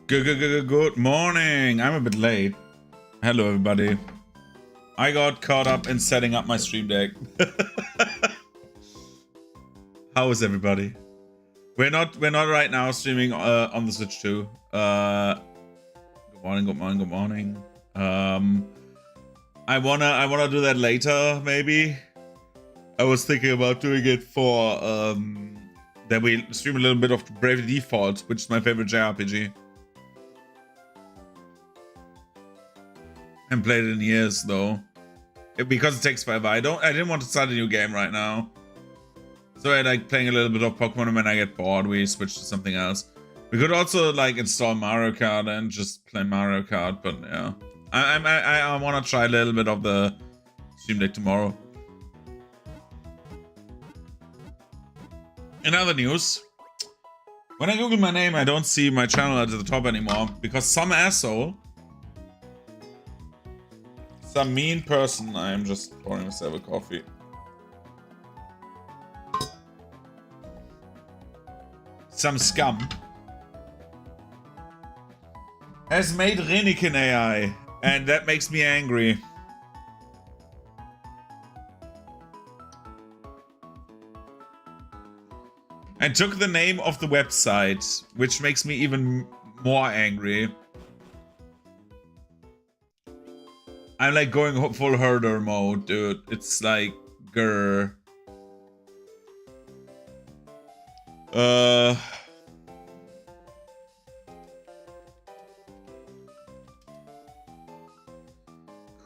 Good morning. I'm a bit late. Hello, everybody. I got caught up in setting up my stream deck. How is everybody? We're not right now streaming on the Switch 2. Good morning. I wanna do that later, maybe. I was thinking about doing it for that we stream a little bit of Bravely Default, which is my favorite JRPG. I haven't played it in years though, because it takes forever. I didn't want to start a new game right now, so I like playing a little bit of Pokemon, and when I get bored, we switch to something else. We could also like install Mario Kart and just play Mario Kart, but yeah, I want to try a little bit of the stream deck tomorrow. In other news, when I Google my name, I don't see my channel at the top anymore because some asshole, some mean person, I am just pouring myself a coffee. Some scum has made Renikin AI, and that makes me angry. And took the name of the website, which makes me even more angry. I'm like going full herder mode, dude. It's like, grr.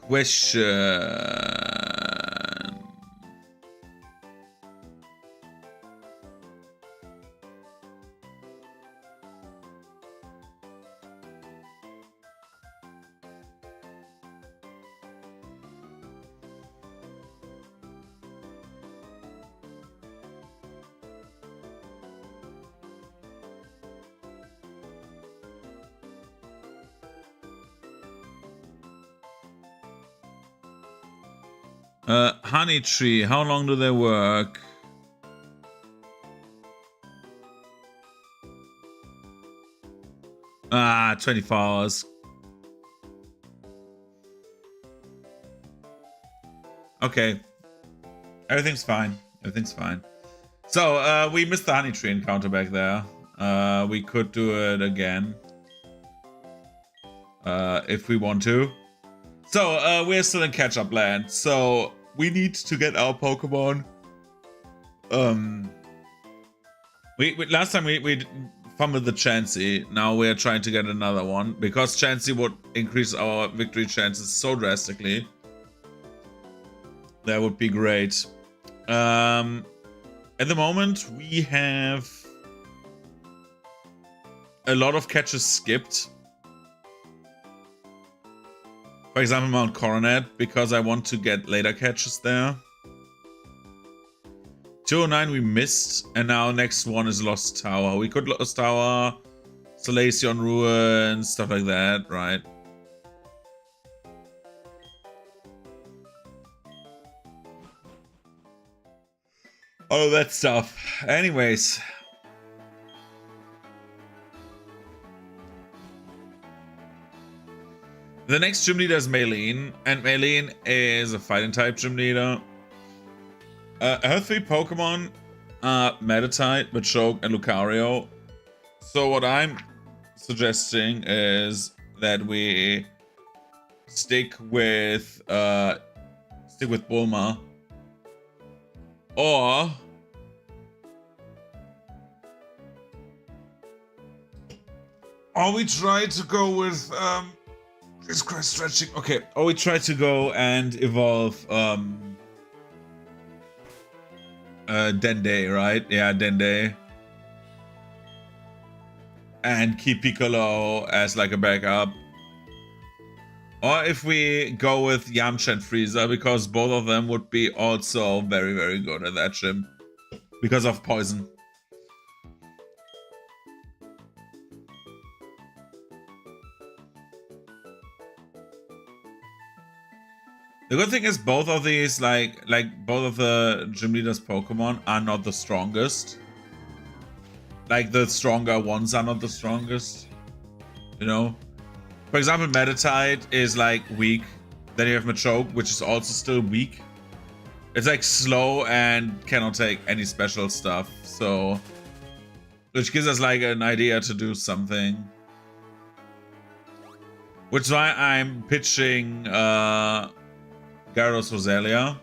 Question. Honey tree, how long do they work? Ah, 24 hours. Okay. Everything's fine. Everything's fine. So, we missed the honey tree encounter back there. We could do it again. If we want to. So, we're still in catch-up land, so we need to get our Pokemon. Last time we fumbled the Chansey. Now we're trying to get another one, because Chansey would increase our victory chances so drastically. That would be great. At the moment, we have a lot of catches skipped. For example, Mount Coronet, because I want to get later catches there. 209 we missed, and now next one is Lost Tower. We could Lost Tower, Solaceon Ruin, stuff like that, right? All of that stuff. Anyways. The next gym leader is Maylene, and Maylene is a fighting type gym leader. Her three Pokemon are Meditite, Machoke, and Lucario. So what I'm suggesting is that we stick with Bulma, or we try to go with Jesus Christ, stretching. Okay, or we try to go and evolve Dende, right? Yeah, Dende. And keep Piccolo as like a backup. Or if we go with Yamcha and Frieza, because both of them would be also very, very good at that gym. Because of poison. The good thing is both of these, like both of the gym leaders' Pokemon are not the strongest. Like the stronger ones are not the strongest. you know? For example, Metatite is like weak. Then you have Machoke, which is also still weak. It's like slow and cannot take any special stuff, so... Which gives us like an idea to do something. Which is why I'm pitching Gyarados Roselia.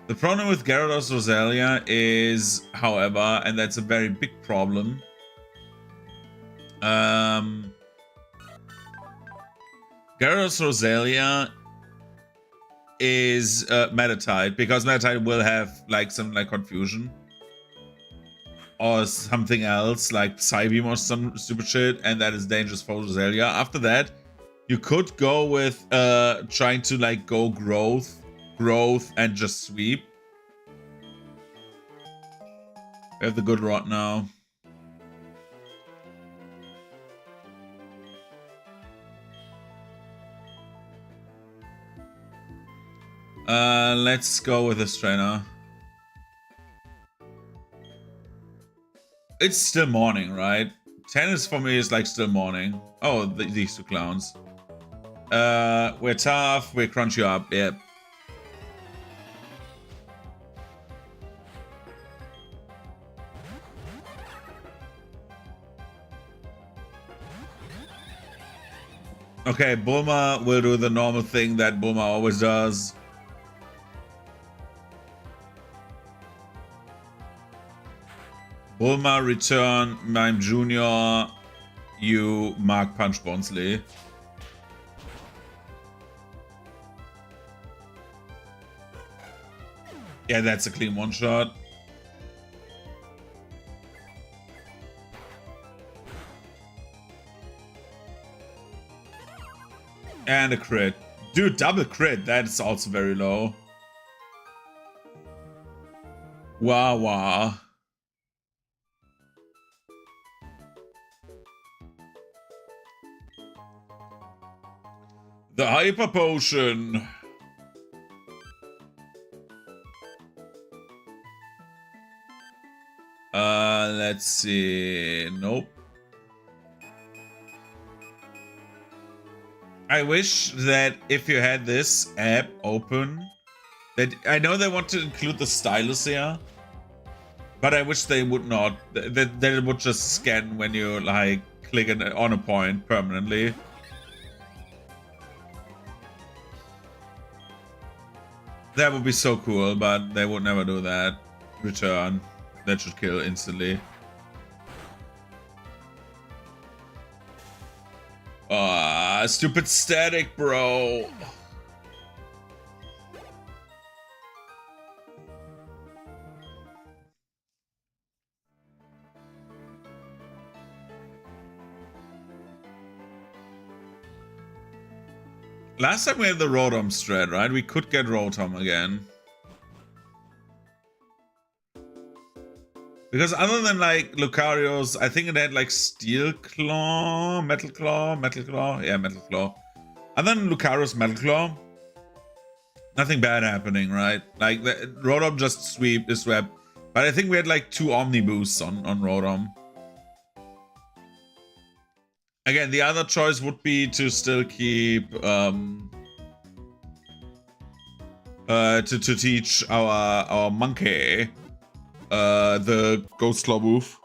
The problem with Gyarados Roselia is, however, and that's a very big problem, Gyarados Roselia is Metatite, because Metatite will have like some like confusion or something else like Psybeam or some stupid shit, and that is dangerous for Roselia. After that, you could go with trying to like go growth, and just sweep. We have the good rod now. Let's go with this trainer. It's still morning, right? Tennis for me is like still morning. Oh, these two clowns. We're tough, we crunch you up, yep. Okay, Bulma will do the normal thing that Bulma always does. Bulma, return, Mime Jr., you mark Punch Bonsley. Yeah, that's a clean one-shot. And a crit. Dude, double crit, that's also very low. Wow, wow. The Hyper Potion. Let's see. Nope. I wish that if you had this app open, that I know they want to include the stylus here, but I wish they would not. That it would just scan when you like click on a point permanently. That would be so cool, but they would never do that. Return. That should kill instantly. Ah, stupid static, bro. Last time we had the Rotom strat, right? We could get Rotom again. Because other than like Lucario's, I think it had like Steel Claw, Metal Claw, Metal Claw. Yeah, Metal Claw. Other than Lucario's Metal Claw, nothing bad happening, right? Like the Rotom just swept. But I think we had like 2 Omni boosts on Rotom. Again, the other choice would be to still keep to teach our monkey the Ghost Claw move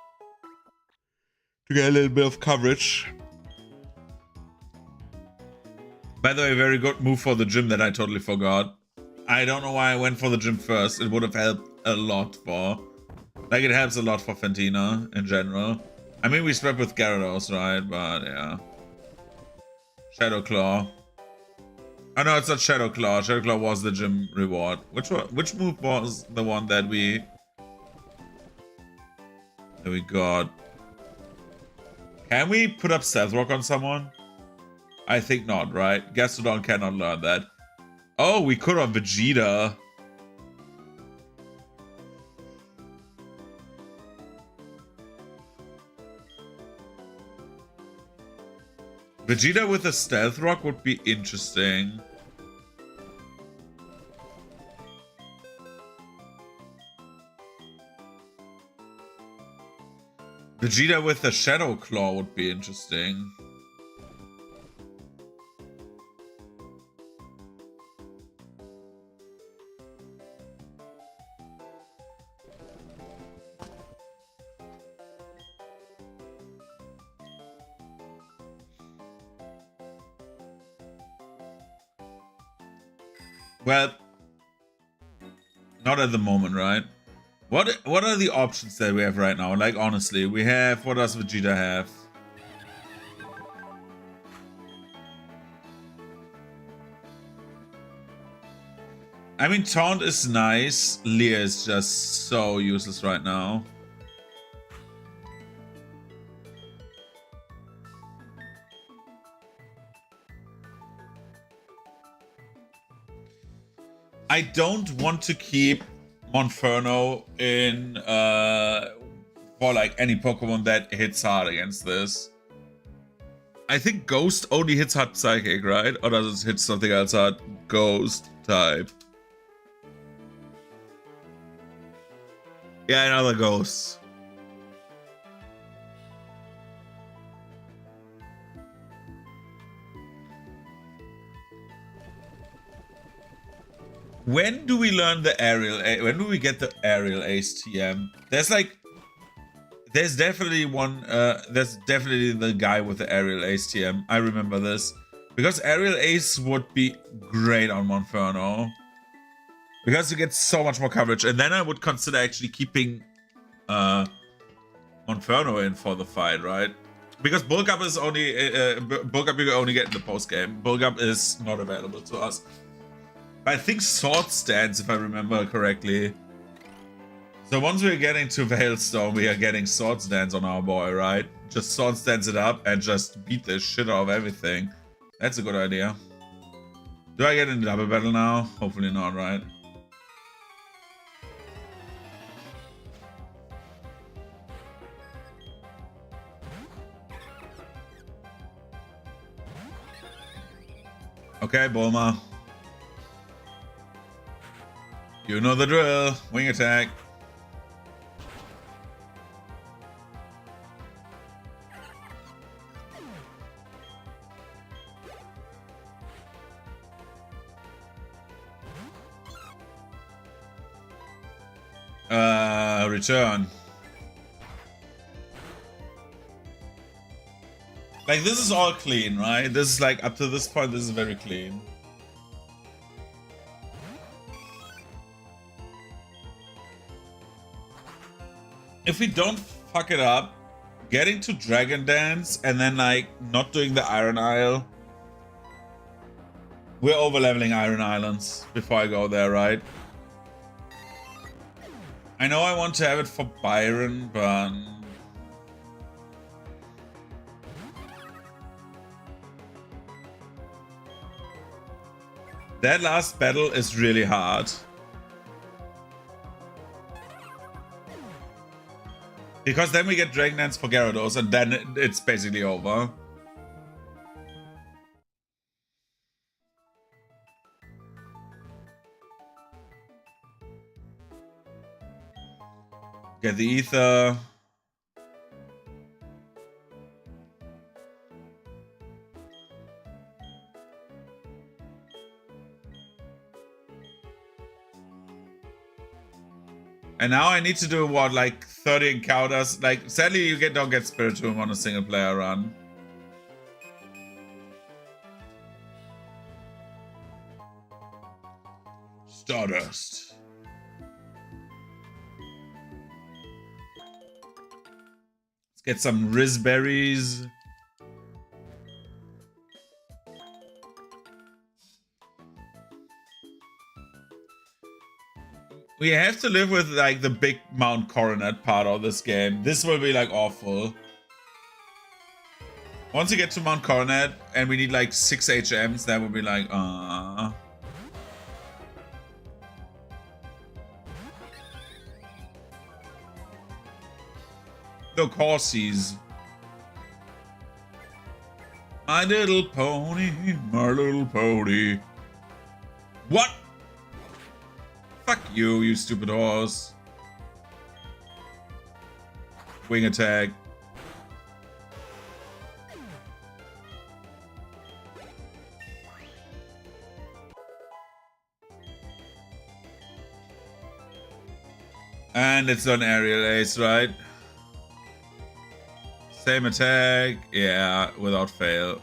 to get a little bit of coverage. By the way, very good move for the gym that I totally forgot. I don't know why I went for the gym first. It would have helped a lot for... Like, it helps a lot for Fantina in general. I mean, we swept with Gyarados, right? But, yeah. Shadow Claw. Oh, no, it's not Shadow Claw. Shadow Claw was the gym reward. Which move was the one that we got? Can we put up Stealth Rock on someone? I think not, right? Gastrodon cannot learn that. Oh, we could have Vegeta. Vegeta with a Stealth Rock would be interesting. Vegeta with a Shadow Claw would be interesting. Well, not at the moment, right? What are the options that we have right now? Like, honestly, we have... What does Vegeta have? I mean, Taunt is nice. Leah is just so useless right now. I don't want to keep Monferno in for like any Pokemon that hits hard against this. I think Ghost only hits hard Psychic, right? Or does it hit something else hard? Ghost type. Yeah, another Ghost. When do we learn the aerial? When do we get the aerial Ace TM? There's definitely one. There's definitely the guy with the aerial Ace TM. I remember this because aerial Ace would be great on Monferno because you get so much more coverage, and then I would consider actually keeping Monferno in for the fight, right? Because Bulk Up is only Bulk Up you can only get in the post game. Bulk Up is not available to us. I think Sword Stance, if I remember correctly. So once we're getting to Veilstone, we are getting Sword Stance on our boy, right? Just Sword Stance it up and just beat the shit out of everything. That's a good idea. Do I get in double battle now? Hopefully not, right? Okay, Bulma. You know the drill. Wing attack. Return. Like, this is all clean, right? This is like, up to this point, this is very clean. If we don't fuck it up, getting to Dragon Dance and then like not doing the Iron Isle. We're over-leveling Iron Islands before I go there, right? I know I want to have it for Byron, but... that last battle is really hard. Because then we get Dragon Dance for Gyarados, and then it's basically over. Get the Ether. And now I need to do what, like 30 encounters? Like, sadly you don't get Spiritomb on a single player run. Stardust. Let's get some Rizzberries. We have to live with like the big Mount Coronet part of this game. This will be like awful. Once you get to Mount Coronet and we need like 6 HMs, that would be like, No Corsies. My little pony, my little pony. What? Fuck you, you stupid horse. Wing attack. And it's an aerial ace, right? Same attack. Yeah, without fail.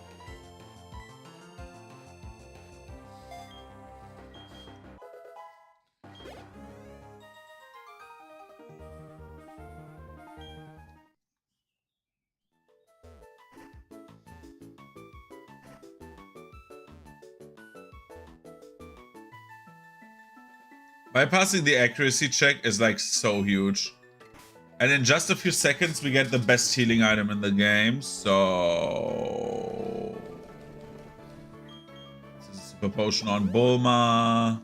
Bypassing the accuracy check is like so huge. And in just a few seconds, we get the best healing item in the game, so... This is a super potion on Bulma.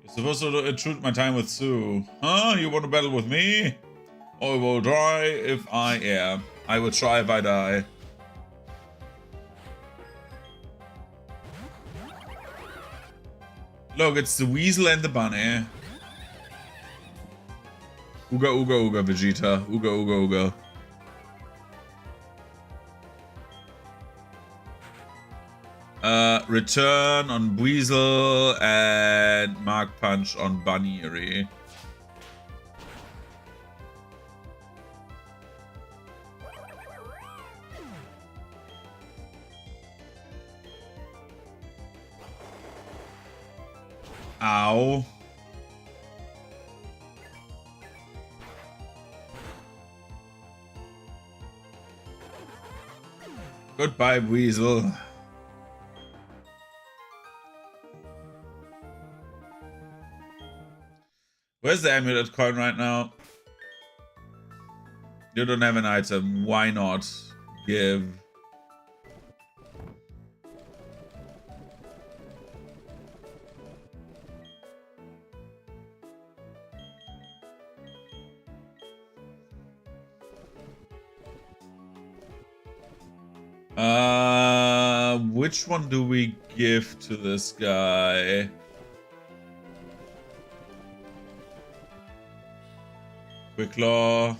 You're supposed to intrude my time with Sue. Huh? You want to battle with me? I will try if I am. I will try if I die. Look, it's the weasel and the bunny. Ooga, ooga, ooga, Vegeta. Ooga, ooga, ooga. Return on Weasel and Mark Punch on Bunny. Ow. Goodbye, Weasel. Where's the amulet coin right now? You don't have an item. Why not? Give. Which one do we give to this guy? Quick Law.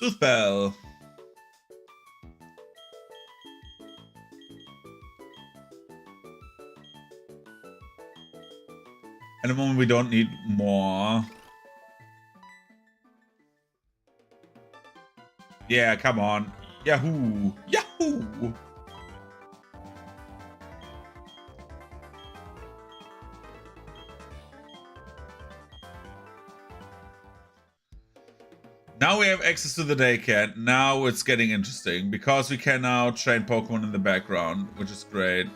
Soothbell. At the moment, we don't need more. Yeah, come on. Yahoo! Yahoo! Now we have access to the daycare. Now it's getting interesting because we can now train Pokemon in the background, which is great.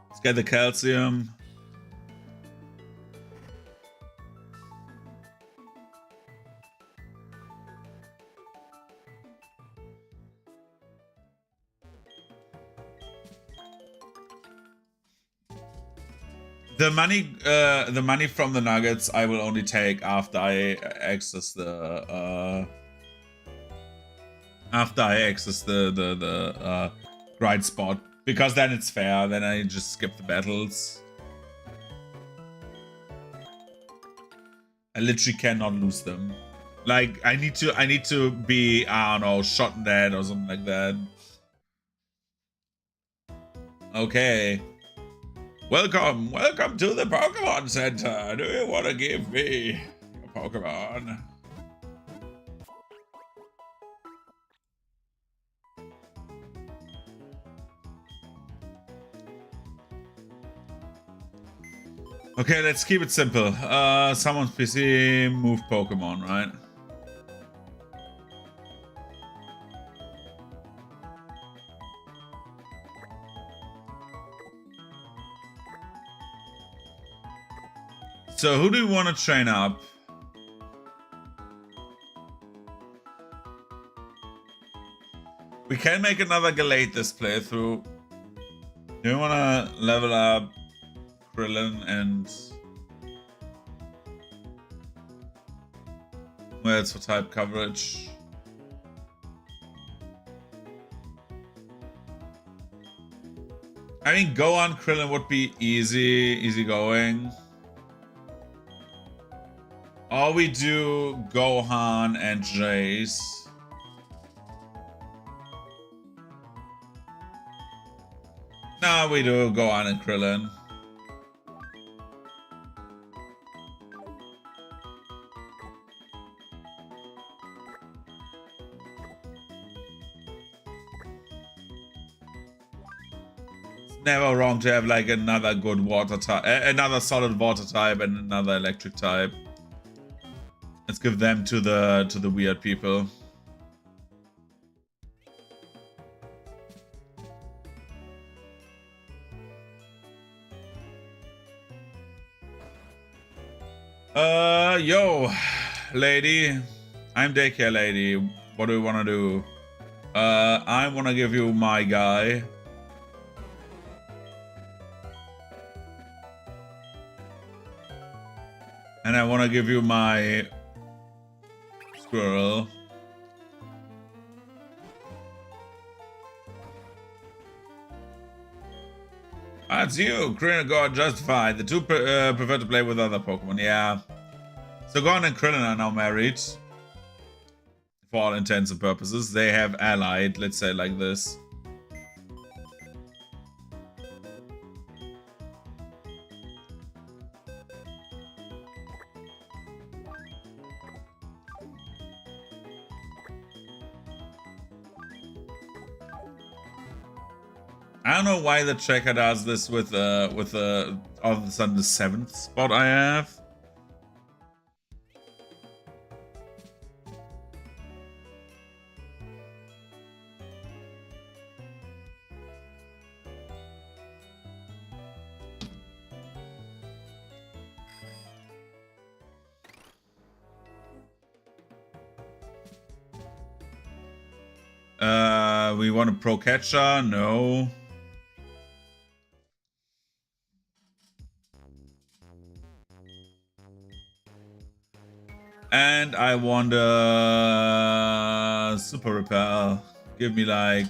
Let's get the calcium. The money from the nuggets I will only take after I access the grind spot, because then it's fair. Then I just skip the battles. I literally cannot lose them. Like I need to be, I don't know, shot in the head or something like that. Okay. Welcome to the Pokemon Center. Do you want to give me a Pokemon? Okay, let's keep it simple. Someone's PC, move Pokemon, right? So who do you want to train up? We can make another Galate this playthrough. Do you want to level up Krillin and... Well, it's for type coverage. I mean, Gohan Krillin would be easy going. Or we do Gohan and Jace. Nah, we do Gohan and Krillin. never wrong to have like another good water type, another solid water type, and another electric type. Let's give them to the weird people. Yo, lady. I'm daycare lady. What do you want to do? I want to give you my guy. And I want to give you my squirrel. That's you. Krillin and Gohan justified. The two prefer to play with other Pokemon. Yeah. So Gohan and Krillin are now married. For all intents and purposes. They have allied, let's say like this. I don't know why the tracker does this with all of a sudden the 7th spot I have. We want a pro catcher? No. And I want a super repel. Give me like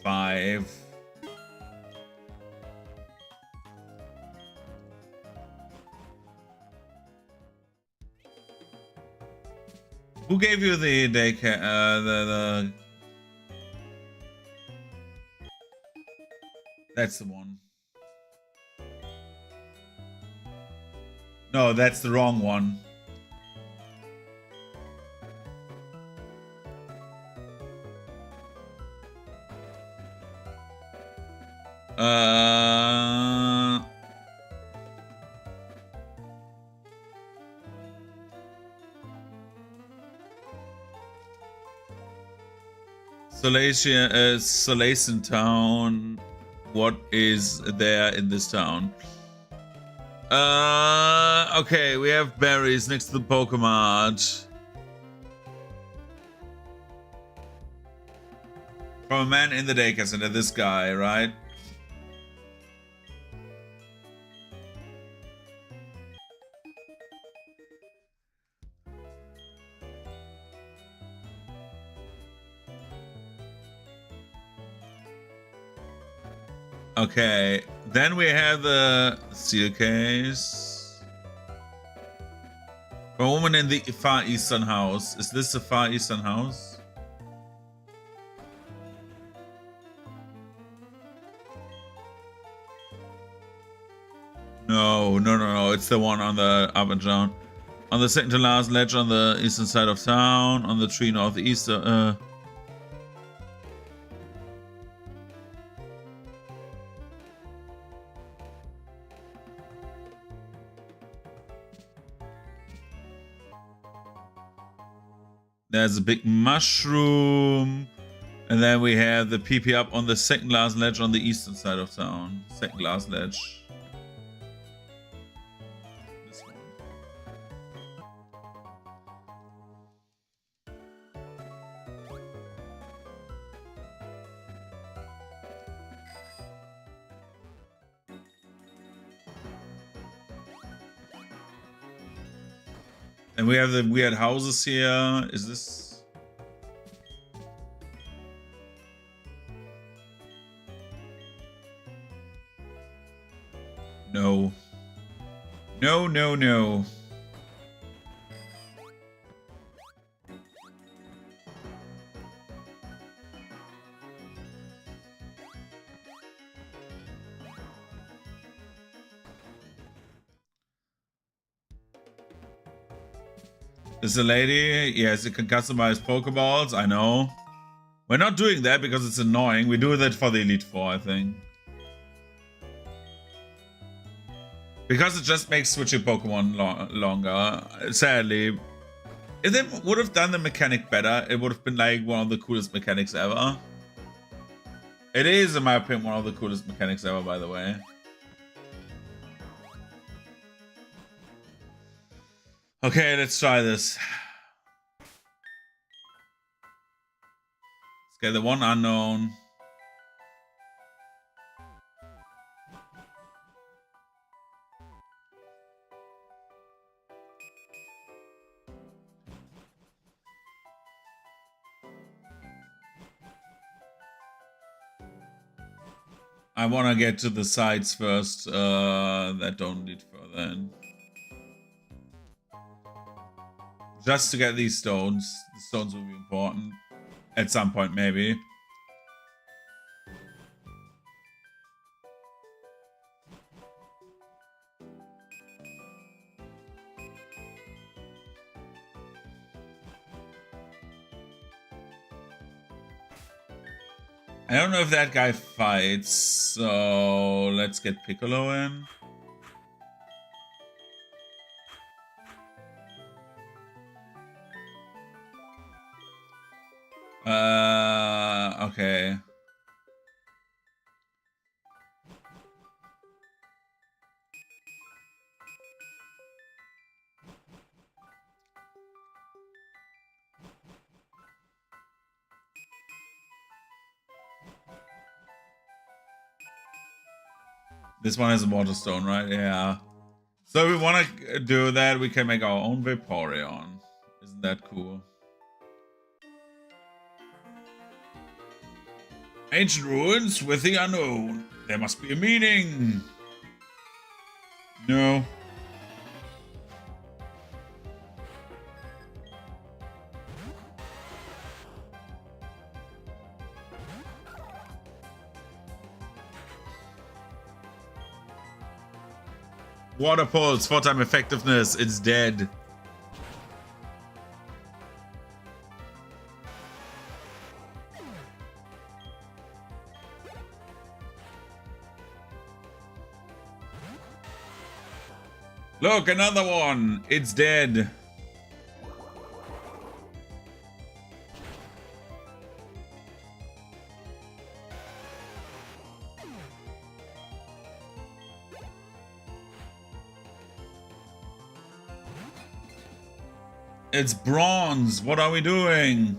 5. Who gave you the daycare? That's the one. No, that's the wrong one. Solation Town. What is there in this town? Okay, we have berries next to the Pokemon. From a man in the daycare center, this guy, right? Okay, then we have the seal case. A woman in the Far Eastern house. Is this the Far Eastern house? No. It's the one on the up and down. On the second to last ledge on the eastern side of town. On the tree northeast. There's a big mushroom. And then we have the PP up on the second last ledge on the eastern side of town. Second last ledge. This one. And we have the weird houses here. Is this? No. No. Is the lady? Yes, you can customize Pokeballs. I know. We're not doing that because it's annoying. We do that for the Elite Four, I think. Because it just makes switching Pokemon longer. Sadly. If they would have done the mechanic better, it would have been like one of the coolest mechanics ever. It is, in my opinion, one of the coolest mechanics ever, by the way. Okay, let's try this. Let's get the one unknown. I want to get to the sides first that don't lead further in. Just to get these stones. The stones will be important. At some point, maybe. I don't know if that guy fights, so let's get Piccolo in. Okay. This one has a water stone, right? Yeah. So if we want to do that, we can make our own Vaporeon. Isn't that cool? Ancient ruins with the unknown. There must be a meaning. No. Water pulse, 4-time effectiveness. It's dead. Look, another one. It's dead. It's bronze. What are we doing?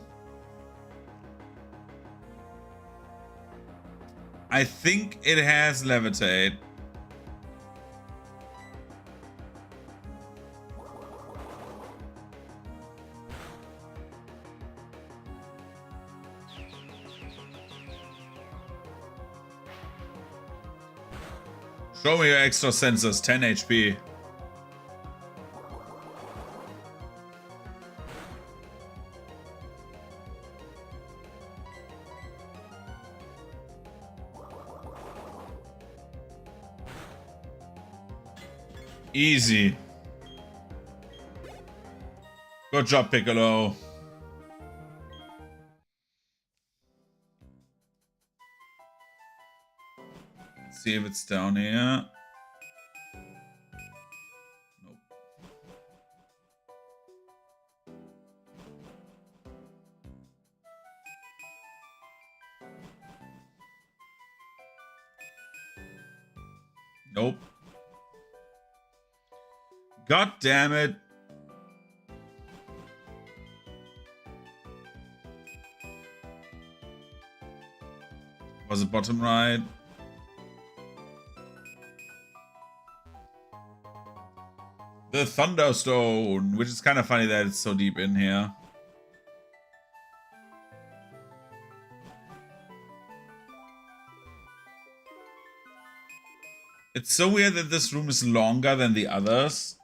I think it has levitate. Show me your extra sensors, 10 HP. Easy. Good job, Piccolo. Let's see if it's down here. Nope. Nope. God damn it. Was it bottom right? The Thunderstone, which is kind of funny that it's so deep in here. It's so weird that this room is longer than the others.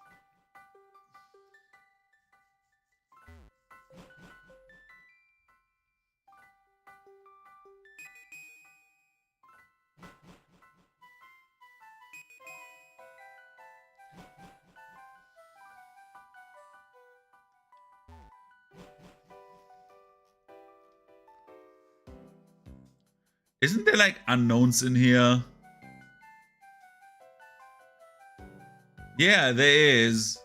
Isn't there like unknowns in here? Yeah, there is.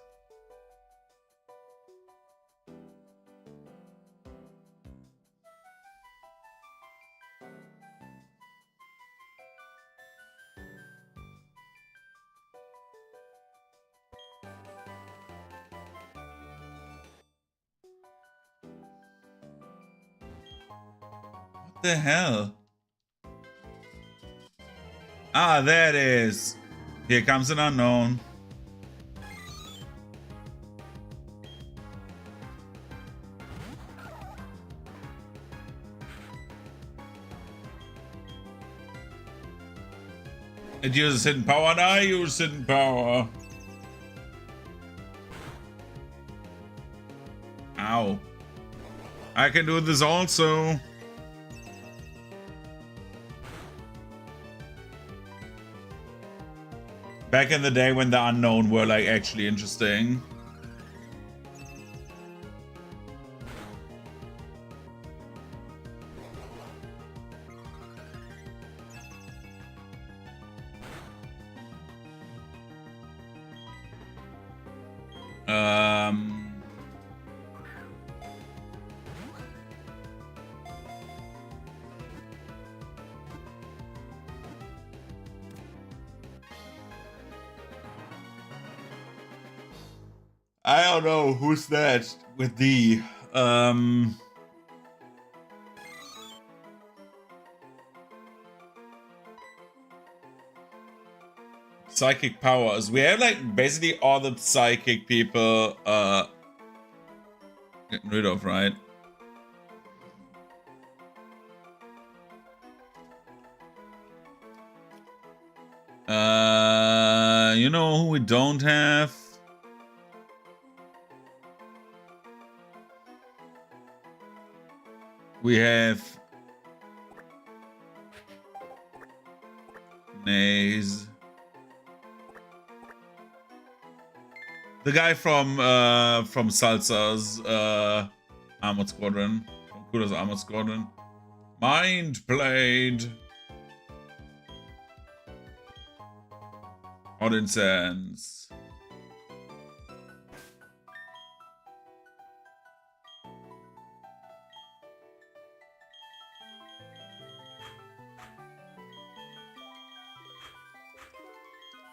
What the hell? Ah, there it is. Here comes an unknown. It uses hidden power and I use hidden power. Ow. I can do this also. Back in the day when the unknown were like actually interesting. I don't know who's that with the psychic powers. We have like basically all the psychic people getting rid of, right? You know who we don't have? We have Naze. The guy from Salsa's Armored Squadron. From Kudo's Armored Squadron. Mind Blade. Hot Incense.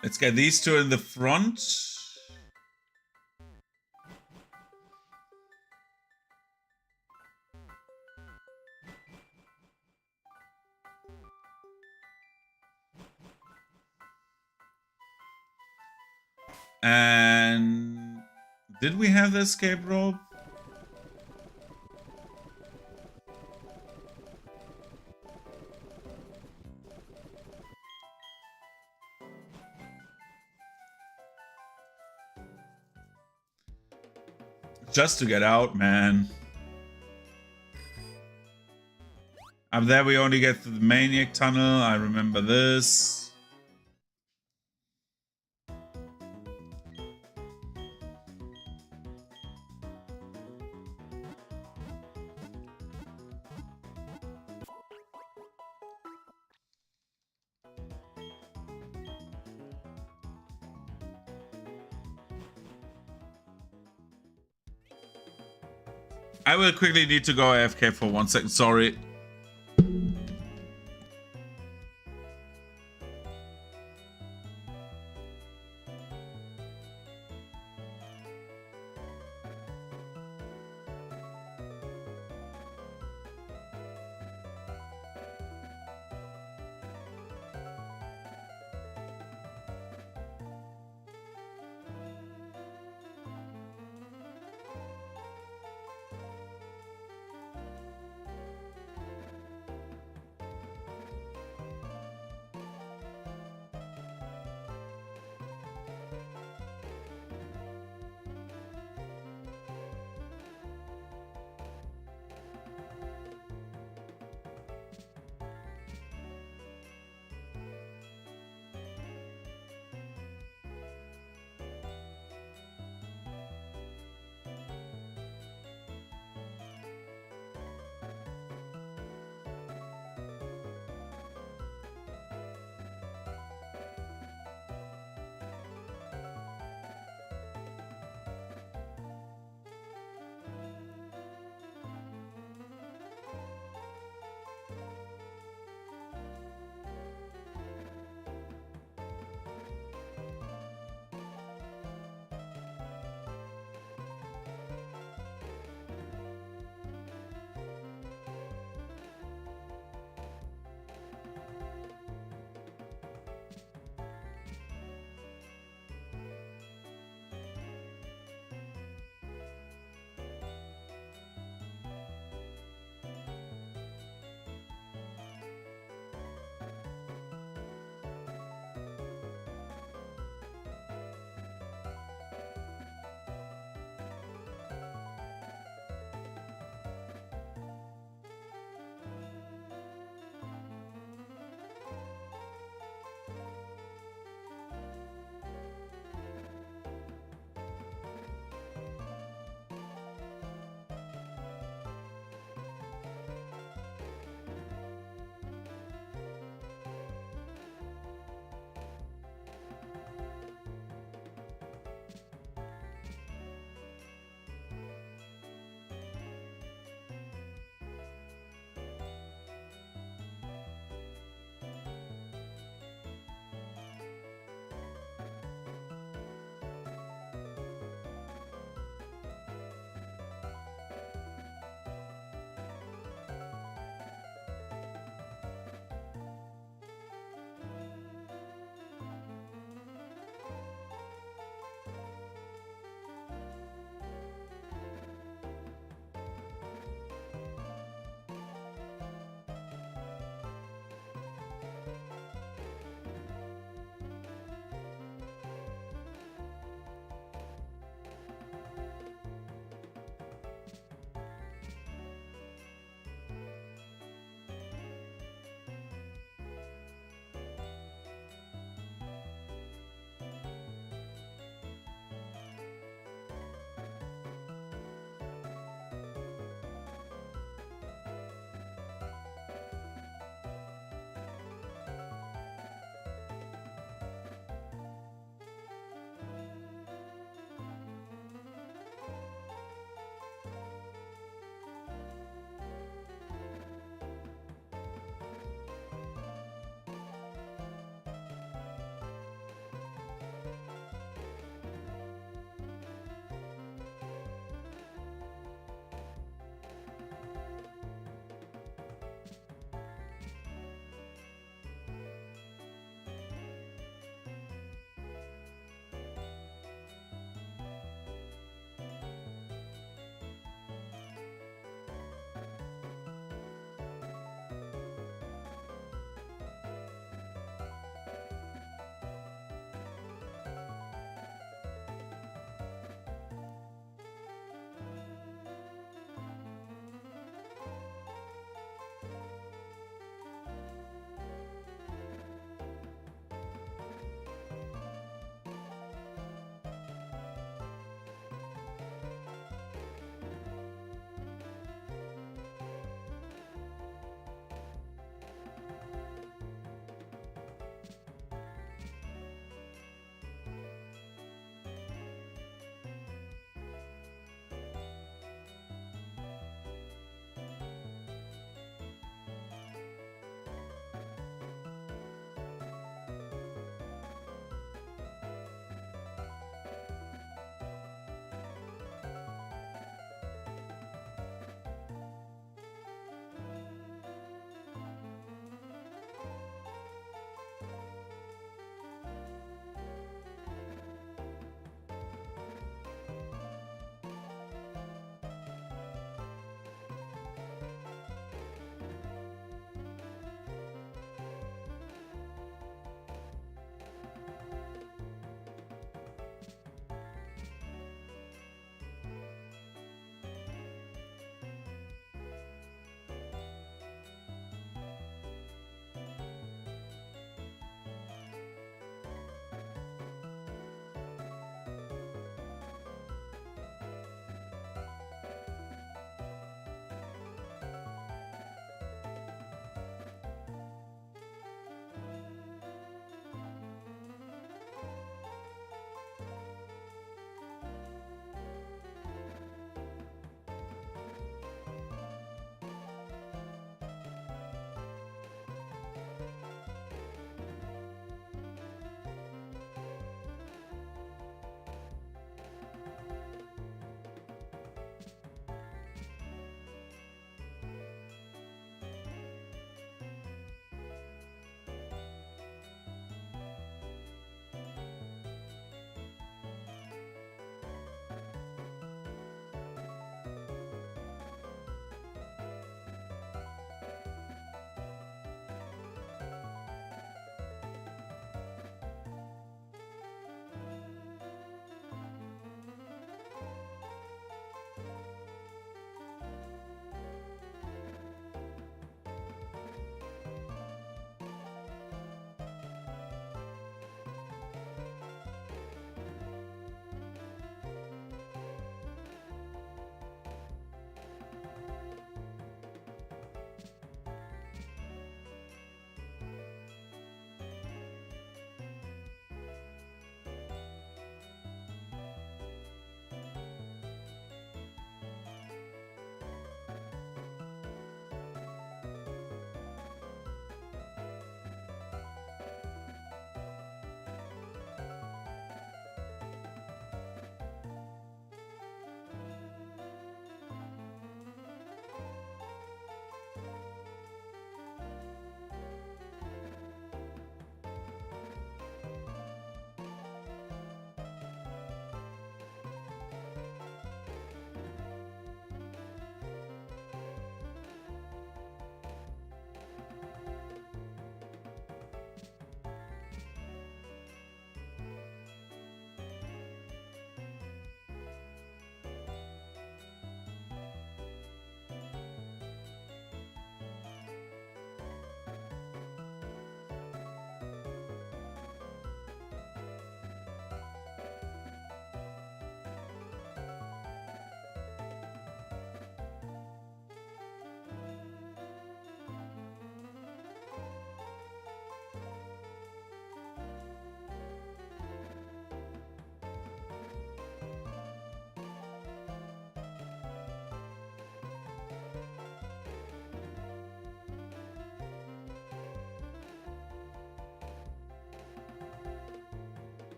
Let's get these two in the front. And did we have the escape rope? Just to get out, man. Up there we only get to the Maniac Tunnel. I remember this. I will quickly need to go AFK for 1 second, sorry.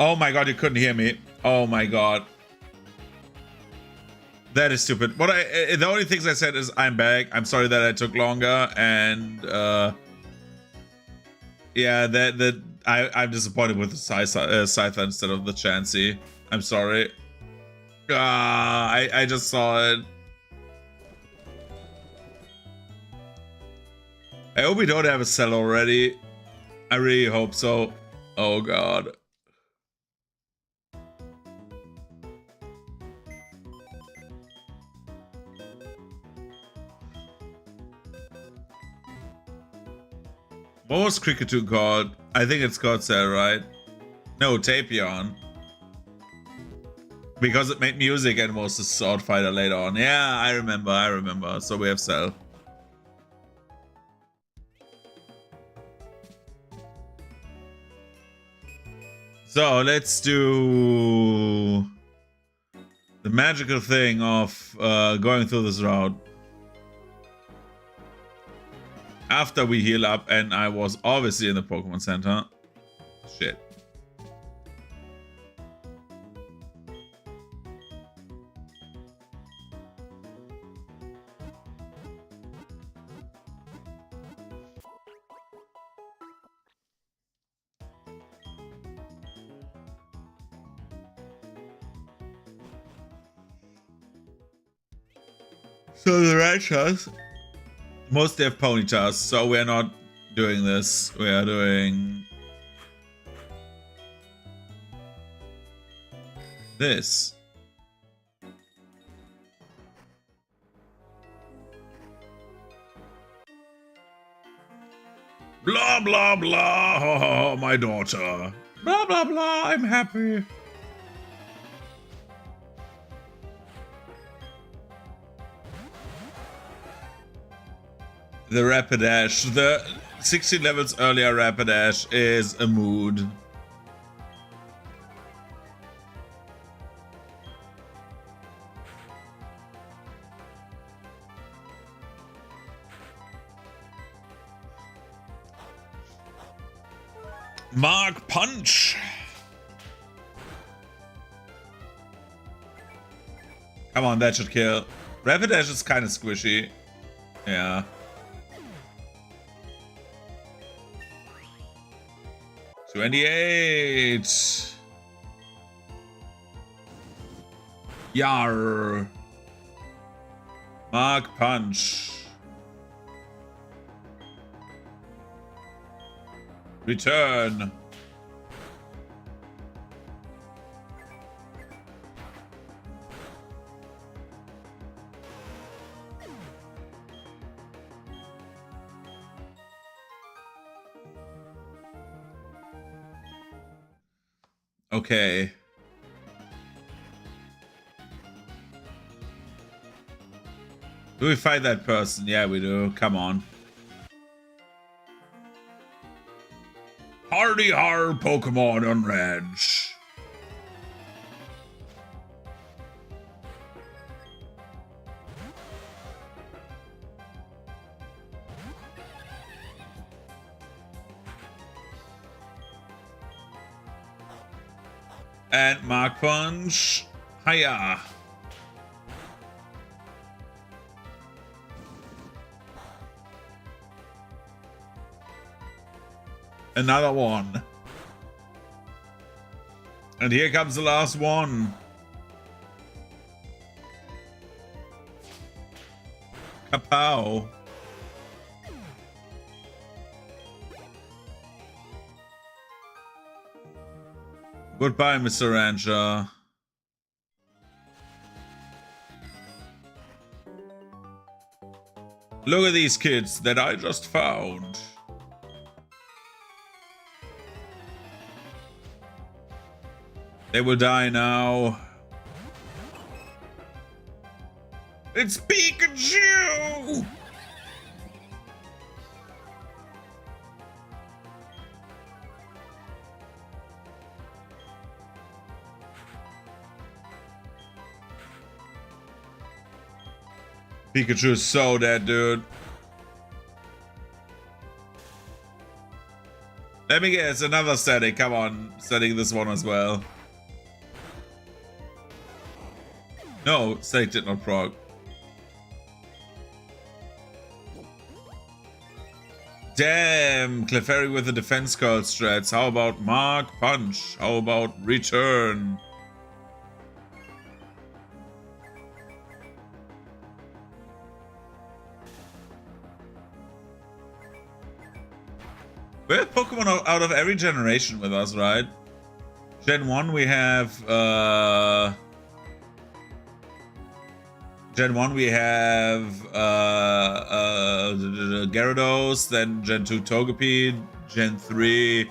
Oh my god, you couldn't hear me. Oh my god. That is stupid. The only things I said is I'm back. I'm sorry that I took longer, and yeah, I'm disappointed with the Scyther instead of the Chansey. I'm sorry. I just saw it. I hope we don't have a cell already. I really hope so. Oh god. What was Cricketoo called? I think it's called Cell, right? No, Tapion. Because it made music and was a sword fighter later on. Yeah, I remember. So we have Cell. So let's do the magical thing of going through this route. After we heal up, and I was obviously in the Pokemon Center. Shit. So the Ranchers, mostly have Ponytas, so we're not doing this. We are doing this. Blah, blah, blah, oh, my daughter. Blah, blah, blah, I'm happy. The Rapidash, the 16 levels earlier Rapidash is a mood. Mark Punch. Come on, that should kill. Rapidash is kind of squishy. Yeah. $28. Yar. Mark Punch. Return. Okay. Do we fight that person? Yeah, we do. Come on. Hardy har Pokemon on Ranch. And Mark Punch. Hiya. Another one. And here comes the last one. Kapow. Goodbye, Mr. Rancher. Look at these kids that I just found. They will die now. It's Pikachu! Pikachu is so dead, dude. Let me guess, another static. Come on, static this one as well. No, static did not proc. Damn, Clefairy with the defense curl strats. How about Mark Punch? How about Return? We have Pokemon out of every generation with us, right? Gen 1 we have Gyarados, then Gen 2 Togepi, Gen 3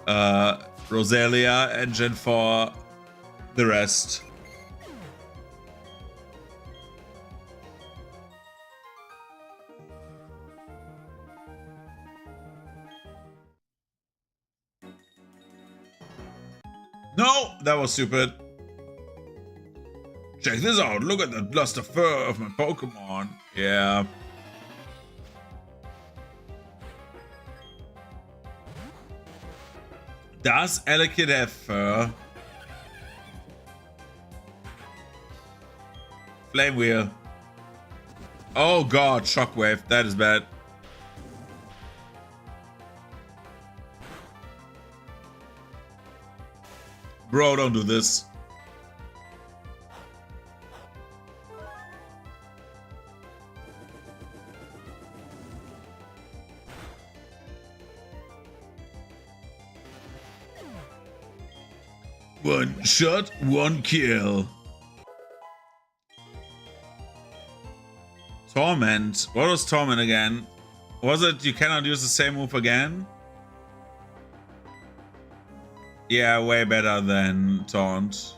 Roselia, and Gen 4 the rest. No, that was stupid. Check this out. Look at the luster fur of my Pokemon. Yeah. Does Elekid have fur? Flame Wheel. Oh god, Shockwave. That is bad. Bro, don't do this. One shot, one kill. Torment. What was Torment again? Was it you cannot use the same move again? Yeah, way better than Taunt.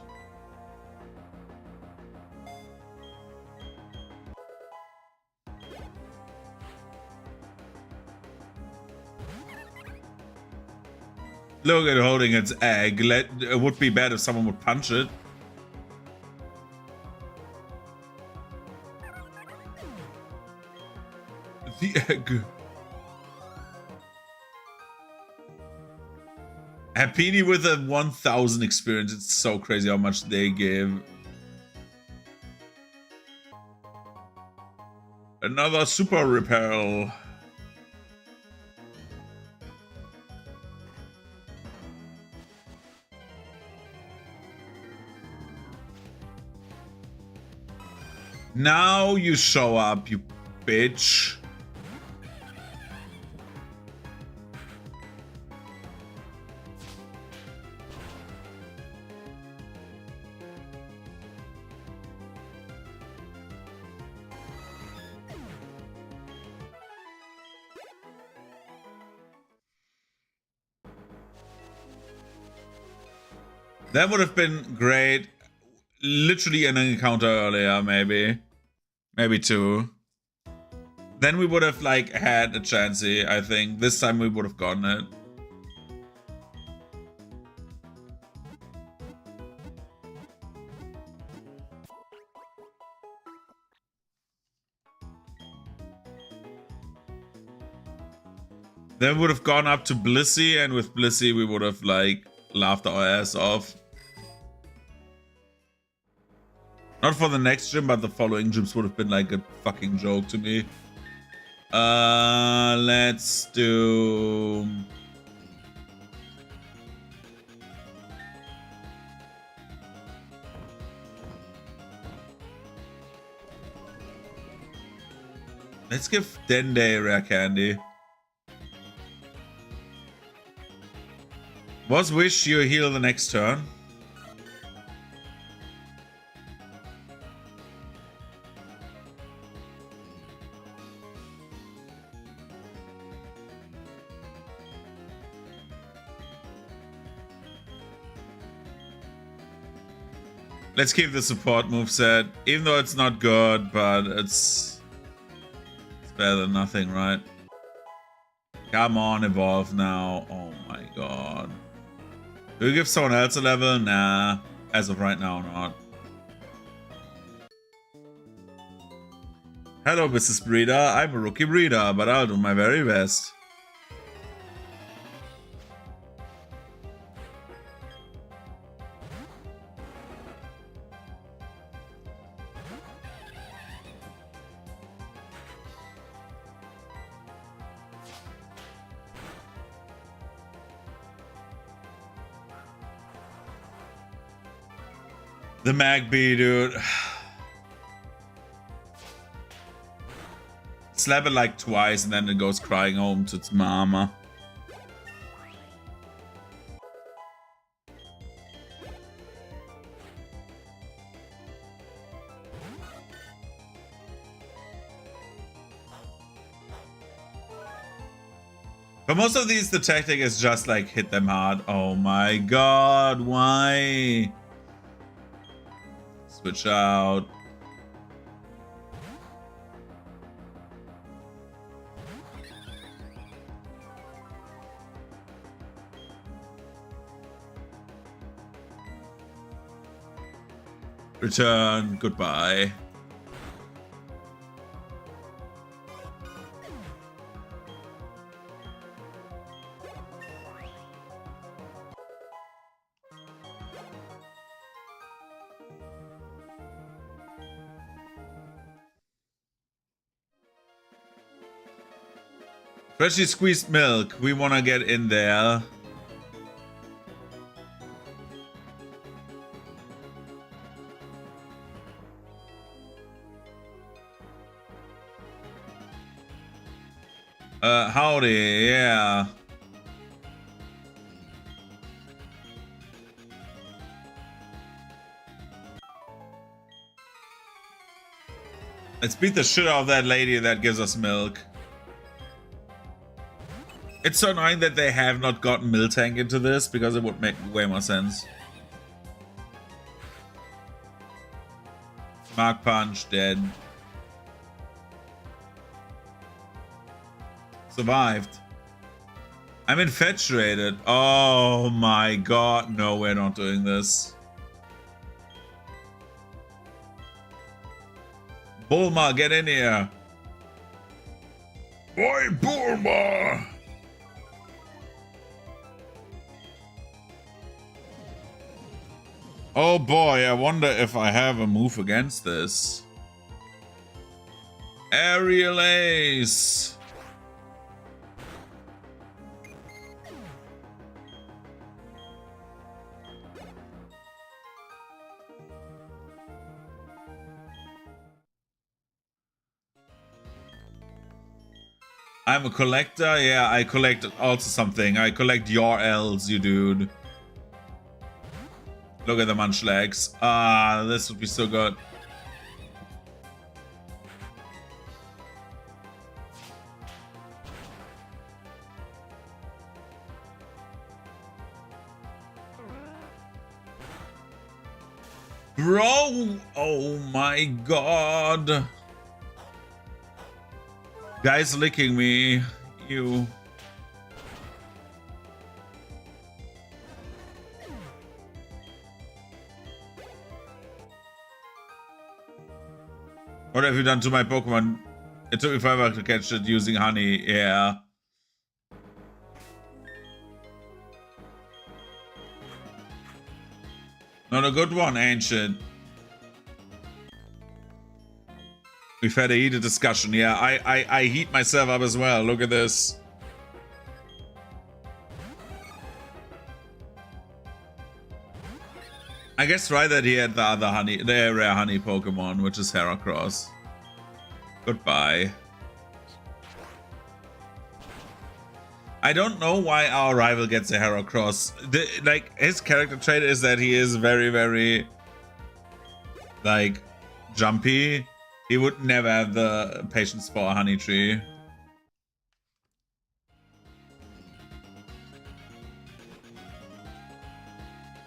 Look at it holding its egg. It would be bad if someone would punch it. The egg. Happini with a 1000 experience. It's so crazy how much they give. Another super repel. Now you show up, you bitch. That would have been great. Literally an encounter earlier, maybe. Maybe two. Then we would have, like, had a chancey, I think. This time we would have gotten it. Then we would have gone up to Blissey, and with Blissey we would have, like, laughed our ass off. Not for the next gym, but the following gyms would have been like a fucking joke to me. Let's do... Let's give Dende rare candy. Was Wish you heal the next turn? Let's keep the support moveset, even though it's not good, but it's better than nothing, right? Come on, evolve now. Oh my god. Do we give someone else a level? Nah, as of right now, not. Hello, Mrs. Breeder. I'm a rookie breeder, but I'll do my very best. The Magpie, dude. Slap it like twice and then it goes crying home to its mama. But most of these, the tactic is just like hit them hard. Oh my god, why? Switch out. Return, goodbye. Freshly squeezed milk. We want to get in there. Howdy, yeah. Let's beat the shit out of that lady that gives us milk. It's so annoying that they have not gotten Miltank into this, because it would make way more sense. Mark Punch, dead. Survived. I'm infatuated. Oh my god. No, we're not doing this. Bulma, get in here. Boy, Bulma. Oh boy, I wonder if I have a move against this. Aerial Ace. I'm a collector? Yeah, I collect also something. I collect your L's, you dude. Look at the Munchlags. Ah, this would be so good. Bro! Oh my god. Guy's licking me. You. What have you done to my Pokemon? It took me forever to catch it using honey. Yeah. Not a good one, Ancient. We've had a heated discussion. Yeah, I heat myself up as well. Look at this. I guess right that he had the other honey, the rare honey Pokemon, which is Heracross. Goodbye. I don't know why our rival gets a Heracross. Like, his character trait is that he is very, very, like, jumpy. He would never have the patience for a honey tree.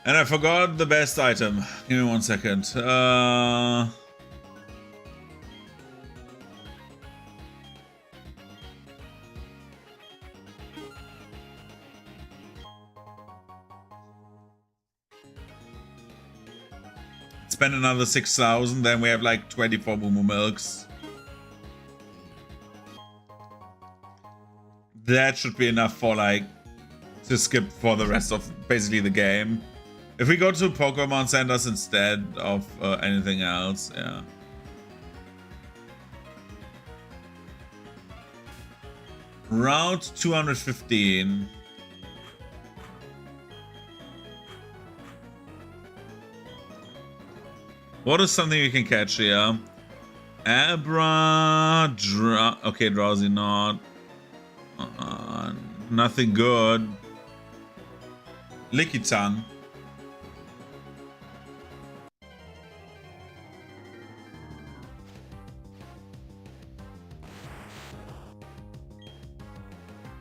And I forgot the best item. Give me 1 second. Spend another 6,000, then we have like 24 Moo Milks. That should be enough for like to skip for the rest of basically the game. If we go to Pokemon Centers instead of anything else, yeah. Route 215. What is something you can catch here? Abra, okay, Drowsy not. Nothing good. Licky Tongue.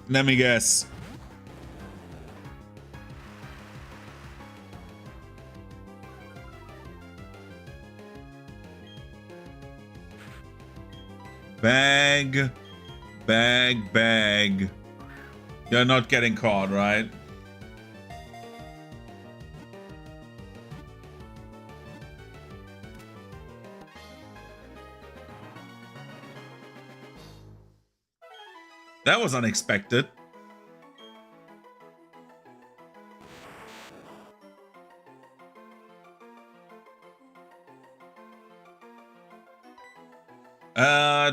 Let me guess. Bag. You're not getting caught, right? That was unexpected.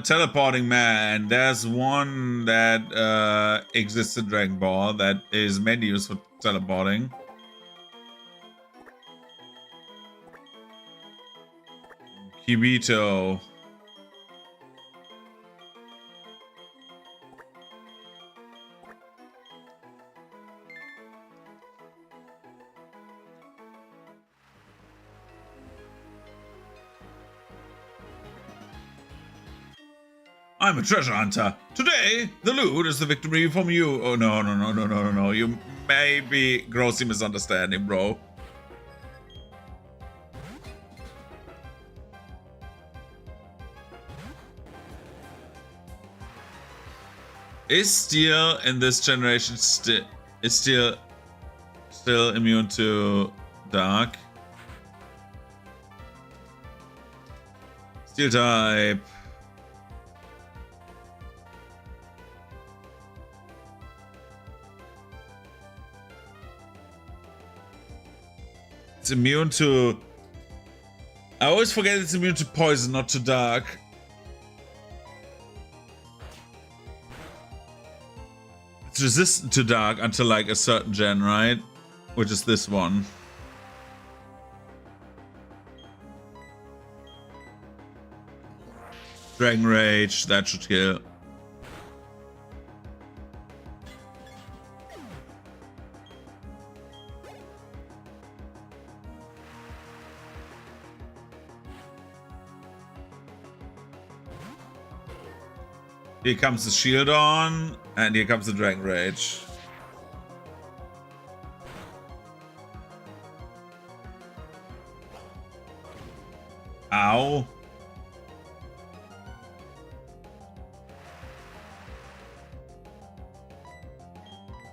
Teleporting man. There's one that exists in Dragon Ball that is mainly used for teleporting. Kibito. I'm a treasure hunter. Today, the loot is the victory from you. Oh, no. You may be grossly misunderstanding, bro. Is steel in this generation still immune to dark? Steel type. It's immune to... I always forget it's immune to poison, not to dark. It's resistant to dark until like a certain gen, right? Which is this one. Dragon Rage, that should kill. Here comes the shield on, and here comes the Dragon Rage. Ow.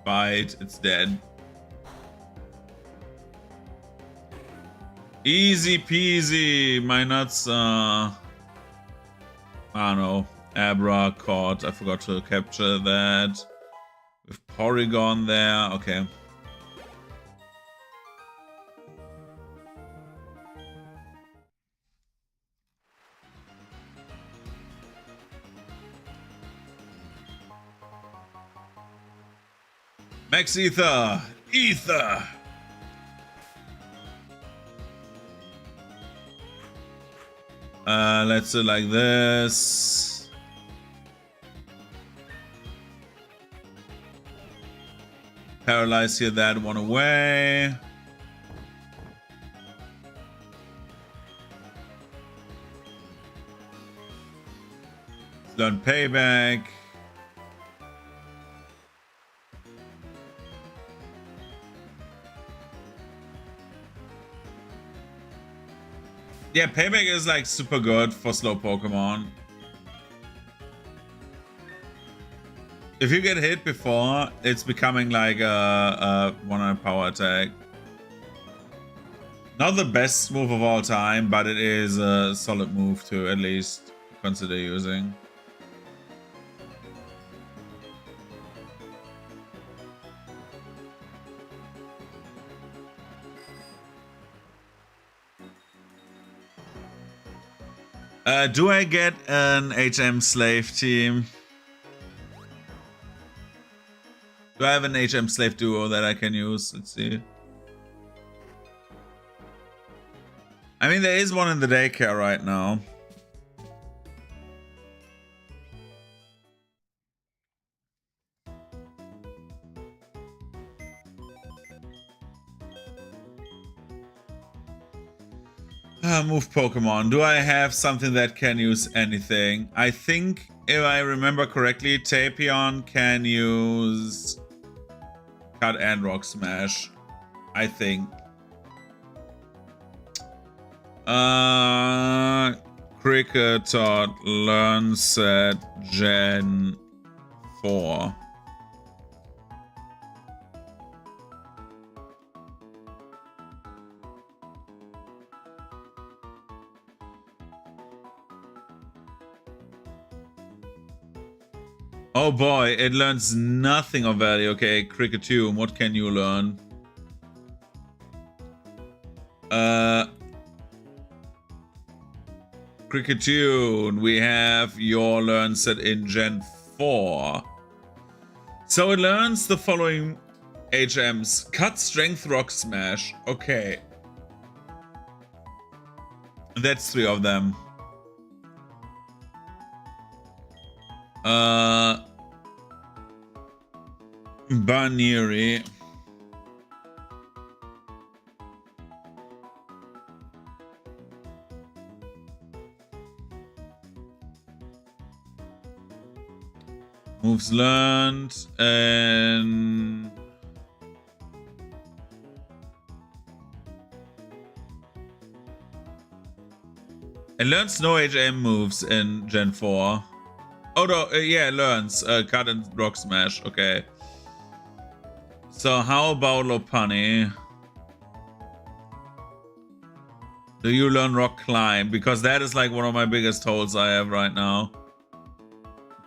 Bite, it's dead. Easy peasy, my nuts, I don't know. Abra caught. I forgot to capture that. With Porygon there. Okay. Max Ether. Ether. Let's do it like this. Paralyze here, that one away. Learn payback. Yeah, payback is like super good for slow Pokemon. If you get hit before, it's becoming like a 100 power attack. Not the best move of all time, but it is a solid move to at least consider using. Do I get an HM slave team? Do I have an HM slave duo that I can use? Let's see. I mean, there is one in the daycare right now. Move Pokemon. Do I have something that can use anything? I think, if I remember correctly, Tapion can use Cut and Rock Smash. I think. Kricketot learns at Gen 4. Oh boy, it learns nothing of value. Okay, Cricketune, what can you learn? Cricketune, we have your learn set in Gen 4. So it learns the following HMs. Cut, Strength, Rock, Smash. Okay. That's 3 of them. Baniri. Moves learned and it learns no HM moves in Gen 4. Oh no, yeah, it learns Cut and Rock Smash. Okay. So how about Lopunny? Do you learn Rock Climb? Because that is like one of my biggest holes I have right now.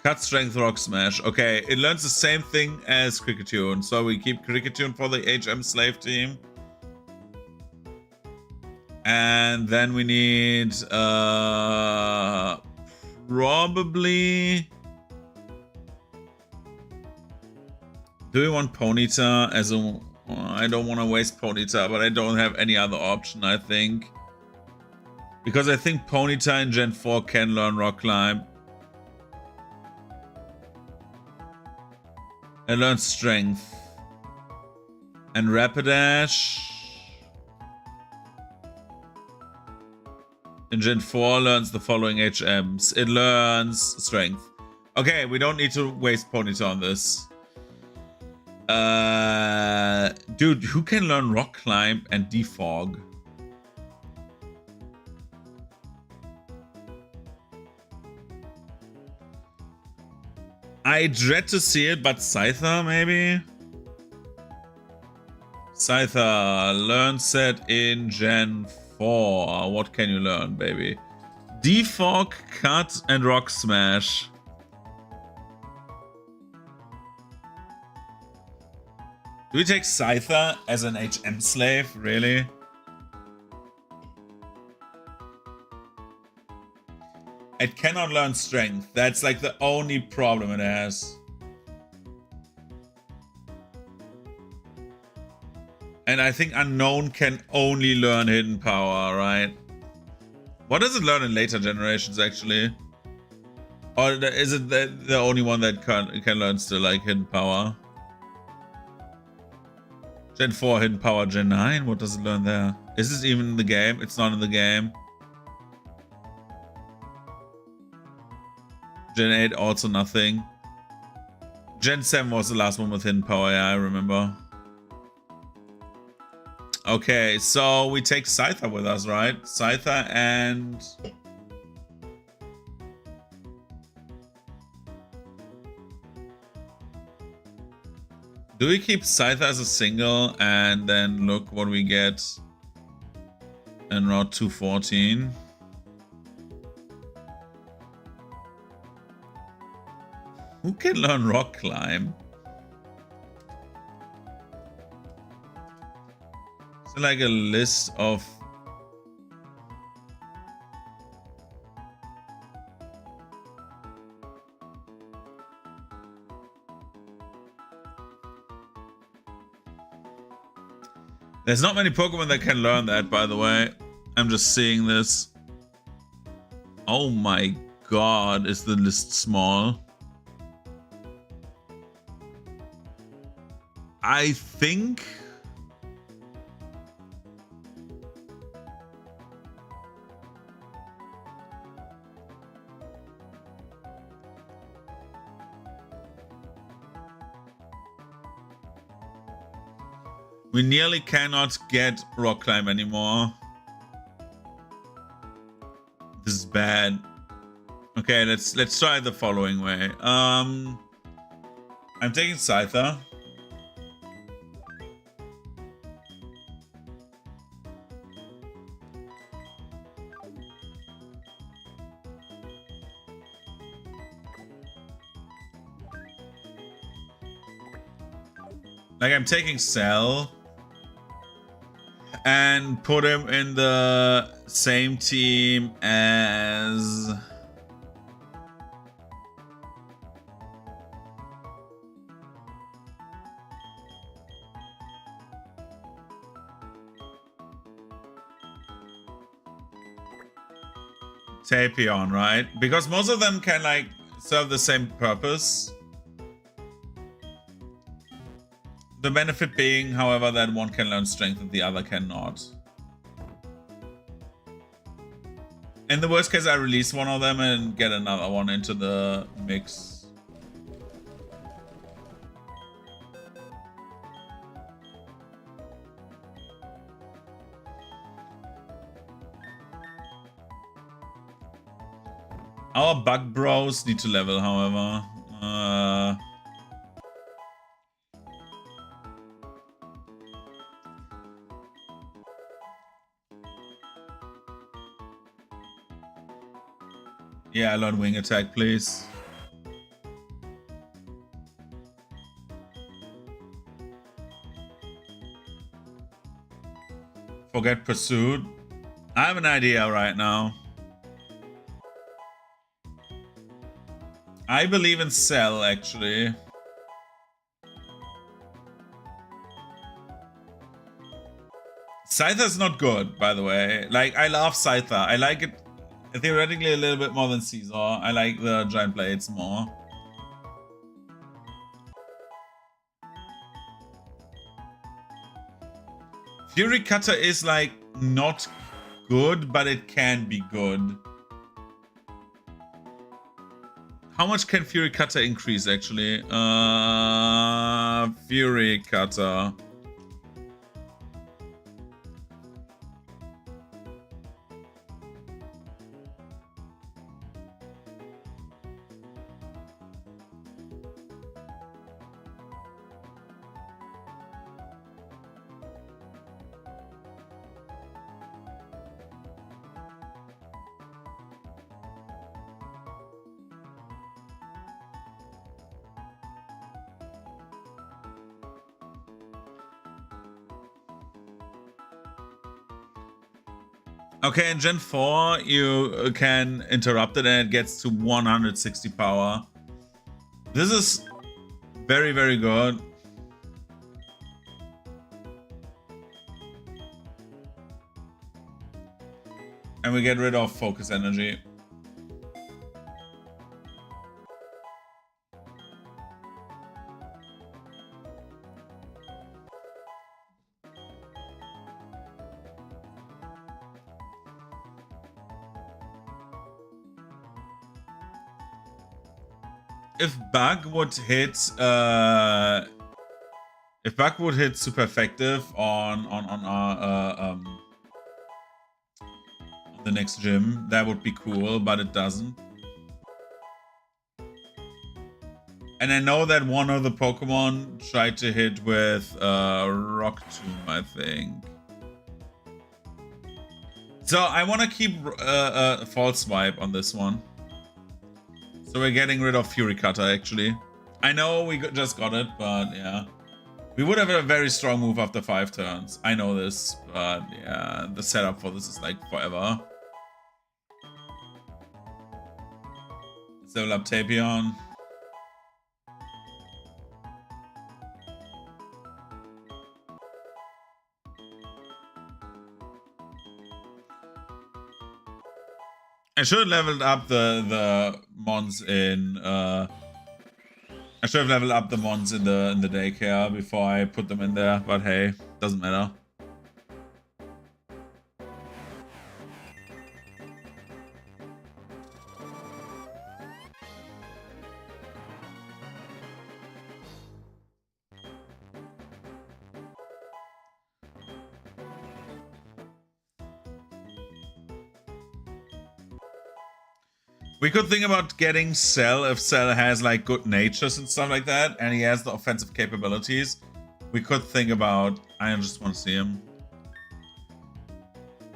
Cut, Strength, Rock Smash. Okay, it learns the same thing as Cricketune. So we keep Cricketune for the HM Slave team. And then we need probably... Do we want Ponyta as a... I don't want to waste Ponyta, but I don't have any other option, I think. Because I think Ponyta in Gen 4 can learn Rock Climb. It learns Strength. And Rapidash in Gen 4 learns the following HMs. It learns Strength. Okay, we don't need to waste Ponyta on this. Dude, who can learn Rock Climb and Defog? I dread to see it, but Scyther maybe? Scyther, learn set in Gen 4. What can you learn, baby? Defog, Cut, and Rock Smash. Do we take Scyther as an HM slave? Really? It cannot learn Strength. That's like the only problem it has. And I think Unknown can only learn Hidden Power, right? What does it learn in later generations, actually? Or is it the only one that can learn still, like, Hidden Power? Gen 4 Hidden Power, Gen 9? What does it learn there? Is this even in the game? It's not in the game. Gen 8 also nothing. Gen 7 was the last one with Hidden Power, yeah, I remember. Okay, so we take Scyther with us, right? Scyther and... Do we keep Scyther as a single and then look what we get in Route 214? Who can learn Rock Climb? Is there like a list of... There's not many Pokemon that can learn that, by the way. I'm just seeing this. Oh my god, is the list small? I think... we nearly cannot get rock climb anymore. This is bad. Okay, let's try the following way. I'm taking Scyther. Like, I'm taking Cell and put him in the same team as... Tapion, right? Because most of them can, like, serve the same purpose. The benefit being, however, that one can learn strength and the other cannot. In the worst case, I release one of them and get another one into the mix. Our bug bros need to level, however. Yeah, learn wing attack, please. Forget pursuit. I have an idea right now. I believe in Cell, actually. Scyther's not good, by the way. Like, I love Scyther. I like it theoretically a little bit more than Caesar. I like the giant blades more. Fury Cutter is like not good, but it can be good. How much can Fury Cutter increase actually? Fury Cutter. Okay, in Gen 4, you can interrupt it and it gets to 160 power. This is very, very good. And we get rid of focus energy. If Bug would hit super effective on our the next gym, that would be cool, but it doesn't. And I know that one of the Pokemon tried to hit with Rock Tomb, I think. So I want to keep False Swipe on this one. So we're getting rid of Fury Cutter, actually. I know we just got it, but yeah. We would have a very strong move after 5 turns. I know this, but yeah, the setup for this is like forever. Let's level up Tapion. I should have leveled up the mons in I should have leveled up the mons in the daycare before I put them in there, but hey, doesn't matter. We could think about getting Cell if Cell has like good natures and stuff like that, and he has the offensive capabilities. We could think about, I just want to see him,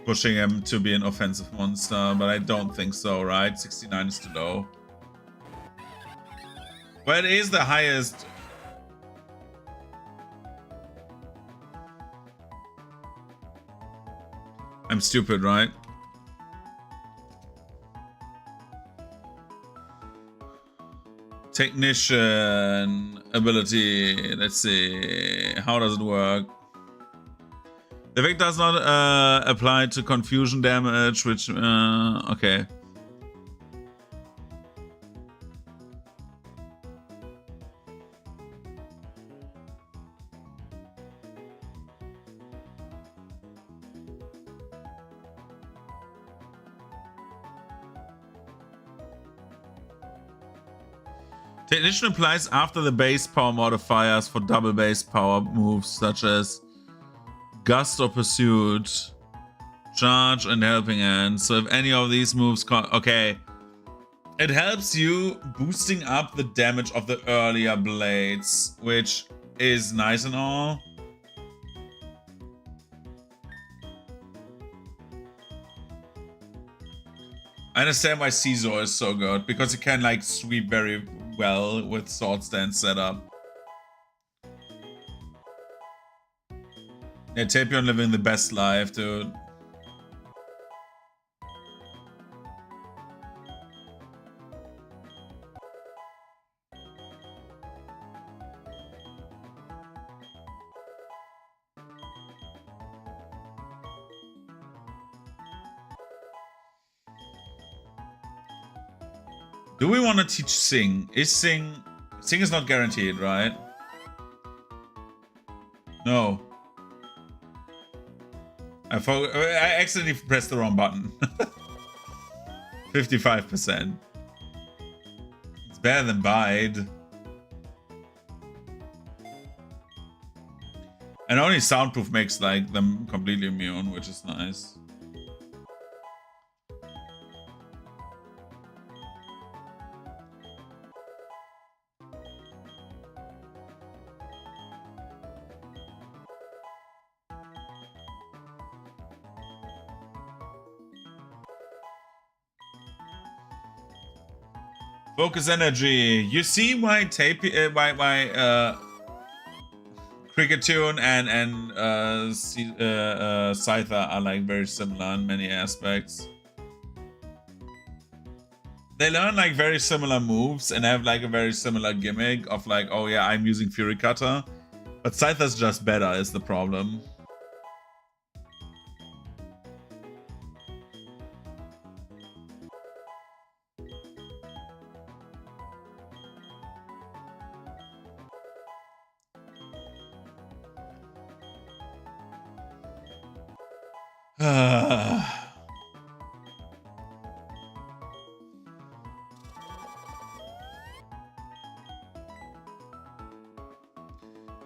pushing him to be an offensive monster, but I don't think so, right? 69 is too low. But it is the highest. I'm stupid, right? Technician ability. Let's see. How does it work? The effect does not apply to confusion damage, which okay. Technician applies after the base power modifiers for double base power moves such as Gust or Pursuit, Charge, and Helping Hand. So if any of these moves... Okay. It helps you boosting up the damage of the earlier blades, which is nice and all. I understand why Caesar is so good, because it can like sweep very well with sword stance setup. Yeah, Tapion living the best life, dude. Do we want to teach Sing? Is Sing is not guaranteed, right? No. I accidentally pressed the wrong button. 55%. It's better than Bide. And only soundproof makes like them completely immune, which is nice. Focus energy. You see why Cricketune and Scyther are like very similar in many aspects. They learn like very similar moves and have like a very similar gimmick of like, oh yeah, I'm using Fury Cutter, but Scyther's just better is the problem.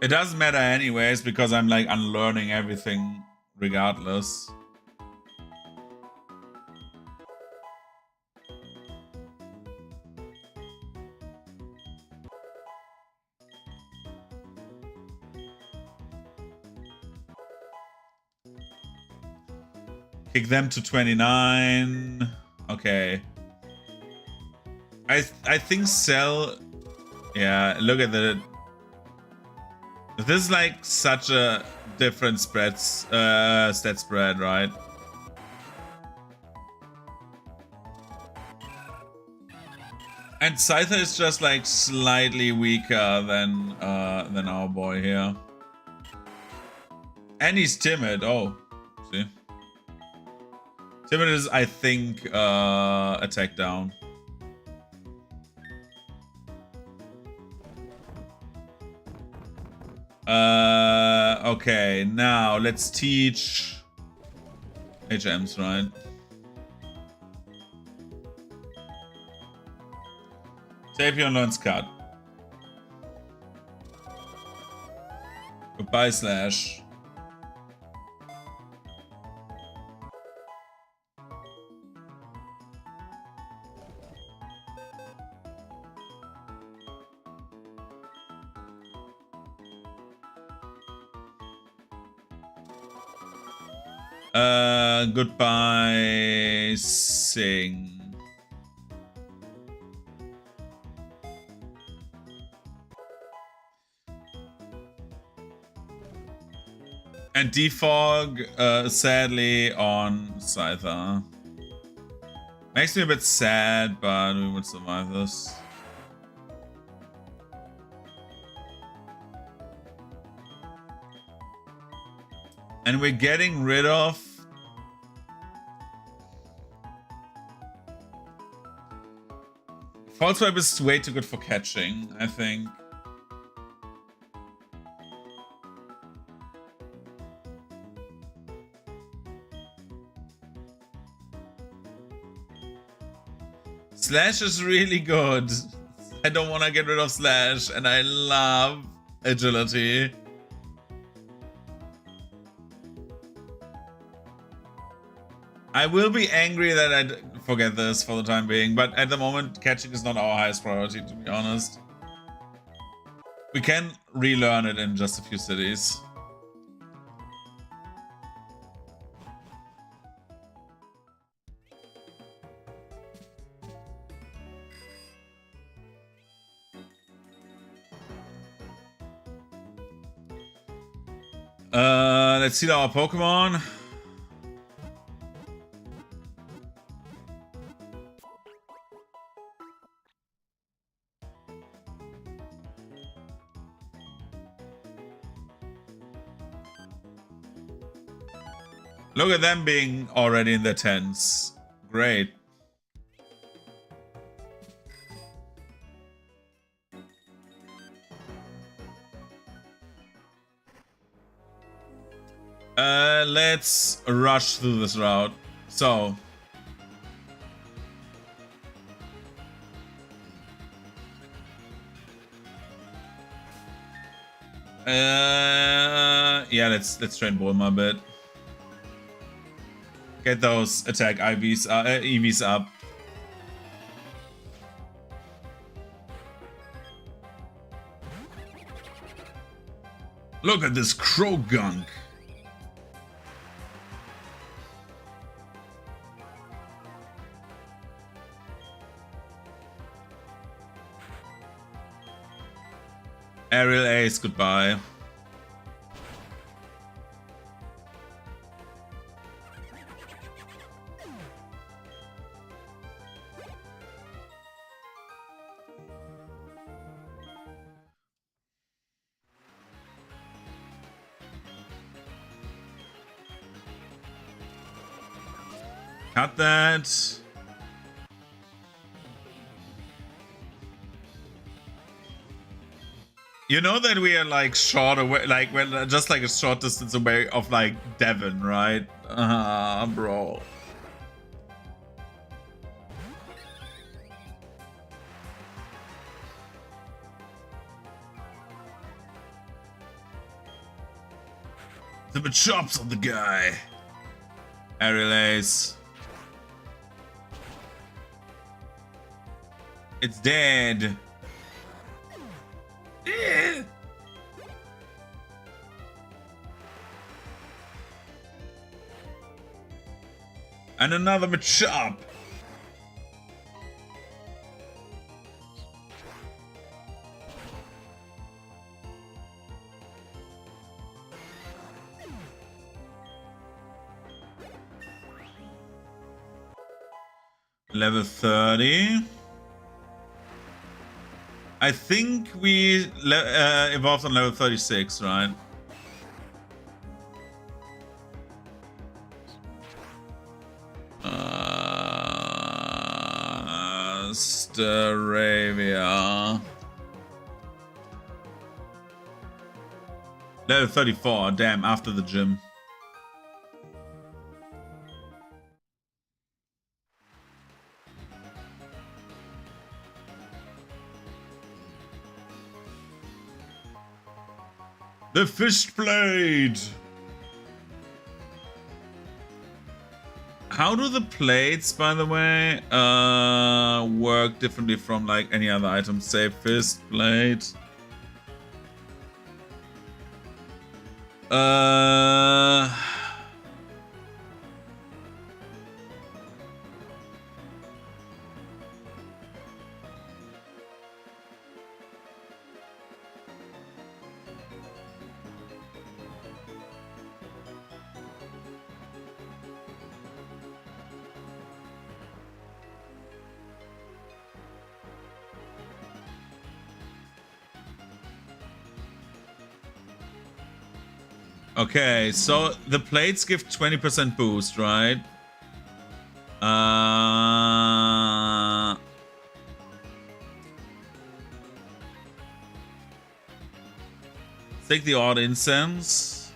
It doesn't matter anyways, because I'm like unlearning everything regardless. Kick them to 29. Okay. I think Cell... Yeah, look at the... This is like such a different stat spread, right? And Scyther is just like slightly weaker than our boy here. And he's timid. Oh, see. Timid is, I think, attack down. Okay, now let's teach HMs, right? Tapion learns cut. Goodbye, Slash. Goodbye, Sing. And Defog, sadly, on Scyther. Makes me a bit sad, but we will survive this. And we're getting rid of... False Swipe is way too good for catching, I think. Slash is really good. I don't want to get rid of Slash, and I love agility. I will be angry that I forget this for the time being, but at the moment, catching is not our highest priority, to be honest. We can relearn it in just a few cities. Let's see our Pokemon. Look at them being already in the tens. Great. Let's rush through this route. So. Yeah, let's train Bulma a bit. Get those attack EVs up. Look at this crow gunk. Aerial Ace, goodbye. Cut that. You know that we are like short away, like we're just like a short distance away of like Devon, right? Bro. The chops on the guy. Aerial Ace. It's dead. And another Machop. Level 30. I think we evolved on level 36, right? Staravia. Level 34, damn, after the gym. The fish blade! How do the plates, by the way, work differently from like any other item? Say fist blade. Okay, so the plates give 20% boost, right? Take the odd incense.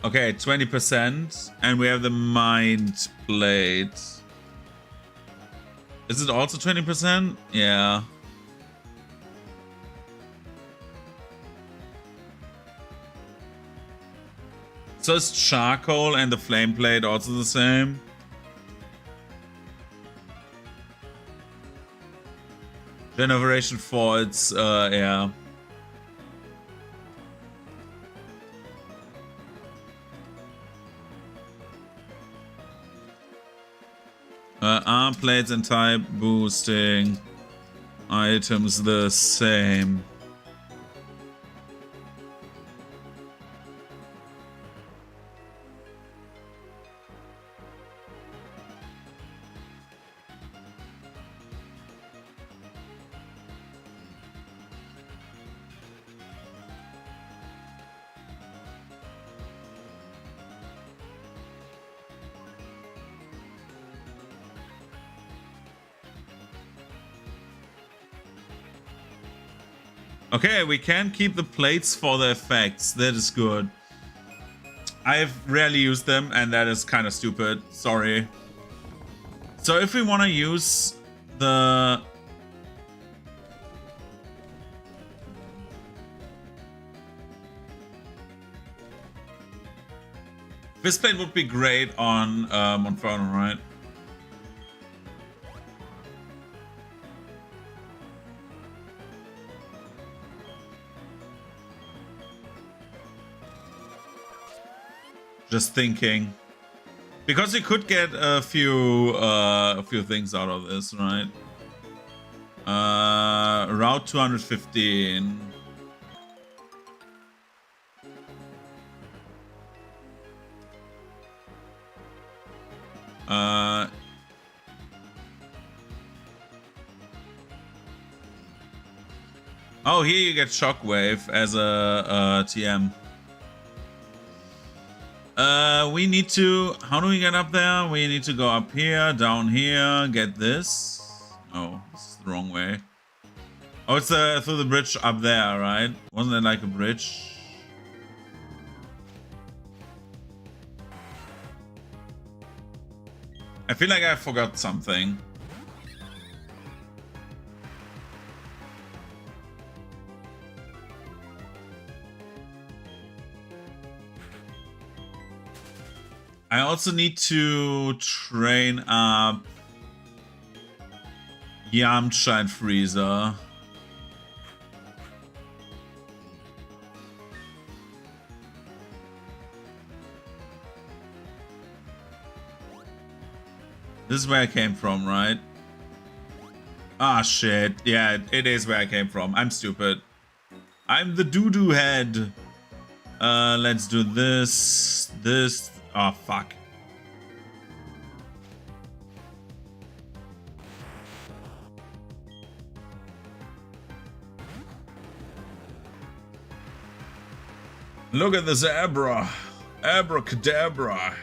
Okay, 20%. And we have the mind plate. Is it also 20%? Yeah. So is charcoal and the flame plate also the same? Generation 4, it's, yeah. Arm plates and type boosting items the same. Okay, we can keep the plates for the effects. That is good. I've rarely used them, and that is kind of stupid. Sorry. So if we want to use the... Fistplate would be great on Monferno, right? Just thinking, because you could get a few things out of this, right? Route 215. Oh, here you get Shockwave as a TM. We need to... How do we get up there? We need to go up here, down here, get this. Oh, this is the wrong way. Oh, it's through the bridge up there, right? Wasn't it like a bridge? I feel like I forgot something. I also need to train up Yamcha and Frieza. This is where I came from, right? Ah, shit. Yeah, it is where I came from. I'm stupid. I'm the doo-doo head. Let's do this. This. Oh, fuck. Look at the zebra. Abracadabra.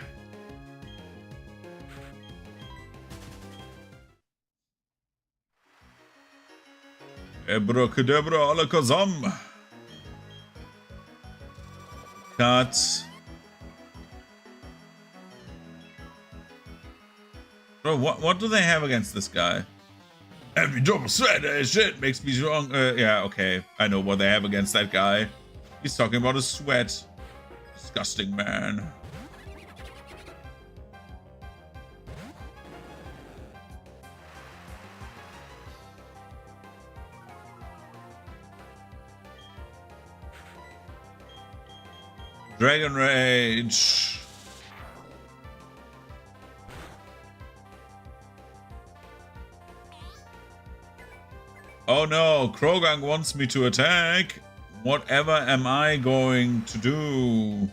Abracadabra alakazam. Cut. Bro, what do they have against this guy? Every drop of sweat shit makes me strong. Yeah, okay. I know what they have against that guy. He's talking about his sweat. Disgusting man. Dragon Rage. Oh no, Krogang wants me to attack. Whatever am I going to do?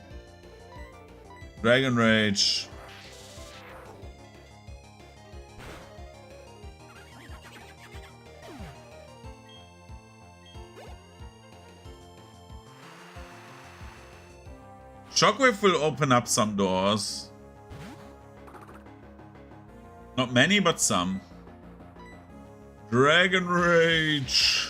Dragon Rage. Shockwave will open up some doors. Not many, but some. Dragon Rage.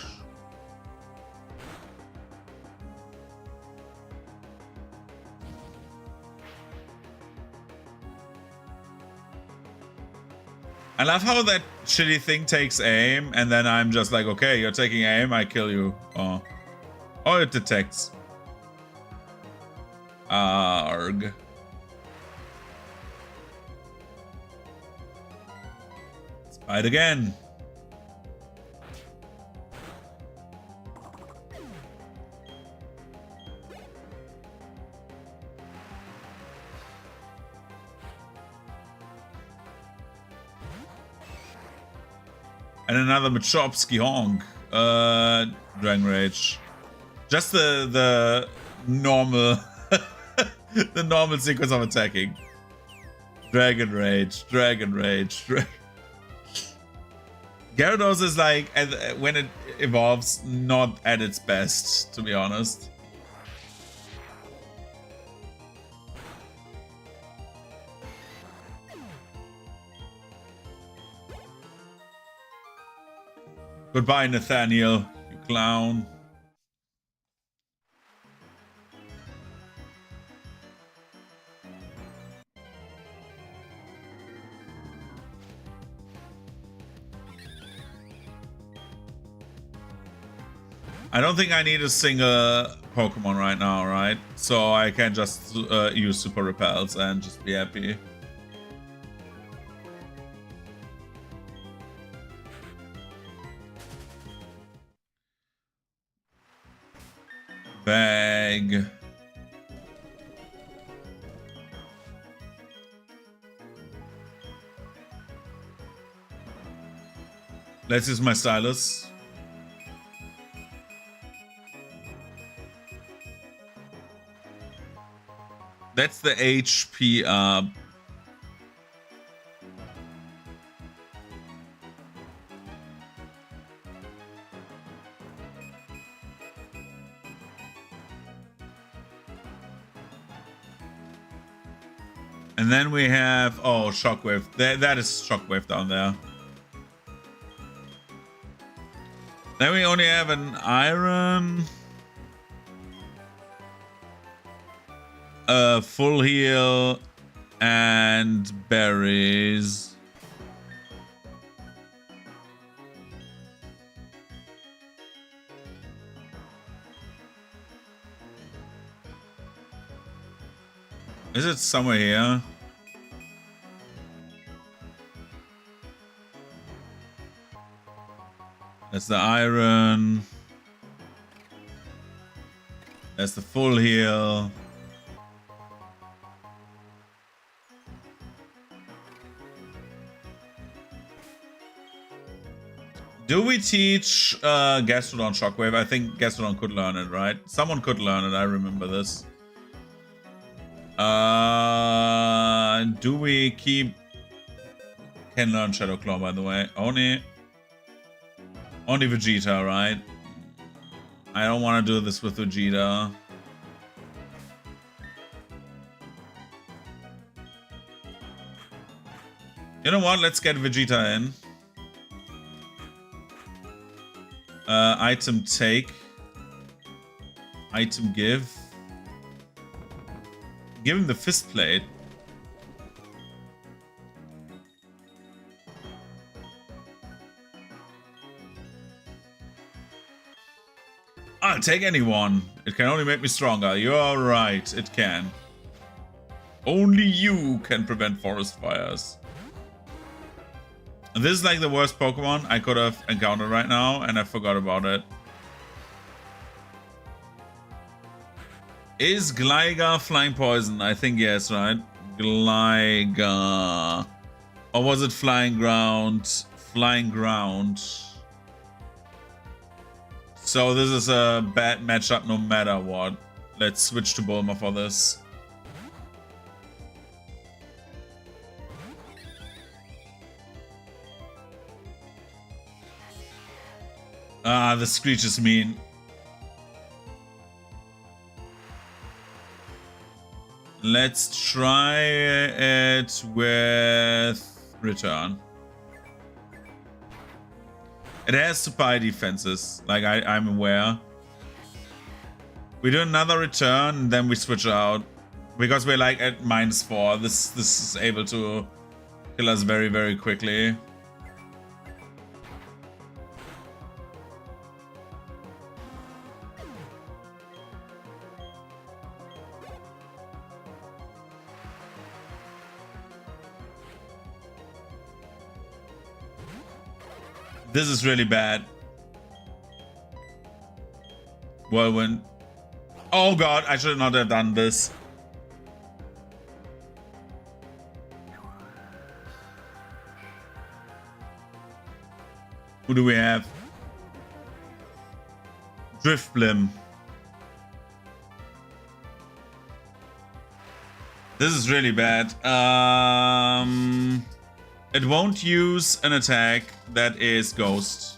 I love how that shitty thing takes aim, and then I'm just like, okay, you're taking aim, I kill you. Oh, it detects. Arg. Let's fight again. And another Machopsky honk. Dragon Rage. Just the normal the normal sequence of attacking. Dragon Rage, Dragon Rage, Gyarados is like, when it evolves, not at its best, to be honest. Goodbye, Nathaniel, you clown. I don't think I need a single Pokemon right now, right? So I can just use Super Repels and just be happy. Bag. Let's use my stylus. That's the HP up. And then we have, oh, Shockwave. That is Shockwave down there. Then we only have an Iron. Full heal and berries. Is it somewhere here? That's the iron. That's the full heal. Do we teach Gastrodon Shockwave? I think Gastrodon could learn it, right? Someone could learn it, I remember this. Do we keep... Can learn Shadow Claw, by the way. Only Vegeta, right? I don't want to do this with Vegeta. You know what? Let's get Vegeta in. Item take. Item give. Give him the fist plate. I'll take anyone. It can only make me stronger. You're right, it can. Only you can prevent forest fires. This is like the worst Pokemon I could have encountered right now, and I forgot about it. Is Gligar flying poison? I think yes, right? Gligar. Or was it flying ground? Flying ground. So this is a bad matchup no matter what. Let's switch to Bulma for this. Ah, the Screech is mean. Let's try it with Return. It has super defenses, like I'm aware. We do another return, then we switch out. Because we're like at -4. This is able to kill us very, very quickly. This is really bad. Whirlwind. Oh god, I should not have done this. Who do we have? Driftblim. This is really bad. It won't use an attack that is Ghost.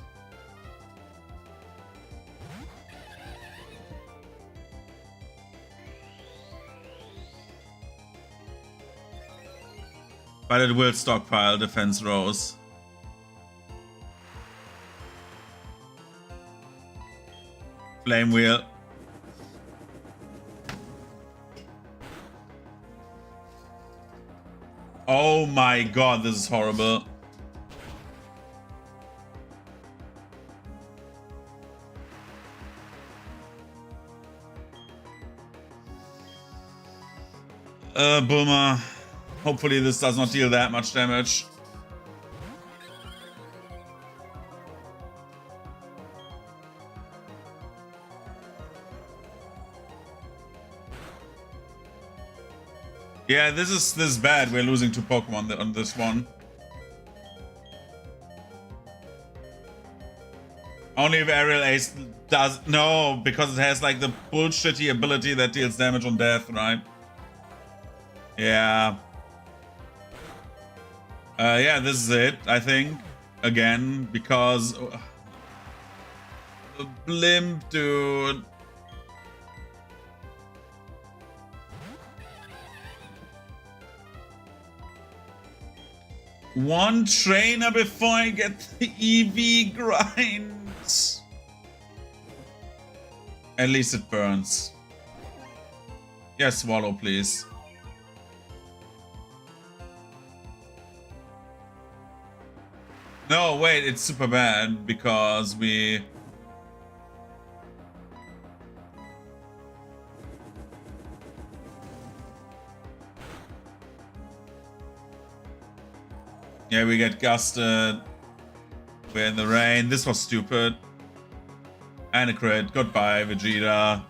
But it will stockpile defense rows. Flame Wheel. Oh my god, this is horrible. Bulma. Hopefully this does not deal that much damage. Yeah, this is bad. We're losing 2 Pokemon on this one. Only if Aerial Ace does... No, because it has like the bullshitty ability that deals damage on death, right? Yeah. Yeah, this is it, I think. Again, because... the blimp, dude. One trainer before I get the EV grind. At least it burns. Yeah, swallow, please. No, wait, it's super bad because we... Yeah, we get gusted. We're in the rain. This was stupid. And a crit. Goodbye, Vegeta.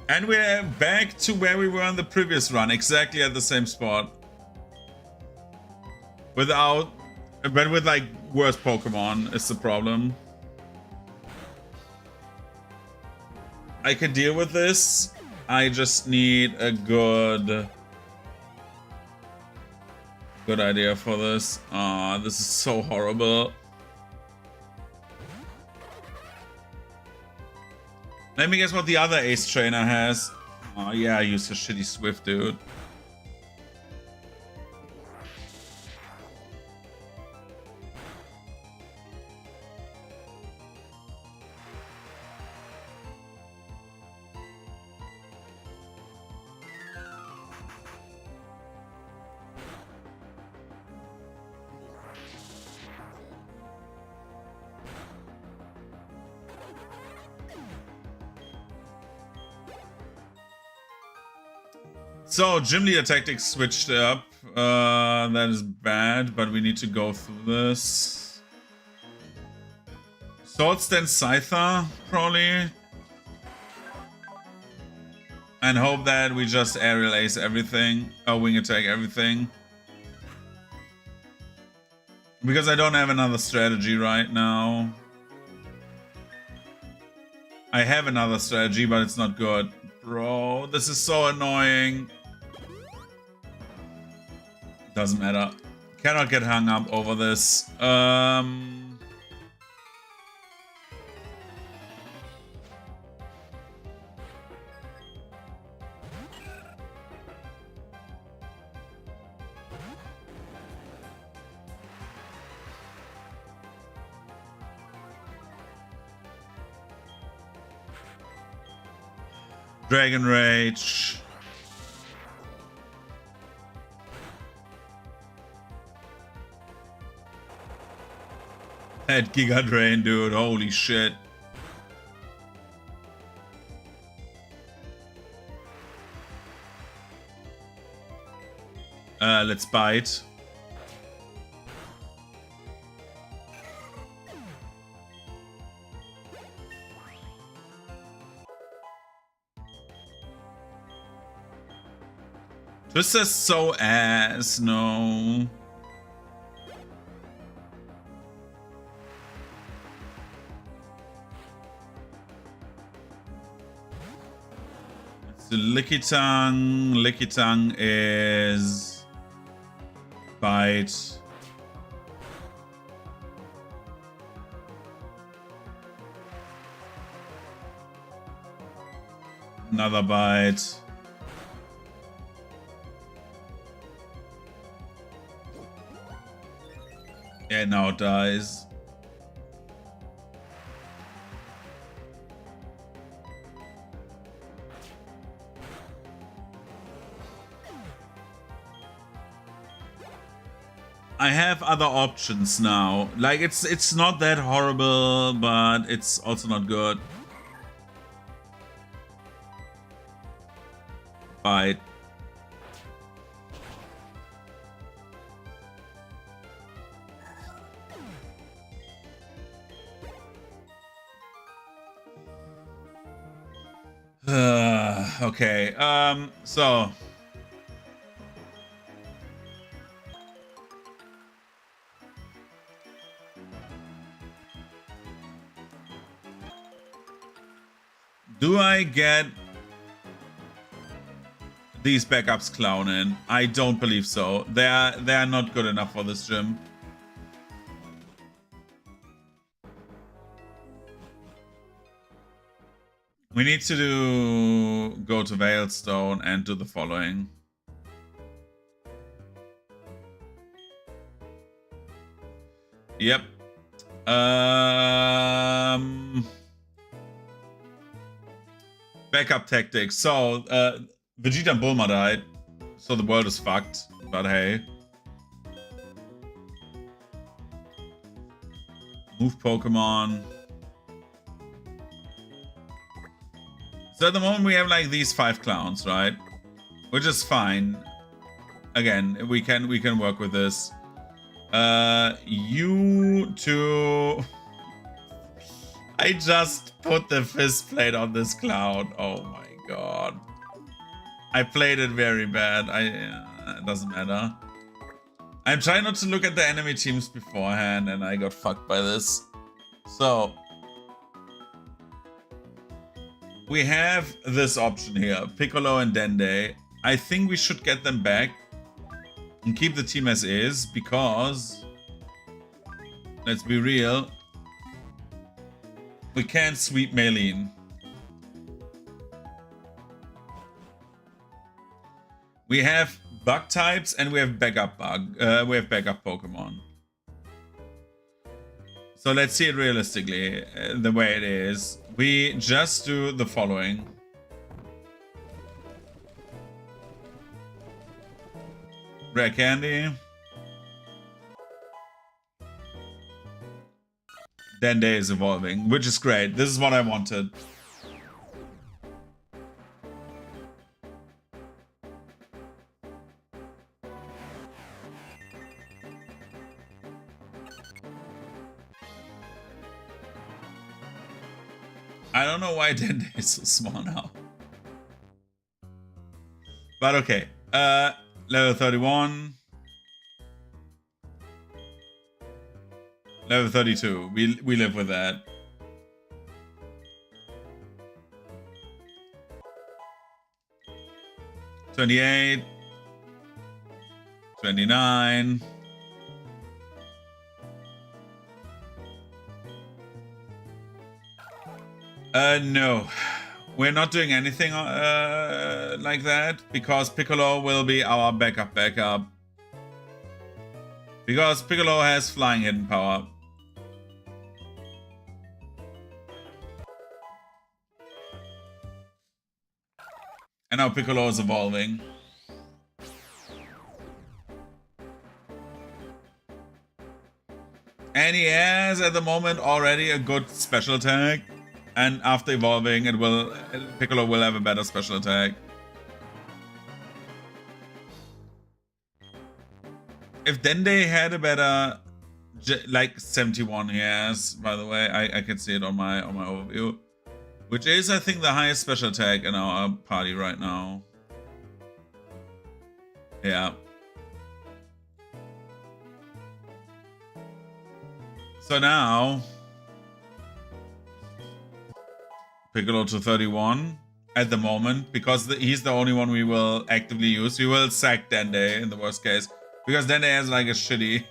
And we're back to where we were on the previous run. Exactly at the same spot. Without... But with, like, worse Pokemon is the problem. I can deal with this. I just need a good idea for this. This is so horrible. Let me guess what the other ace trainer has. Oh yeah, I used a shitty Swift, dude. So, gym leader tactics switched up. That is bad, but we need to go through this. Sword Stand Scyther, probably. And hope that we just aerial ace everything. Or wing attack everything. Because I don't have another strategy right now. I have another strategy, but it's not good. Bro, this is so annoying. Doesn't matter. Cannot get hung up over this. Dragon Rage. That Giga Drain, dude. Holy shit. Let's bite. This is so ass, no. So Licky Tongue is bite. Another bite. Yeah, now it dies. I have other options now. Like it's not that horrible, but it's also not good. Bite. Okay, so do I get these backups clown in? I don't believe so. They are not good enough for this gym. We need to go to Veilstone and do the following. Yep. Backup tactics. So, Vegeta and Bulma died. So the world is fucked. But hey. Move Pokemon. So at the moment we have like these 5 clowns, right? Which is fine. Again, we can work with this. You two. I just put the fist plate on this clown. Oh my god. I played it very bad. It doesn't matter. I'm trying not to look at the enemy teams beforehand and I got fucked by this. So we have this option here, Piccolo and Dende. I think we should get them back and keep the team as is because, let's be real, we can't sweep Maylene. We have bug types and we have backup backup Pokemon. So let's see it realistically, the way it is. We just do the following. Rare candy. Dende is evolving, which is great. This is what I wanted. I don't know why Dende is so small now. But okay. Level 31. Level 32. We live with that. $28. $29. No. We're not doing anything like that because Piccolo will be our backup. Because Piccolo has flying hidden power. And now Piccolo is evolving. And he has at the moment already a good special attack. And after evolving, Piccolo will have a better special attack. If Dende had a better, like 71 he has, by the way, I can see it on my overview, which is I think the highest special attack in our party right now. Yeah. So now Piccolo to 31 at the moment, because he's the only one we will actively use. We will sack Dende in the worst case, because Dende has like a shitty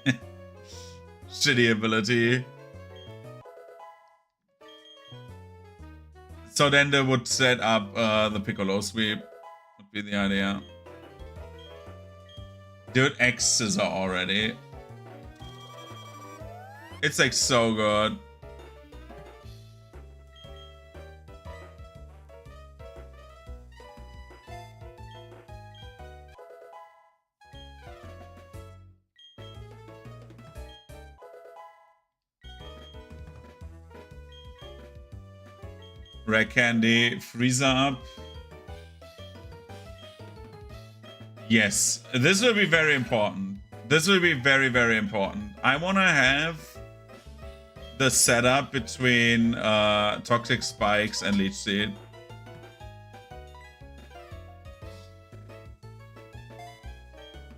ability. So Dende would set up the Piccolo sweep, would be the idea. Dude, X Scissor already. It's like so good. Rare candy, Frieza up. Yes, this will be very important. This will be very, very important. I want to have the setup between Toxic Spikes and Leech Seed.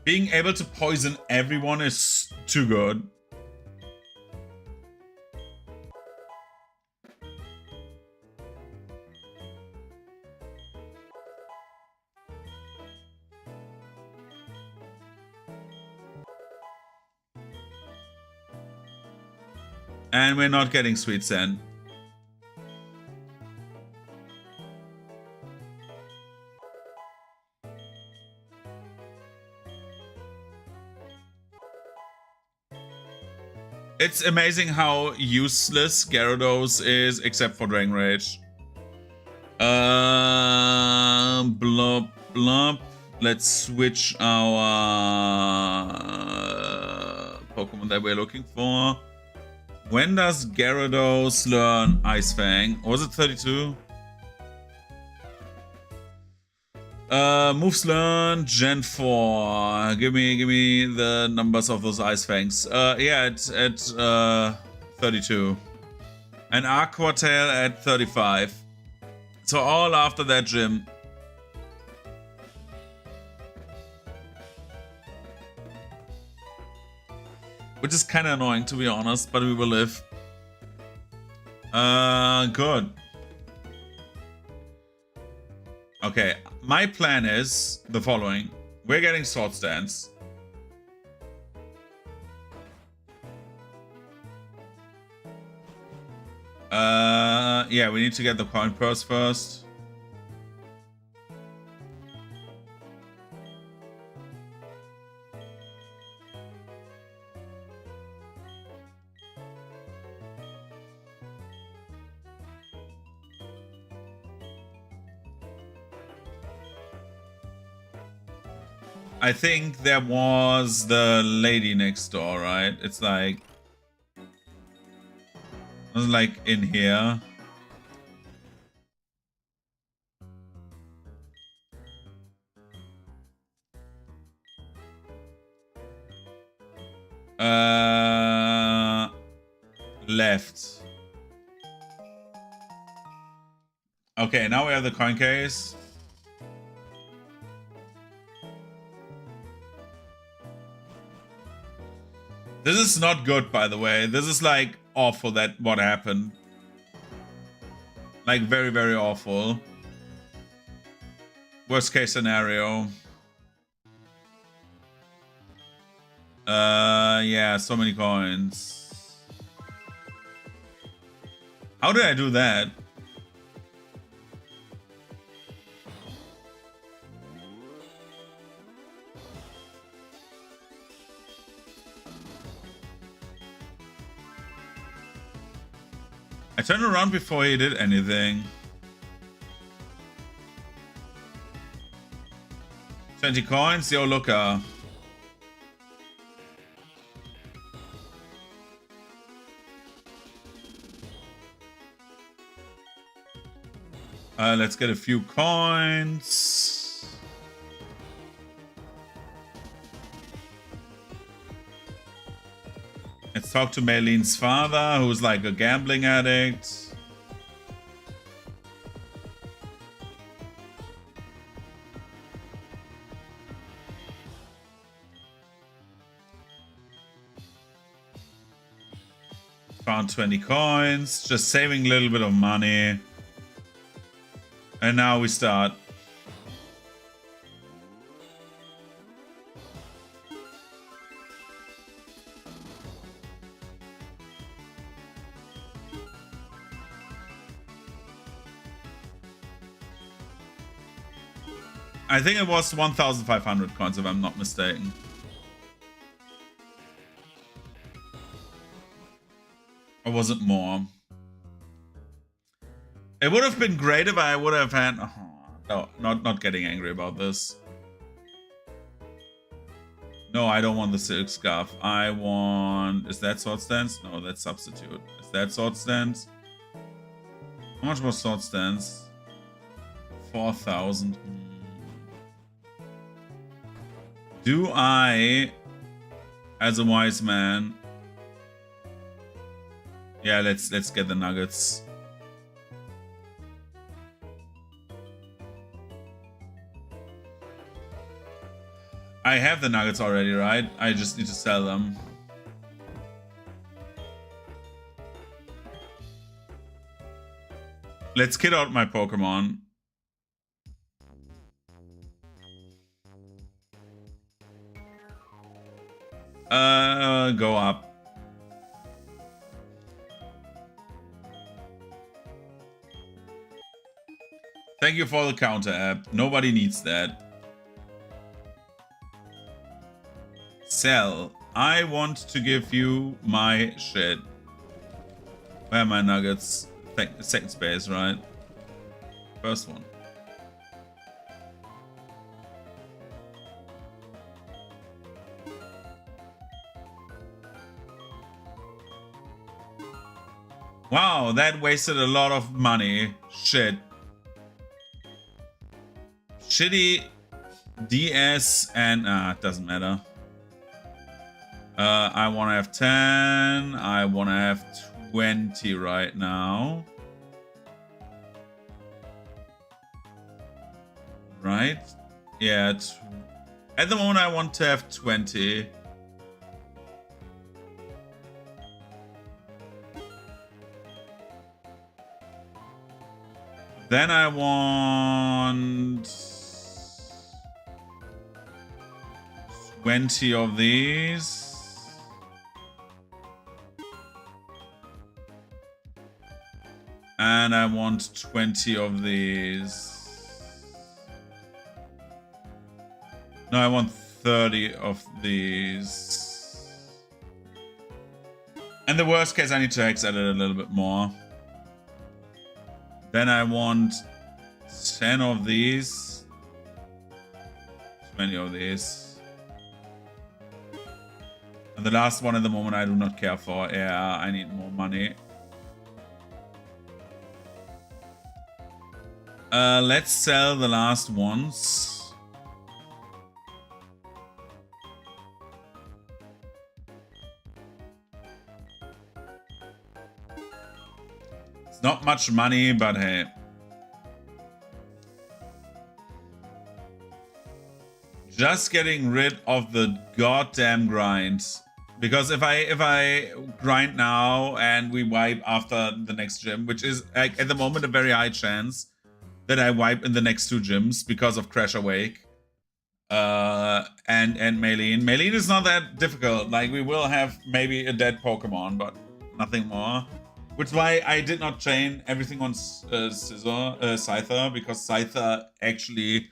Being able to poison everyone is too good. And we're not getting Sweet Sand. It's amazing how useless Gyarados is, except for Dragon Rage. Blop, blop. Let's switch our Pokemon that we're looking for. When does Gyarados learn Ice Fang? Or was it 32? Moves learn Gen 4. Give me the numbers of those Ice Fangs. Yeah, it's at 32. And Aqua Tail at 35. So all after that gym. Which is kind of annoying, to be honest, but we will live. Good. Okay, my plan is the following. We're getting Swords Dance. Yeah, we need to get the coin purse first. I think there was the lady next door, right? It's like... It was like in here. Left. Okay, now we have the coin case. This is not good, by the way. This is like awful that what happened. Like very, very awful. Worst case scenario. Yeah, so many coins. How did I do that? I turned around before he did anything. 20 coins, yo, looker. Let's get a few coins. Let's talk to Maylene's father, who's like a gambling addict. Found 20 coins, just saving a little bit of money. And now we start. I think it was 1,500 coins, if I'm not mistaken. Or was it more? It would have been great if I would have had... Oh, no, not getting angry about this. No, I don't want the silk scarf. I want... Is that sword stance? No, that's substitute. Is that sword stance? How much was sword stance? 4,000. Do I, as a wise man... Yeah, let's get the nuggets. I have the nuggets already, right? I just need to sell them. Let's kit out my Pokemon. Go up. Thank you for the counter app. Nobody needs that. Sell. I want to give you my shit. Where are my nuggets? Second space, right? First one. Wow, that wasted a lot of money. Shit. Shitty DS and... it doesn't matter. I want to have 10. I want to have 20 right now. Right? Yeah. At the moment, I want to have 20. Then I want 20 of these. And I want 20 of these. No, I want 30 of these. And the worst case, I need to hex edit a little bit more. Then I want 10 of these. 20 of these. And the last one at the moment I do not care for. Yeah, I need more money. Let's sell the last ones. It's not much money, but hey. Just getting rid of the goddamn grind. Because if I grind now and we wipe after the next gym, which is like at the moment a very high chance that I wipe in the next 2 gyms because of Crash Awake and Maylene. Maylene is not that difficult. Like we will have maybe a dead Pokemon, but nothing more. Which is why I did not chain everything on Scyther, because Scyther actually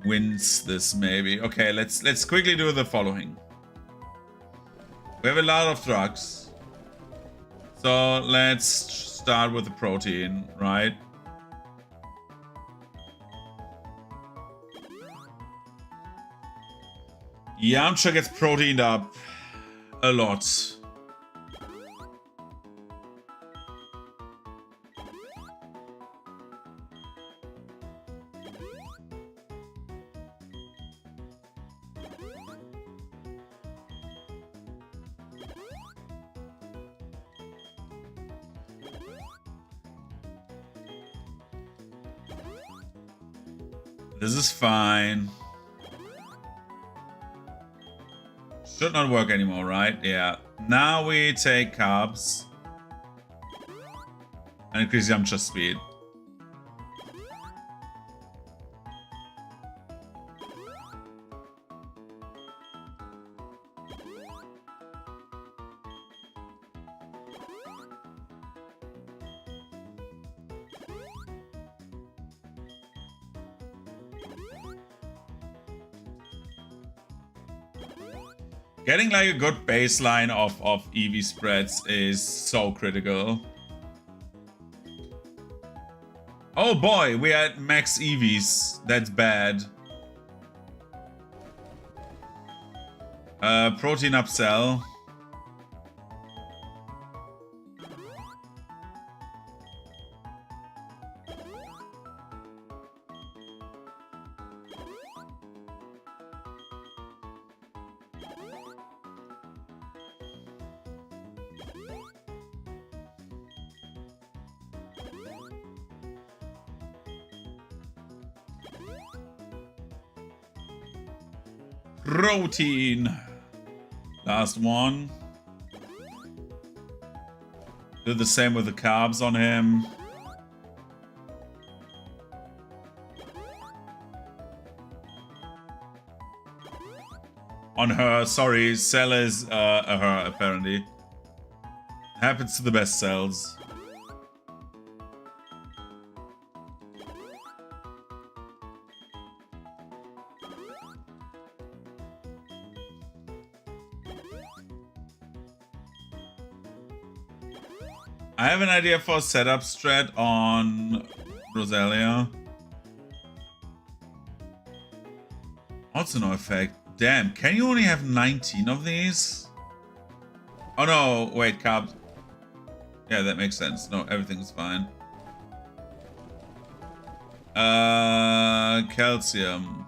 wins this maybe. Okay, let's quickly do the following. We have a lot of drugs. So let's start with the protein, right? Yamcha gets proteined up a lot. This is fine. Should not work anymore, right? Yeah. Now we take carbs and increase Yamcha speed. Getting like a good baseline of EV spreads is so critical. Oh boy, we had max EVs. That's bad. Protein upsell. Protein. Last one. Do the same with the carbs on him. On her, sorry, Cell is a her apparently. Happens to the best cells. I have an idea for a setup strat on Rosalia. Also no effect. Damn, can you only have 19 of these? Oh no, wait, carbs. Yeah, that makes sense. No, everything's fine. Calcium.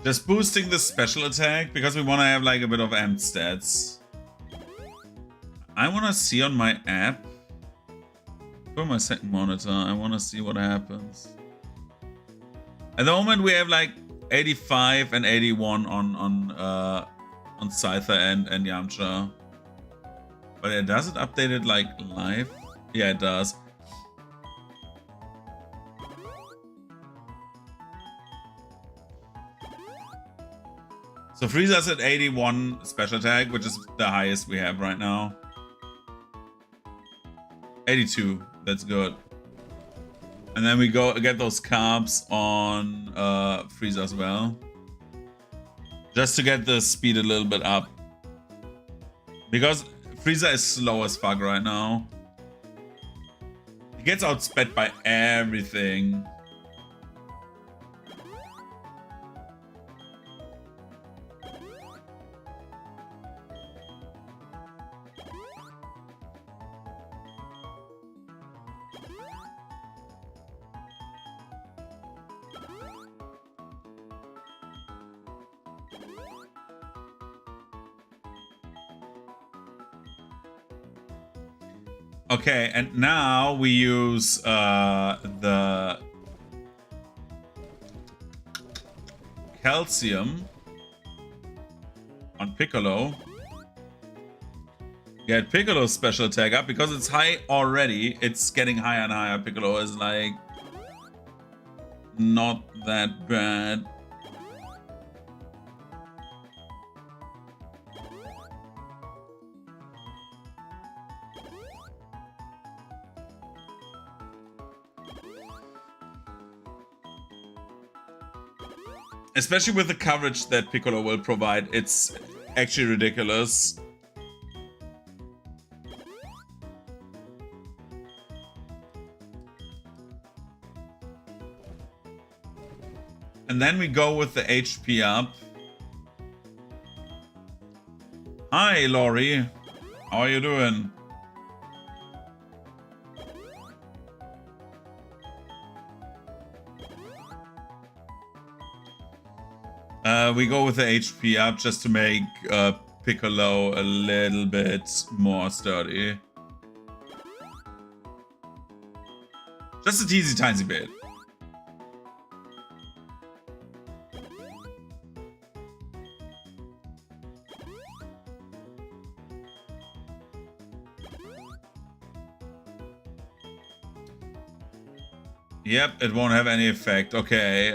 Just boosting the special attack because we want to have like a bit of amped stats. I want to see on my app. For my second monitor, I want to see what happens. At the moment, we have like 85 and 81 on Scyther and Yamcha. But does it update it like live? Yeah, it does. So Frieza's at 81 special attack, which is the highest we have right now. 82, that's good. And then we go get those carbs on Frieza as well. Just to get the speed a little bit up. Because Frieza is slow as fuck right now. He gets outsped by everything. Okay, and now we use the calcium on Piccolo. Get Piccolo's special attack up because it's high already. It's getting higher and higher. Piccolo is like not that bad. Especially with the coverage that Piccolo will provide, it's actually ridiculous. And then we go with the HP up. Hi, Lori. How are you doing? We go with the HP up just to make Piccolo a little bit more sturdy. Just a teensy tiny bit. Yep, it won't have any effect. Okay.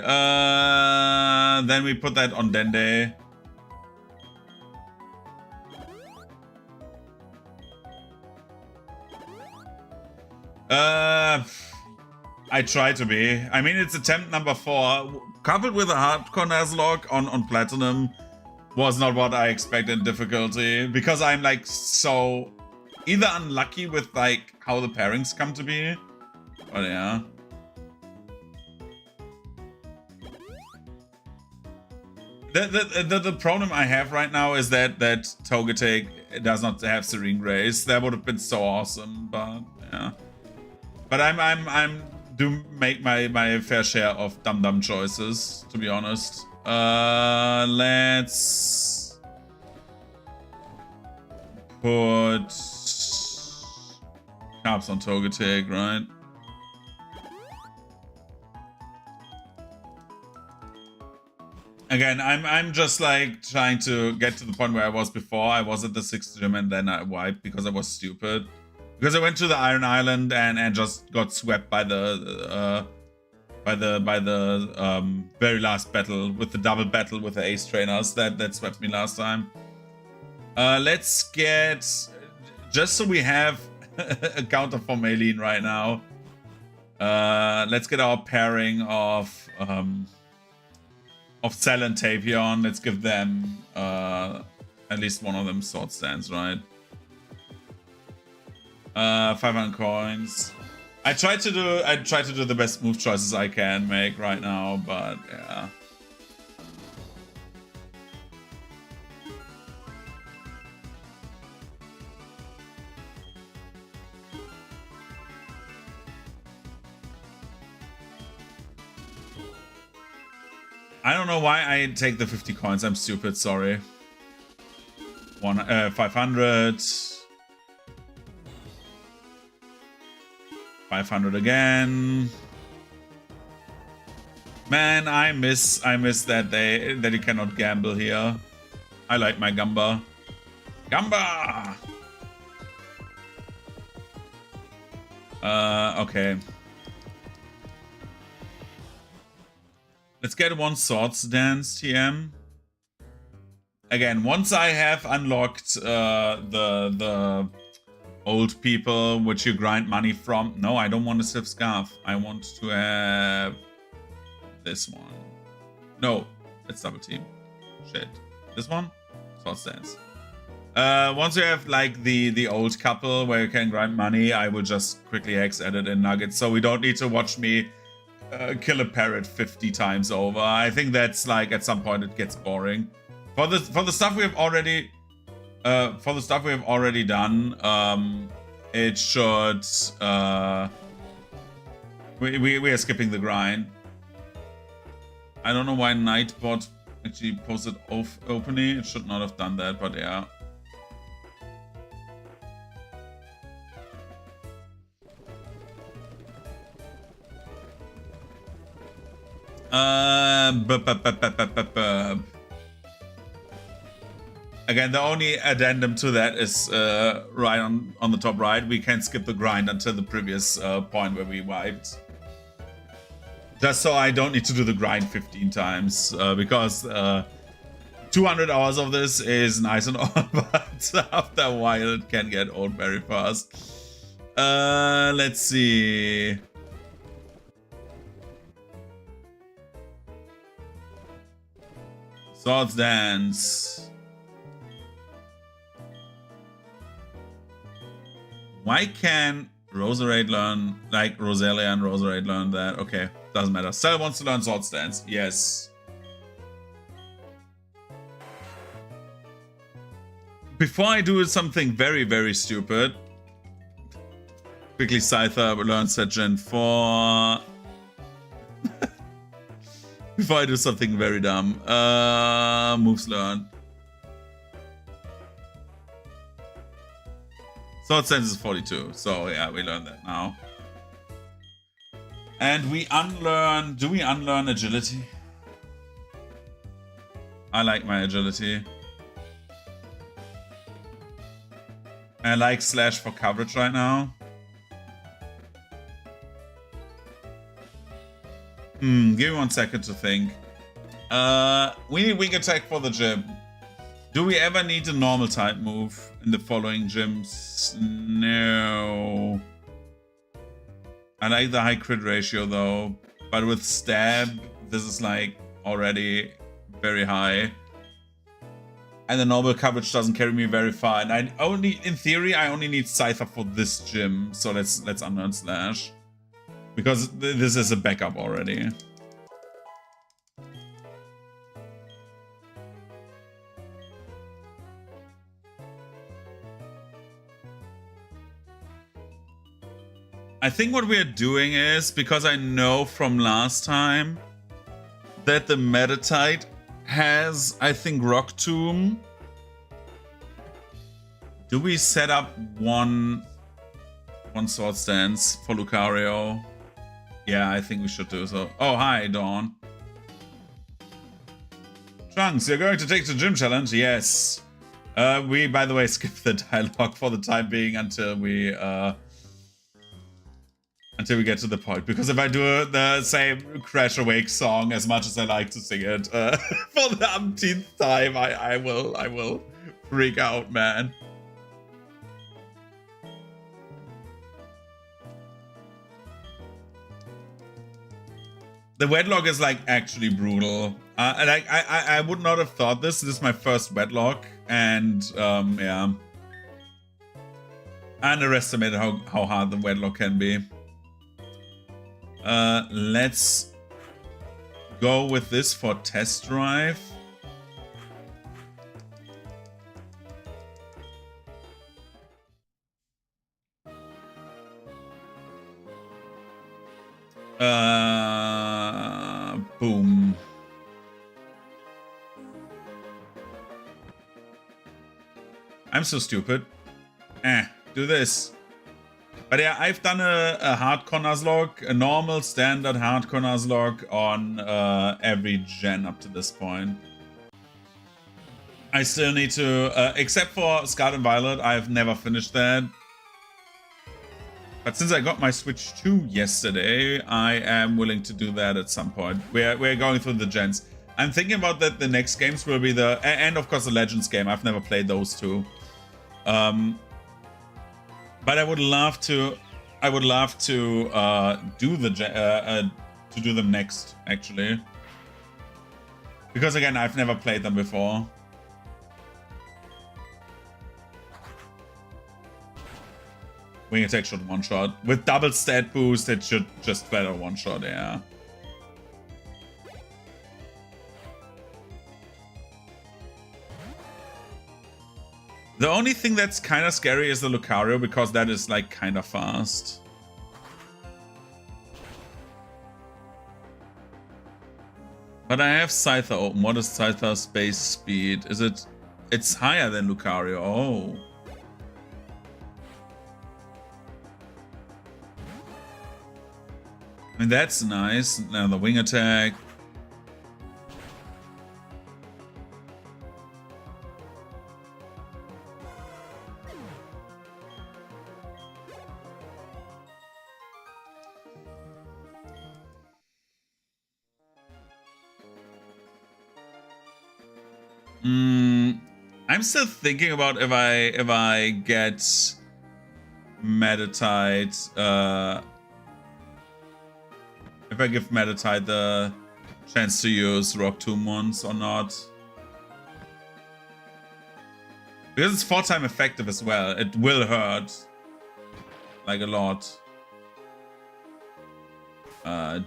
Then we put that on Dende. I try to be. I mean, it's attempt number 4. Coupled with a hardcore Nuzlocke on Platinum was not what I expected in difficulty. Because I'm like so either unlucky with like how the pairings come to be. But yeah. The problem I have right now is that Togetic does not have Serene Grace. That would have been so awesome, but yeah. But I'm do make my fair share of dumb choices, to be honest. Let's put Caps on Togetic, right? Again, I'm just like trying to get to the point where I was before. I was at the 6th gym and then I wiped because I was stupid. Because I went to the Iron Island and just got swept by the very last battle with the double battle with the Ace Trainers that swept me last time. Let's get, just so we have a counter for Maylene right now. Let's get our pairing of Cell and Tapion. Let's give them at least one of them sword stands, right? 500 coins. I try to do the best move choices I can make right now, but yeah. I don't know why I take the 50 coins. I'm stupid, sorry. 500. 500 again. Man, I miss that you cannot gamble here. I like my Gamba. Gamba! Okay. Let's get one Swords Dance TM. Again, once I have unlocked the old people which you grind money from. No, I don't want a Silph Scarf. I want to have this one. No, it's double team. Shit. This one? Sword Stance. Once you have like the old couple where you can grind money, I will just quickly hex edit in nuggets, so we don't need to watch me kill a parrot 50 times over. I think that's like at some point it gets boring. For the stuff we have already done, it should we are skipping the grind. I don't know why Nightbot actually posted openly. It should not have done that, but yeah. Again, the only addendum to that is right on the top right. We can skip the grind until the previous point where we wiped. Just so I don't need to do the grind 15 times, because 200 hours of this is nice and all, but after a while it can get old very fast. Let's see. Swords Dance. Why can Roserade learn, like Roselia and Roserade learn that? Okay, doesn't matter. Cell wants to learn Swords Dance. Yes. Before I do something very, very stupid, quickly Scyther learns that Gen 4. Before I do something very dumb. Moves learn. Sword Sense is 42, so yeah, we learned that now. And we unlearn... Do we unlearn agility? I like my agility. I like Slash for coverage right now. Give me 1 second to think. We need Wing Attack for the gym. Do we ever need a normal type move in the following gyms? No. I like the high crit ratio though, but with stab, this is like already very high. And the normal coverage doesn't carry me very far. And I only, in theory, I only need Scyther for this gym. So let's unlearn Slash. Because this is a backup already. I think what we're doing is, because I know from last time that the Metatite has, I think, Rock Tomb. Do we set up one Sword Stance for Lucario? Yeah, I think we should do so. Oh, hi, Dawn. Trunks, you're going to take the gym challenge? Yes. We, by the way, skip the dialogue for the time being until we get to the point. Because if I do the same Crash Awake song, as much as I like to sing it, for the umpteenth time, I will freak out, man. The Wedlocke is like actually brutal. And I would not have thought this. This is my first Wedlocke, and yeah, I underestimated how hard the Wedlocke can be. Let's go with this for test drive. Boom. I'm so stupid. Do this. But yeah, I've done a hardcore Nuzlocke, a normal standard hardcore Nuzlocke on every gen up to this point. I still need to, except for Scarlet and Violet, I've never finished that. But since I got my Switch 2 yesterday, I am willing to do that at some point. We're going through the gens. I'm thinking about that the next games will be the... And of course the Legends game. I've never played those two. But I would love to... do them next, actually. Because again, I've never played them before. Wing attack should one-shot. With double stat boost, it should just better one-shot, yeah. The only thing that's kind of scary is the Lucario, because that is like kind of fast. But I have Scyther open. What is Scyther's base speed? Is it... It's higher than Lucario. Oh. I mean, that's nice. Now the wing attack. I'm still thinking about if I get Meditite, if I give Meditite the chance to use Rock Tomb once or not. Because it's 4-time effective as well. It will hurt. Like a lot.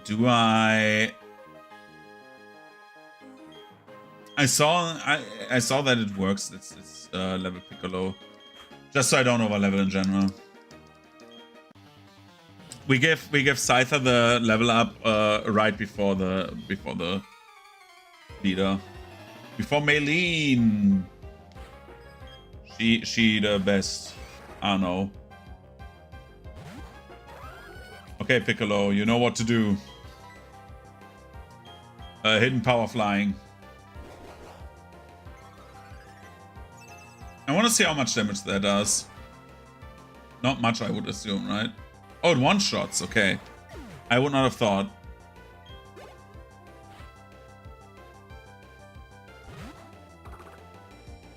Do I saw that it works. It's level Piccolo. Just so I don't overlevel in general. We give Scyther the level up right before the leader. Before Maylene. She the best. I don't know. Okay, Piccolo, you know what to do. Hidden power flying. I want to see how much damage that does. Not much, I would assume, right? Oh, it one-shots, okay. I would not have thought.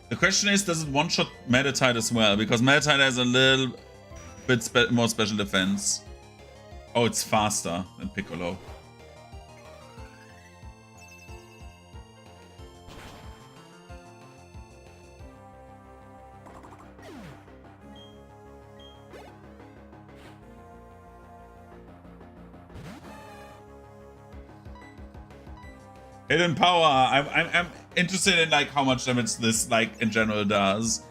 The question is, does it one-shot Meditite as well? Because Meditite has a little bit more special defense. Oh, it's faster than Piccolo. Hidden power. I'm interested in like how much damage this like in general does,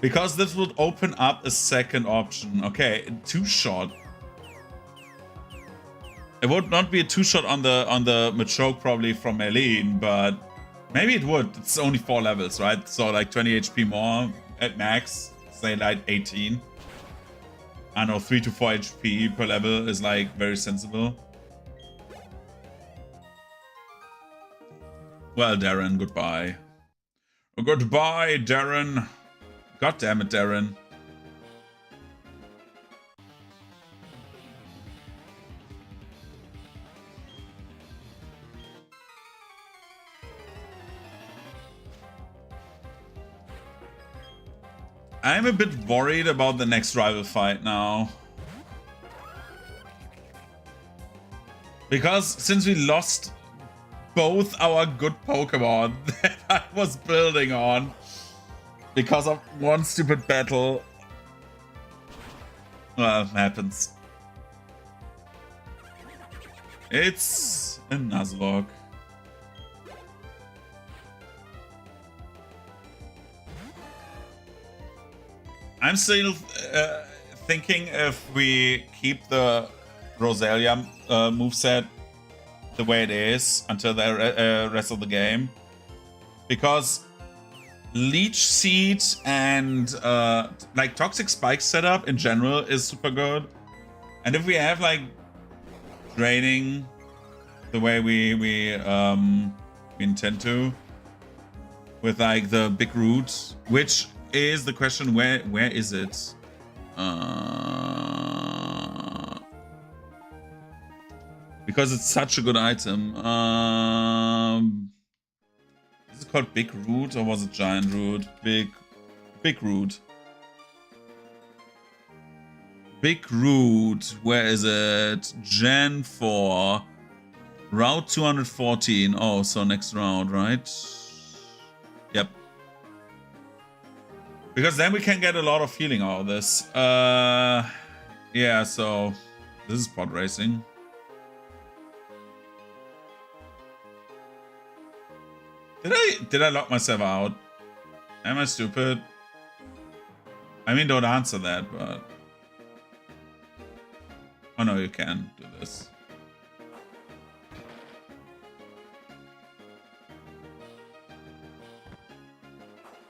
because this would open up a second option. Okay, 2-shot. It would not be a 2-shot on the Machoke probably from Maylene, but maybe it would. It's only 4 levels, right? So like 20 HP more at max. Say like 18. I know 3 to 4 HP per level is like very sensible. Well, Darren, goodbye. Goodbye, Darren. God damn it, Darren. I'm a bit worried about the next rival fight now. Because since we lost both our good Pokemon that I was building on because of one stupid battle. Well, it happens. It's a Nuzlocke. I'm still thinking if we keep the Roselia moveset the way it is until the rest of the game, because Leech Seed and like Toxic Spike setup in general is super good, and if we have like draining the way we intend to with like the big root, which is the question, where is it? Because it's such a good item. Is it called Big Root or was it Giant Root? Big Root. Big Root. Where is it? Gen 4. Route 214. Oh, so next route, right? Yep. Because then we can get a lot of healing out of this. Yeah, so this is pod racing. Did I lock myself out? Am I stupid? I mean, don't answer that, but... Oh no, you can do this.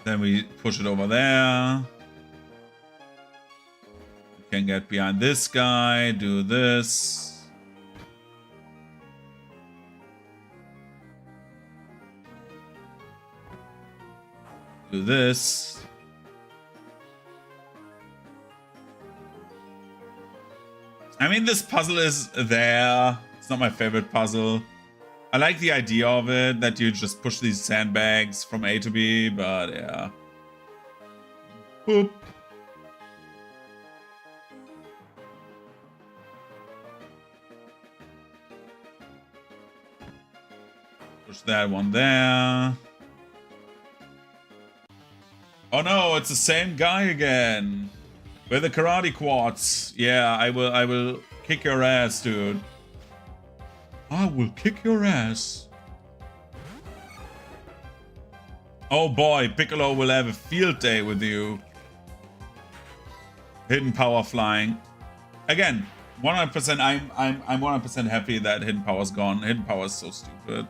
Then we push it over there. We can get behind this guy, do this. Do this. I mean, this puzzle is there. It's not my favorite puzzle. I like the idea of it, that you just push these sandbags from A to B, but yeah. Boop. Push that one there. Oh no, it's the same guy again. With the karate quads. Yeah, I will kick your ass, dude. I will kick your ass. Oh boy, Piccolo will have a field day with you. Hidden power flying. Again, 100%. I'm 100% happy that hidden power's gone. Hidden power is so stupid.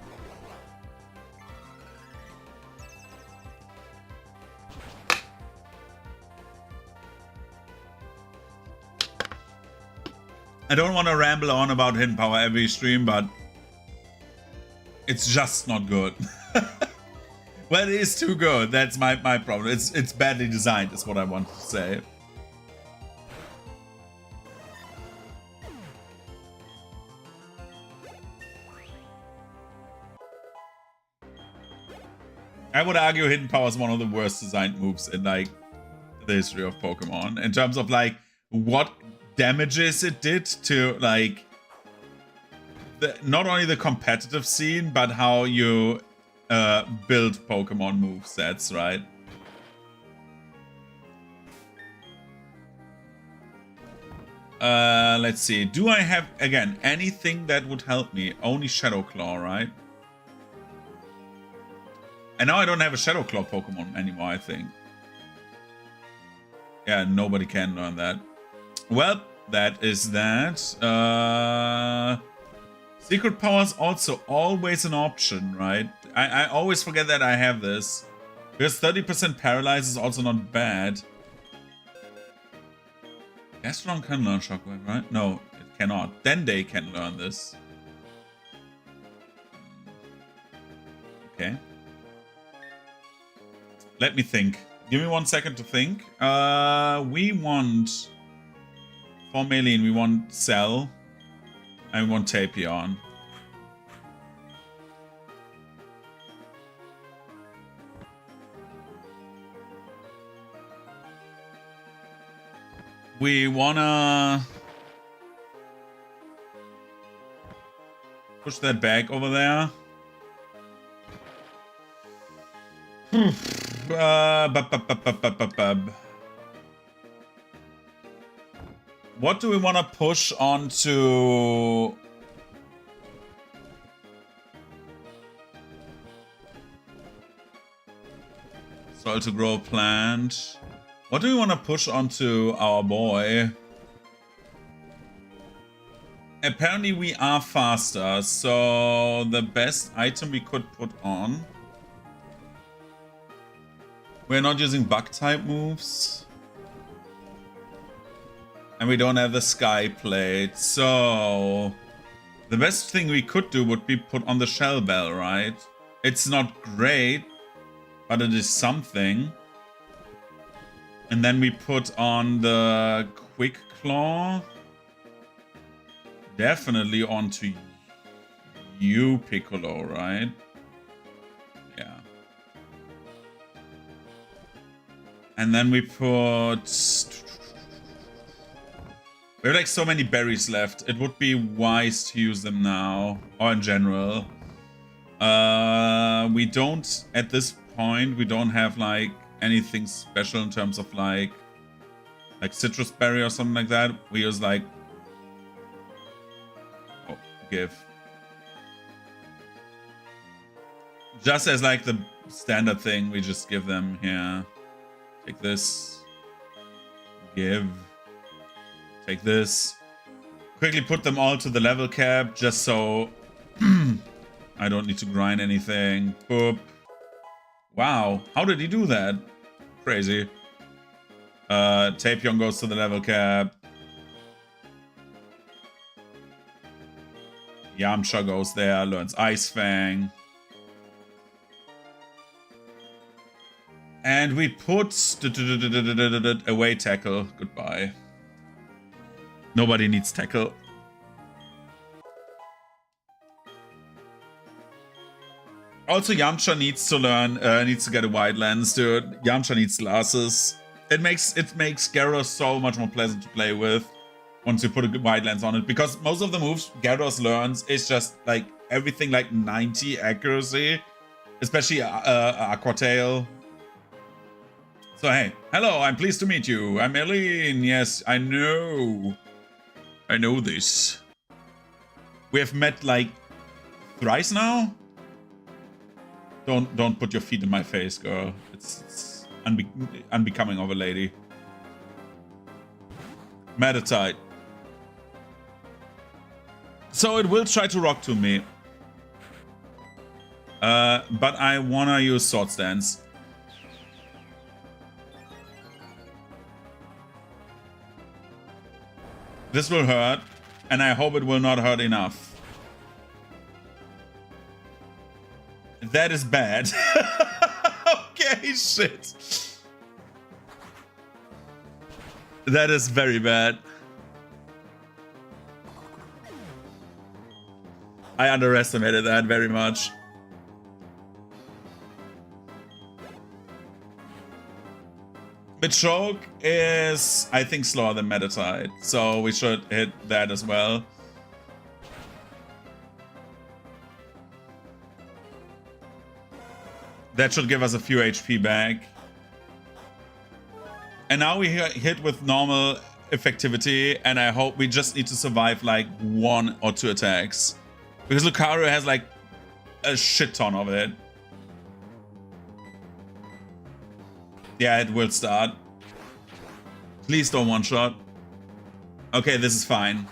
I don't want to ramble on about hidden power every stream, but it's just not good. Well, it is too good. That's my problem. It's badly designed, is what I want to say. I would argue hidden power is one of the worst designed moves in like the history of Pokemon, in terms of like what damages it did to like not only the competitive scene, but how you build Pokemon movesets, right? Let's see. Do I have, again, anything that would help me? Only Shadow Claw, right? And now I don't have a Shadow Claw Pokemon anymore, I think. Yeah, nobody can learn that. Well, that is that. Secret power is also always an option, right? I always forget that I have this. Because 30% paralyze is also not bad. Gastrodon can learn Shockwave, right? No, it cannot. Dende can learn this. Okay. Let me think. Give me 1 second to think. We want... For Maylene, we want Cell. And we want Tapion. We wanna... push that back over there. What do we want to push onto... Soil to grow plant. What do we want to push onto our boy? Apparently we are faster, so the best item we could put on... We're not using bug type moves. And we don't have the Sky Plate, so... The best thing we could do would be put on the Shell Bell, right? It's not great, but it is something. And then we put on the Quick Claw. Definitely onto you, Piccolo, right? Yeah. And then we put... We have like so many berries left. It would be wise to use them now. Or in general. We don't, at this point, we don't have like anything special in terms of like citrus berry or something like that. We use like give just as like the standard thing. We just give them here. Take this. Give. Take this. Quickly put them all to the level cap just so I don't need to grind anything. Boop. Wow, how did he do that? Crazy. Tapion goes to the level cap. Yamcha goes there, learns Ice Fang. And we put away tackle. Goodbye. Nobody needs tackle. Also, Yamcha needs to learn, needs to get a wide lens, dude. Yamcha needs glasses. It makes Gyarados so much more pleasant to play with once you put a wide lens on it, because most of the moves Gyarados learns is just like everything like 90 accuracy, especially Aqua Tail. So hey, hello, I'm pleased to meet you. I'm Eileen. Yes, I know this. We have met like thrice now. Don't put your feet in my face, girl. It's unbecoming of a lady. Meditite. So it will try to rock to me. But I wanna use Sword Stance. This will hurt, and I hope it will not hurt enough. That is bad. Okay, shit. That is very bad. I underestimated that very much. Machoke is, I think, slower than Meditite, so we should hit that as well. That should give us a few HP back. And now we hit with normal effectivity, and I hope we just need to survive like 1 or 2 attacks. Because Lucario has like a shit ton of it. Yeah, it will start. Please don't one-shot. Okay, this is fine.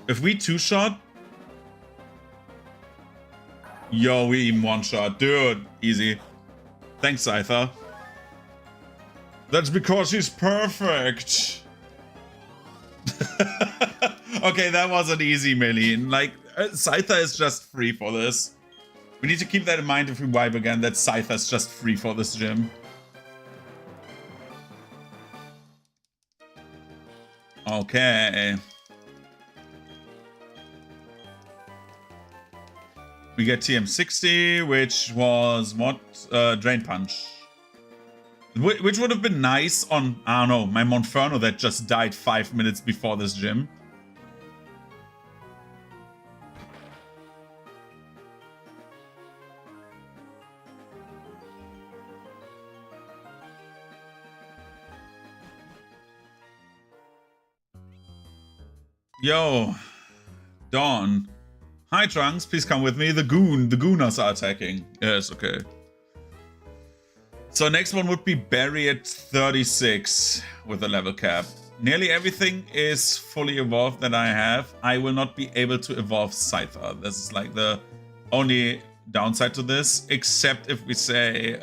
If we 2-shot... Yo, we even one-shot. Dude, easy. Thanks, Scyther. That's because he's perfect. Okay, that wasn't easy, Meline. Like, Scyther is just free for this. We need to keep that in mind if we wipe again, that Scyther's just free for this gym. Okay. We get TM60, which was what? Drain Punch. Which would have been nice on, I don't know, my Monferno that just died 5 minutes before this gym. Yo, Dawn. Hi, Trunks, please come with me. The Gooners are attacking. Yes, okay. So next one would be Barry at 36 with a level cap. Nearly everything is fully evolved that I have. I will not be able to evolve Scyther. This is like the only downside to this, except if we say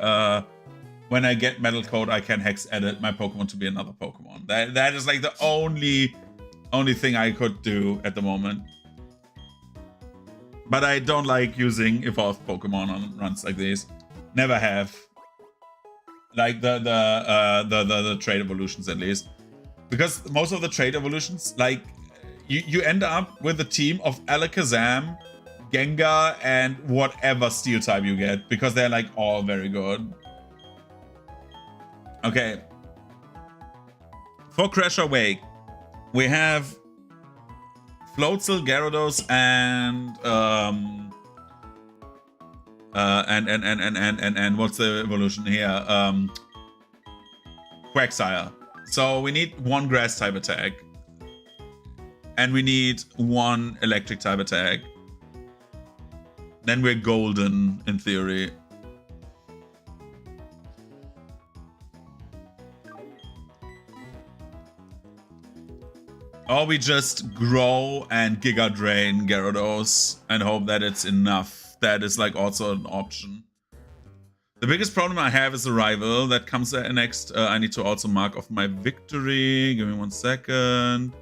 when I get Metal Coat, I can hex edit my Pokemon to be another Pokemon. That is like the only thing I could do at the moment. But I don't like using evolved Pokemon on runs like these. Never have. Like the trade evolutions at least. Because most of the trade evolutions, like you end up with a team of Alakazam, Gengar, and whatever steel type you get. Because they're like all very good. Okay. For Crasher Wake, we have Floatzel, Gyarados, and And what's the evolution here? Quagsire. So we need one grass type attack. And we need one electric type attack. Then we're golden, in theory. Or we just grow and Giga Drain Gyarados and hope that it's enough. That is like also an option. The biggest problem I have is the rival that comes next. I need to also mark off my victory. Give me 1 second.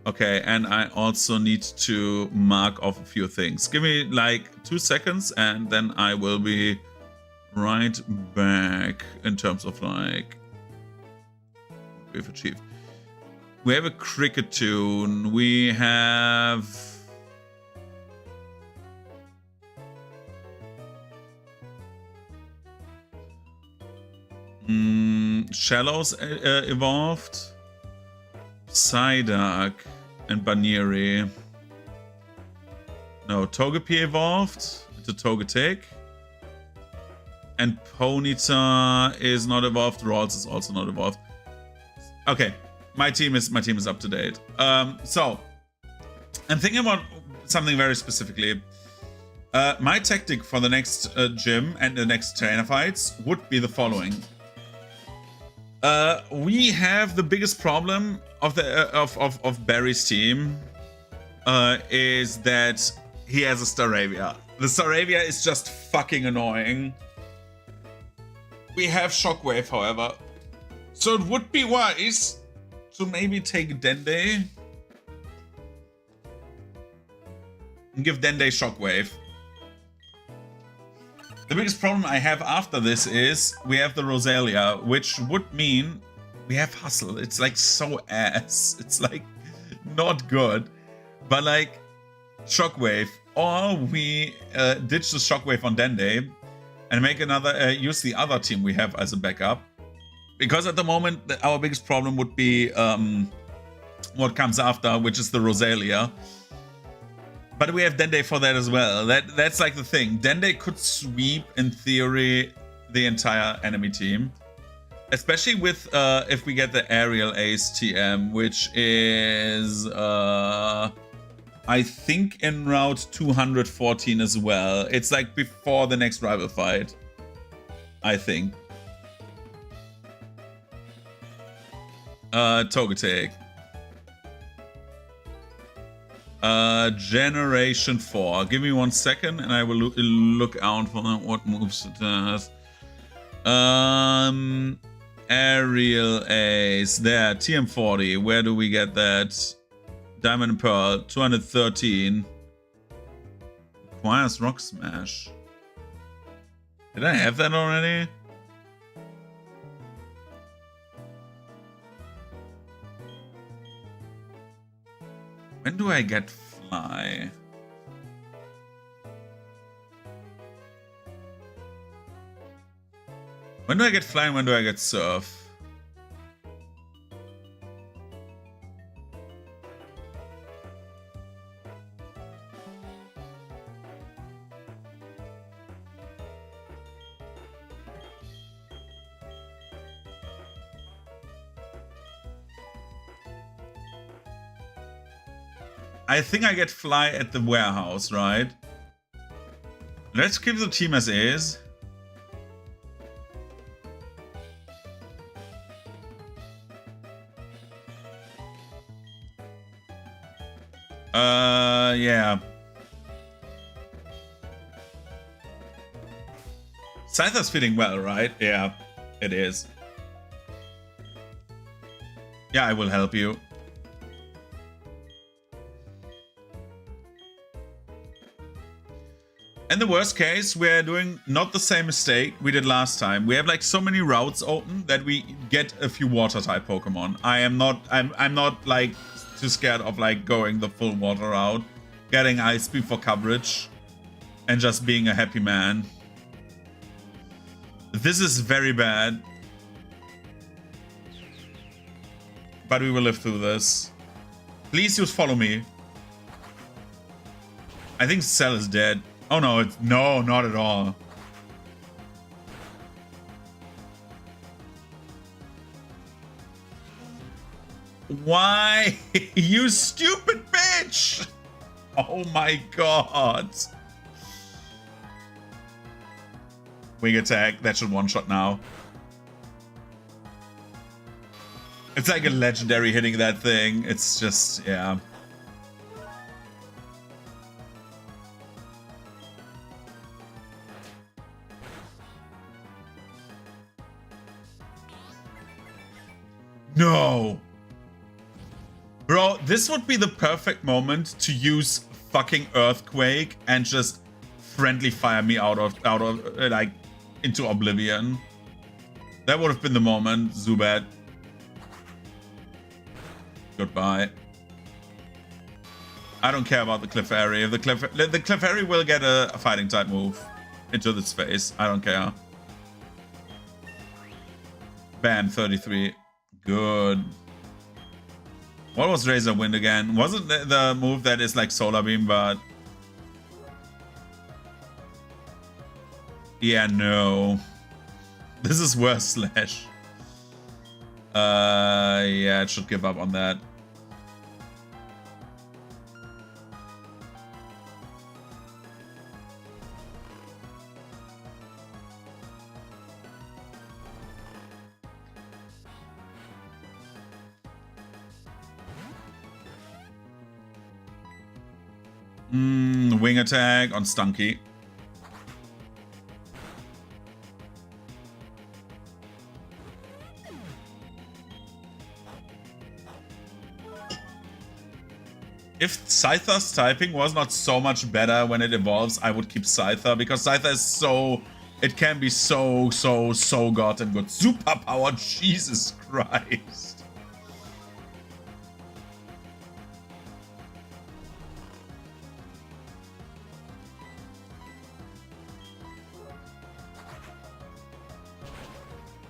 Okay, and I also need to mark off a few things. Give me like 2 seconds and then I will be right back in terms of like what we've achieved. We have a Cricketune. We have Shallows evolved, Psyduck and Baneri. No, Togepi evolved into Togetic. And Ponyta is not evolved. Ralts is also not evolved. Okay, my team is up to date. So I'm thinking about something very specifically. My tactic for the next gym and the next trainer fights would be the following. We have the biggest problem of the of Barry's team is that he has a Staravia. The Staravia is just fucking annoying. We have Shockwave, however, so it would be wise to maybe take Dende and give Dende Shockwave. The biggest problem I have after this is we have the Rosalia, which would mean we have Hustle. It's like so ass. It's like not good. But like Shockwave, or we ditch the Shockwave on Dende and make another, use the other team we have as a backup. Because at the moment, our biggest problem would be what comes after, which is the Rosalia. But we have Dende for that as well. That's like the thing. Dende could sweep, in theory, the entire enemy team. Especially with, if we get the Aerial Ace TM, which is, I think in Route 214 as well. It's like before the next rival fight, I think. Togetic. Generation 4. Give me 1 second and I will look out for what moves it has. Aerial Ace. There, TM40. Where do we get that? Diamond and Pearl. 213. Requires Rock Smash. Did I have that already? When do I get Fly? When do I get Fly and when do I get Surf? I think I get Fly at the warehouse, right? Let's keep the team as is. Yeah. Scyther's fitting well, right? Yeah, it is. Yeah, I will help you. In the worst case, we're doing not the same mistake we did last time. We have like so many routes open that we get a few water type Pokemon. I'm not like too scared of like going the full water route, getting Ice Beam for coverage, and just being a happy man. This is very bad. But we will live through this. Please use Follow Me. I think Cell is dead. Oh no, it's no, not at all. Why? You stupid bitch! Oh my god. Wing attack. That should one-shot now. It's like a legendary hitting that thing. It's just, yeah. No! Bro, this would be the perfect moment to use fucking Earthquake and just friendly fire me out of like, into oblivion. That would have been the moment, Zubat. Goodbye. I don't care about the Clefairy. If the Clefairy will get a fighting type move into this phase. I don't care. Bam, 33. Good. What was Razor Wind again? Wasn't the move that is like Solar Beam, but... Yeah, no. This is worse Slash. Yeah, it should give up on that. Wing attack on Stunky. If Scyther's typing was not so much better when it evolves, I would keep Scyther, because Scyther is so... It can be so goddamn good. Superpower, Jesus Christ.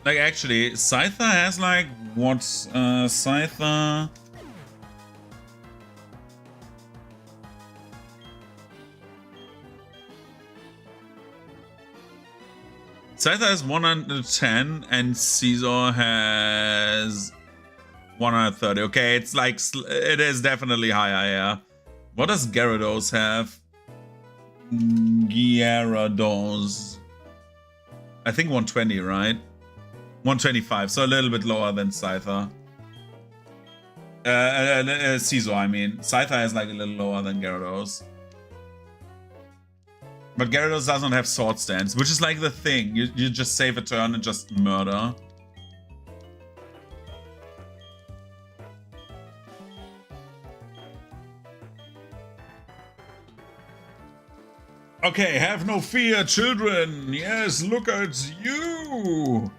Like, actually, Scyther has, like, what? Scyther... Scyther has 110 and Caesar has 130. Okay, it's like, it is definitely higher, yeah. What does Gyarados have? Gyarados. I think 120, right? 125, so a little bit lower than Scyther. Caesar, I mean. Scyther has like a little lower than Gyarados. But Gyarados doesn't have Sword Stance, which is like the thing. You just save a turn and just murder. Okay, have no fear, children. Yes, look at you.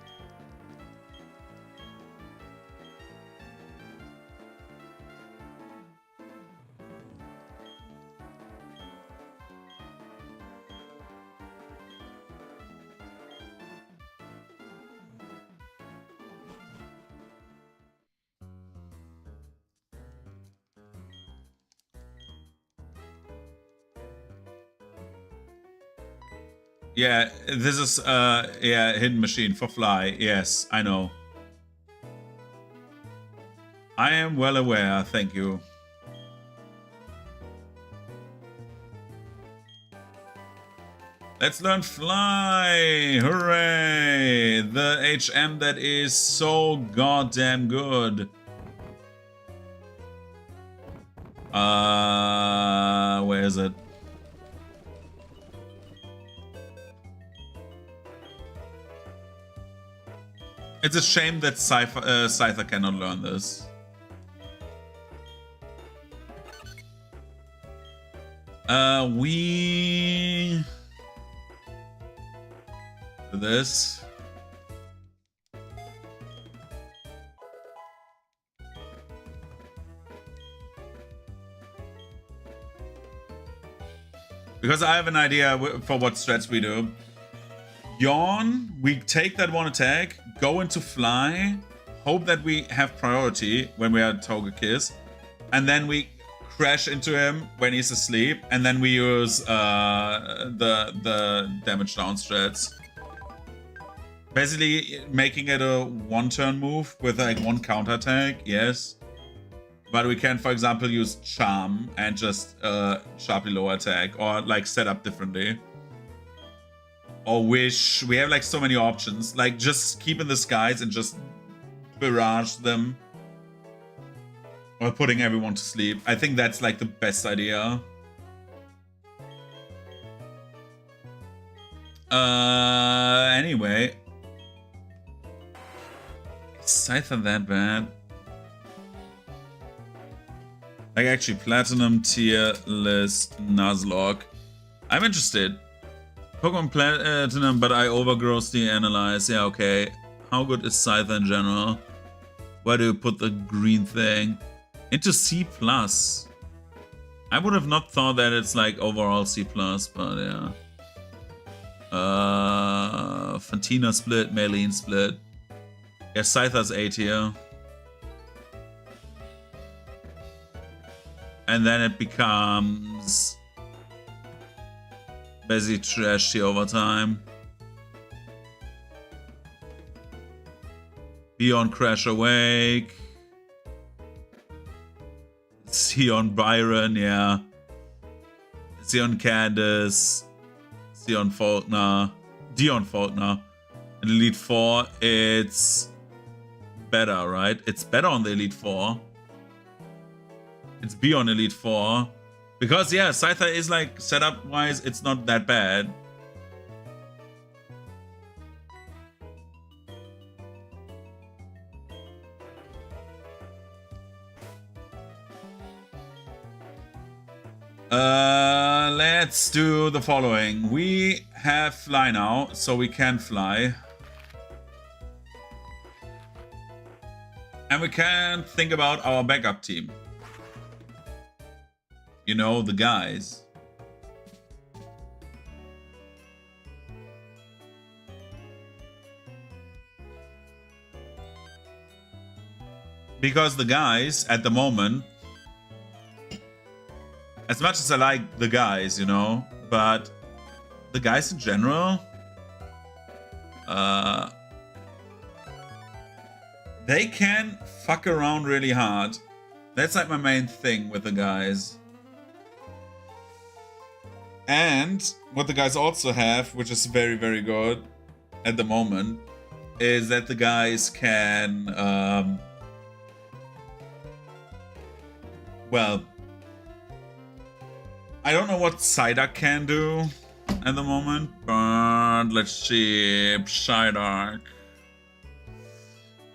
Yeah, this is, yeah, hidden machine for fly. Yes, I know. I am well aware, thank you. Let's learn fly! Hooray! The HM that is so goddamn good. Where is it? It's a shame that Scyther cannot learn this. We do this. Because I have an idea for what strats we do. Yawn, we take that one attack, go into fly, hope that we have priority when we are Togekiss, and then we crash into him when he's asleep, and then we use the damage down strats. Basically making it a one-turn move with like one counter attack, yes. But we can, for example, use Charm and just sharply low attack, or like set up differently. Or Wish. We have like so many options. Like just keep in the skies and just barrage them. Or putting everyone to sleep. I think that's like the best idea. Anyway. Is Scyther that bad? Like actually Platinum tier list Nuzlocke. I'm interested. Pokemon Platinum, but I overgrossly analyze. Yeah, okay. How good is Scyther in general? Where do you put the green thing? Into C+. I would have not thought that it's like overall C+, but yeah. Fantina split, Maylene split. Yeah, Scyther's A tier. And then it becomes basically trashy over time. Beyond Crash Awake. Sion Byron, yeah. Sion Candace. Sion Faulkner. Dion Faulkner. In Elite 4, it's better, right? It's better on the Elite 4. It's beyond Elite 4. Because, yeah, Scyther is like, setup-wise, it's not that bad. Let's do the following. We have Fly now, so we can fly. And we can think about our backup team. You know, the guys. Because the guys, at the moment, as much as I like the guys, you know, but the guys in general, they can fuck around really hard. That's like my main thing with the guys. And what the guys also have, which is very, very good at the moment, is that the guys can, well, I don't know what Psyduck can do at the moment, but let's see. Psyduck.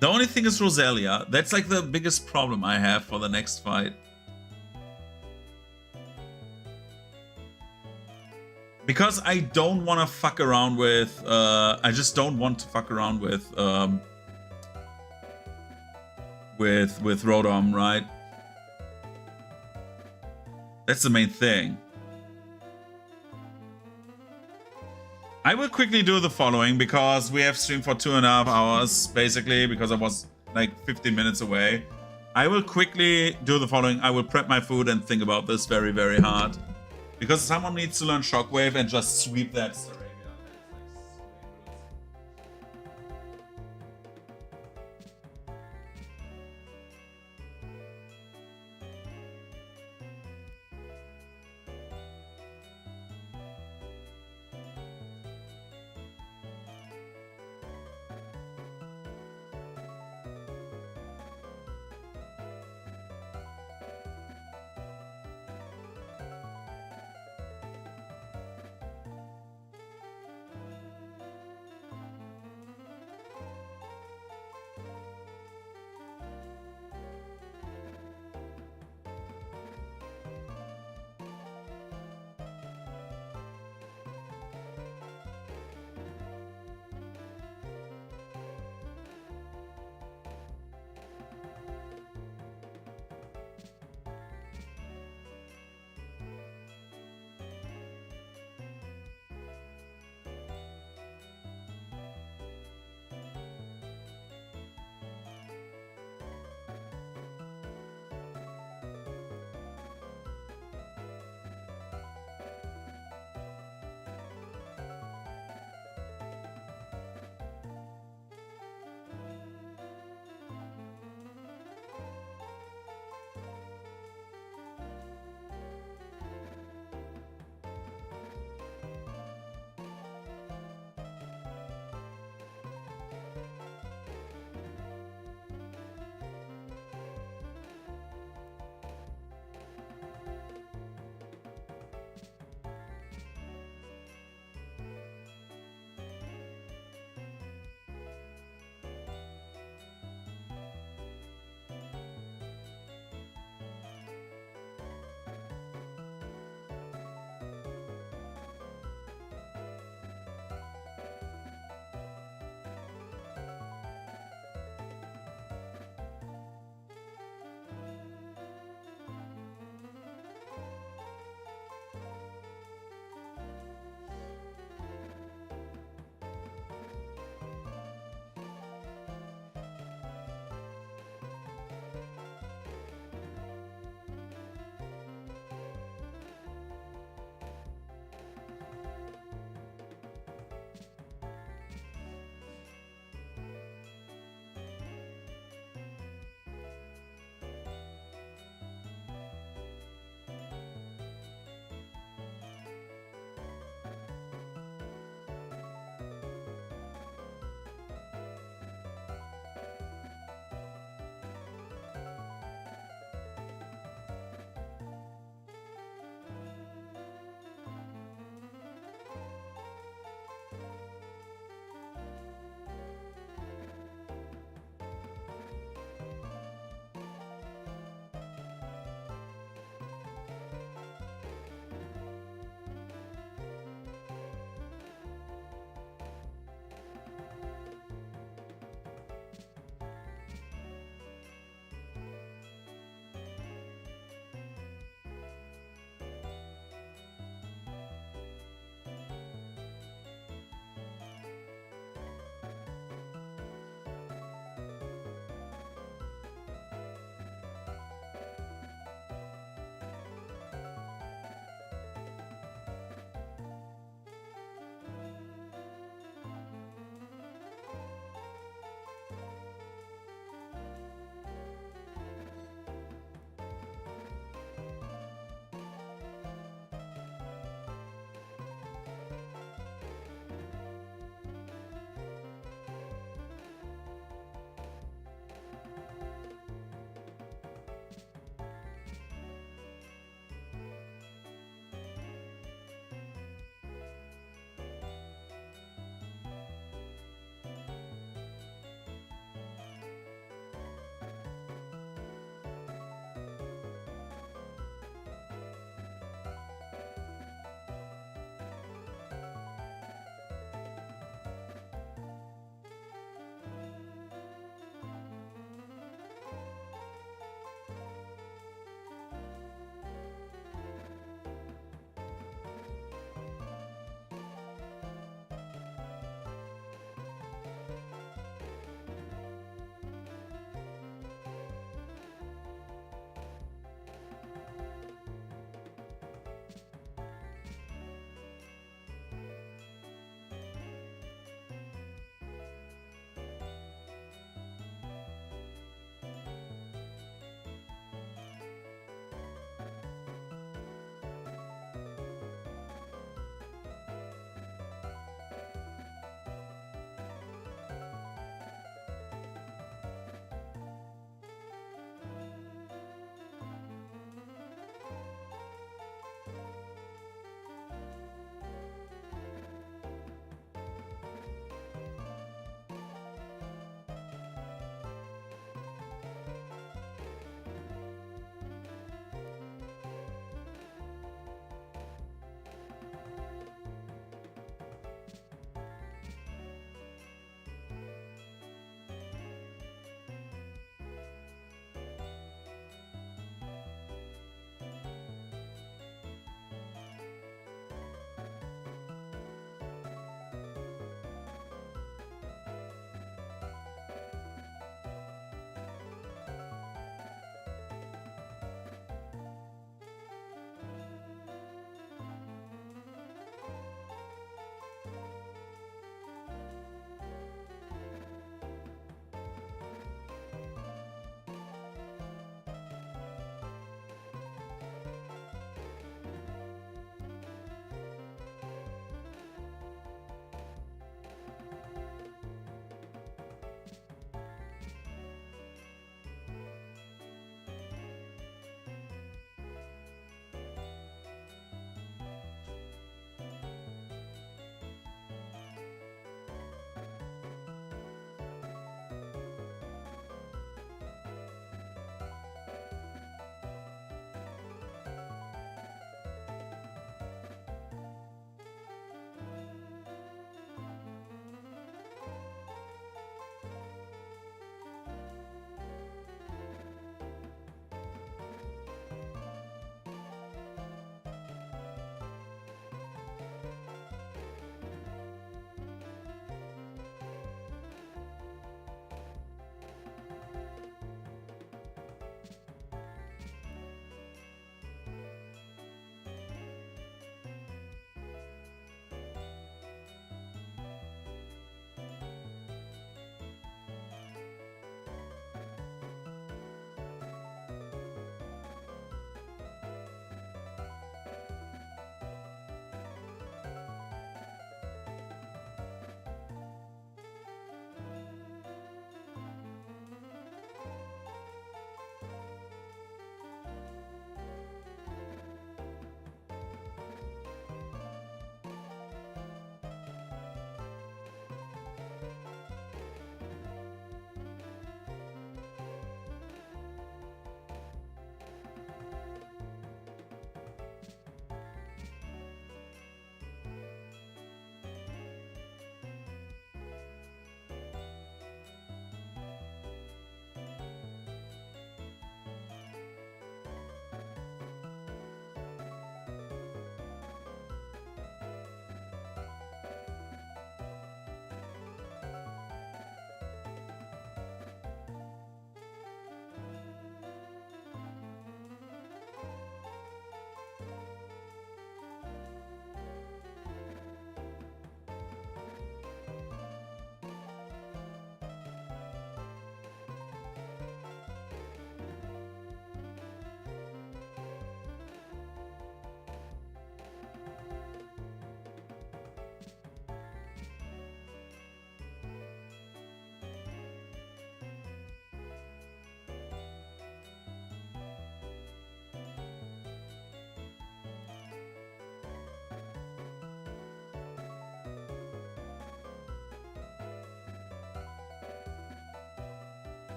The only thing is Roselia. That's like the biggest problem I have for the next fight. Because I don't want to fuck around with... I just don't want to fuck around with Rotom, right? That's the main thing. I will quickly do the following because we have streamed for 2.5 hours, basically, because I was like 15 minutes away. I will quickly do the following. I will prep my food and think about this very, very hard. Because someone needs to learn Shockwave and just sweep that Staravia.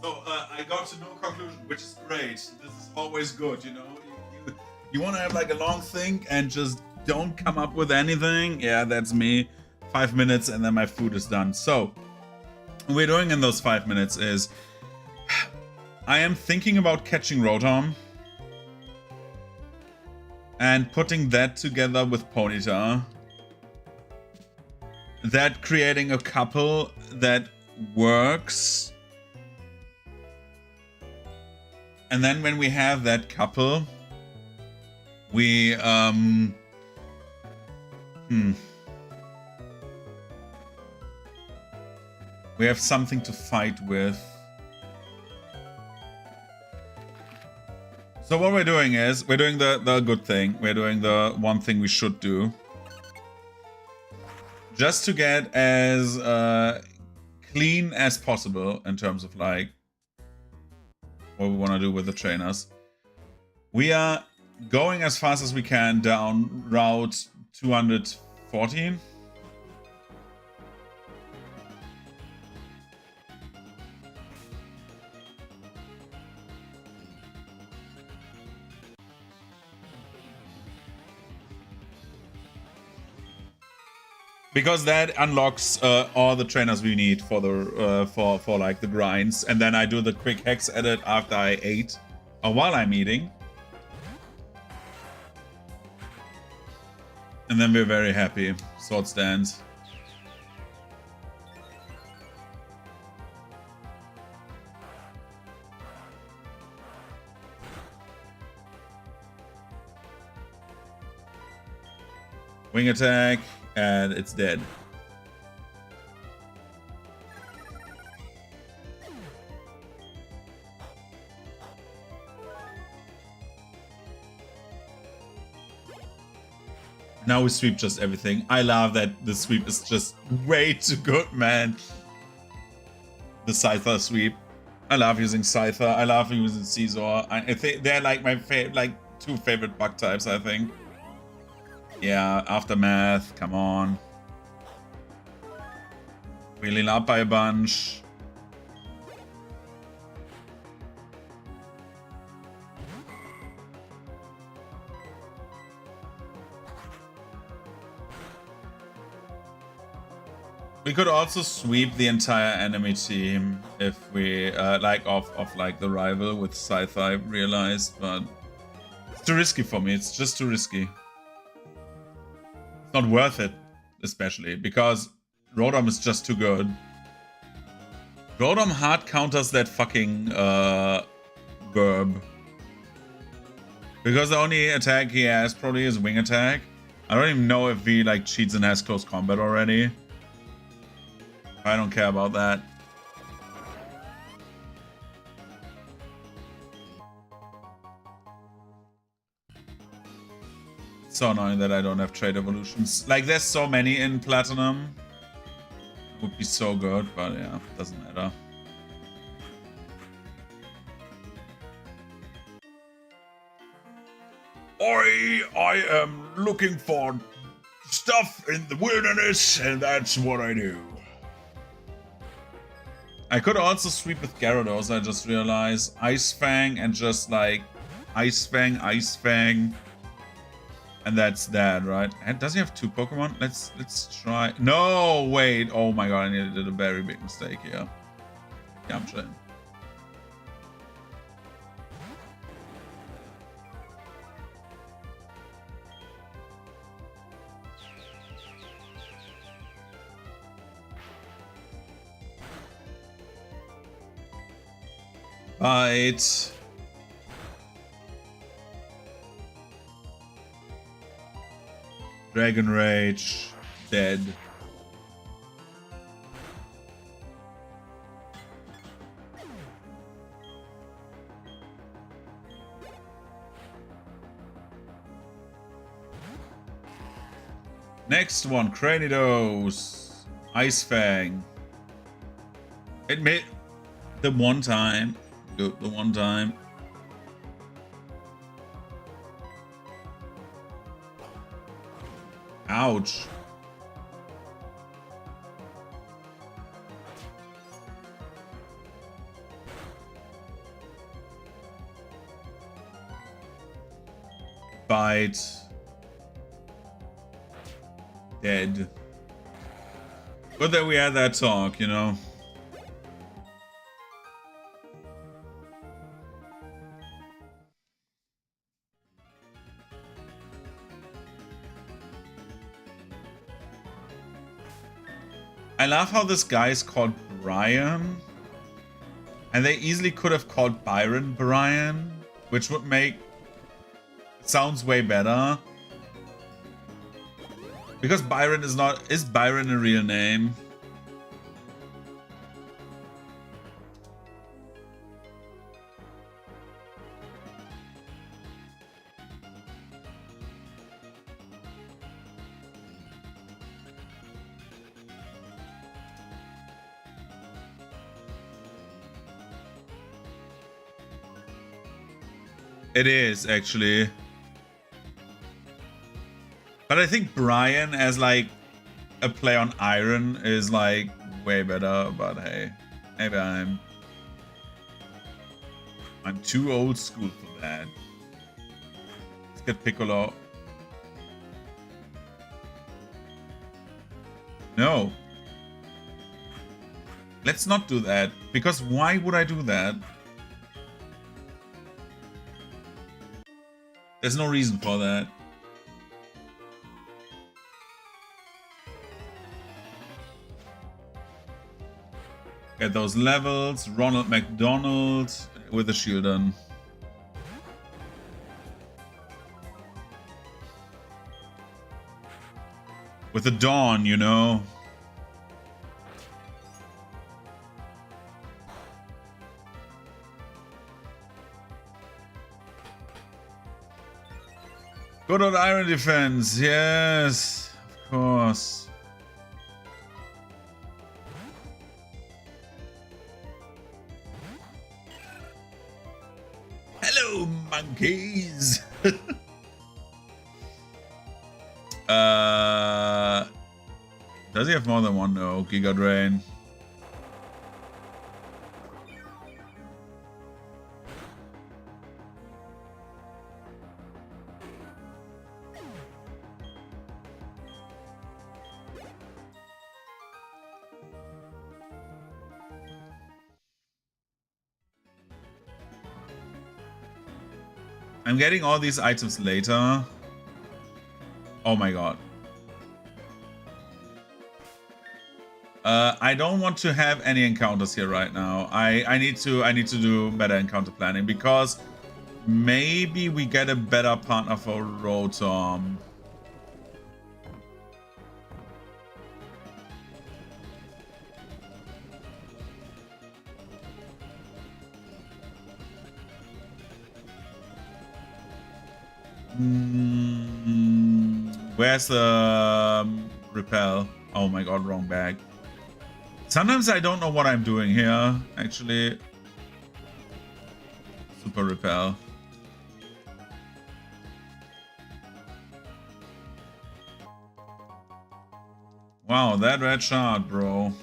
So I got to no conclusion, which is great. This is always good, you know. You want to have like a long think and just don't come up with anything. Yeah, that's me. 5 minutes and then my food is done. So what we're doing in those 5 minutes is I am thinking about catching Rotom and putting that together with Ponyta. That creating a couple that works. And then when we have that couple, we we have something to fight with. So what we're doing is, we're doing the good thing. We're doing the one thing we should do. Just to get as clean as possible in terms of like what we want to do with the trainers. We are going as fast as we can down Route 214. Because that unlocks all the trainers we need for the for like the grinds, and then I do the quick hex edit after I ate or while I'm eating, and then we're very happy. Sword stance. Wing attack. And it's dead. Now we sweep just everything. I love that the sweep is just way too good, man. The Scyther sweep. I love using Scyther. I love using Caesar. I think they're like my two favorite bug types, I think. Yeah, Aftermath, come on. Wheeling up by a bunch. We could also sweep the entire enemy team if we like off like the rival with Scyther, I realized, but it's too risky for me. It's just too risky. It's not worth it, especially because Rotom is just too good. Rotom hard counters that fucking Burb. Because the only attack he has probably is wing attack. I don't even know if he like cheats and has close combat already. I don't care about that. So annoying that I don't have trade evolutions. Like, there's so many in Platinum. Would be so good, but yeah, doesn't matter. I am looking for stuff in the wilderness, and that's what I do. I could also sweep with Gyarados, I just realized. Ice Fang and just like Ice Fang, Ice Fang. And that's that, right? And does he have two Pokemon? Let's try. No, wait. Oh my god, I did a very big mistake here. Yamcha. Bite. Dragon Rage. Dead. Next one, Cranidos. Ice Fang. It made the one time. Good, the one time. Ouch. died. Dead. Good that we had that talk, you know. I love how this guy is called Brian. And they easily could have called Byron Brian, which would make it sounds way better. Because Byron is Byron a real name? It is, actually. But I think Brian as, like, a play on Iron is, like, way better. But hey, maybe I'm too old school for that. Let's get Piccolo. No. Let's not do that. Because why would I do that? There's no reason for that. Get those levels. Ronald McDonald with a shield on. With the dawn, you know. Good old Iron Defense, yes, of course. Hello, monkeys. Does he have more than one? No, Giga Drain. I'm getting all these items later. Oh my god. I don't want to have any encounters here right now. I need to do better encounter planning because maybe we get a better partner for Rotom. Where's the repel? Oh my god, wrong bag. Sometimes I don't know what I'm doing here, actually. Super repel. Wow, that red shard, bro.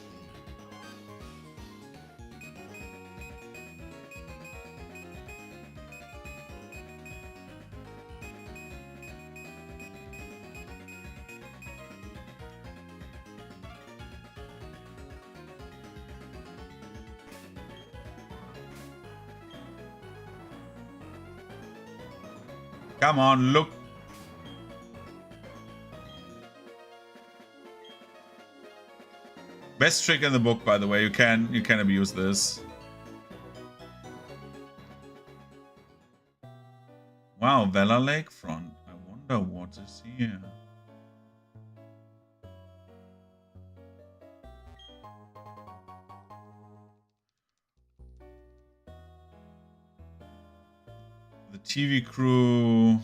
Come on, look. Best trick in the book, by the way. You can abuse this. Wow, Vela Lakefront. I wonder what is here. The TV crew.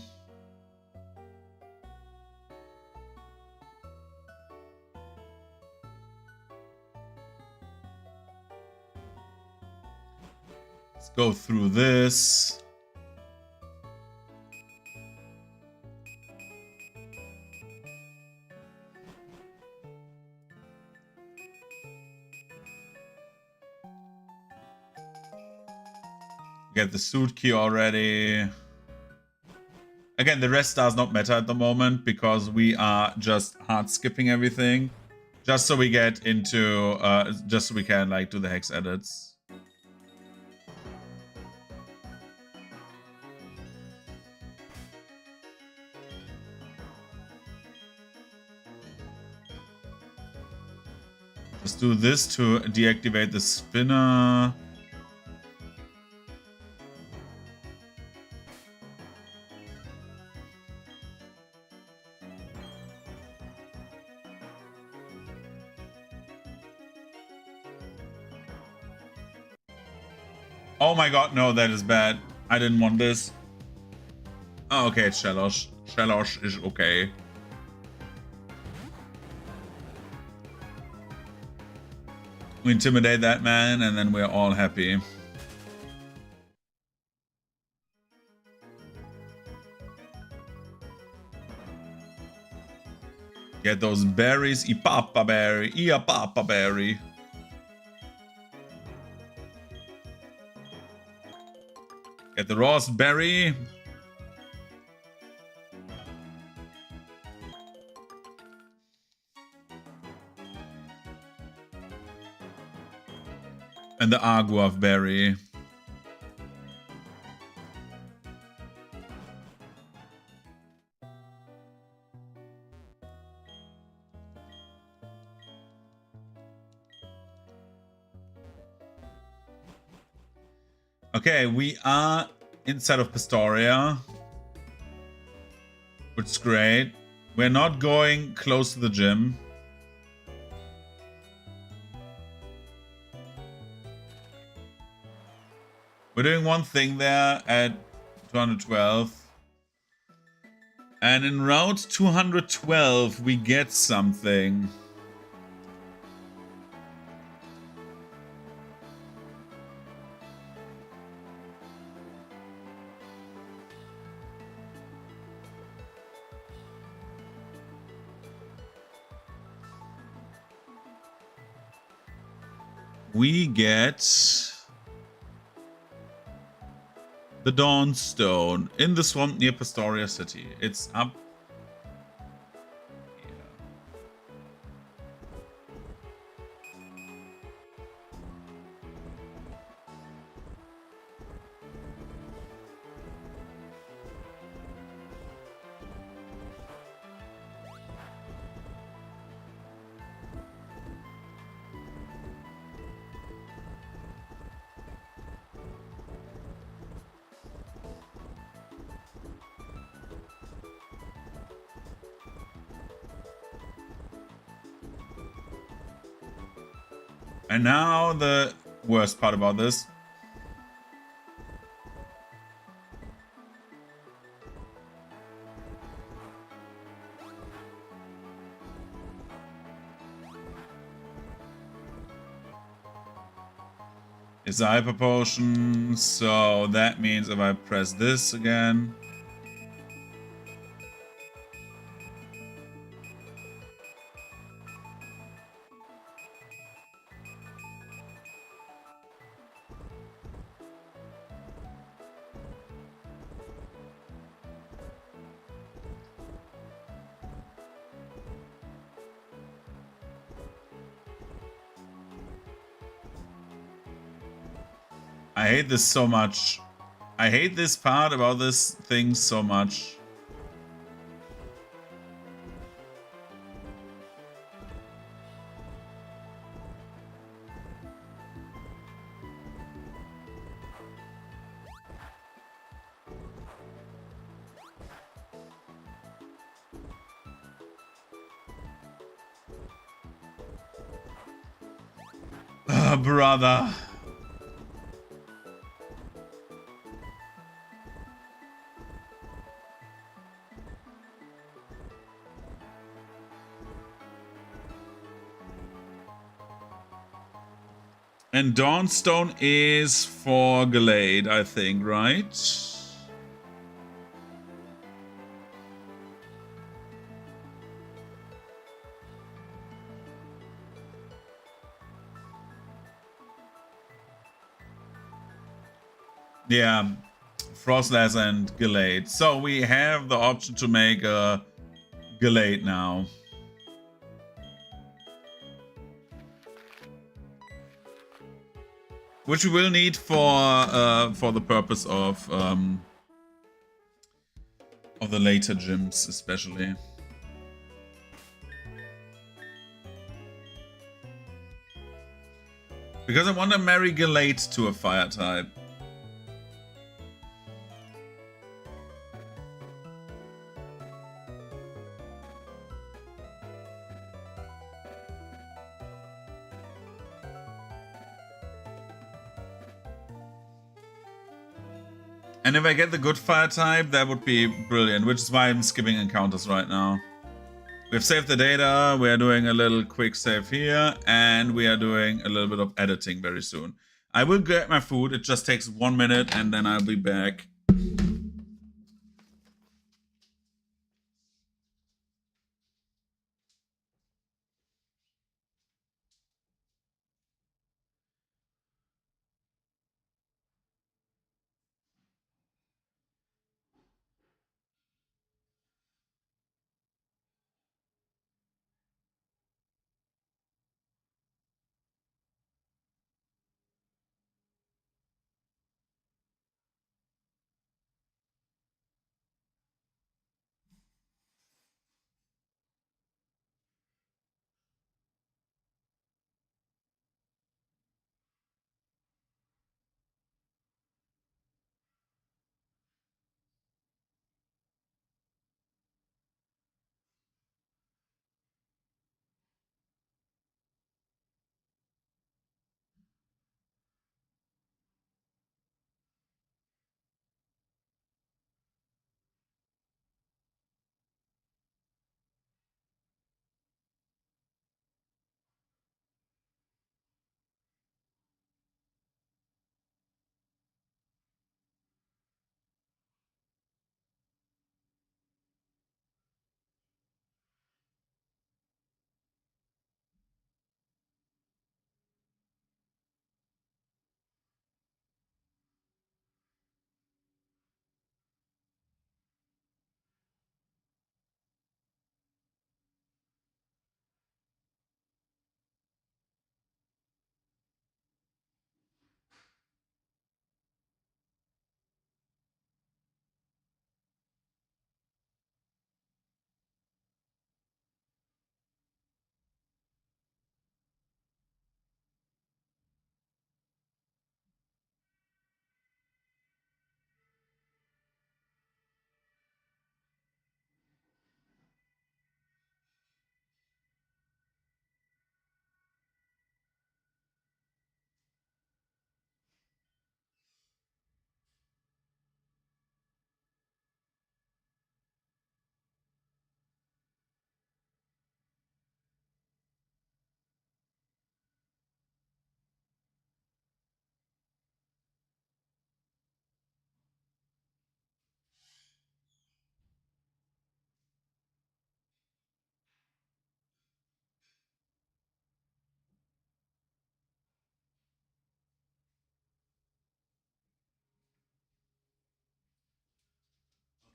Let's go through this. Get the suit key already. Again, the rest does not matter at the moment because we are just hard skipping everything. Just so we get into, just so we can like do the hex edits. Let's do this to deactivate the spinner. Oh my god, no, that is bad. I didn't want this. Oh, okay, it's Shalosh. Shalosh is okay. We intimidate that man and then we're all happy. Get those berries. Ipapa berry. Iapapa berry. Get the raspberry. And the aguav berry. Okay, we are inside of Pastoria, which is great. We're not going close to the gym. We're doing one thing there at 212. And in route 212, we get something. We get the Dawnstone in the swamp near Pastoria City. It's up here. And now the worst part about this. Is a hyper potion, so that means if I press this again. I hate this so much. I hate this part about this thing so much. Oh, brother. And Dawnstone is for Glade, I think, right? Yeah, Frostlass and Gallade. So we have the option to make a Gallade now. Which we will need for the purpose of the later gyms, especially. Because I want to marry Gallade to a fire type. And if I get the good fire type, that would be brilliant, which is why I'm skipping encounters right now. We've saved the data, we are doing a little quick save here, and we are doing a little bit of editing very soon. I will get my food, it just takes 1 minute, and then I'll be back.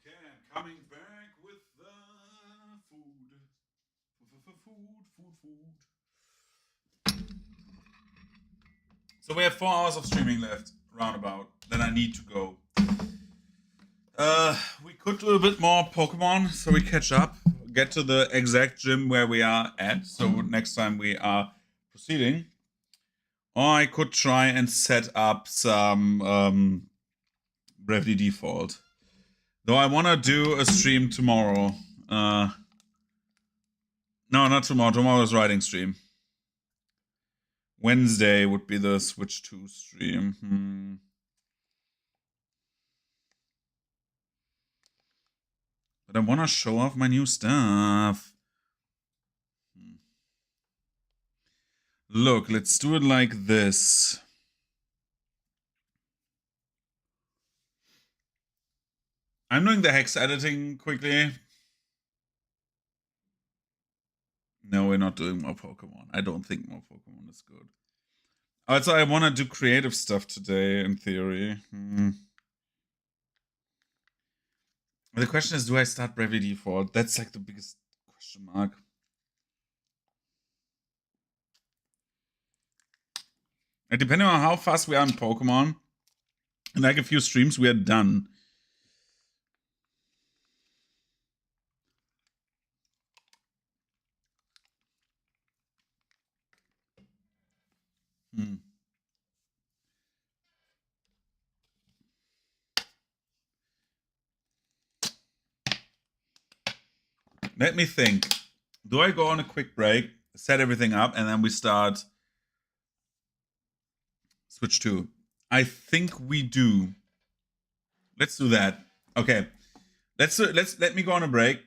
Okay, I'm coming back with the food. Food. So we have 4 hours of streaming left, roundabout. Then I need to go. We could do a bit more Pokemon so we catch up, get to the exact gym where we are at. So next time we are proceeding. Or I could try and set up some Bravely Default. Though I want to do a stream tomorrow. No, not tomorrow. Tomorrow's writing stream. Wednesday would be the Switch 2 stream. But I want to show off my new stuff. Look, let's do it like this. I'm doing the hex editing quickly. No, we're not doing more Pokemon. I don't think more Pokemon is good. Also, I want to do creative stuff today, in theory. The question is, do I start Bravely Default? That's like the biggest question mark. And depending on how fast we are in Pokemon, in like a few streams, we are done. Let me think. Do I go on a quick break, set everything up, and then we start Switch 2? I think we do. Let's do that. Okay. Let me go on a break.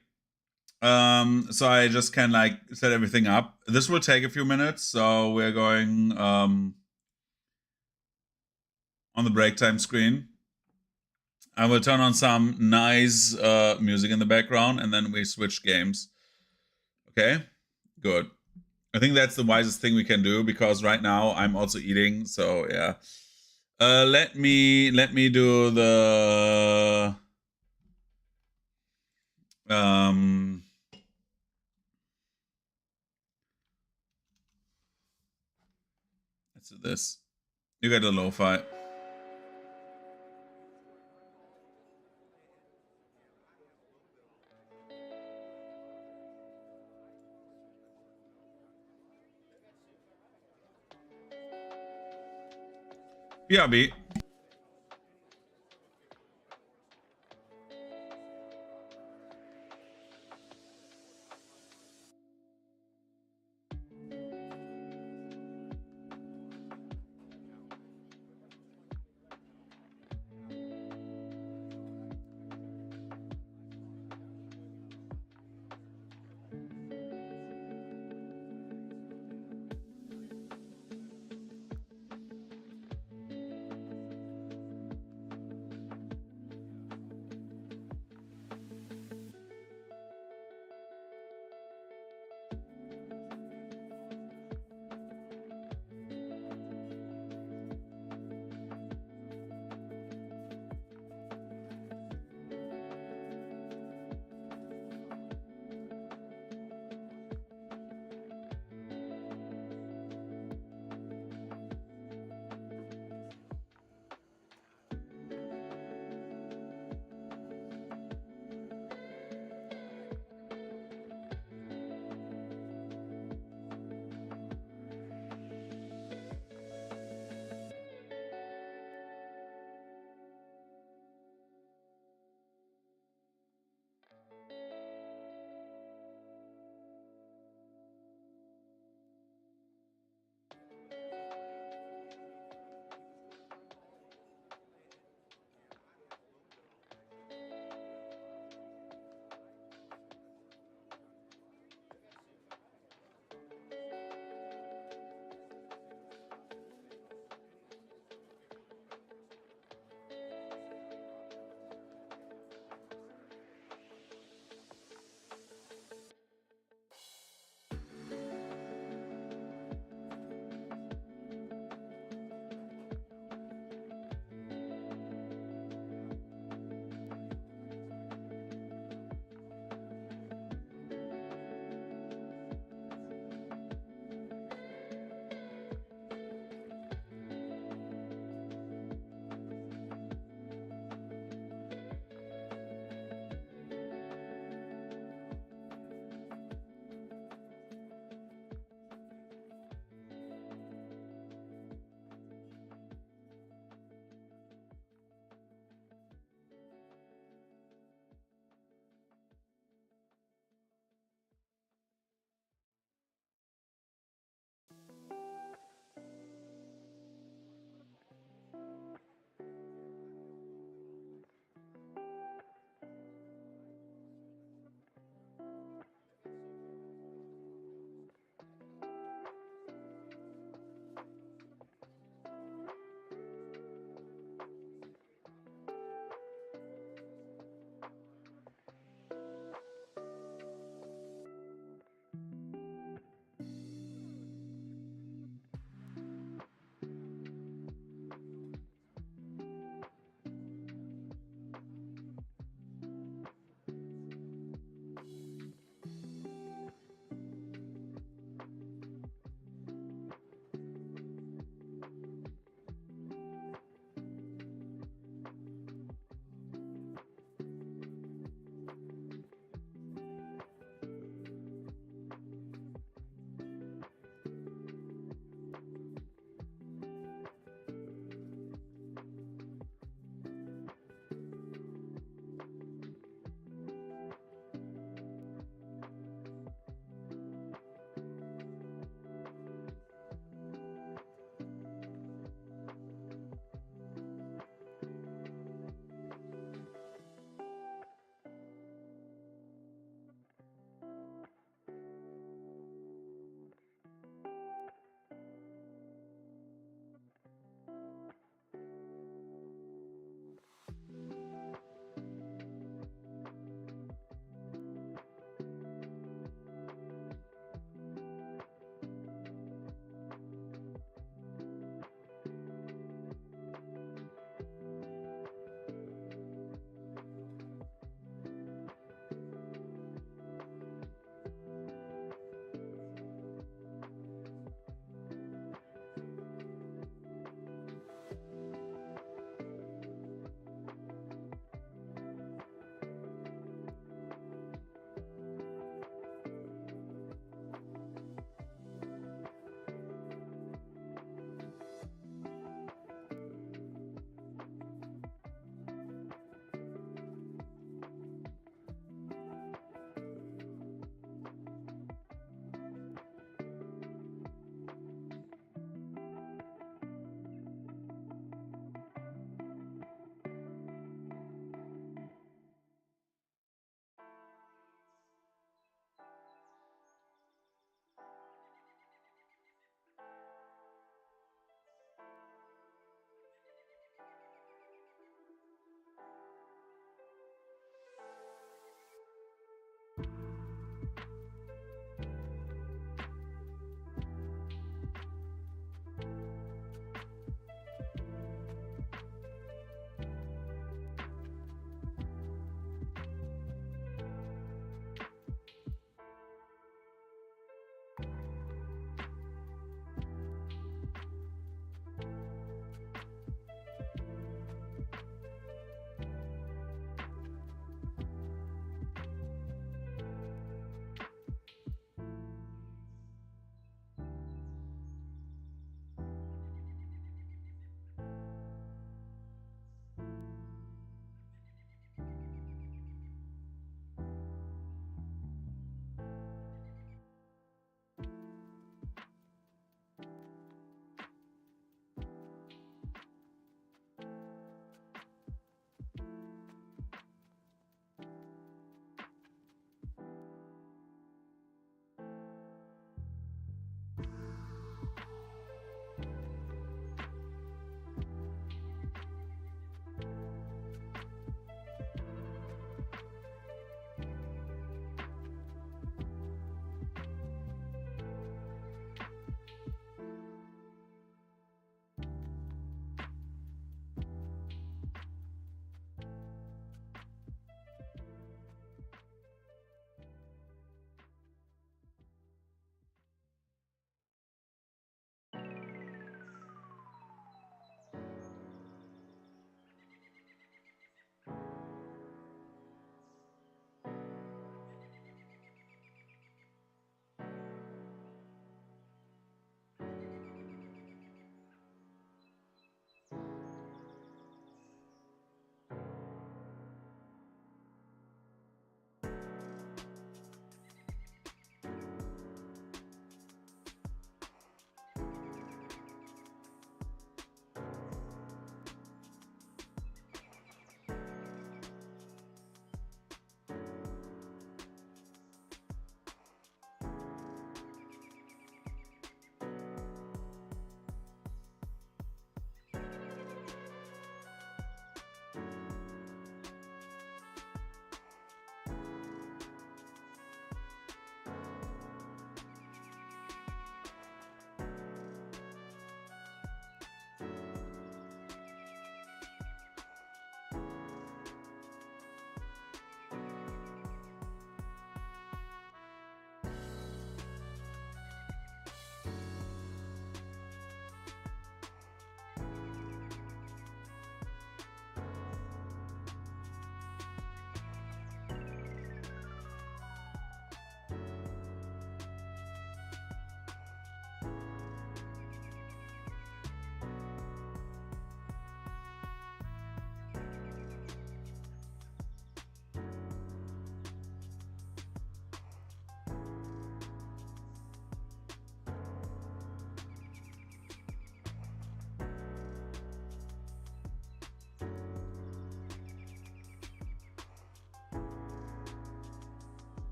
So I just can like set everything up. This will take a few minutes, so we're going on the break time screen. I will turn on some nice music in the background, and then we switch games. Okay, good. I think that's the wisest thing we can do because right now I'm also eating. So yeah, let me do the let's do this. You get the lo-fi. BRB.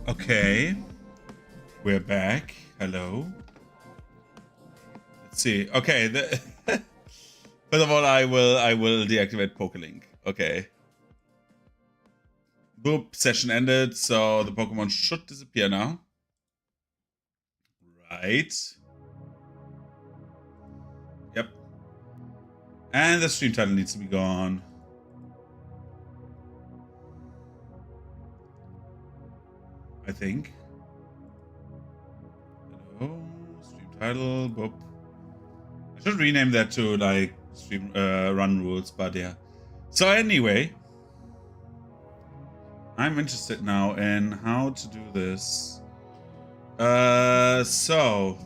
Okay. We're back. Hello. Let's see. Okay. First of all, I will deactivate PokeLink. Okay. Boop. Session ended. So the Pokemon should disappear now. Right. Yep. And the stream title needs to be gone. I think. Hello. Stream title. Boop. I should rename that to like stream run rules, but yeah. So anyway, I'm interested now in how to do this. So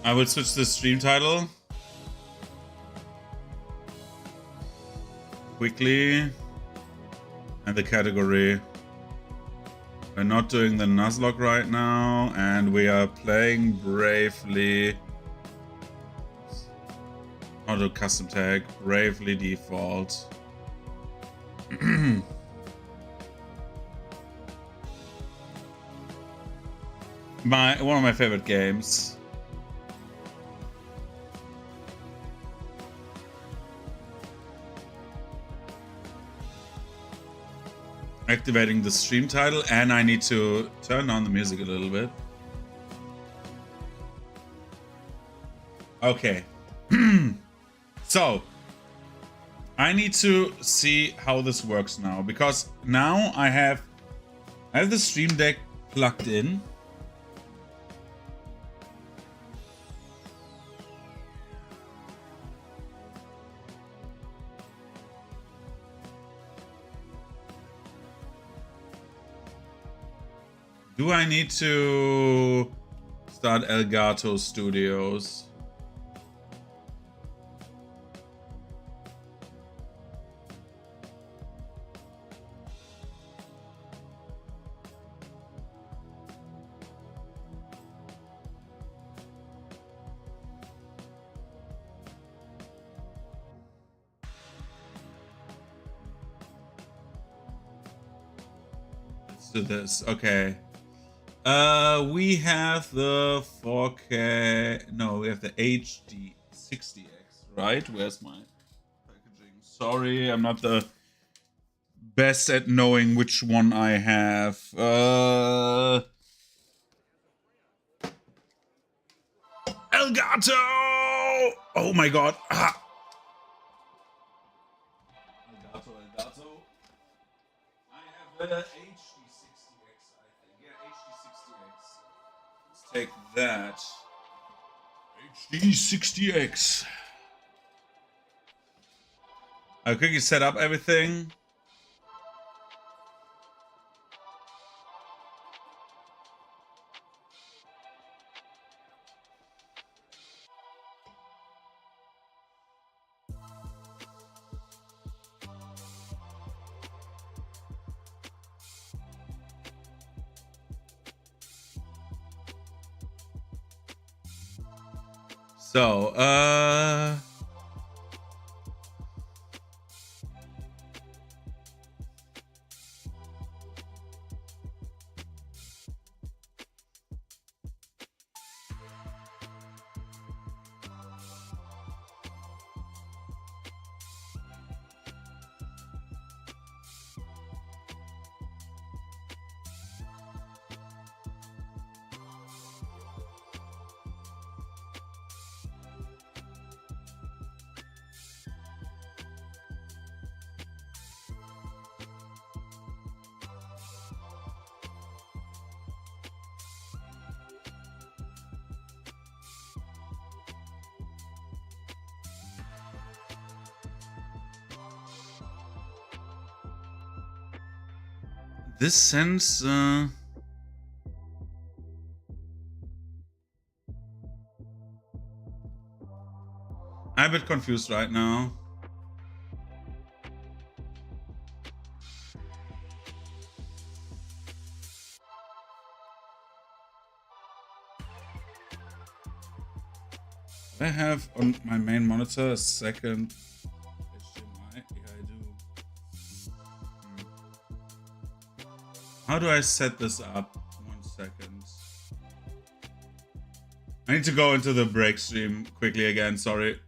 I will switch the stream title quickly, and the category. We're not doing the Nuzlocke right now, and we are playing Bravely. Auto custom tag, Bravely default. One of my favorite games. Activating the stream title, and I need to turn down the music a little bit. Okay. So I need to see how this works now, because now I have the Stream Deck plugged in. Do I need to start Elgato Studios? Let's do this. Okay. We have the 4K. No, we have the HD 60X, right? Where's my packaging? Sorry, I'm not the best at knowing which one I have. Elgato! Oh my god. Ah. Elgato. I have the HD60X, I think. Yeah, HD60X. Let's take that. HD60X. I'll quickly set up everything. So, this sends, I'm a bit confused right now. I have on my main monitor a second HDMI. Yeah, I do. How do I set this up? 1 second. I need to go into the break stream quickly again, sorry.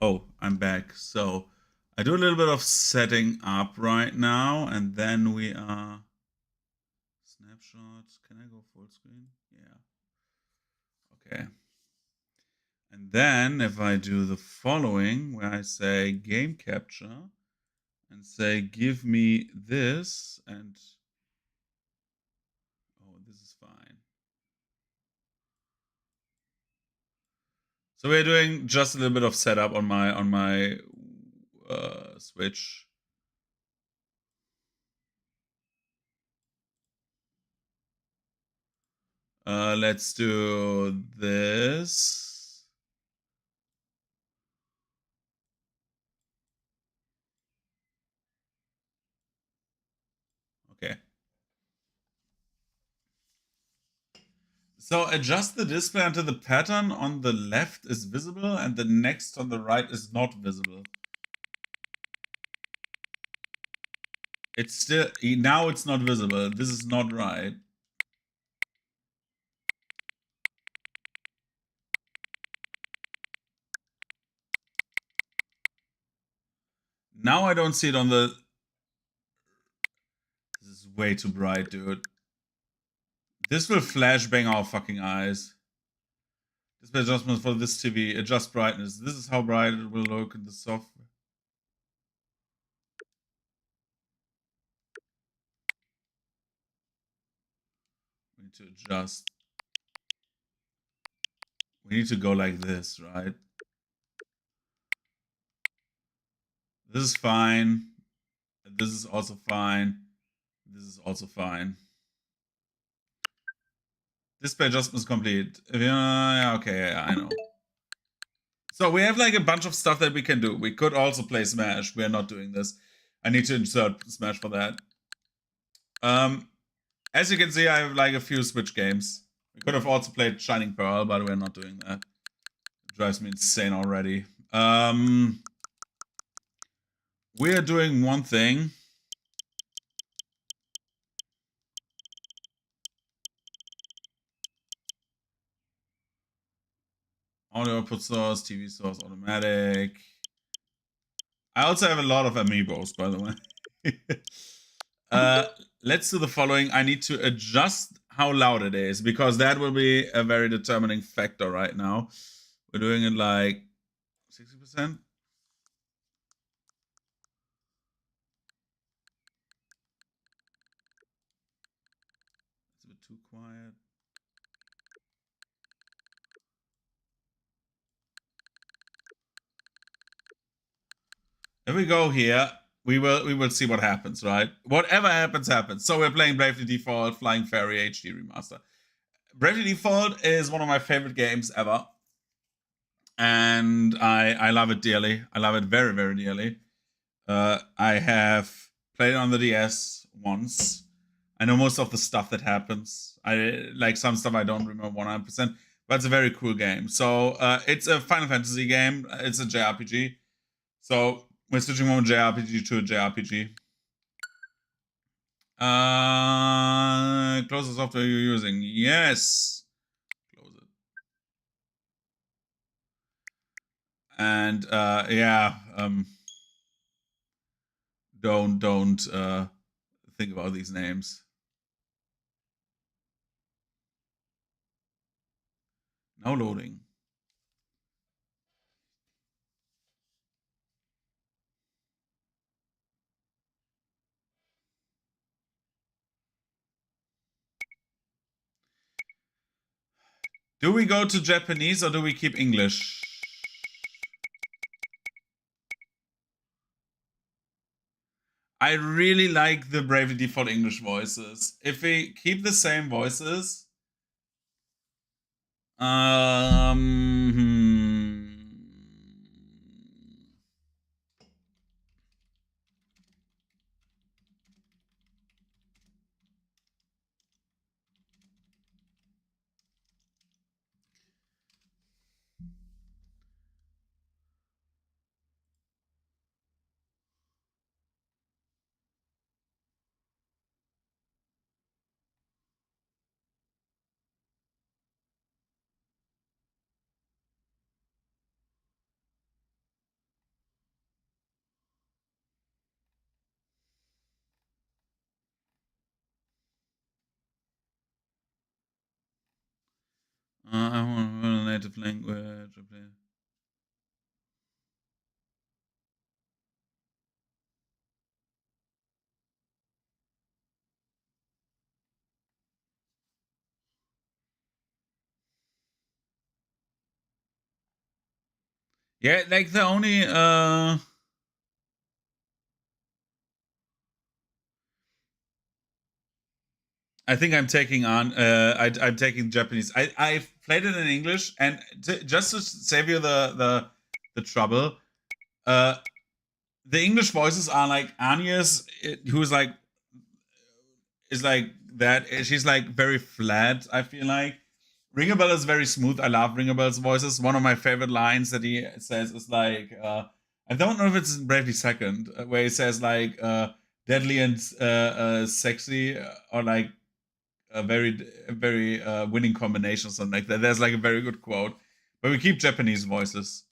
Oh, I'm back. So I do a little bit of setting up right now, and then we are snapshot. Can I go full screen? Yeah. Okay. And then if I do the following, where I say game capture and say give me this, and oh, this is fine. So we're doing just a little bit of setup on my Switch. Let's do this. Okay. So adjust the display until the pattern on the left is visible and the next on the right is not visible. It's still, now it's not visible. This is not right. Now I don't see it on the, this is way too bright, dude. This will flashbang our fucking eyes. Display adjustments for this TV. Adjust brightness. This is how bright it will look in the software. We need to adjust. We need to go like this, right? This is fine. This is also fine. This is also fine. Display adjustments complete. Yeah, okay, I know. So we have like a bunch of stuff that we can do. We could also play Smash. We are not doing this. I need to insert Smash for that. As you can see, I have like a few Switch games. We could have also played Shining Pearl, but we're not doing that. It drives me insane already. We are doing one thing. Audio output source, TV source, automatic. I also have a lot of amiibos, by the way. Let's do the following. I need to adjust how loud it is because that will be a very determining factor right now. We're doing it like 60%. It's a bit too quiet. If we go here, we will see what happens, right? Whatever happens, happens. So we're playing Bravely Default Flying Fairy HD Remaster. Bravely Default is one of my favorite games ever. And I love it dearly. I love it very, very dearly. I have played it on the DS once. I know most of the stuff that happens. I like some stuff I don't remember 100%, but it's a very cool game. So it's a Final Fantasy game. It's a JRPG. So we're switching from a JRPG to a JRPG. Close the software you're using. Yes. Close it. And yeah, don't think about these names. Now loading. Do we go to Japanese or do we keep English? I really like the Bravely Default English voices. If we keep the same voices, hmm. I want a native language. Yeah, like the only I think I'm taking on I'm taking Japanese. I've played it in English, and just to save you the trouble, uh the English voices are like Anya's, who's like is like that. She's like very flat, I feel like. Ringabel is very smooth. I love Ringabel's voices. One of my favorite lines that he says is like, I don't know if it's in Bravely Second, where he says like, deadly and sexy, or like a very winning combination or something like that. There's like a very good quote. But we keep Japanese voices.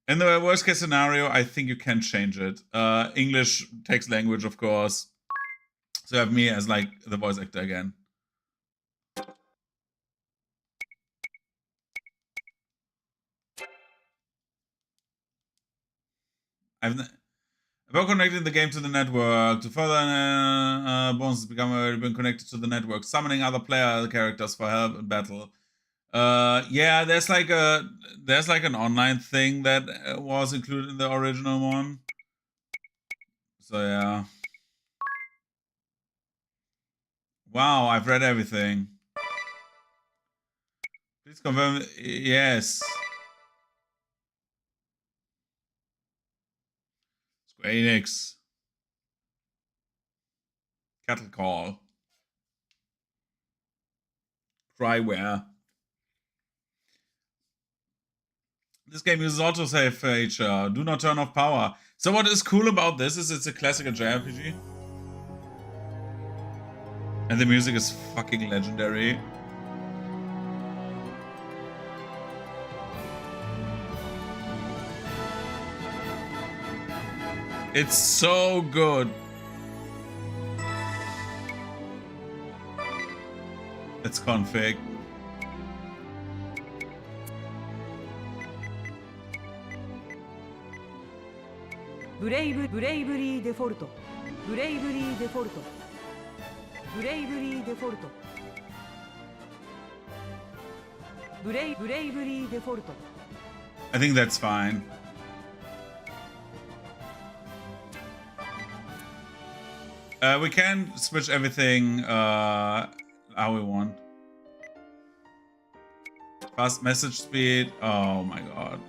In the worst case scenario, I think you can change it. English text language, of course. So have me as like the voice actor again. About connecting the game to the network. To further bonuses been connected to the network, summoning other player characters for help in battle. Yeah, there's like an online thing that was included in the original one. So yeah. Wow, I've read everything. Please confirm. Yes. Square Enix. Cattle Call. Cryware. This game uses autosave feature. Do not turn off power. So what is cool about this is it's a classical JRPG. And the music is fucking legendary. It's so good. Let's config. Bravely default. Bravely default. Bravely default. Bravely default. I think that's fine. We can switch everything how we want. Fast message speed. Oh my god.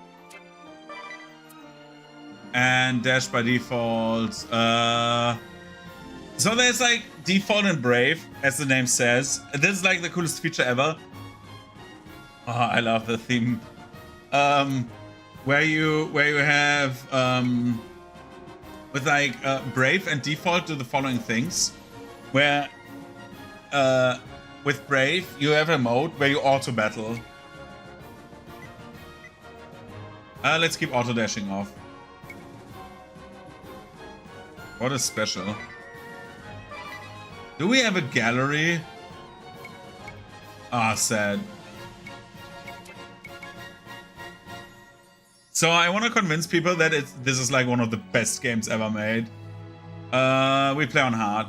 And dash by default. So there's like default and brave, as the name says. This is like the coolest feature ever. Oh, I love the theme. Where you have with like brave and default do the following things. Where with brave you have a mode where you auto battle. Let's keep auto dashing off. What is special? Do we have a gallery? Ah, sad. So I want to convince people that this is like one of the best games ever made. We play on hard.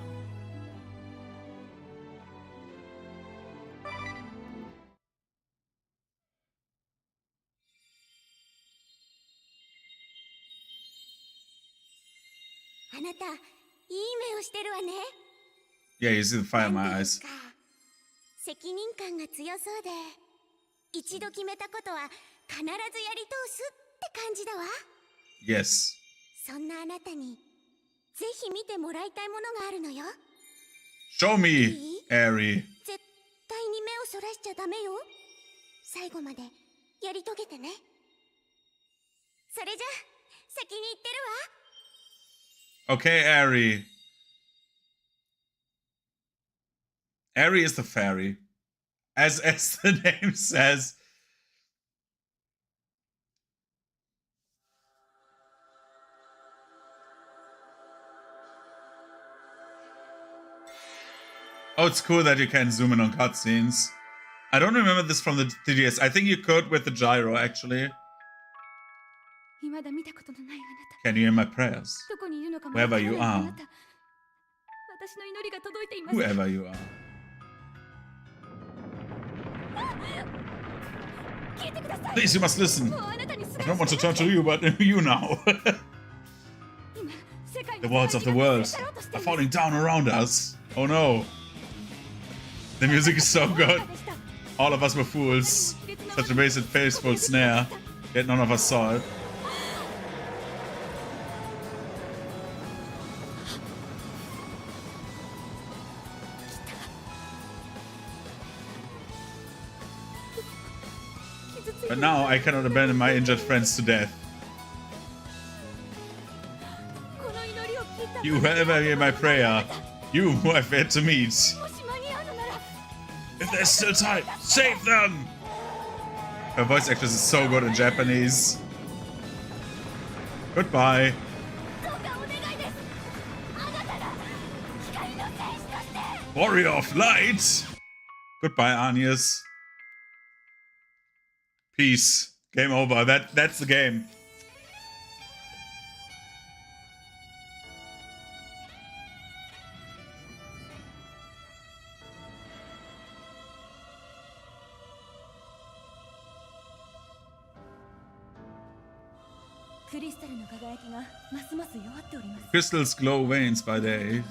Yeah, you see the fire in my eyes. 責任感が強そうで、一度決めたことは必ずやり通すって感じだわ。Yes. そんなあなたにぜひ見てもらいたいものがあるのよ。Show me, Ari. 絶対に目をそらしちゃダメよ。最後までやり遂げてね。それじゃ先に行ってるわ。Okay, Ari. Ari is the fairy. As the name says. Oh, it's cool that you can zoom in on cutscenes. I don't remember this from the 3DS. I think you could with the gyro, actually. 未だ見たことのないあなた。 Can you hear my prayers? どこにいるのかも Wherever わからない you あ are. なた。私の祈りが届いています。 Whoever you are. 聞いてください。 Please, you must listen. もうあなたにす I が don't want to turn to you, but you now. 今世界 The の walls of the world 世界が崩 are れ去ろうとしてい falling down around us. Oh no. The music is so ます good. でした。 All of us were fools. Such a basic, faithful snare. Yet none of us saw it. But now I cannot abandon my injured friends to death. この祈りを聞いた You whoever hear my prayer, you who I've yet to meet. もし間に合うのなら If there's still time, save them! Her voice actress is so good in Japanese. Goodbye. どうかお願いです。あなたが光の戦士として。 Warrior of Light! Goodbye, Anius. Peace. Game over. That's the game. Crystals glow veins by day.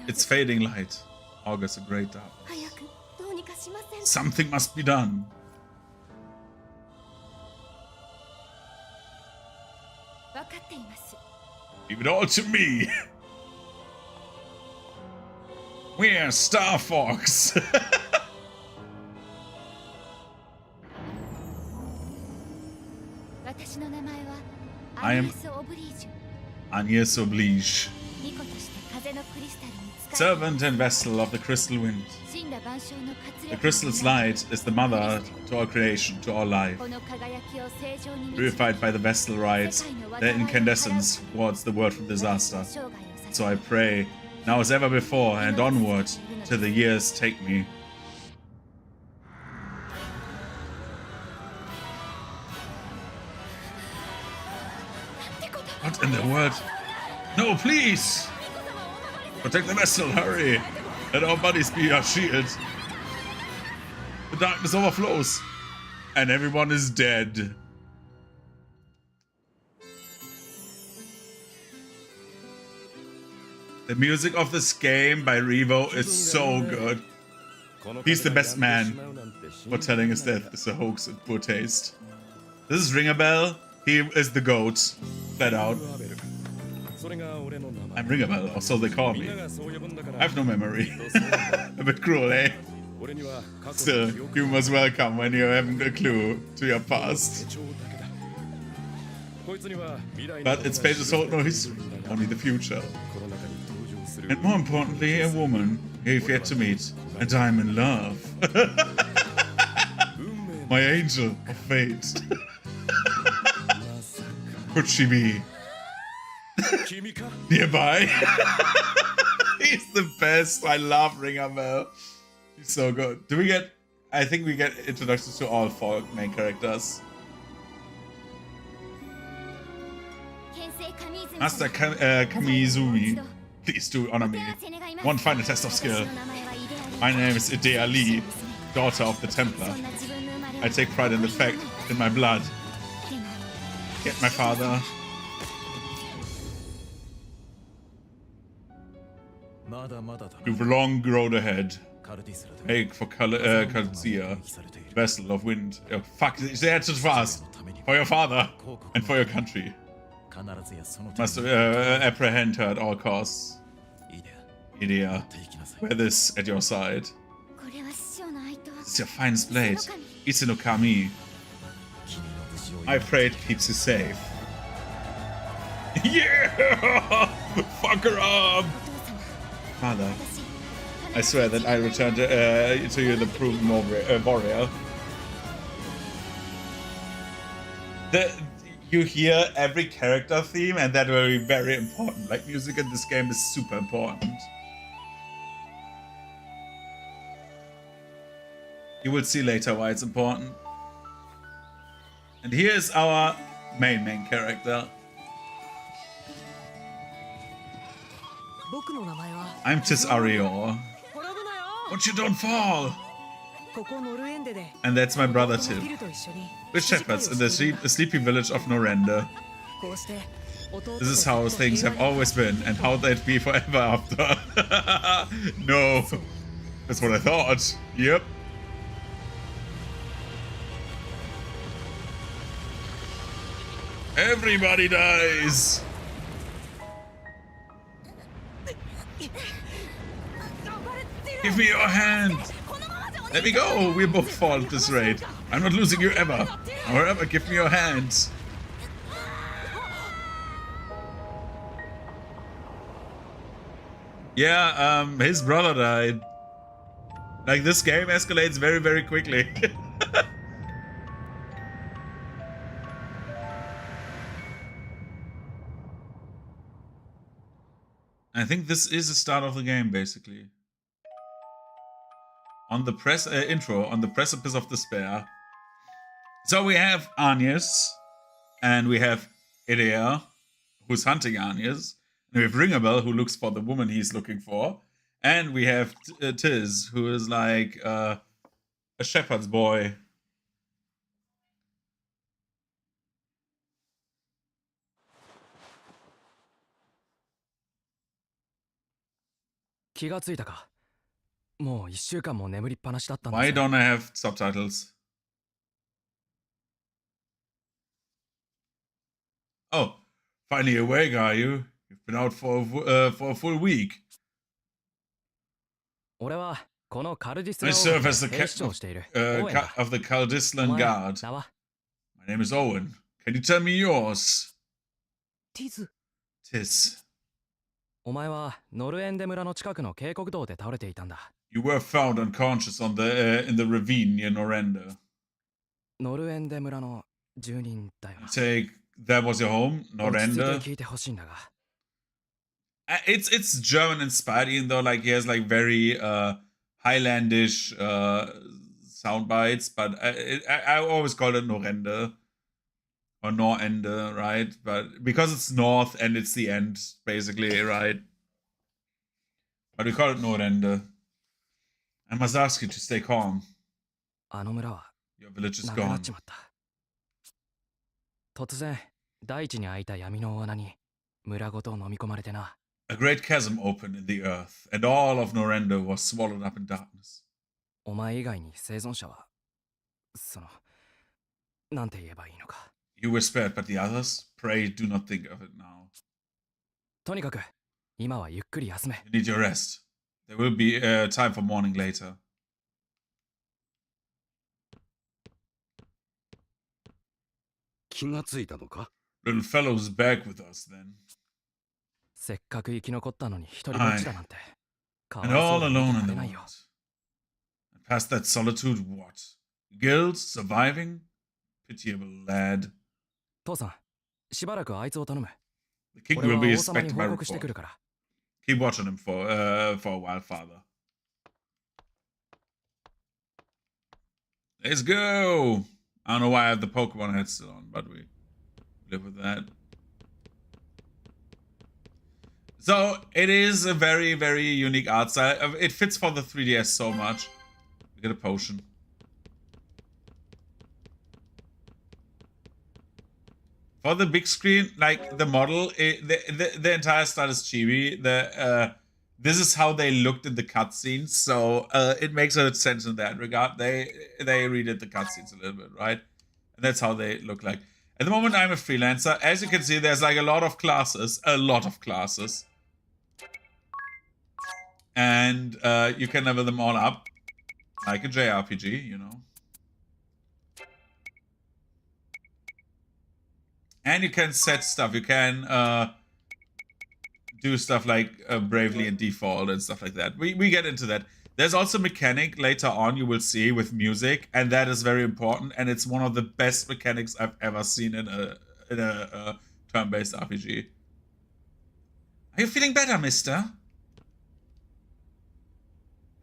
It's fading light. Augurs a great dark. 早くどうにかしません。 Something must be done. 分かっています。 Leave it all to me. We're Star Fox. 私の名前は I ア am ニエス・オブリージュ。 Agnes Oblige, 巫女として風のクリスタルに使え。 servant and vessel of the crystal wind. 死んだ万象の活 The 力。 crystal's light is the mother to our creation, to our life. この輝きを正常に導き Purified by the vestal rites, their incandescence towards the world from disaster. 生涯を支 So I pray, now as ever before and onward, till the years take me. What in the world? No, please! Protect the vessel, hurry! Let our bodies be our shield. The darkness overflows, and everyone is dead. The music of this game by Revo is so good. He's the best man. For telling his death is a hoax and poor taste. This is Ring a Bell. He is the goat. Flat out. I'm Ring a Bell, or so they call me. I have no memory. A bit cruel, eh? Still, humor's welcome when you haven't a clue to your past. But its pages hold no history, only the future. And more importantly, a woman you've yet to meet, and I'm in love. My angel of fate. Could she be nearby? He's the best. I love Ringamel. He's so good. Do we get... I think we get introductions to all four main characters. Master Kamizumi, please do honor me. One final test of skill. My name is Idea Lee, daughter of the Templar. I take pride in the fact, in my blood. Get my father. You've long grown ahead. Make for Kalzia, vessel of wind. Oh, fuck, they had too fast. For your father and for your country. Must apprehend her at all costs. Idea, wear this at your side. This is your finest blade. Ise Kami. I pray it keeps you safe. Yeah! Fuck her up! Father, I swear that I return to you the proven warrior. You hear every character theme, and that will be very important. Like, music in this game is super important. You will see later why it's important. And here's our main character. 僕の名前は I'm Tis Arior. 滅ぶなよ But you don't fall! ここノルエンデで And that's my brother フィ Tim. ルと一緒に We're shepherds in the sleepy village of Norenda. こうして弟 This is how things have always been, and how they'd be forever after. No. That's what I thought. Yep. Everybody dies! Give me your hand! Let me go! We both fall at this rate. I'm not losing you ever. However, give me your hand. Yeah, his brother died. Like, this game escalates very quickly. I think this is the start of the game, basically. On the intro, on the precipice of despair. So we have Agnes, and we have Idea, who's hunting Agnes, and we have Ringabel, who looks for the woman he's looking for, and we have Tiz, who is like a shepherd's boy. Why don't I have subtitles? Oh, finally awake, are you? You've been out for a full week. I serve as the captain of the Caldislan Guard. My name is Owen. Can you tell me yours? ティズ Tis. お前はノルエンデ村の近くの渓谷道で倒れていたんだ。 You were found unconscious on in the ravine near Norenda. ノルエンデ村の住人だよな。 Take that was your home, 落ち着いて Norenda. 聞いてほしいんだが。 It's German inspired, even though like he has like very Highlandish sound bites, but I always call it Norende or Norende, right? But because it's north and it's the end, basically, right? But we call it Norende. I must ask you to stay calm. あの村は Your village is なくなっ gone. ちまった。突然、大地に開いた闇の罠に村ごと飲み込まれてな。 A great chasm opened in the earth, and all of Norenda was swallowed up in darkness. お前以外に生存者は、なんて言えばいいのか。 You were spared, but the others? Pray do not think of it now. とにかく、今はゆっくり休め。 You need your rest. There will be time for mourning later. 気がついたのか？ Little fellow's back with us then. せっかく生き残ったのに一人ぼっちだなんて。かわい And そう all に見 alone て in ら the れないよ。 world. And past that solitude, what? Guilt? Surviving? Pitiable lad. 父さん、しばらくあいつを頼む。 The king 俺 will は be 王様に expected 報 by 告してく report. るから。 Keep watching him for a while, father. Let's go! I don't know why I have the Pokemon head still on, but we live with that. So, it is a very unique art style. It fits for the 3DS so much. We get a potion. For the big screen, like the model, the entire style is chibi. This is how they looked in the cutscenes, so it makes a sense in that regard. They redid the cutscenes a little bit, right? And that's how they look like. At the moment, I'm a freelancer. As you can see, there's like a lot of classes. And you can level them all up, like a JRPG, you know. And you can set stuff. You can do stuff like Bravely and Default and stuff like that. We get into that. There's also mechanic later on you will see with music, and that is very important. And it's one of the best mechanics I've ever seen in a turn-based RPG. Are you feeling better, mister?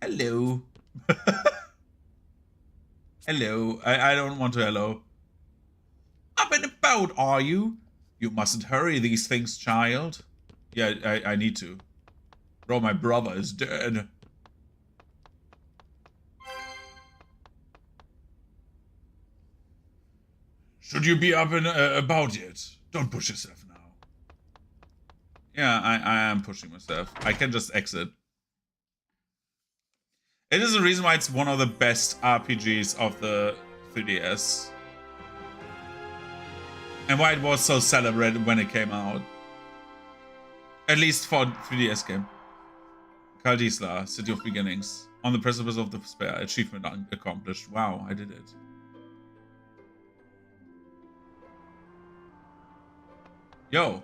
Hello. Hello. I don't want to hello. Up and about, are you? You mustn't hurry these things, child. Yeah, I need to. Bro, my brother is dead. Should you be up and about yet? Don't push yourself now. Yeah, I am pushing myself. I can just exit. It is the reason why it's one of the best RPGs of the 3DS. And why it was so celebrated when it came out. At least for 3DS game. Kaldisla, City of Beginnings. On the precipice of despair. Achievement accomplished. Wow, I did it. Yo.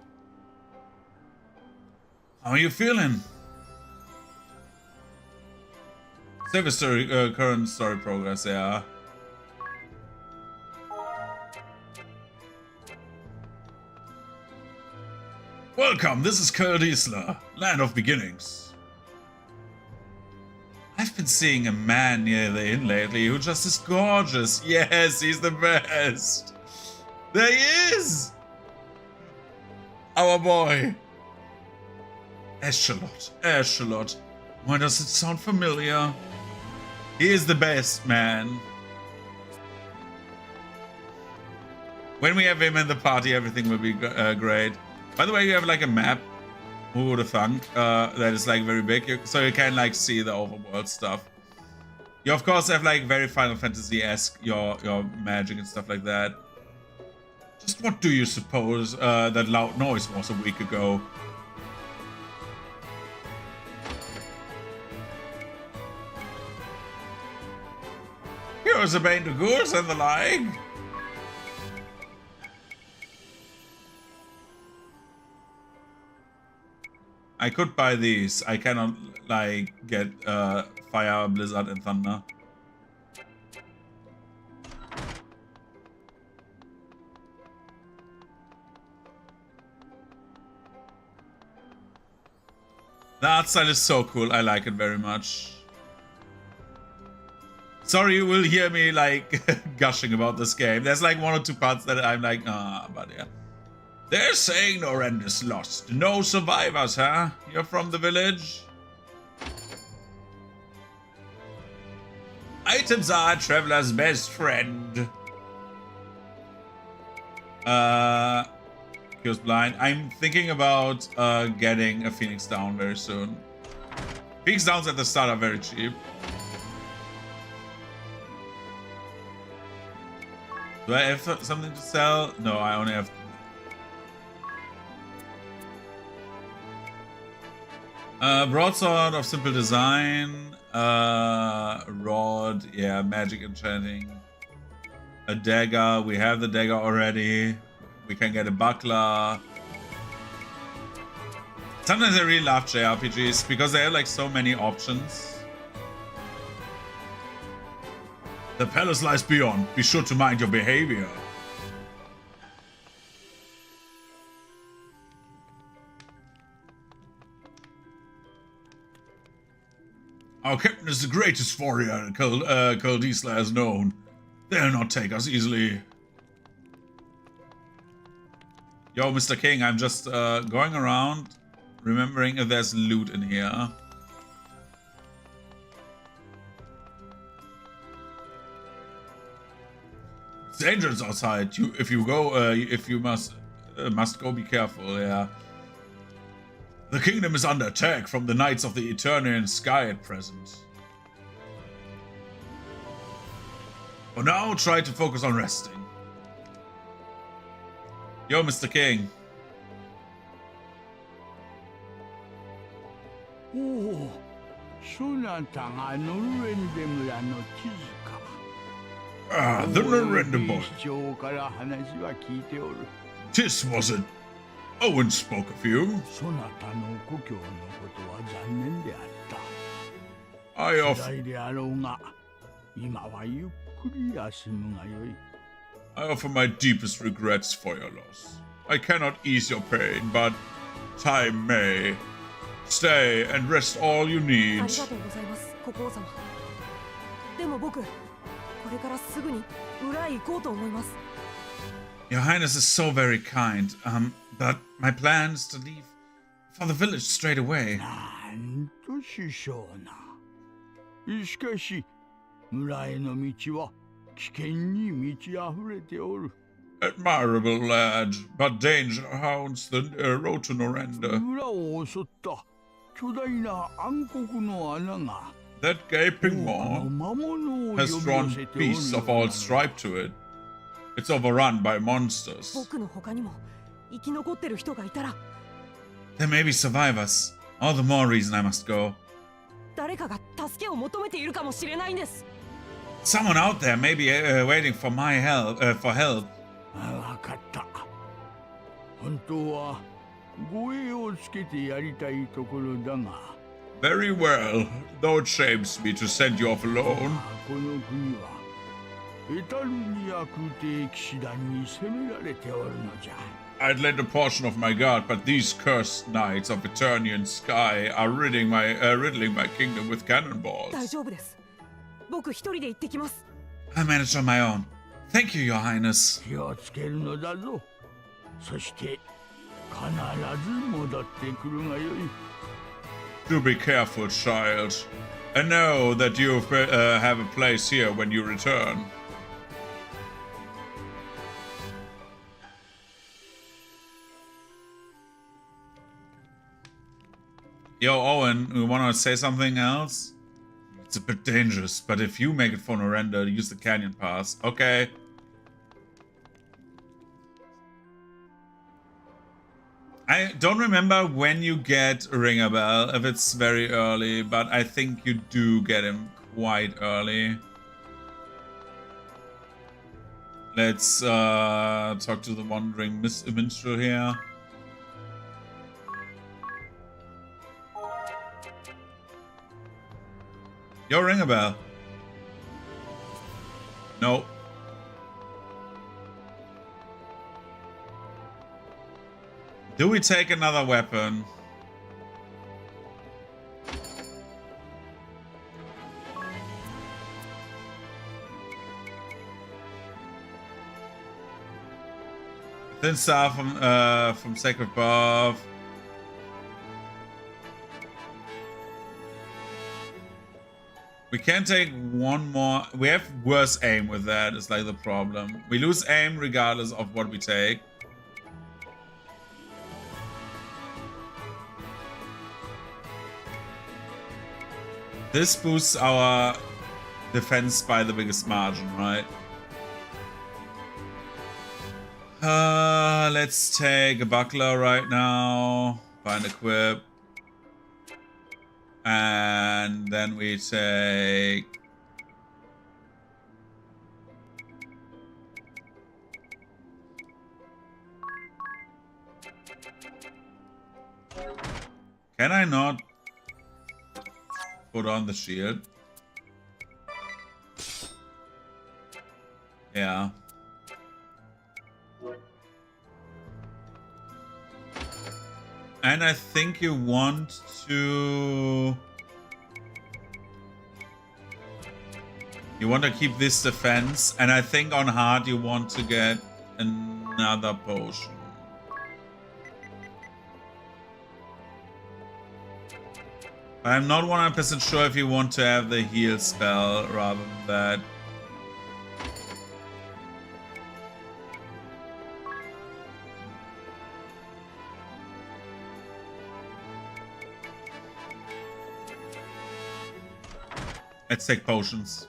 How are you feeling? Save a story, current story progress, yeah. Welcome, this is Kaldisla, land of beginnings. I've been seeing a man near the inn lately who just is gorgeous. Yes, he's the best. There he is! Our boy. Echelot. Why does it sound familiar? He is the best, man. When we have him in the party, everything will be great. By the way, you have like a map. Who would have thunk? That is like very big, so you can like see the overworld stuff. You of course have like very Final Fantasy-esque your magic and stuff like that. Just what do you suppose that loud noise was a week ago? Here's a Bane to Goose and the like. I could buy these. I cannot like get fire, blizzard, and thunder. The art style is so cool. I like it very much. Sorry, you will hear me like gushing about this game. There's like one or two parts that I'm like, but yeah. They're saying Norend is lost. No survivors, huh? You're from the village? Items are a traveler's best friend. Cures blind. I'm thinking about getting a Phoenix Down very soon. Phoenix Downs at the start are very cheap. Do I have something to sell? No, I only have... broadsword of simple design. Rod, yeah, magic enchanting. A dagger, we have the dagger already. We can get a buckler. Sometimes I really love JRPGs because they have like so many options. The palace lies beyond. Be sure to mind your behavior. Our captain is the greatest warrior Kaldisla has known. They'll not take us easily. Yo, Mr. King, I'm just going around, remembering if there's loot in here. It's dangerous outside. If you must go, be careful. Yeah. The kingdom is under attack from the Knights of the Eternian Sky at present. For now, try to focus on resting. Yo, Mr. King. Oh, そなたがノルエンデ村の地図か。Ah, the Norenda boy. 市長から話は聞いておる。 Tis was it? Owen spoke of you. そなたの故郷のことは残念であった。 I 辛 offer いであろうが、今はゆっくり休むがよい。 my deepest regrets for your loss. I cannot ease your pain, but time may. Stay and rest all you あ need. りがとうございます、国王様。でも僕、これからすぐに村へ行こうと思います。 Your Highness is so very kind, but my plan is to leave for the village straight away. なんと師匠な。しかし村への道は危険に満ち溢れておる。 Admirable lad, but danger haunts the road to Norenda. 村を襲った巨大な暗黒の穴が That gaping 魔 maw 物を has 呼び寄 drawn せておる beasts of all stripe to it. It's overrun by monsters. 僕の他にも生き残ってる人がいたら There may be survivors. All the more reason I must go. 誰かが助けを求めているかもしれないんです。 Someone out there may be waiting for my help. For help. わかった。本当は護衛をつけてやりたいところだが、 Very well, though it shames me to send you off alone. この国はエタルニア空挺騎士団に攻められておるのじゃ。 I'd lend a portion of my guard, but these cursed knights of Eternian sky are riddling my kingdom with 大 cannonballs. 丈夫です。僕一人で行ってきます。 I manage on my own. Thank you, Your Highness. 気をつけるのだぞ。そして必ず戻ってくるがよい。 Do be careful, child. And know that you have a place here when you return. Yo, Owen, we want to say something else? It's a bit dangerous, but if you make it for Norenda, use the canyon pass. Okay. I don't remember when you get Ring a Bell, if it's very early, but I think you do get him quite early. Let's talk to the Wandering Minstrel here. Yo, Ring a Bell. No. Do we take another weapon? Thin Staff from Sacred Path. We can take one more. We have worse aim with that, is like the problem. We lose aim regardless of what we take. This boosts our defense by the biggest margin, right? Let's take a buckler right now. Find equip. And then we take... Can I not put on the shield? Yeah. And I think you want to... You want to keep this defense, and I think on hard you want to get another potion. I'm not 100% sure if you want to have the heal spell rather than that. Let's take potions.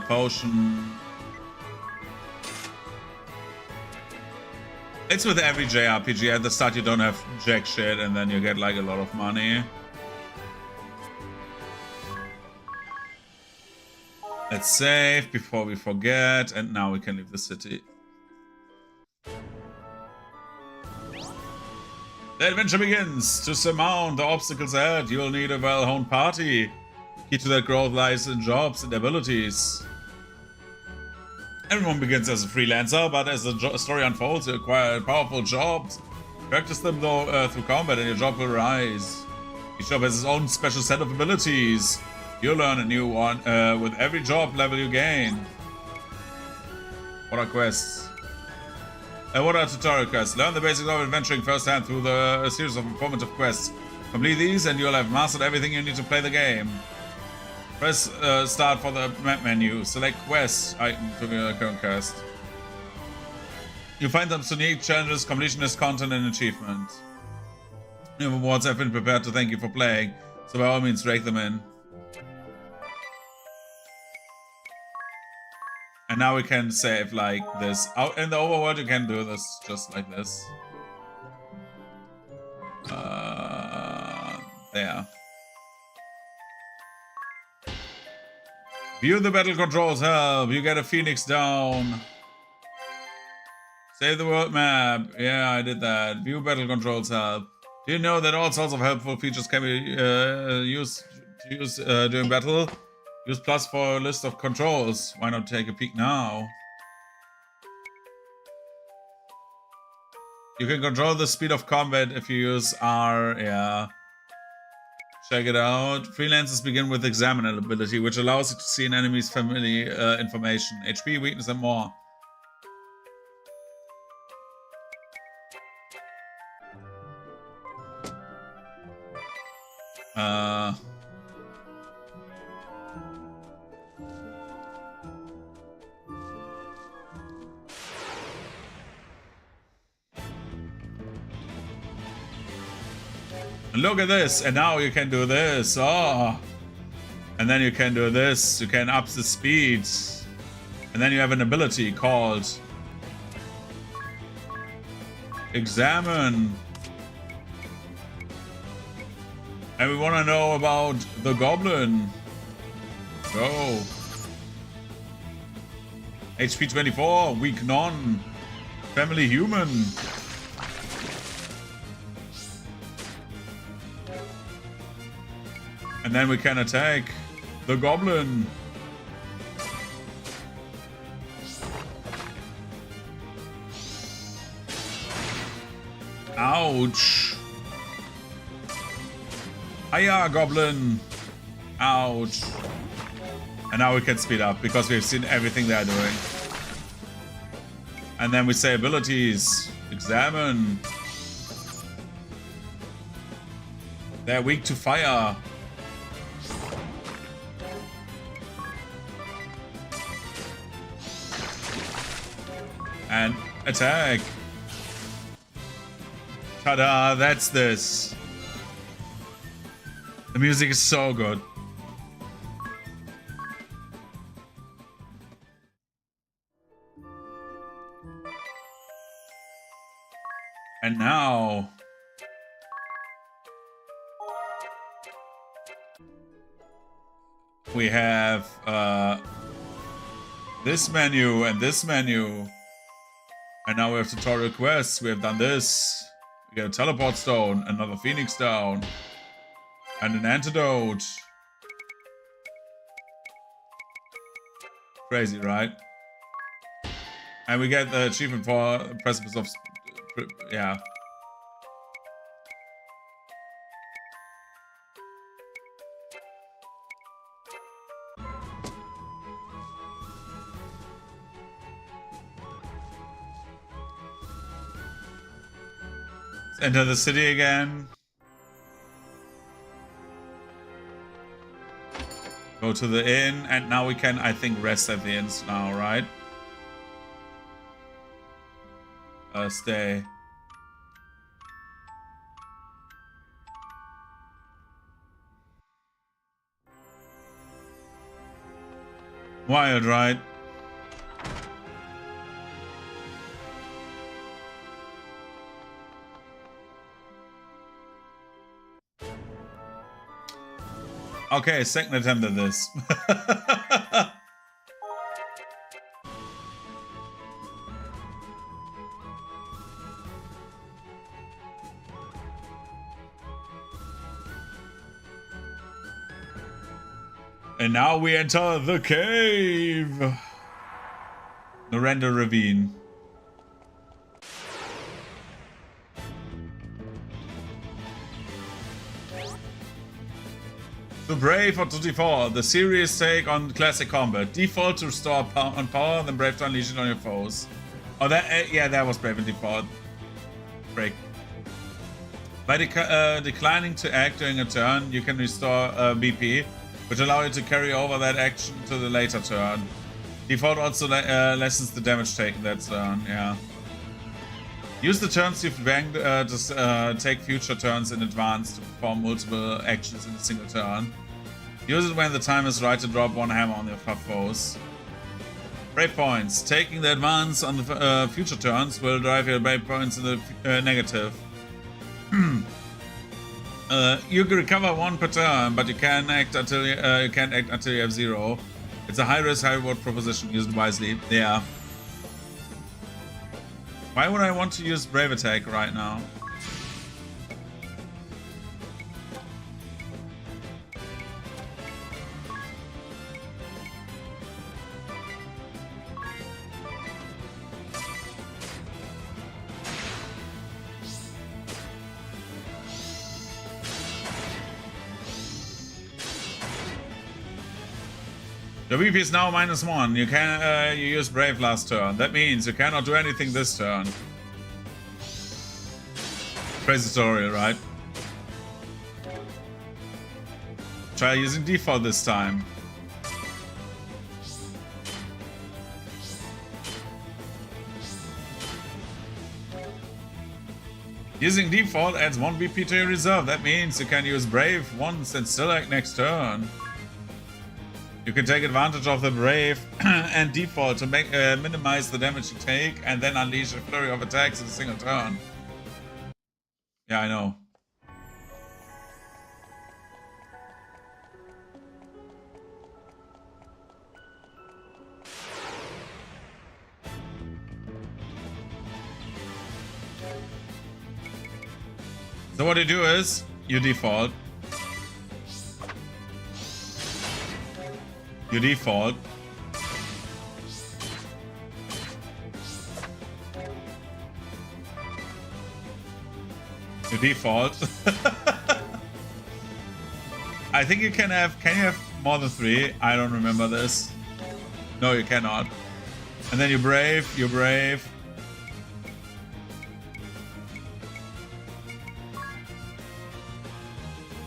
Potion. It's with every JRPG. At the start you don't have jack shit and then you get like a lot of money. Let's save before we forget, and now we can leave the city. The adventure begins! To surmount the obstacles ahead, you'll need a well-honed party. Key to that growth lies in jobs and abilities. Everyone begins as a freelancer, but as the story unfolds, you acquire powerful jobs Practice them though through combat and your job will rise. Each job has its own special set of abilities. You'll learn a new one with every job level you gain. What are quests? What are tutorial quests? Learn the basics of adventuring firsthand through a series of informative quests. Complete these and you'll have mastered everything you need to play the game. Press start for the map menu. Select quest item to your current quest. You find some unique challenges, completionist content, and achievement. Your rewards have been prepared to thank you for playing, so by all means drag them in. And now we can save like this. Out in the overworld you can do this just like this. There. View the battle controls help. You get a phoenix down. Save the world map. Yeah, I did that. View battle controls help. Do you know that all sorts of helpful features can be used during battle? Use plus for a list of controls. Why not take a peek now? You can control the speed of combat if you use R. Yeah. Check it out. Freelancers begin with Examine ability, which allows you to see an enemy's family information, HP, weakness, and more. Look at this, and now you can do this. Oh, and then you can do this. You can up the speed, and then you have an ability called Examine. And we want to know about the goblin. Go. HP 24, weak none, family human. And then we can attack the goblin. Ouch. Hiya, goblin. Ouch. And now we can speed up because we've seen everything they're doing. And then we say abilities. Examine. They're weak to fire. And attack. Ta-da, that's this. The music is so good. And now we have this menu and this menu. And now we have tutorial quests. We have done this. We get a teleport stone, another phoenix down, and an antidote. Crazy, right? And we get the achievement for Precipice of... yeah. Enter the city again. Go to the inn, and now we can, I think, rest at the inns now, right? Stay. Wild, right? Okay, second attempt at this. And now we enter the cave. The Render Ravine. To Brave or to Default? The serious take on classic combat. Default to restore on power, then Brave to unleash it on your foes. Oh, that yeah, that was Brave and Default. Break. By declining to act during a turn, you can restore BP, which allow you to carry over that action to the later turn. Default also lessens the damage taken that turn, yeah. Use the turns you've banked to take future turns in advance to perform multiple actions in a single turn. Use it when the time is right to drop one hammer on your foes. Brave points. Taking the advance on the future turns will drive your brave points in the negative. You can recover 1 per turn, but you can't act until you have 0. It's a high risk, high reward proposition. Used wisely. Yeah. Why would I want to use Brave Attack right now? The VP is now -1. You use Brave last turn. That means you cannot do anything this turn. Crazy tutorial, right? Try using Default this time. Using Default adds 1 BP to your reserve. That means you can use Brave once and still act next turn. You can take advantage of the Brave and Default to minimize the damage you take and then unleash a flurry of attacks in a single turn. Yeah, I know. So what you do is, you default. You default. You default. I think you can you have more than 3? I don't remember this. No, you cannot. And then you brave.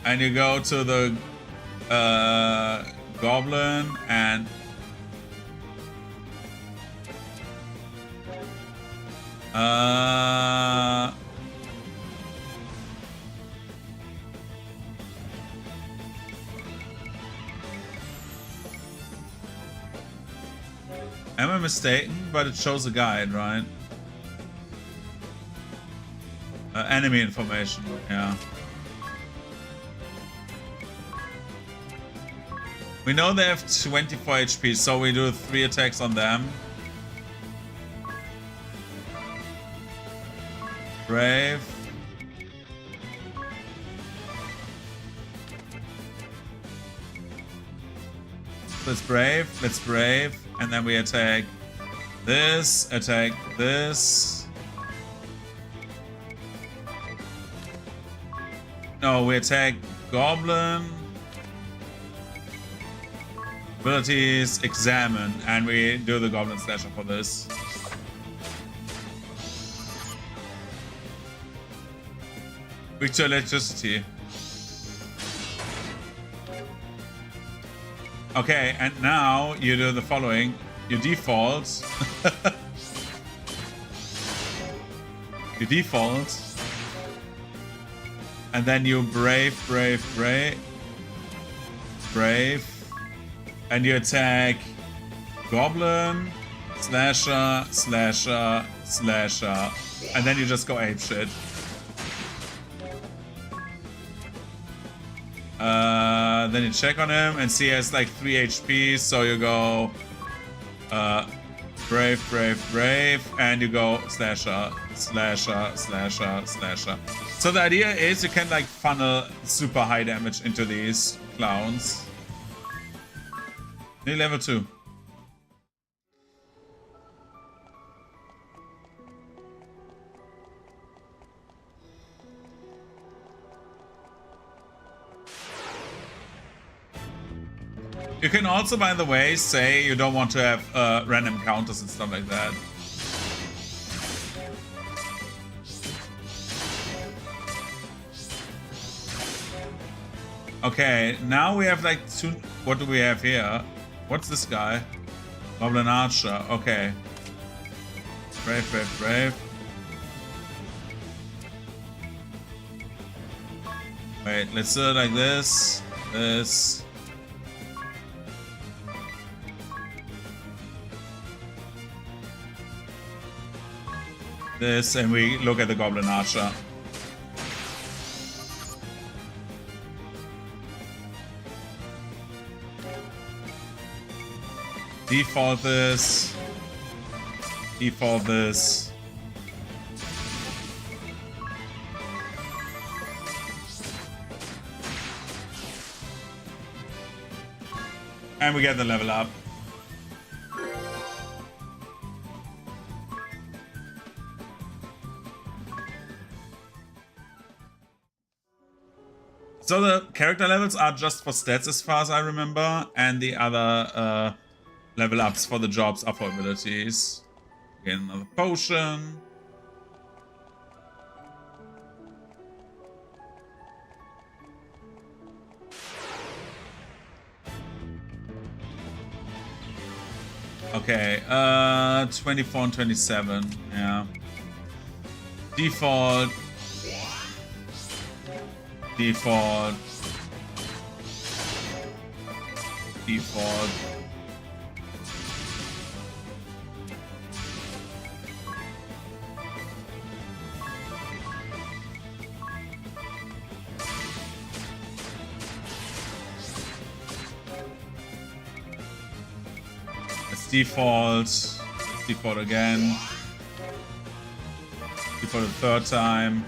And you go to the goblin and am I mistaken? But it shows a guide, right? Enemy information, yeah. We know they have 24 HP, so we do 3 attacks on them. Brave. Let's brave, and then we attack this, attack this. No, we attack goblin. Abilities, examine, and we do the goblin slasher for this. Weak to electricity. Okay, and now you do the following. You default. You default. And then you brave. And you attack goblin, slasher, and then you just go apeshit. Then you check on him and see he has like 3 HP, so you go brave, and you go slasher. So the idea is you can like funnel super high damage into these clowns. Need level 2. You can also, by the way, say you don't want to have random counters and stuff like that. Okay, now we have like two. What do we have here? What's this guy? Goblin Archer. Okay. Brave, brave, brave. Wait, let's do it like this. This. This, and we look at the Goblin Archer. Default this. Default this. And we get the level up. So the character levels are just for stats as far as I remember, and the other level ups for the jobs are for abilities. Get another potion. Okay, 24 and 27, yeah. Default. Default. Default. Default. Let's default again. Default a third time.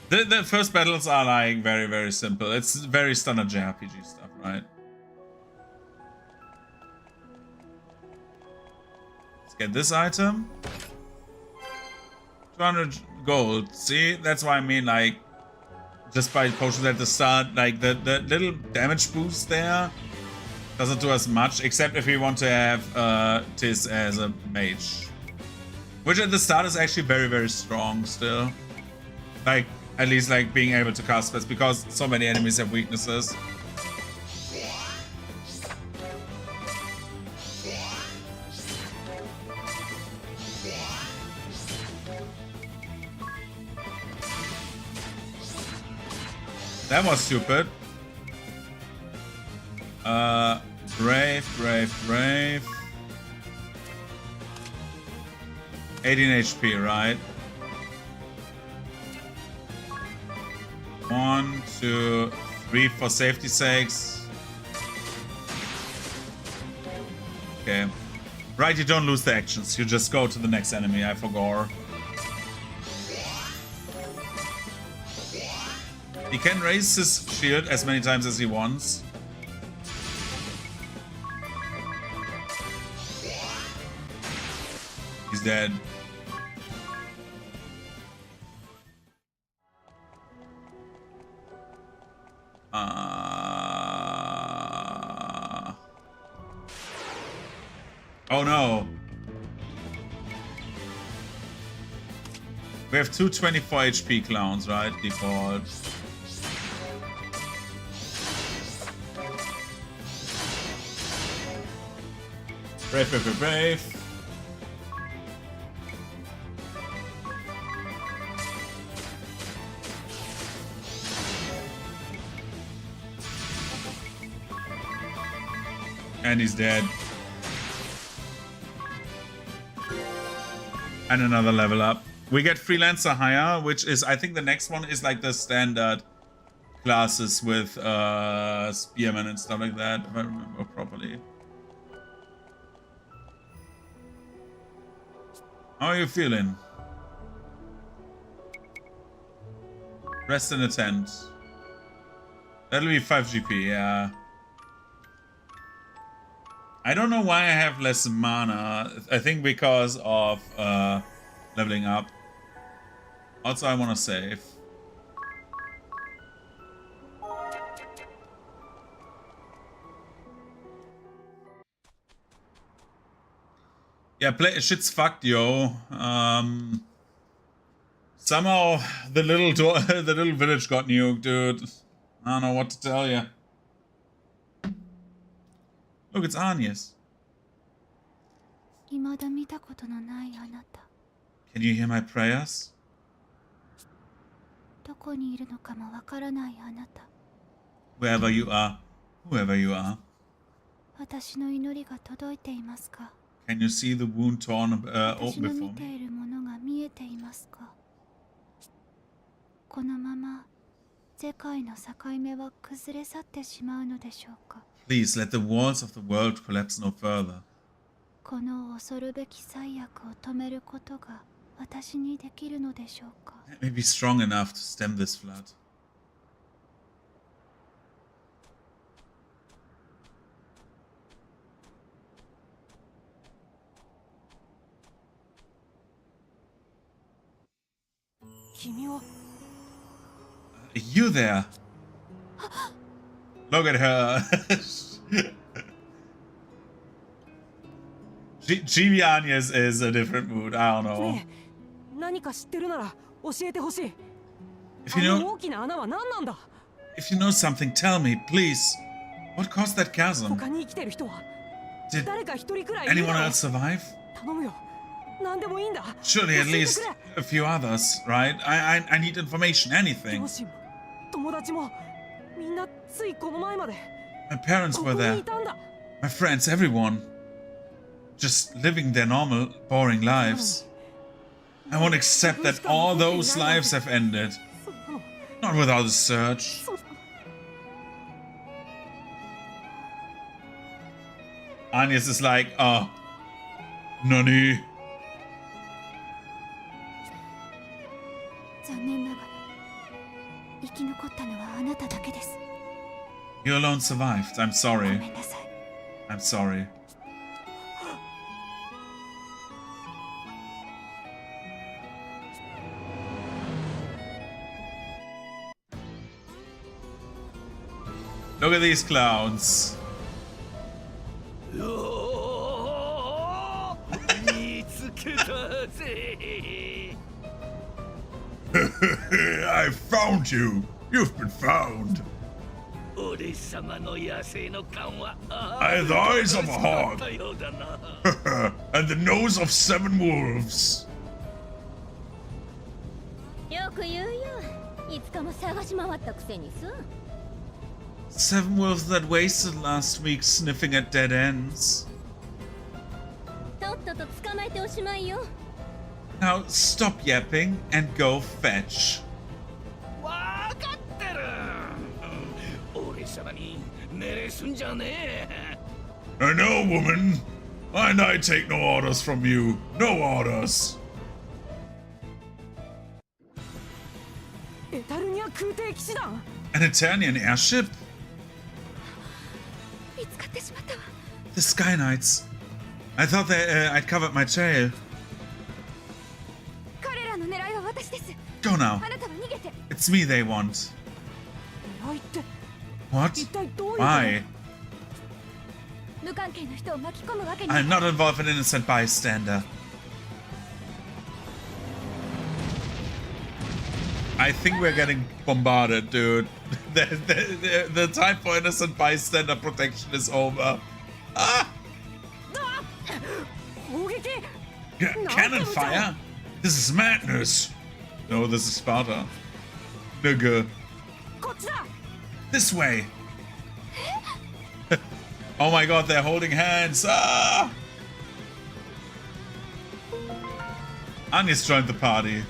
The first battles are like very, very simple. It's very standard JRPG stuff, right? Let's get this item. 200 gold. See, that's why I mean, like, just by potions at the start, like the little damage boost there doesn't do as much, except if we want to have Tis as a mage, which at the start is actually very, very strong still. Like, at least like being able to cast spells, because so many enemies have weaknesses. That was stupid. Brave, brave, brave. 18 HP, right? 1, 2, 3 for safety's sakes. Okay. Right, you don't lose the actions. You just go to the next enemy, I forgot. He can raise his shield as many times as he wants. He's dead. Oh no. We have two 24 HP clowns, right? Default. Brave, brave, brave, brave. And he's dead. And another level up. We get Freelancer higher, which is, I think the next one is like the standard classes with Spearman and stuff like that, if I remember properly. How are you feeling? Rest in a tent. That'll be 5 GP, yeah. I don't know why I have less mana. I think because of leveling up. Also, I want to save. Yeah, shit's fucked, yo. Somehow the little the little village got nuked, dude. I don't know what to tell you. Look, it's Agnes. 未だ見たことのないあなた。 Can you hear my prayers? どこにいるのかもわからないあなた。 Wherever you are, whoever you are. 私の祈りが届いていますか？ Can you see the wound torn 私 open の before 見て me? いるものが見えていますか？このまま世界の境目は崩れ去ってしまうのでしょうか？ Please let the walls of the world collapse no further. この恐るべき災悪を止めることが私にできるのでしょうか？ Let me be strong enough to stem this flood. 君は You there? Look at her. Chibi Agnes is a different mood. I don't know. ねえ、何か知ってるなら教えてほしい。 If you あの know, 大きな穴は何なんだ？ if you know something, tell me, please. What caused that chasm? 他に生きてる人は Did 誰か一人くらいいる anyone だろう。 else survive? 頼むよ。何でもいいんだ。 Surely at 教えて least くれ。 a few others, right? I need information, anything. 両親も友達もみんなついこの前まで My parents こ were こに there. いたんだ。 My friends, everyone. Just living their normal, boring lives. I won't accept that all those lives have ended. そんなの Not without a search. そう Agnes is like, Nani? 残念ながら生き残ったのはあなただけです。 You alone survived. I'm ご sorry. めんなさい。 I'm sorry. Look at these clowns. 見つけたぜ I found you. You've been found. 俺様の野生の勘は I have the eyes of a hawk たようだな and the nose of 7 wolves. よく言うよ。いつかも探し回ったくせにさ。 7 wolves that wasted last week sniffing at dead ends. とっとと捕まえておしまいよ。 Now stop yapping and go fetch. わかってる俺様に命令すんじゃねえ I know, woman. And I take no orders from you. No orders. エタルニア空挺騎士団。 An Eternian airship? 見つかってしまったわ。 The Sky Knights. I thought I'd covered my trail. 彼らの狙いは私です。 Go now. あなたは逃げて。 It's me they want. 狙いって What? 一体どういうこと？ Why? 無関係の人を巻き込むわけに。 I'm not involved in innocent bystander. I think we're getting bombarded, dude. The time for innocent bystander protection is over. Ah! 攻撃。 Cannon fire? This is madness. No, this is Sparta. Nigga. こっちだ。 This way. Oh my god, they're holding hands. Ah! Agnes joined the party.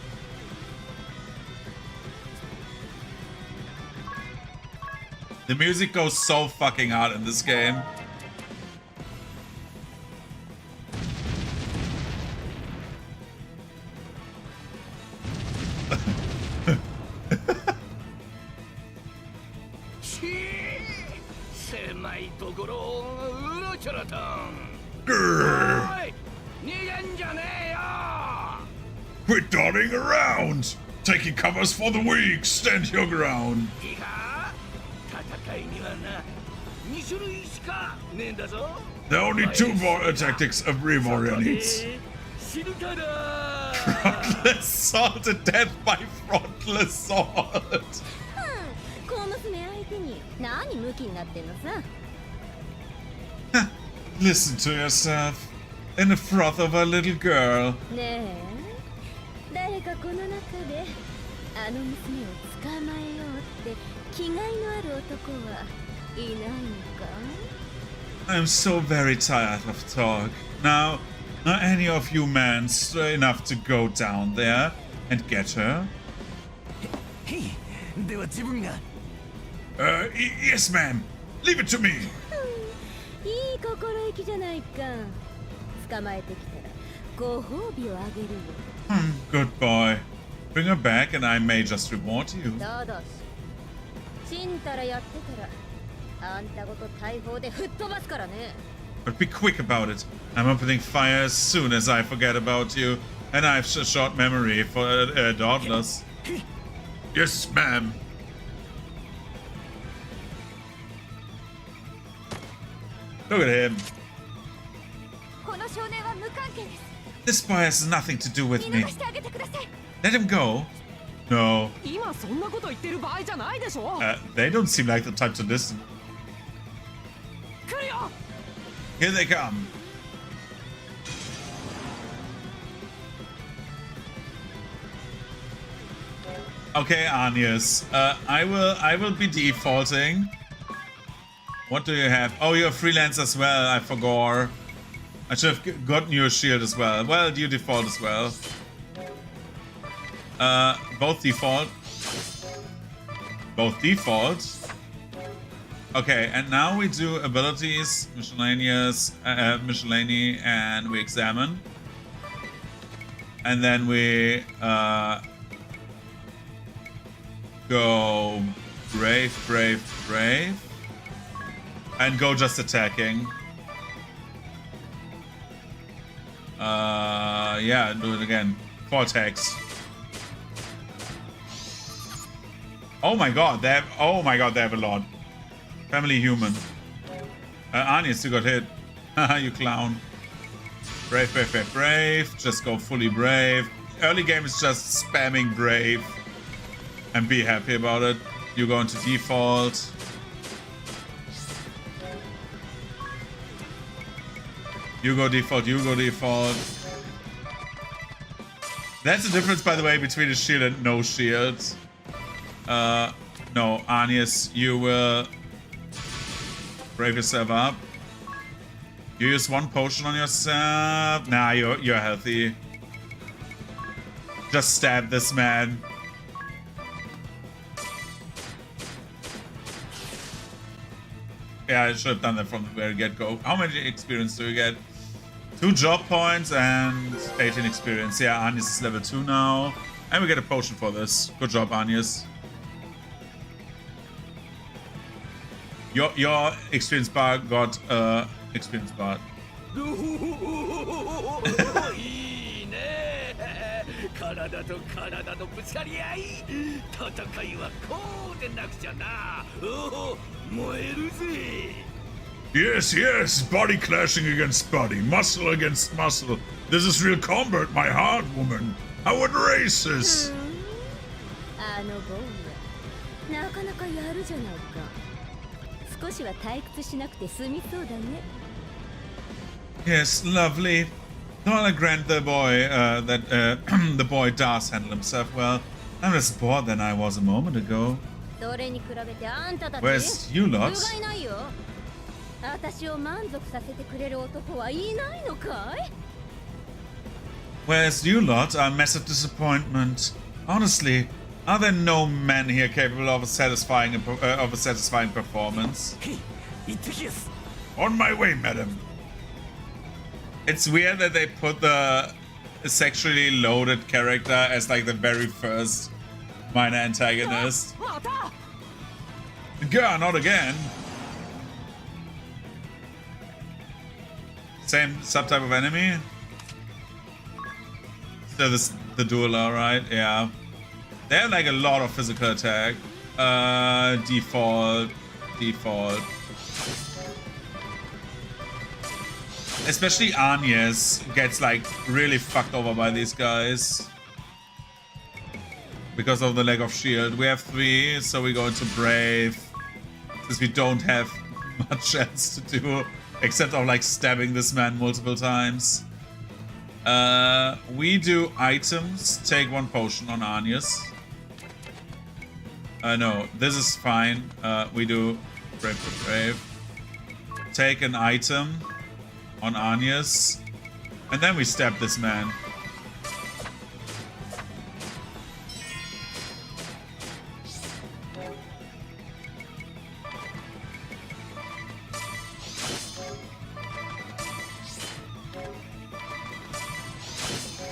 The music goes so fucking hard in this game. Grrr. 狭いところをうろちょろと Grrr. おい逃げんじゃねえよ Quit dawdling around! Taking covers for the weak! Stand your ground! いいか戦いにはな2種類しかねえんだぞ There are only two tactics a brave warrior needs. 死ぬかだ Frontless sword to death by frontless sword! 小娘相手に何ムキになってんのさ Listen to yourself. In the froth of a little girl. ねえ誰かこの中であの娘を捕まえようって気概のある男はいないのか I'm so very tired of talk. Now, are any of you men strong enough to go down there and get her? へいでは自分が Yes, ma'am. Leave it to me. いい心意気じゃないか捕まえてきたらご褒美をあげるよ Good boy. Bring her back and I may just reward you. ただし死んだらやってたらあんたごと大砲で吹っ飛ばすからね But be quick about it. I'm opening fire as soon as I forget about you. And I have a short memory for daughters. Yes, ma'am. Look at him. この少年は無関係です This boy has nothing to do with 見 me. 逃してあげてください Let him go. No. 今そんなこと言ってる場合じゃないでしょ They don't seem like the type to listen. 来るよ Here they come. Okay, Anius. I will be defaulting. What do you have? Oh, you're freelance as well. I forgot. I should have gotten your shield as well. Well, you default as well. Both default. Both default. Okay, and now we do abilities, miscellaneous, miscellany, and we examine. And then we go brave, brave, brave. And go just attacking. Yeah, do it again. 4 attacks. Oh my god, they have a lot. Family human. Anya still got hit. Haha, you clown. Brave, brave, brave, brave. Just go fully brave. Early game is just spamming brave. And be happy about it. You go into default. You go default, you go default. That's the difference, by the way, between a shield and no shield. No, Anius, you will brave yourself up. You use 1 potion on yourself. Nah, you're healthy. Just stab this man. Yeah, I should have done that from the very get-go. How much experience do you get? 2 job points and 18 experience. Yeah, Anius is level 2 now. And we get a potion for this. Good job, Anius. Your experience bar got experience bar. いいね体と体のぶつかり合い戦いはこうでなくちゃなおお燃えるぜ Yes, yes, body clashing against body, muscle against muscle. This is real combat, my heart, woman. I would race this. あのボーイはなかなかやるじゃないか少しは退屈しなくて済みそうだね Yes, lovely. Don't I grant the boy that the boy does handle himself well. I'm less bored than I was a moment ago. それに比べてあんたたち Where's you 不甲 lot? 斐ないよ私を満足させてくれる男はいないのかい Where's you lot are a massive disappointment. Honestly, are there no men here capable of a satisfying performance? へい行ってきやす On my way, madam. It's weird that they put the sexually loaded character as like the very first minor antagonist. また Girl, not again. Same subtype of enemy. Still this The dueler, right? Yeah. They have like a lot of physical attack. Default. Especially Agnes gets like really fucked over by these guys. Because of the lack of shield. We have 3, so we go into Brave. Since we don't have much else to do. Except of like stabbing this man multiple times. We do items. Take 1 potion on Agnes. No, this is fine. We do Brave for Brave. Take an item on Agnes. And then we stab this man.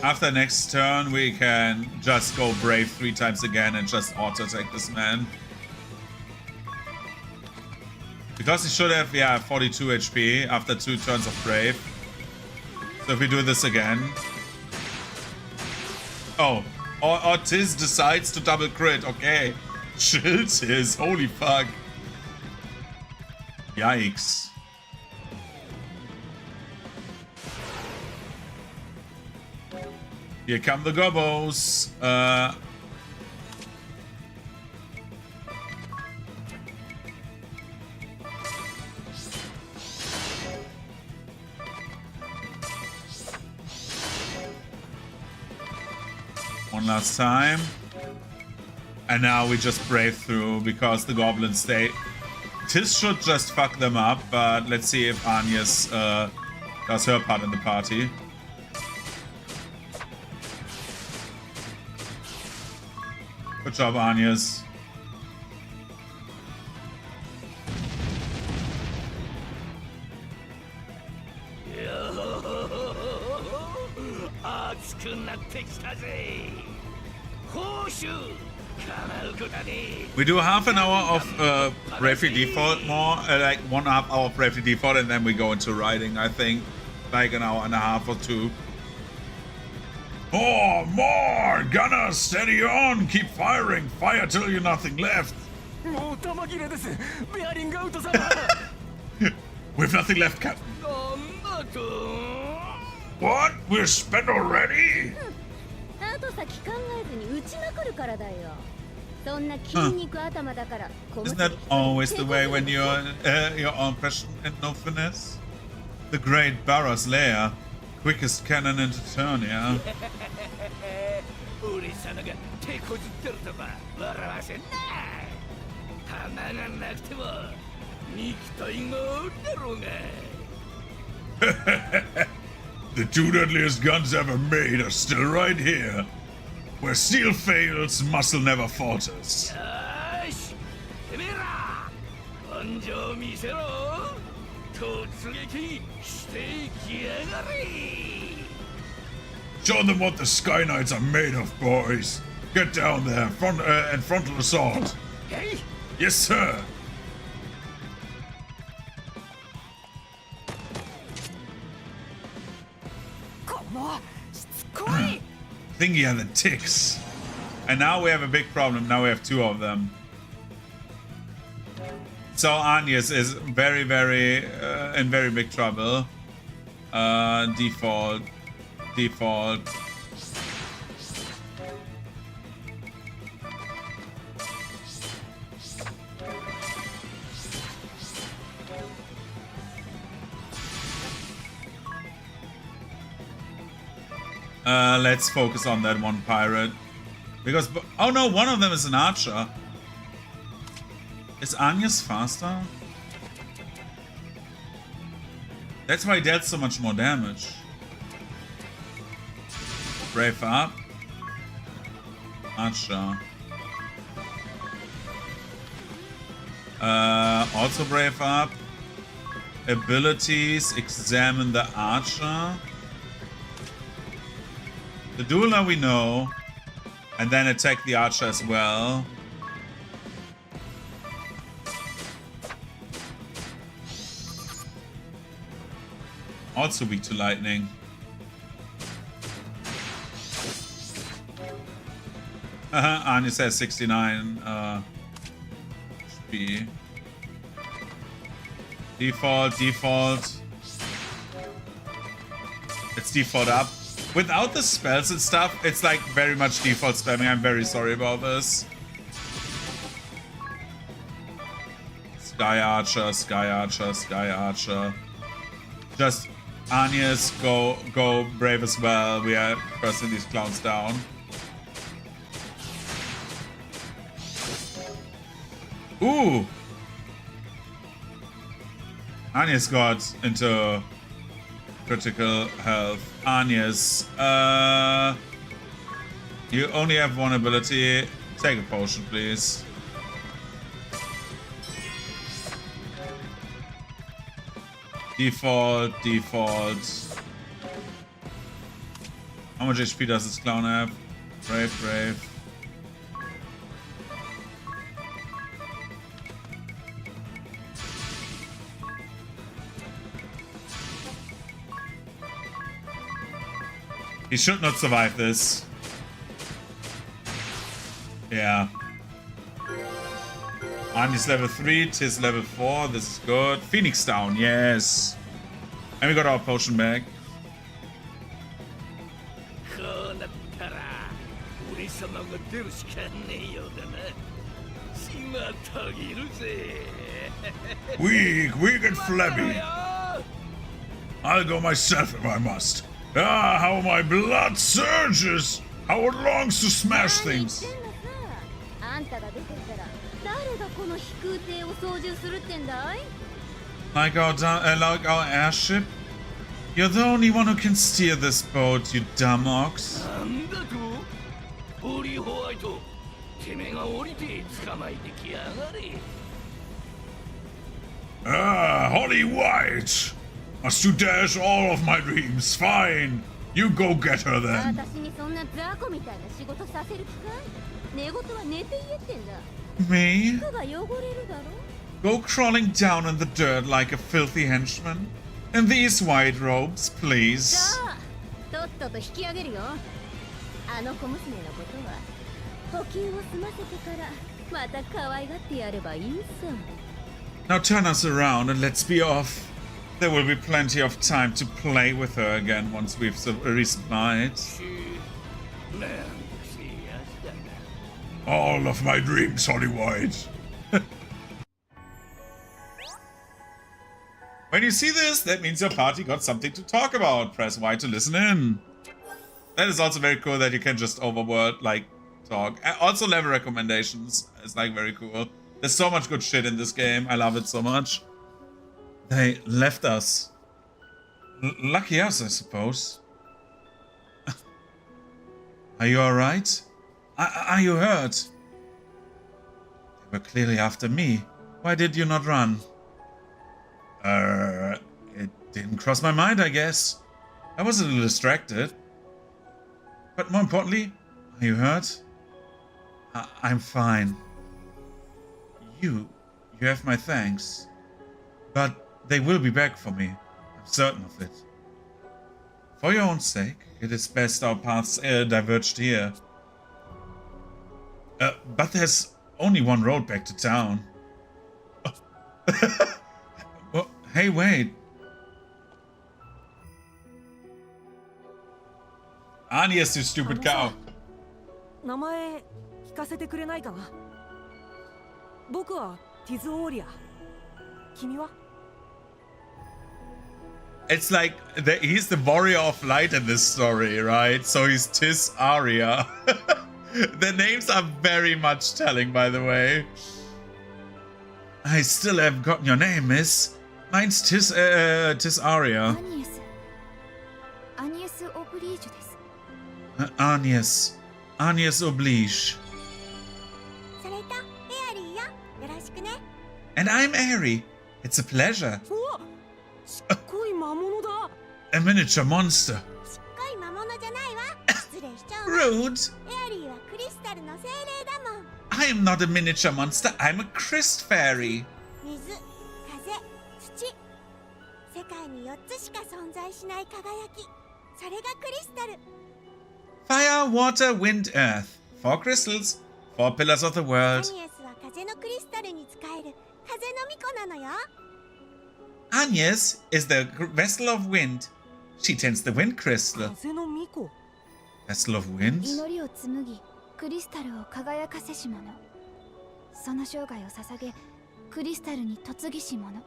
After next turn, we can just go Brave 3 times again and just auto-attack this man. Because he should have, yeah, 42 HP after 2 turns of Brave. So if we do this again... Oh, or Tiz decides to double crit, okay. Chill Tiz, holy fuck. Yikes. Here come the gobos. One last time. And now we just brave through because the goblins stay. Tiz should just fuck them up, but let's see if Agnes does her part in the party. Good job, Agnes. We do half an hour of Bravely Default more, like 1.5 hour of Bravely Default, and then we go into riding, I think. Like an hour and a half or 2. More! Gunner, steady on! Keep firing! Fire till you're nothing left! We've nothing left, Captain. What? We're spent already? Isn't that always the way when you're your own passion and no finesse? The great Barra's lair. Quickest cannon into turn, yeah? The 2 deadliest guns ever made are still right here. Where steel fails, muscle never falters. Show them what the Sky Knights are made of, boys. Get down there, and frontal assault. Hey. Yes, sir. Thingy had the ticks. And now we have a big problem. Now we have 2 of them. So Agnes is very, very in very big trouble. Default. Let's focus on that one pirate. Because, oh no, one of them is an archer. Is Agnes faster? That's why he dealt so much more damage. Brave up. Archer. Also brave up. Abilities. Examine the archer. The dueler we know. And then attack the archer as well. Also weak to lightning. Anya says 69. Should be default. It's default up. Without the spells and stuff, it's like very much default spamming. I'm very sorry about this. Sky Archer. Just Anya's go brave as well. We are pressing these clowns down. Ooh! Anya's got into critical health. Anya's. You only have one ability. Take a potion, please. Default. How much HP does this clown have? Brave. He should not survive this. Yeah. Andy's level 3, Tiz level 4, this is good. Phoenix down, yes. And we got our potion back. Weak and flabby. I'll go myself if I must. Ah, how my blood surges! How it longs to smash things! Like our airship? You're the only one who can steer this boat, you dumb ox. Ah, Holly White! Must you dash all of my dreams? Fine! You go get her then! Me? Go crawling down in the dirt like a filthy henchman? In these white robes, please. Now turn us around and let's be off. There will be plenty of time to play with her again once we've resupplied. All of my dreams, Holly White. When you see this, that means your party got something to talk about. Press Y to listen in. That is also very cool that you can just overworld, like, talk. Also level recommendations is, like, very cool. There's so much good shit in this game. I love it so much. They left us. Lucky us, I suppose. Are you alright? Are you hurt? They were clearly after me. Why did you not run? It didn't cross my mind, I guess. I was a little distracted. But more importantly, are you hurt? I'm fine. You have my thanks. But they will be back for me. I'm certain of it. For your own sake, it is best our paths diverged here. But there's only one road back to town. Well, hey, wait. Anya's you stupid cow. 名前聞かせてくれないかな。僕はティズ・オーリア。君は？ It's like he's the warrior of light in this story, right? So he's Tiz Aria. The names are very much telling, by the way. I still haven't gotten your name, miss. Mine's Tiz Aria. Agnes Oblige. And I'm Airy. It's a pleasure. A miniature monster. Rude. I am not a miniature monster. I'm a Christ fairy. Fire, water, wind, earth. 4 crystals, 4 pillars of the ア world. ニエスは風のクリスタルに使える風の巫女なのよ。 Agnes is the vessel of wind. She tends the wind crystal. 風の巫女。 Vessel of wind? 祈りを紡ぎクリスタルを輝かせし者、その生涯を捧げクリスタルに嫁ぎし者。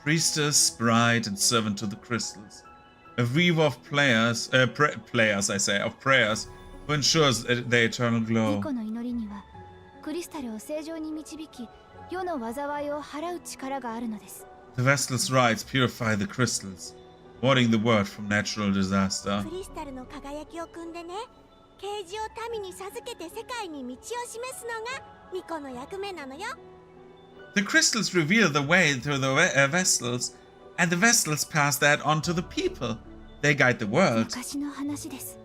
Priestess, bride, and servant to the crystals. A weaver of players, of prayers, who ensures their eternal 巫 glow. 女の祈りにはクリスタルを正常に導き世の災いを払う力があるのです。 The vessel's rites purify the crystals, warding the world from natural disaster. クリスタルの輝きを汲んでね、啓示を民に授けて世界に道を示すのが巫女の役目なのよ。 The crystals reveal the way through the vessels, and the vessels pass that on to the people. They guide the world. 昔の話です。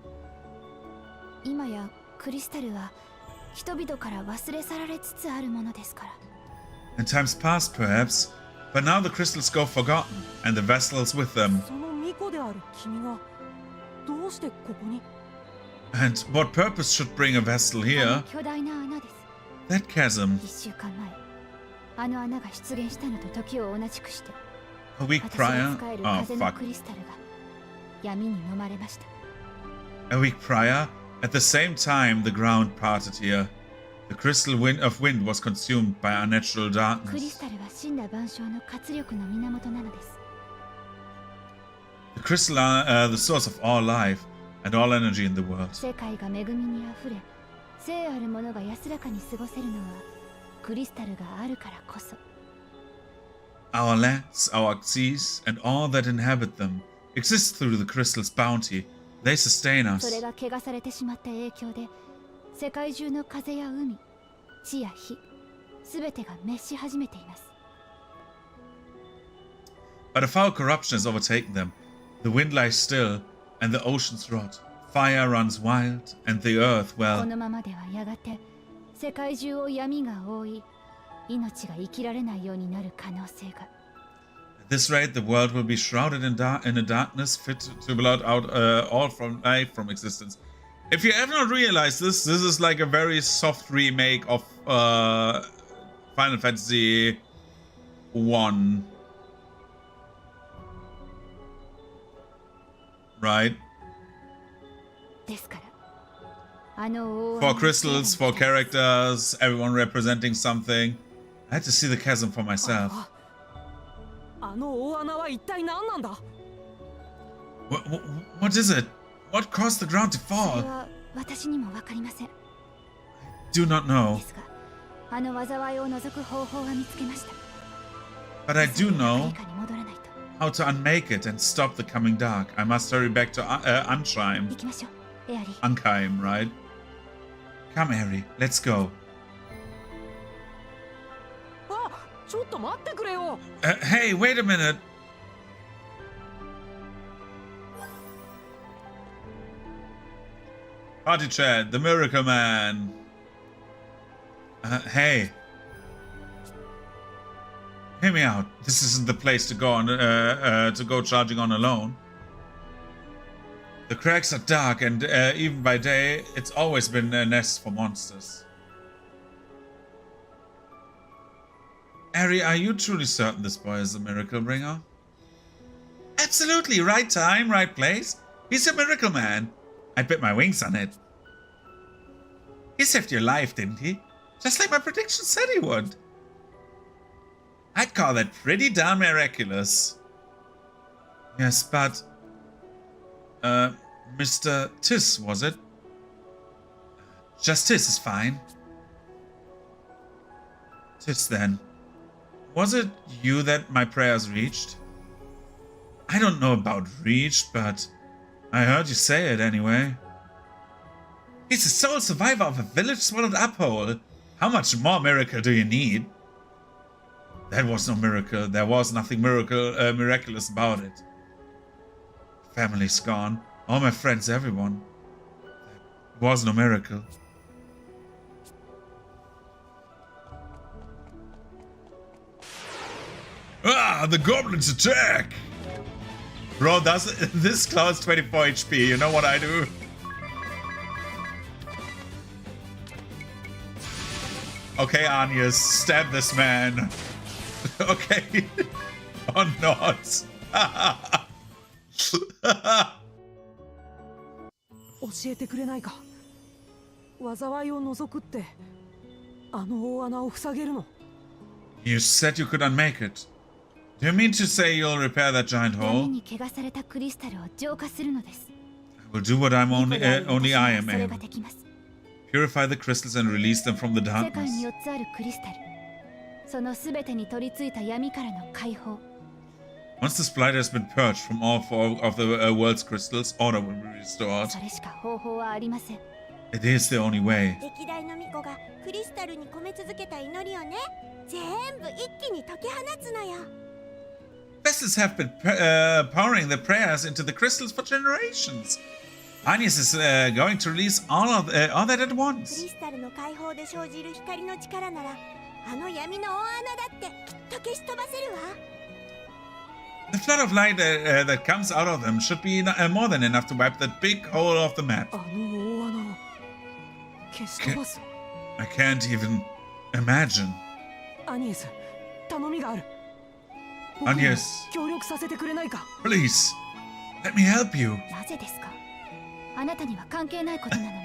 今やクリスタルは人々から忘れ去られつつあるものですから。 In times past, perhaps, but now the crystals go forgotten, and the vessels with them. その巫女である君がどうしてここに？ And what purpose should bring a vessel あ here? の巨大な穴です。 That chasm. 1週間前、あの穴が出現したのと時を同じくして、 A week 私が prior. 使える Oh, 風の fuck. クリスタルが闇に飲まれました。 A week prior, at the same time the ground parted here. The crystal of wind was consumed by unnatural クリス darkness. タルは死んだ万象の活力の源なのです。 The crystal are the source of all life and all energy in the world. 世界が恵みにあふれ、生あるものが安らかに過ごせるのはクリスタルがあるからこそ。 Our lands, our seas, and all that inhabit them exist through the crystal's bounty. They sustain そ us. れが汚されてしまった影響で、世界中の風や海、地や火、すべてが滅し始めています。 But a foul corruption has overtaken them. The wind lies still, and the oceans rot. Fire runs wild, and the earth, こ well, のままではやがて世界中を闇が覆い、命が生きられないようになる可能性が。 at this rate, the world will be shrouded in a darkness fit to blot out all from life from existence. If you have not realized this, this is like a very soft remake of Final Fantasy 1. Right? ですから、あの大 Four 穴の crystals, 4 characters, everyone representing something. I had to see the chasm for myself. あの大穴は一体何なんだ？ What is it? What caused the ground to それ fall? は私にもわかりません。 Do not know. ですが、あの災いを除く方法は見つけました。 But I do ア know フリカに戻らないと。 how to unmake it and stop the coming dark. I must hurry back to 行 Ansheim. きましょう、エアリー。 Ankheim, right? Come, Harry, let's go. あ、ちょっと待ってくれよ。 Hey, wait a minute. Party chat, the Miracle Man. Hey. Hear me out. This isn't the place to go on to go charging on alone. The cracks are dark, and even by day, it's always been a nest for monsters. Harry, are you truly certain this boy is a miracle bringer? Absolutely, right time, right place. He's a miracle man. I'd bet my wings on it. He saved your life, didn't he? Just like my prediction said he would. I'd call that pretty darn miraculous. Yes, but... Mr. Tis, was it? Just Tis is fine. Tis, then. Was it you that my prayers reached? I don't know about reached, but I heard you say it anyway. He's the sole survivor of a village swallowed up whole. How much more miracle do you need? That was no miracle. There was nothing miraculous about it. Family's gone. All my friends, everyone. It was no miracle. Ah, the goblins attack! Bro, this cloud's 24 HP. You know what I do? Okay, Anya, stab this man. Okay. Or not. 教えてくれないか。災いを除くってあの大穴を塞げるの。 You said you could unmake it. Do you mean to say you'll repair that giant 闇 hole? に汚されたクリスタルを浄化するのです。 I will do what I'm ニコ only である only 私 I に am はそれが able. できます。 Purify the crystals and release them from the 世界 darkness. に4つあるクリスタル、そのすべてに取り付いた闇からの解放。 Once the splitter has been purged from all four of the world's crystals, order will be restored. それしか方法はありません。 It is the only way. 歴代の巫女がクリスタルに込め続けた祈りをね、全部一気に解き放つのよ。 Vessels have been pouring their prayers into the crystals for generations. Agnes is going to release all that at ク once. リスタルの解放で生じる光の力なら、あの闇の大穴だってきっと消し飛ばせるわ。 The flood of light that comes out of them should be more than enough to wipe that big hole off the map. あの大穴を消し飛ばす。 I can't even imagine. アニエス、頼みがある。僕に Agnes, 協力させてくれないか。 please, let me help you. なぜですか？あなたには関係ないことなのに。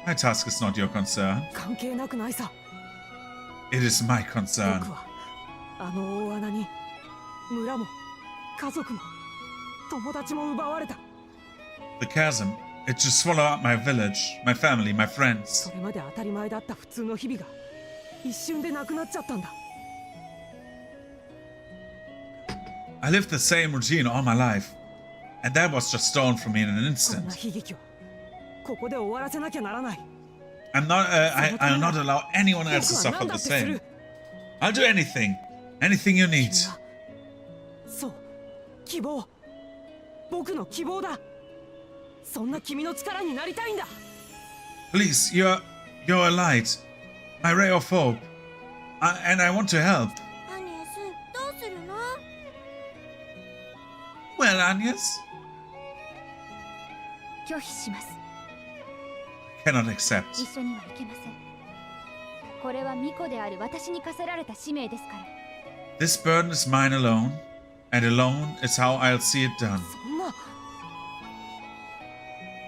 My task is not your concern. 関係なくないさ。 It is my concern. 僕はあの大穴に村も家族も友達も奪われた。 The chasm, it should swallow up my village, my family, my friends. それまで当たり前だった普通の日々が一瞬でなくなっちゃったんだ。 I lived the same routine all my life, and that was just stolen from me in an こんな instant. 悲劇をここで終わらせなきゃならない。 I'll not allow anyone 僕 else to は suffer 何だ the ってす same. る。 I'll do anything you need. 君はそう、希望。僕の希望だ。そんな君の力になりたいんだ。 Please, you're a light, my ray of hope, and I want to help. アニエス、どうするの？ Well, Agnes, 拒否します。 cannot accept. 一緒には行けません。これは巫女である私に課せられた使命ですから。 This burden is mine alone, and alone is how I'll see it done. そんな。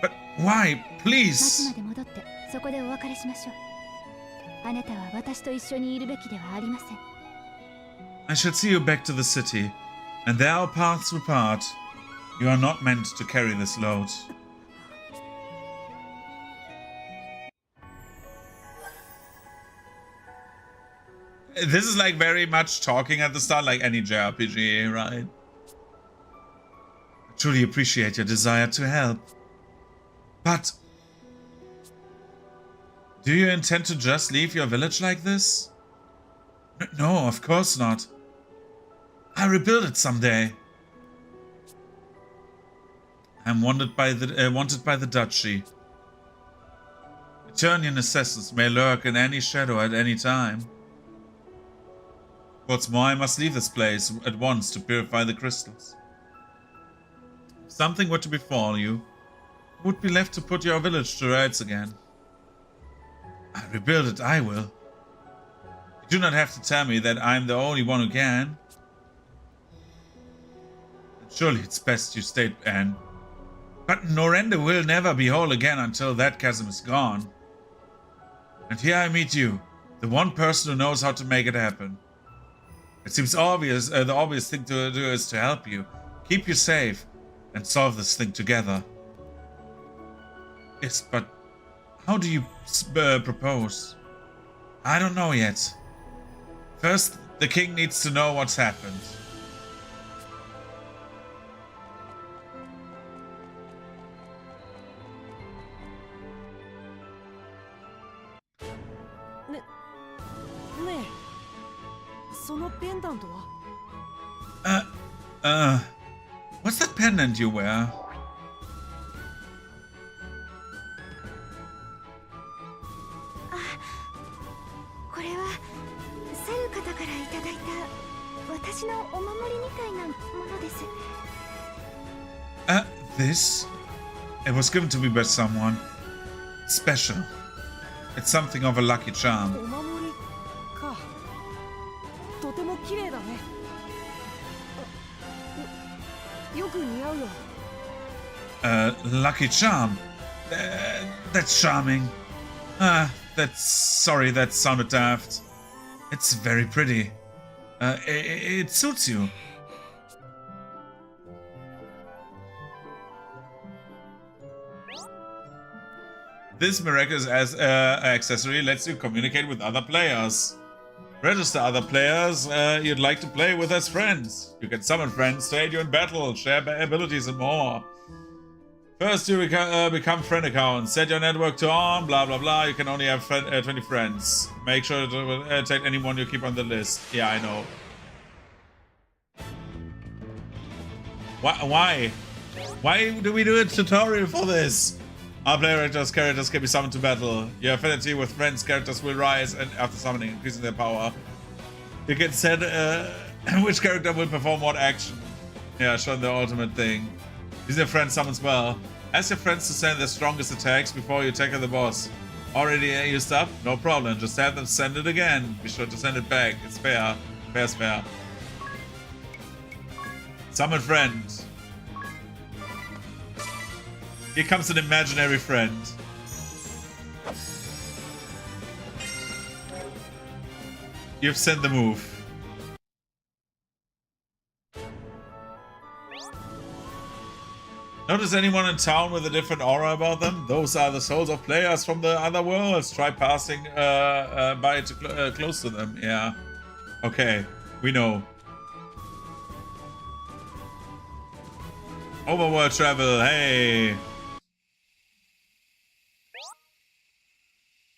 But why, 町 please? まで戻ってそこでお別れしましょう。あなたは私と一緒にいるべきではありません。 I shall see you back to the city, and there our paths will part. You are not meant to carry this load. This is like very much talking at the start, like any JRPG, right? I truly appreciate your desire to help. But do you intend to just leave your village like this? No, of course not. I'll rebuild it someday. I'm wanted by the duchy. Eternian assassins may lurk in any shadow at any time. What's more, I must leave this place at once to purify the crystals. If something were to befall you, who would be left to put your village to rights again? I'll rebuild it, I will. You do not have to tell me that I'm the only one who can. Surely it's best you stayed, Anne. But Norenda will never be whole again until that chasm is gone. And here I meet you, the one person who knows how to make it happen. It seems obvious, the obvious thing to do is to help you, keep you safe, and solve this thing together. Yes, but how do you propose? I don't know yet. First, the king needs to know what's happened. Ne. ねえ。そのペンダントは。 What's that pendant you wear? これは去る方からいただいた私のお守りみたいなものです。 This? It was given to me by someone special. It's something of a lucky charm. お守り。とても綺麗だね。よく似合うよ。Lucky charm. That's charming. Sorry, that sounded daft. It's very pretty. It suits you. This miraculous accessory lets you communicate with other players. Register other players you'd like to play with as friends. You can summon friends to aid you in battle, share abilities, and more. First, you become friend accounts. Set your network to on, blah blah blah. You can only have 20 friends. Make sure to take anyone you keep on the list. Yeah, I know. Why? Why do we do a tutorial for this? Our characters can be summoned to battle. Your affinity with friends characters will rise and after summoning, increasing their power. You can set which character will perform what action. Yeah, show the ultimate thing. Use your friend summons well. Ask your friends to send their strongest attacks before you tackle the boss. Already used up? No problem. Just have them send it again. Be sure to send it back. It's fair. Fair's fair. Summon friend. Here comes an imaginary friend. You've sent the move. Notice anyone in town with a different aura about them? Those are the souls of players from the other worlds. Try passing by close to them. Yeah. Okay. We know. Overworld travel. Hey.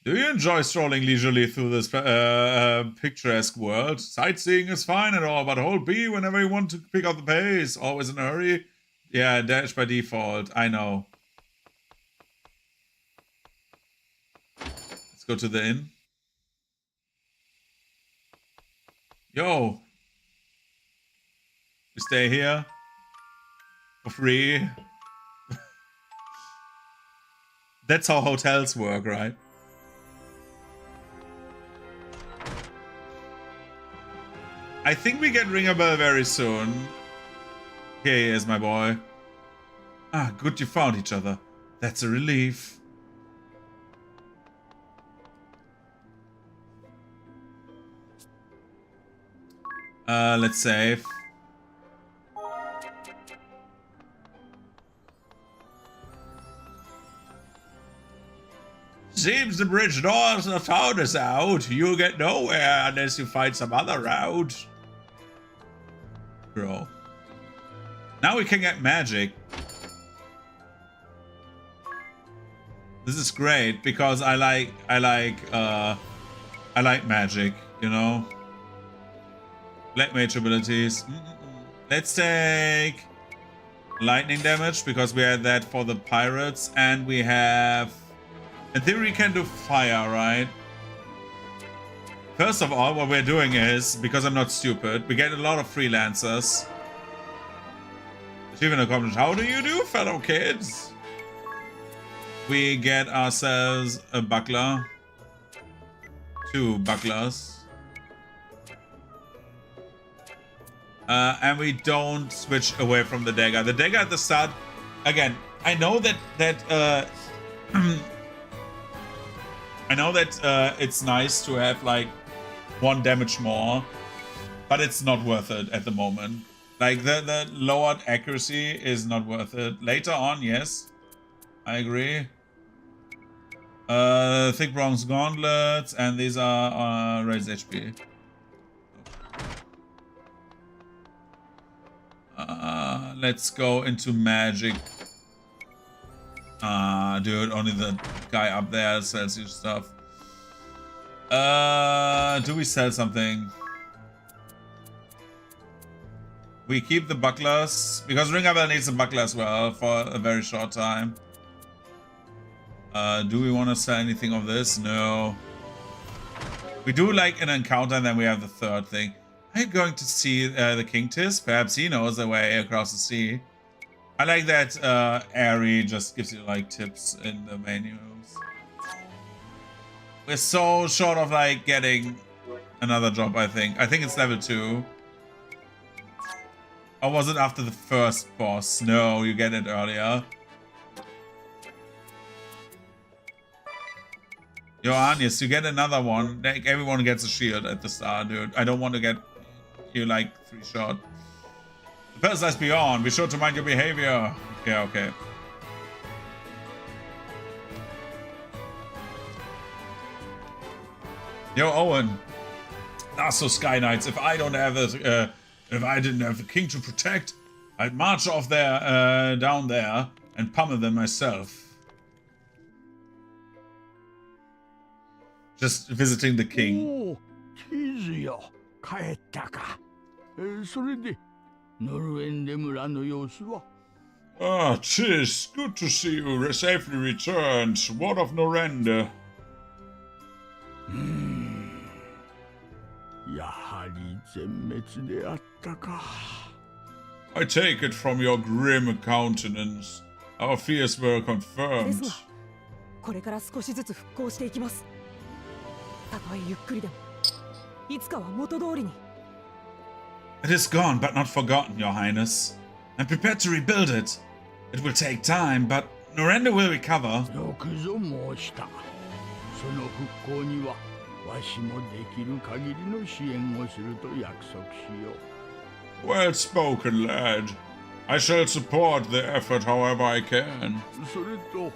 Do you enjoy strolling leisurely through this picturesque world? Sightseeing is fine and all, but hold B whenever you want to pick up the pace. Always in a hurry. Yeah, dash by default. I know. Let's go to the inn. Yo. We stay here. For free. That's how hotels work, right? I think we get Ring a Bell very soon. Here he is, my boy. Ah, good you found each other. That's a relief. Let's save. Seems the bridge doors of town is out. You'll get nowhere unless you find some other route. Bro. Now we can get magic. This is great because I like magic, you know. Black mage abilities. Let's take lightning damage because we had that for the pirates, and we have. In theory, we can do fire, right? First of all, what we're doing is, because I'm not stupid, we get a lot of freelancers. Achievement accomplished. How do you do, fellow kids? We get ourselves a buckler. 2 bucklers. And we don't switch away from the dagger. The dagger at the start, again, I know that I know that it's nice to have like 1 damage more, but it's not worth it at the moment. Like the lowered accuracy is not worth it. Later on, yes, I agree. Thick bronze gauntlets, and these are raised HP. Let's go into magic. Dude, only the guy up there sells you stuff. Do we sell something? We keep the bucklers because Ring a Bell needs a buckler as well for a very short time. Do we want to sell anything of this? No. We do like an encounter, and then we have the third thing. Are you going to see the King Tis? Perhaps he knows the way across the sea. I like that Airy just gives you like tips in the menus. We're so short of like getting another job, I think. I think it's level 2. Or was it after the first boss? No, you get it earlier. Johannes, you get another one. Like, everyone gets a shield at the start, dude. I don't want to get you, like, 3-shot. The person lies beyond. Be sure to mind your behavior. Okay, okay. Yo, Owen. So Sky Knights, if I don't have this, if I didn't have the king to protect, I'd march off there, down there, and pummel them myself. Just visiting the king. おお、ティーズよ、帰ったか。それで、ノルエンデ村の様子は Ah, Tis, good to see you safely returned. What of Norenda? やはり全滅であったか。 I take it from your grim countenance. Our fears were です confirmed. がこれから少しずつ復興していきます。たとえゆっくりでもいつかは元通りに。 It is gone, but not forgotten, Your Highness. I'm prepared to rebuild it. It will take time, but Norenda will recover. よくぞ申した。その復興にはわしもできる限りの支援をすると約束しよう。 Well spoken, lad. I shall support the effort however I can. それと、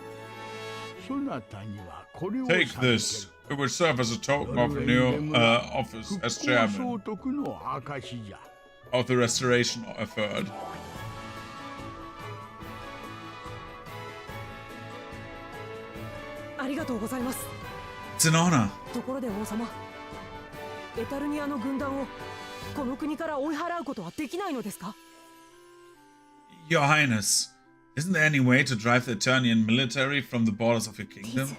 そなたにはこれを Take this. It will serve as a token of new office as 復興 chairman 総督の証じゃ。 of the restoration effort. ありがとうございます。 It's an honor. ところで王様、エタルニアの軍団をこの国から追い払うことはできないのですか？ Your Highness, isn't there any way to drive the Eternian military from the borders of your kingdom?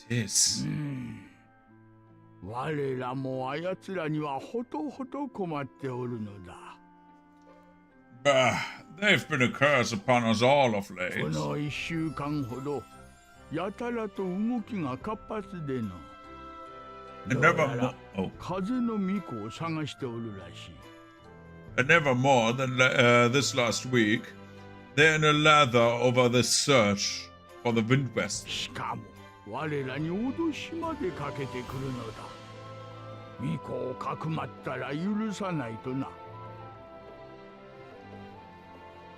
Tis. 我らもあやつらにはほとほと困っておるのだ。 Bah, they've been a curse upon us all of こ late. の1週間ほど、やたらと動きが活発での。 And どう never やら more, 風の巫女を探しておるらしい。 and never more than this last week, they're in a lather over this search for the Wind West. しかも、我らに脅しまでかけてくるのだ。巫女をかくまったら許さないとな。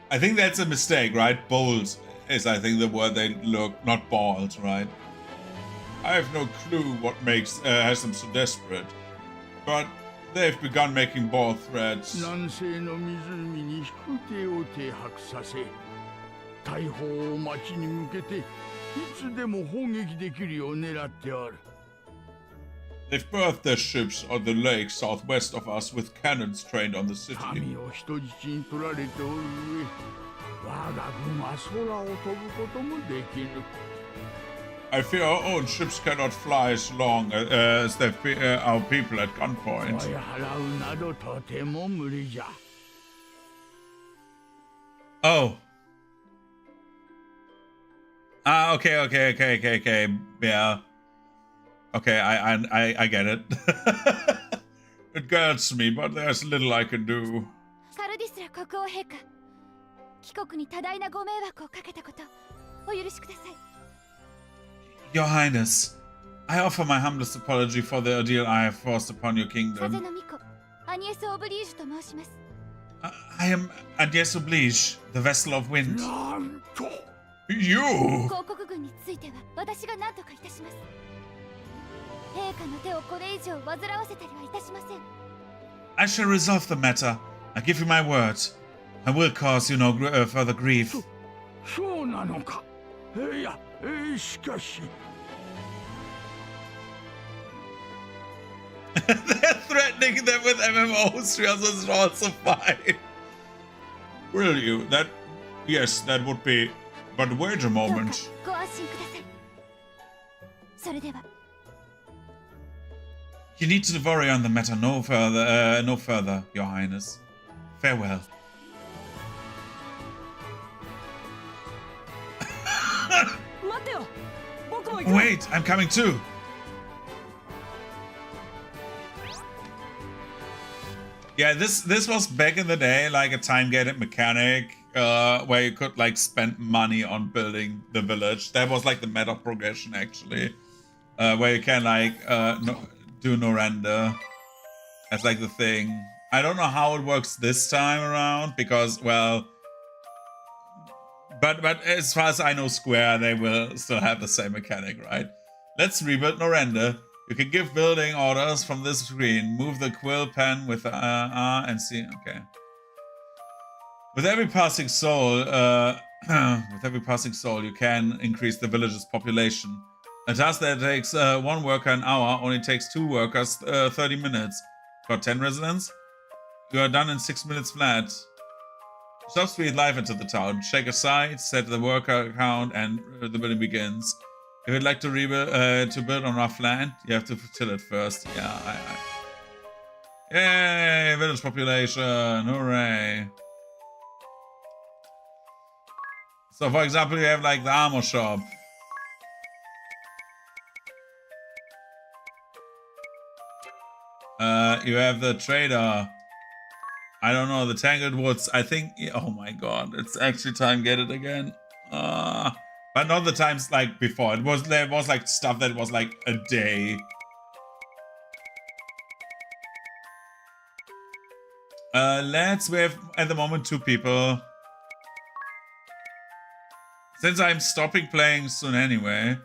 I think that's a mistake, right? Bold is, I think, the word they look, not bald, right? I have no clue what has them so desperate, but they've begun making bold threats. 南西の湖に飛空艇を停泊させ、大砲を町に向けていつでも砲撃できるよう狙っておる。 They've berthed their ships on the lake southwest of us with cannons trained on the city. 民を人質に取られておる上、我が軍は空を飛ぶこともできぬ。 I fear our own ships cannot fly as long as our people at 追 gunpoint. い払うなどとても無理じゃ。 Oh. Ah, okay. Yeah. Okay, I get it. It gets me, but there's little I can do. カルディスラ国王陛下、帰国に多大なご迷惑をかけたことお許しください。 Your Highness, I offer my humblest apology for the ordeal I have forced upon your 風 kingdom. の巫女アニエス・オブリージュと申します。 I am Agnes Oblige, the vessel of wind. なんと You! 広告軍については私が何とかいたします。陛下の手をこれ以上煩わせたりはいたしません。 I shall resolve the matter. I give you my word. I will cause you no further grief. そうなのか。いや、しかし。 They're threatening them with MMOs. This is also fine. Will you? Yes, that would be. But wait a どうか moment. ご安心ください。それでは。 You need to worry on the matter no further, Your Highness. Farewell. 待ってよ、僕も行く。 Wait, I'm coming too. Yeah, this was back in the day, like a time-gated mechanic, where you could like spend money on building the village. That was like the meta progression, actually, where you can like do no render. That's like the thing. I don't know how it works this time around because, well, but as far as I know, Square, they will still have the same mechanic, right? Let's rebuild no render. You can give building orders from this screen. Move the quill pen with R and C. Okay. With every passing soul, you can increase the village's population. A task that takes 1 worker an hour only takes 2 workers 30 minutes. Got 10 residents? You are done in 6 minutes flat. Shop speed life into the town. Check a site, set the worker count, and the building begins. If you'd like to rebuild, to build on rough land, you have to till it first. Yeah, Yay! Village population! Hooray! So, for example, you have like the armor shop. You have the trader. I don't know, the Tangled Woods. I think. Oh my god, it's actually time get it again. But not the times like before. There was like stuff that was like a day. We have at the moment 2 people. Since I'm stopping playing soon anyway,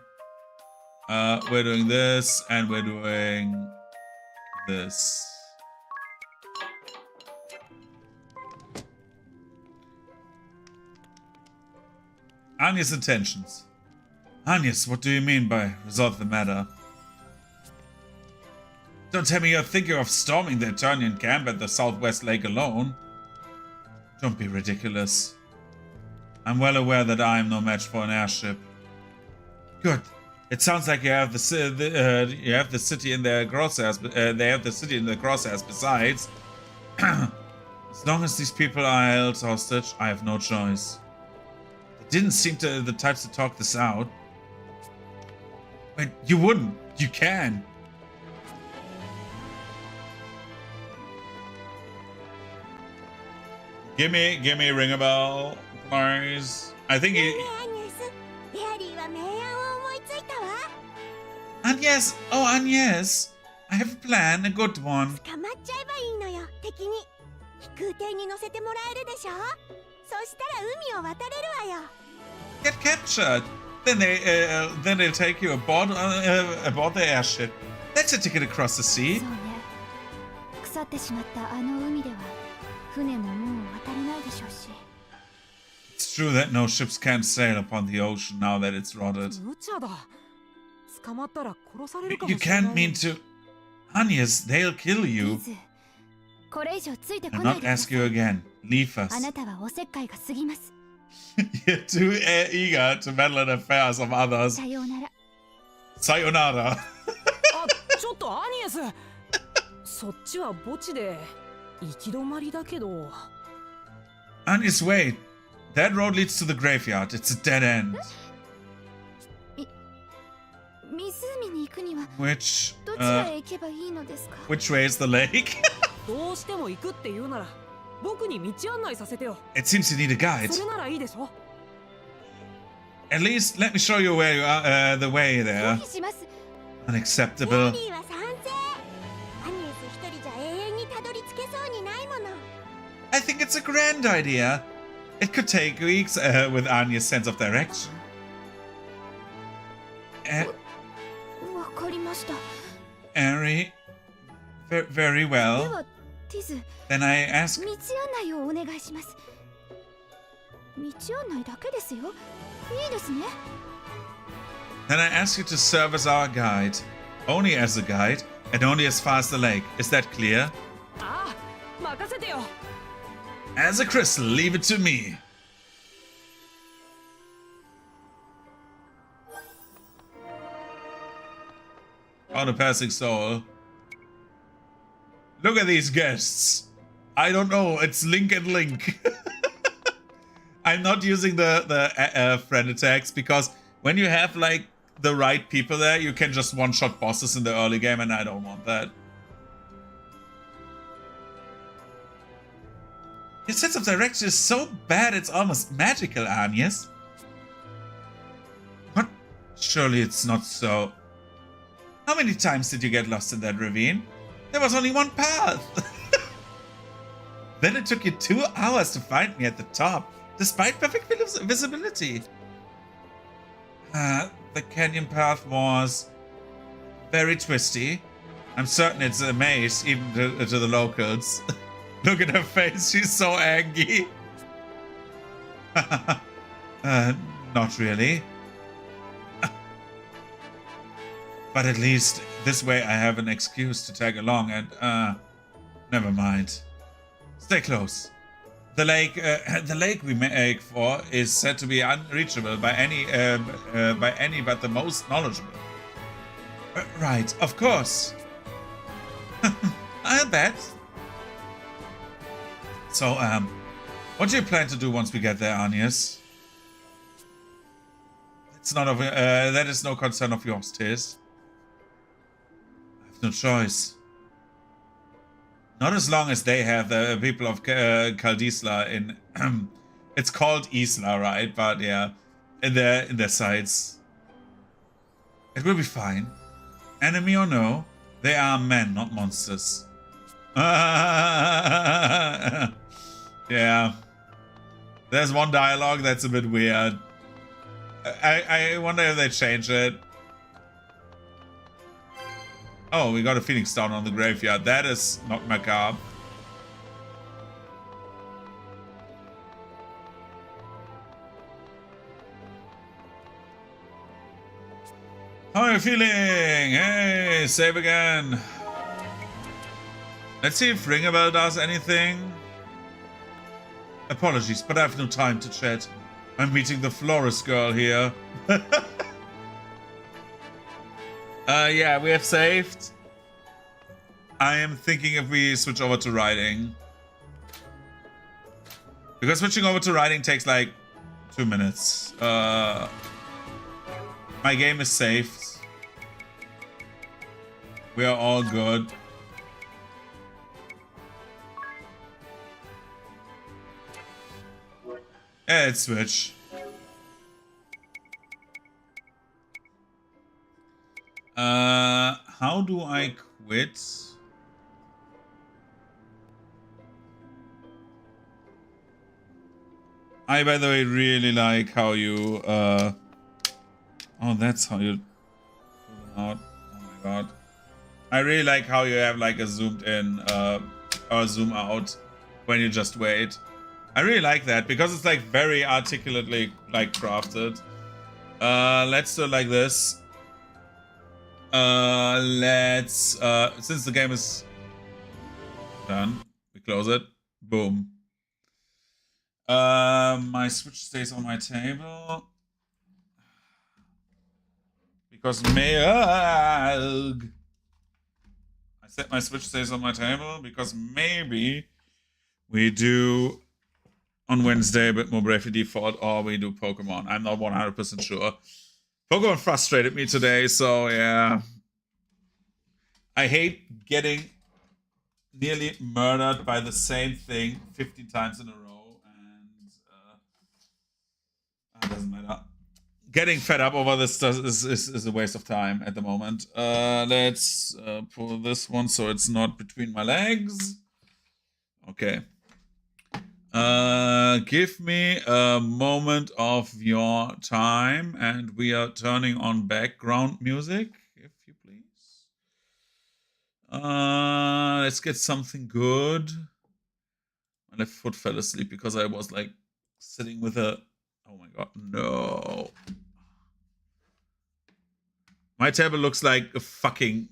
we're doing this and we're doing this. Anya's intentions. Agnes, what do you mean by resolve the matter? Don't tell me you're thinking of storming the Eternian camp at the Southwest Lake alone. Don't be ridiculous. I'm well aware that I am no match for an airship. Good. It sounds like you have the city in their crosshairs. They have the city in their crosshairs. Besides, as long as these people are held hostage, I have no choice. Didn't seem to the types to talk this out. But you wouldn't. You can. Give me a ring a bell, please. I think he. Agnes, oh Agnes, I have a plan, a good one. Get captured. Then they'll take you aboard the airship. That's a ticket across the sea. It's true that no ships can sail upon the ocean now that it's rotted. You can't mean to. Agnes, they'll kill you. I'll not ask you again. Leave us. You're too eager to meddle in affairs of others. Sayonara. ちょっとアニエス。そっちは墓地で行き止まりだけど。Agnes, wait. That road leads to the graveyard. It's a dead end. Which way is the lake? どうしても行くって言うなら僕に道案内させてよ。 It seems you need a guide. それならいいでしょ。 At least let me show you where you are, the way there. Unacceptable. I think it's a grand idea. It could take weeks with Anya's sense of direction. Ari, very well. Then I ask. Then I ask you to serve as our guide. Only as a guide, and only as far as the lake. Is that clear? As a crystal, leave it to me. On a passing soul. Look at these guests. I don't know. It's Link and Link. I'm not using the friend attacks because when you have like the right people there, you can just one-shot bosses in the early game, and I don't want that. Your sense of direction is so bad it's almost magical, Agnes. What? Surely it's not so. How many times did you get lost in that ravine? There was only one path. Then it took you 2 hours to find me at the top, despite perfect visibility. The canyon path was very twisty. I'm certain it's a maze, even to the locals. Look at her face, she's so angry. Not really. But at least this way I have an excuse to tag along and, never mind. Stay close. The lake we make for is said to be unreachable by any but the most knowledgeable. Right, of course. I'll bet. So, what do you plan to do once we get there, Agnes? It's none of that is no concern of yours, Tiz. I have no choice. Not as long as they have the people of Kaldisla in. It's called Isla, right? But yeah, in their sights. It will be fine. Enemy or no, they are men, not monsters. Yeah. There's one dialogue that's a bit weird. I wonder if they change it. Oh, we got a Phoenix down on the graveyard. That is not macabre. How are you feeling? Hey, save again. Let's see if Ringabel does anything. Apologies, but I have no time to chat. I'm meeting the florist girl here. Yeah, we have saved. I am thinking if we switch over to riding. Because switching over to riding takes like 2 minutes. My game is saved. We are all good. Yeah, let's switch. How do I quit? I, by the way, really like how you, oh, that's how you pull them out. Oh my god. I really like how you have like a zoomed in, or zoom out when you just wait. I really like that because it's like very articulately like crafted. Let's do it like this. Since the game is done, we close it. Boom. My Switch stays on my table. Because I said my Switch stays on my table because maybe we do on Wednesday a bit more Bravely Default or we do Pokemon. I'm not 100% sure. Pokemon frustrated me today, so yeah. I hate getting nearly murdered by the same thing 15 times in a row, and it doesn't matter. Getting fed up over this is a waste of time at the moment. Let's pull this one so it's not between my legs. Okay. Give me a moment of your time, and we are turning on background music, if you please. Let's get something good. My left foot fell asleep because I was like sitting with a. Oh my god, no. My table looks like a fucking.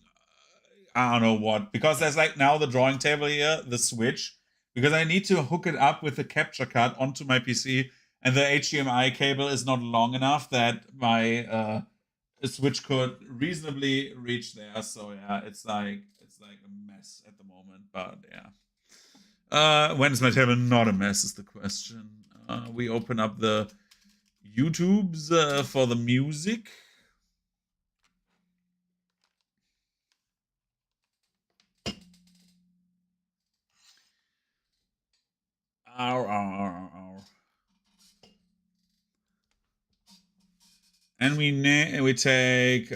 I don't know what. Because there's like now the drawing table here, the Switch. Because I need to hook it up with the capture card onto my PC, and the HDMI cable is not long enough that my Switch could reasonably reach there. So yeah, it's like a mess at the moment. But yeah, when is my table not a mess is the question. We open up the YouTubes for the music. And we take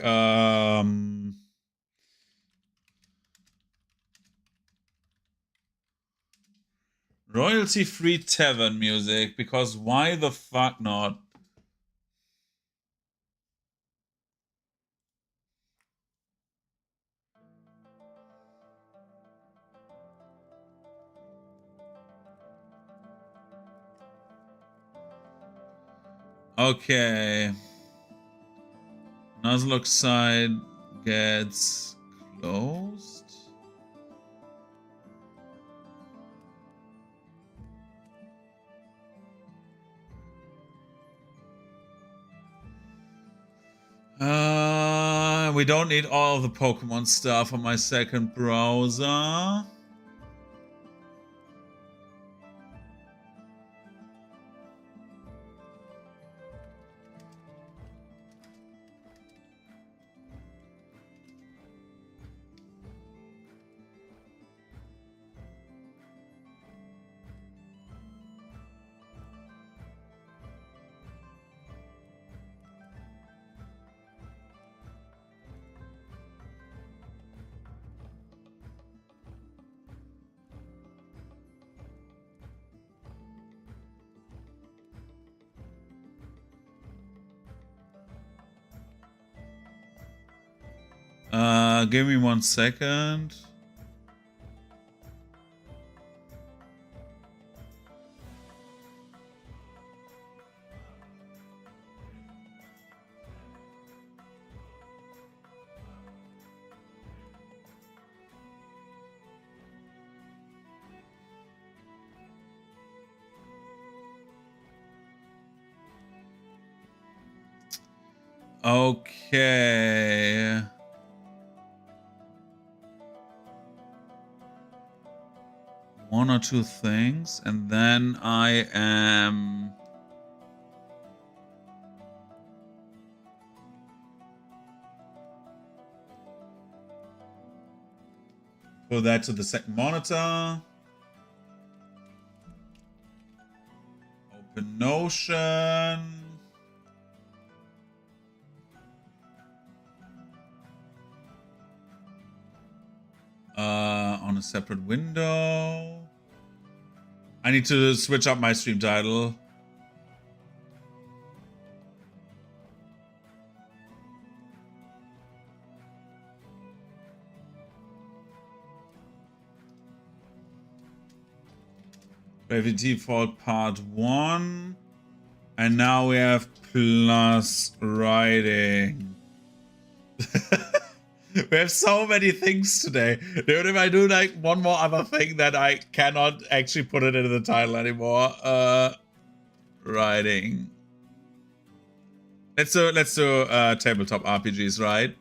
royalty-free tavern music, because why the fuck not? Okay. Nuzlocke side gets closed. We don't need all the Pokemon stuff on my second browser. Give me 1 second. Okay. One or two things, and then I am put that to the second monitor. Open Notion. On a separate window. I need to switch up my stream title. Gravity Default Part 1. And now we have plus writing. We have so many things today. Dude, if I do like one more other thing, that I cannot actually put it into the title anymore. Writing. Let's do tabletop RPGs, right?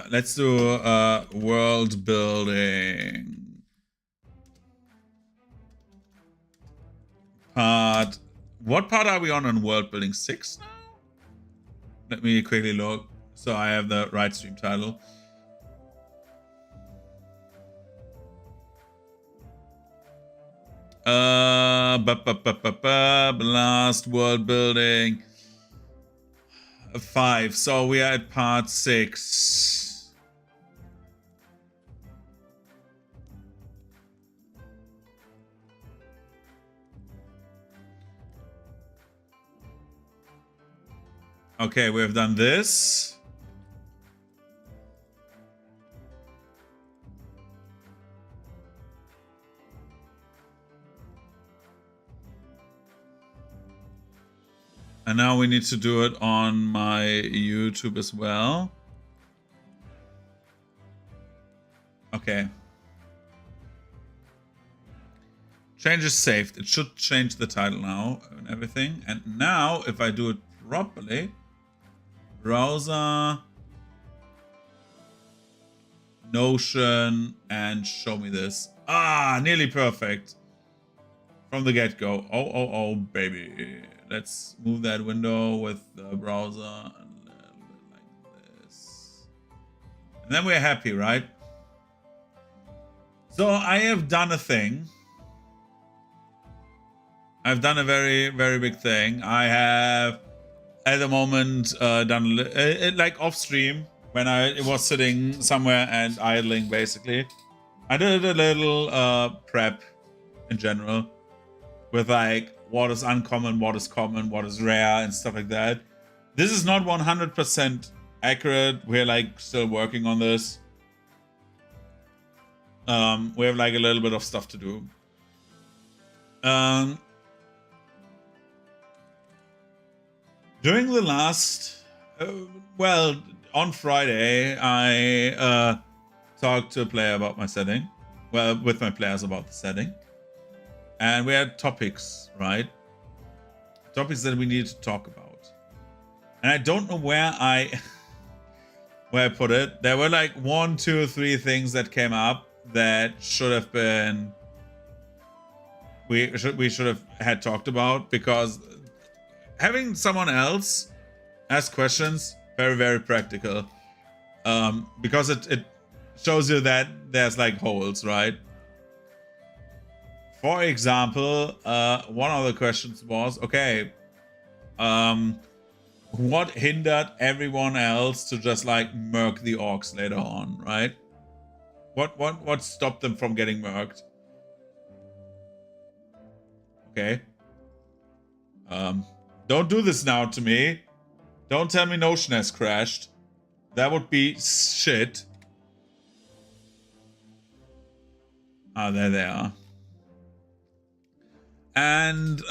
Let's do world building. What part are we on world building? 6 now? Let me quickly look so I have the right stream title. Last world building 5. So we are at part 6. Okay, we have done this. And now we need to do it on my YouTube as well. Okay. Change is saved. It should change the title now and everything. And now, if I do it properly, browser, Notion, and show me this. Ah, nearly perfect. From the get-go. Oh, baby. Let's move that window with the browser a little bit like this. And then we're happy, right? So I have done a thing. I've done a very, very big thing. I have, at the moment, done like off stream when I was sitting somewhere and idling, basically. I did a little prep in general with like what is uncommon, what is common, what is rare, and stuff like that. This is not 100% accurate. We're like still working on this. We have like a little bit of stuff to do. During the last, well, on Friday, I talked to a player about my setting. Well, with my players about the setting. And we had topics, right? Topics that we needed to talk about. And I don't know where I put it. There were like 1, 2, 3 things that came up that should have been we should have had talked about, because having someone else ask questions, very, very practical. Because it shows you that there's like holes, right? For example, one of the questions was, okay, what hindered everyone else to just like murk the orcs later on, right? What stopped them from getting murked? Okay. Don't do this now to me. Don't tell me Notion has crashed. That would be shit. Ah, there they are. And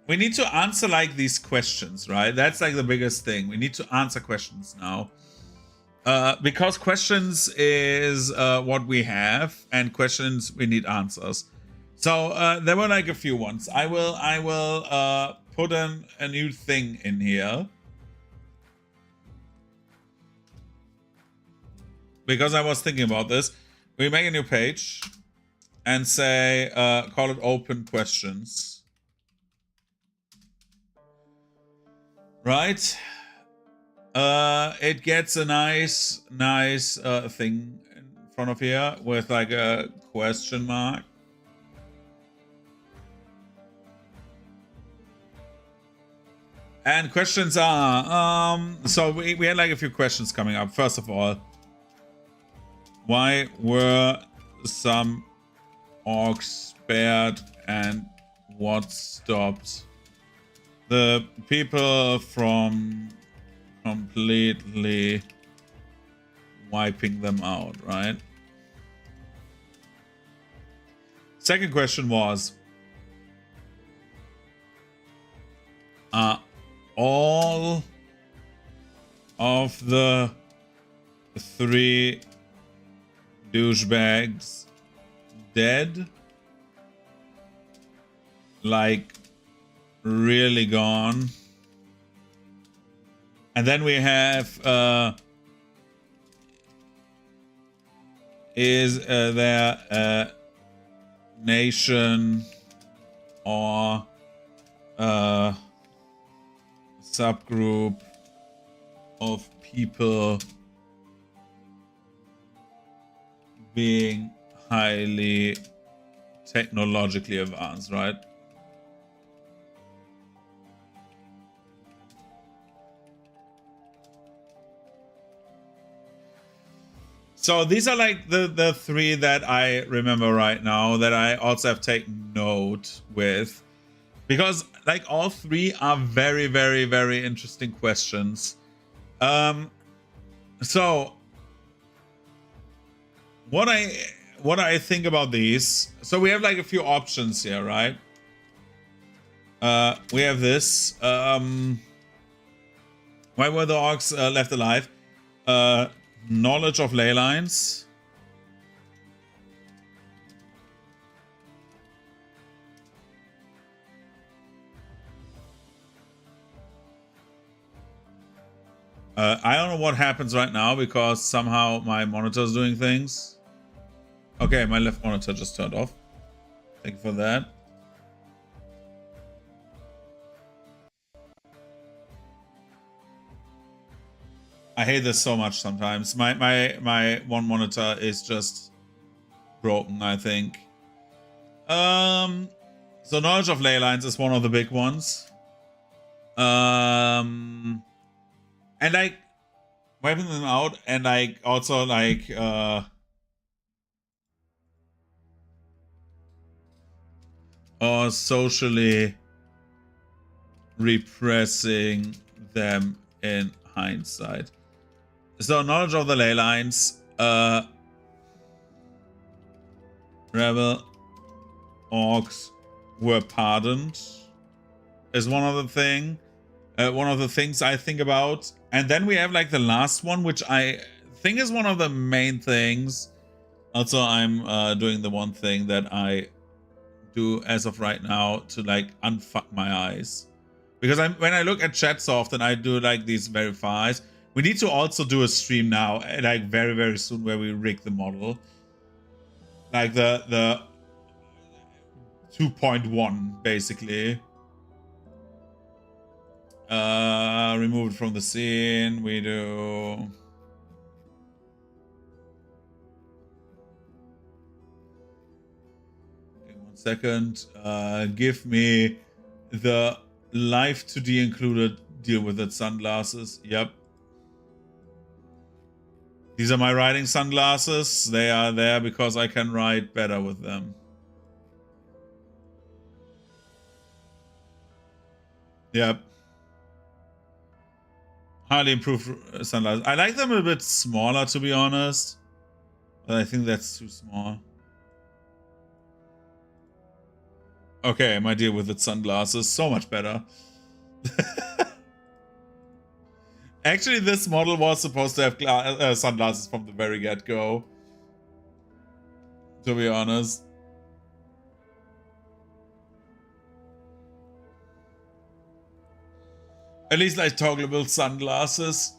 we need to answer like these questions, right? That's like the biggest thing. We need to answer questions now. Because questions is what we have, and questions we need answers. So there were like a few ones. I will put a new thing in here, because I was thinking about this. We make a new page and say call it open questions. Right? It gets a nice thing in front of here with like a question mark. And questions are, so we had like a few questions coming up. First of all, why were some orcs spared, and what stopped the people from completely wiping them out, right? Second question was, all of the 3 douchebags dead? Like, really gone? And then we have, is there a nation or a subgroup of people being highly technologically advanced, right? So these are like the 3 that I remember right now, that I also have taken note with, because like all 3 are very, very, very interesting questions. So what I think about these, so we have like a few options here, right? We have this. Why were the orcs left alive? Knowledge of ley lines. I don't know what happens right now, because somehow my monitor is doing things. Okay, my left monitor just turned off. Thank you for that. I hate this so much sometimes. My one monitor is just broken, I think. So knowledge of ley lines is one of the big ones. And like wiping them out, and like also like socially repressing them in hindsight. So knowledge of the ley lines, rebel orcs were pardoned is one of the things I think about. And then we have like the last one, which I think is one of the main things. Also, I'm doing the one thing that I do as of right now to like unfuck my eyes, because when I look at chat so often, I do like these verifies. We need to also do a stream now, like very, very soon, where we rig the model. Like the 2.1, basically. Remove it from the scene. We do... Okay, 1 second. Give me the live to be included deal with it sunglasses. Yep. These are my riding sunglasses. They are there because I can ride better with them. Yep. Highly improved sunglasses. I like them a bit smaller, to be honest. But I think that's too small. Okay, my deal with its sunglasses. So much better. Actually, this model was supposed to have sunglasses from the very get-go. To be honest. At least like toggleable sunglasses.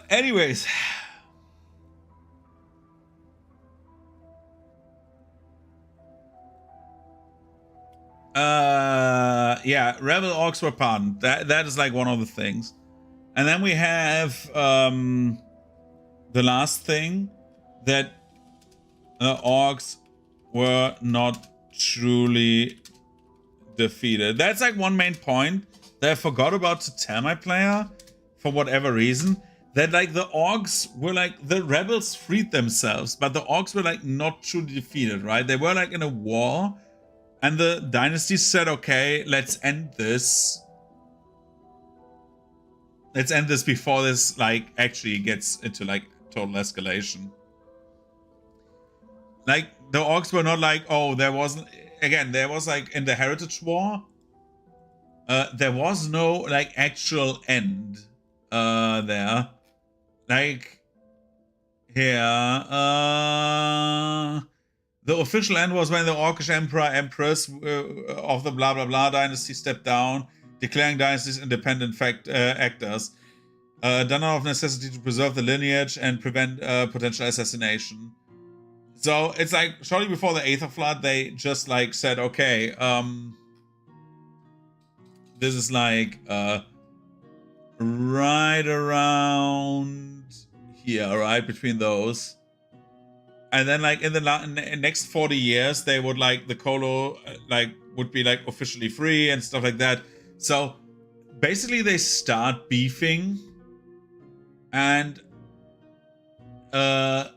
Anyways. Yeah, rebel orcs were pardoned. That is like one of the things. And then we have the last thing, that orcs were not truly defeated. That's like one main point that I forgot about to tell my player for whatever reason. That like the orcs were like, the rebels freed themselves, but the orcs were like not truly defeated, right? They were like in a war. And the dynasty said, okay, let's end this. Let's end this before this, like, actually gets into, like, total escalation. Like, the orcs were not like, oh, there wasn't... Again, there was, like, in the Heritage War, there was no, like, actual end there. Like, here... The official end was when the Orcish Emperor, Empress of the blah blah blah dynasty stepped down, declaring dynasties independent actors. Done out of necessity to preserve the lineage and prevent potential assassination. So it's like shortly before the Aether Flood, they just like said, okay, this is like right around here, right between those. And then, like, in the next 40 years, they would, like, the Colo, like, would be, like, officially free and stuff like that. So, basically, they start beefing. And, the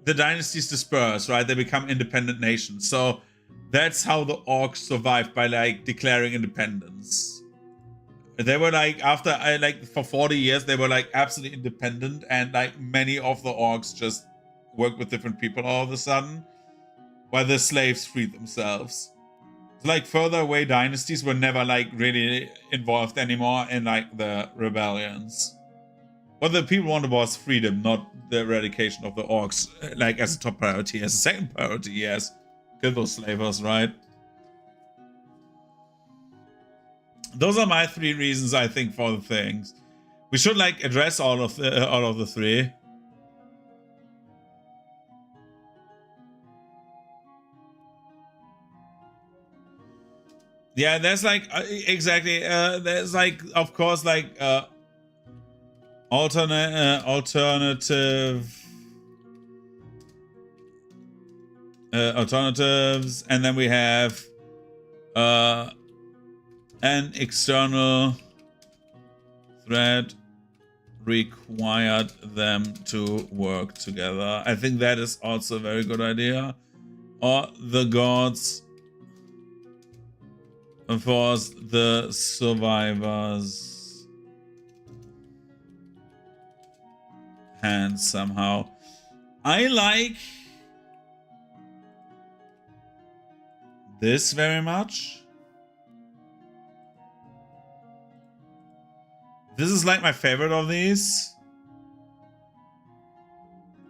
dynasties disperse, right? They become independent nations. So, that's how the orcs survived, by, like, declaring independence. They were like, after like for 40 years, they were like absolutely independent, and like many of the orcs just worked with different people all of a sudden, while the slaves freed themselves. So, like further away dynasties were never like really involved anymore in like the rebellions. What the people wanted was freedom, not the eradication of the orcs, like as a top priority. As a second priority, yes, kill those slavers, right? Those are my 3 reasons, I think, for the things. We should like address all of the 3. Yeah, there's like exactly. There's like, of course, like alternatives, and then we have an external thread required them to work together. I think that is also a very good idea. Or the gods force the survivors' hands somehow. I like this very much. This is like my favorite of these.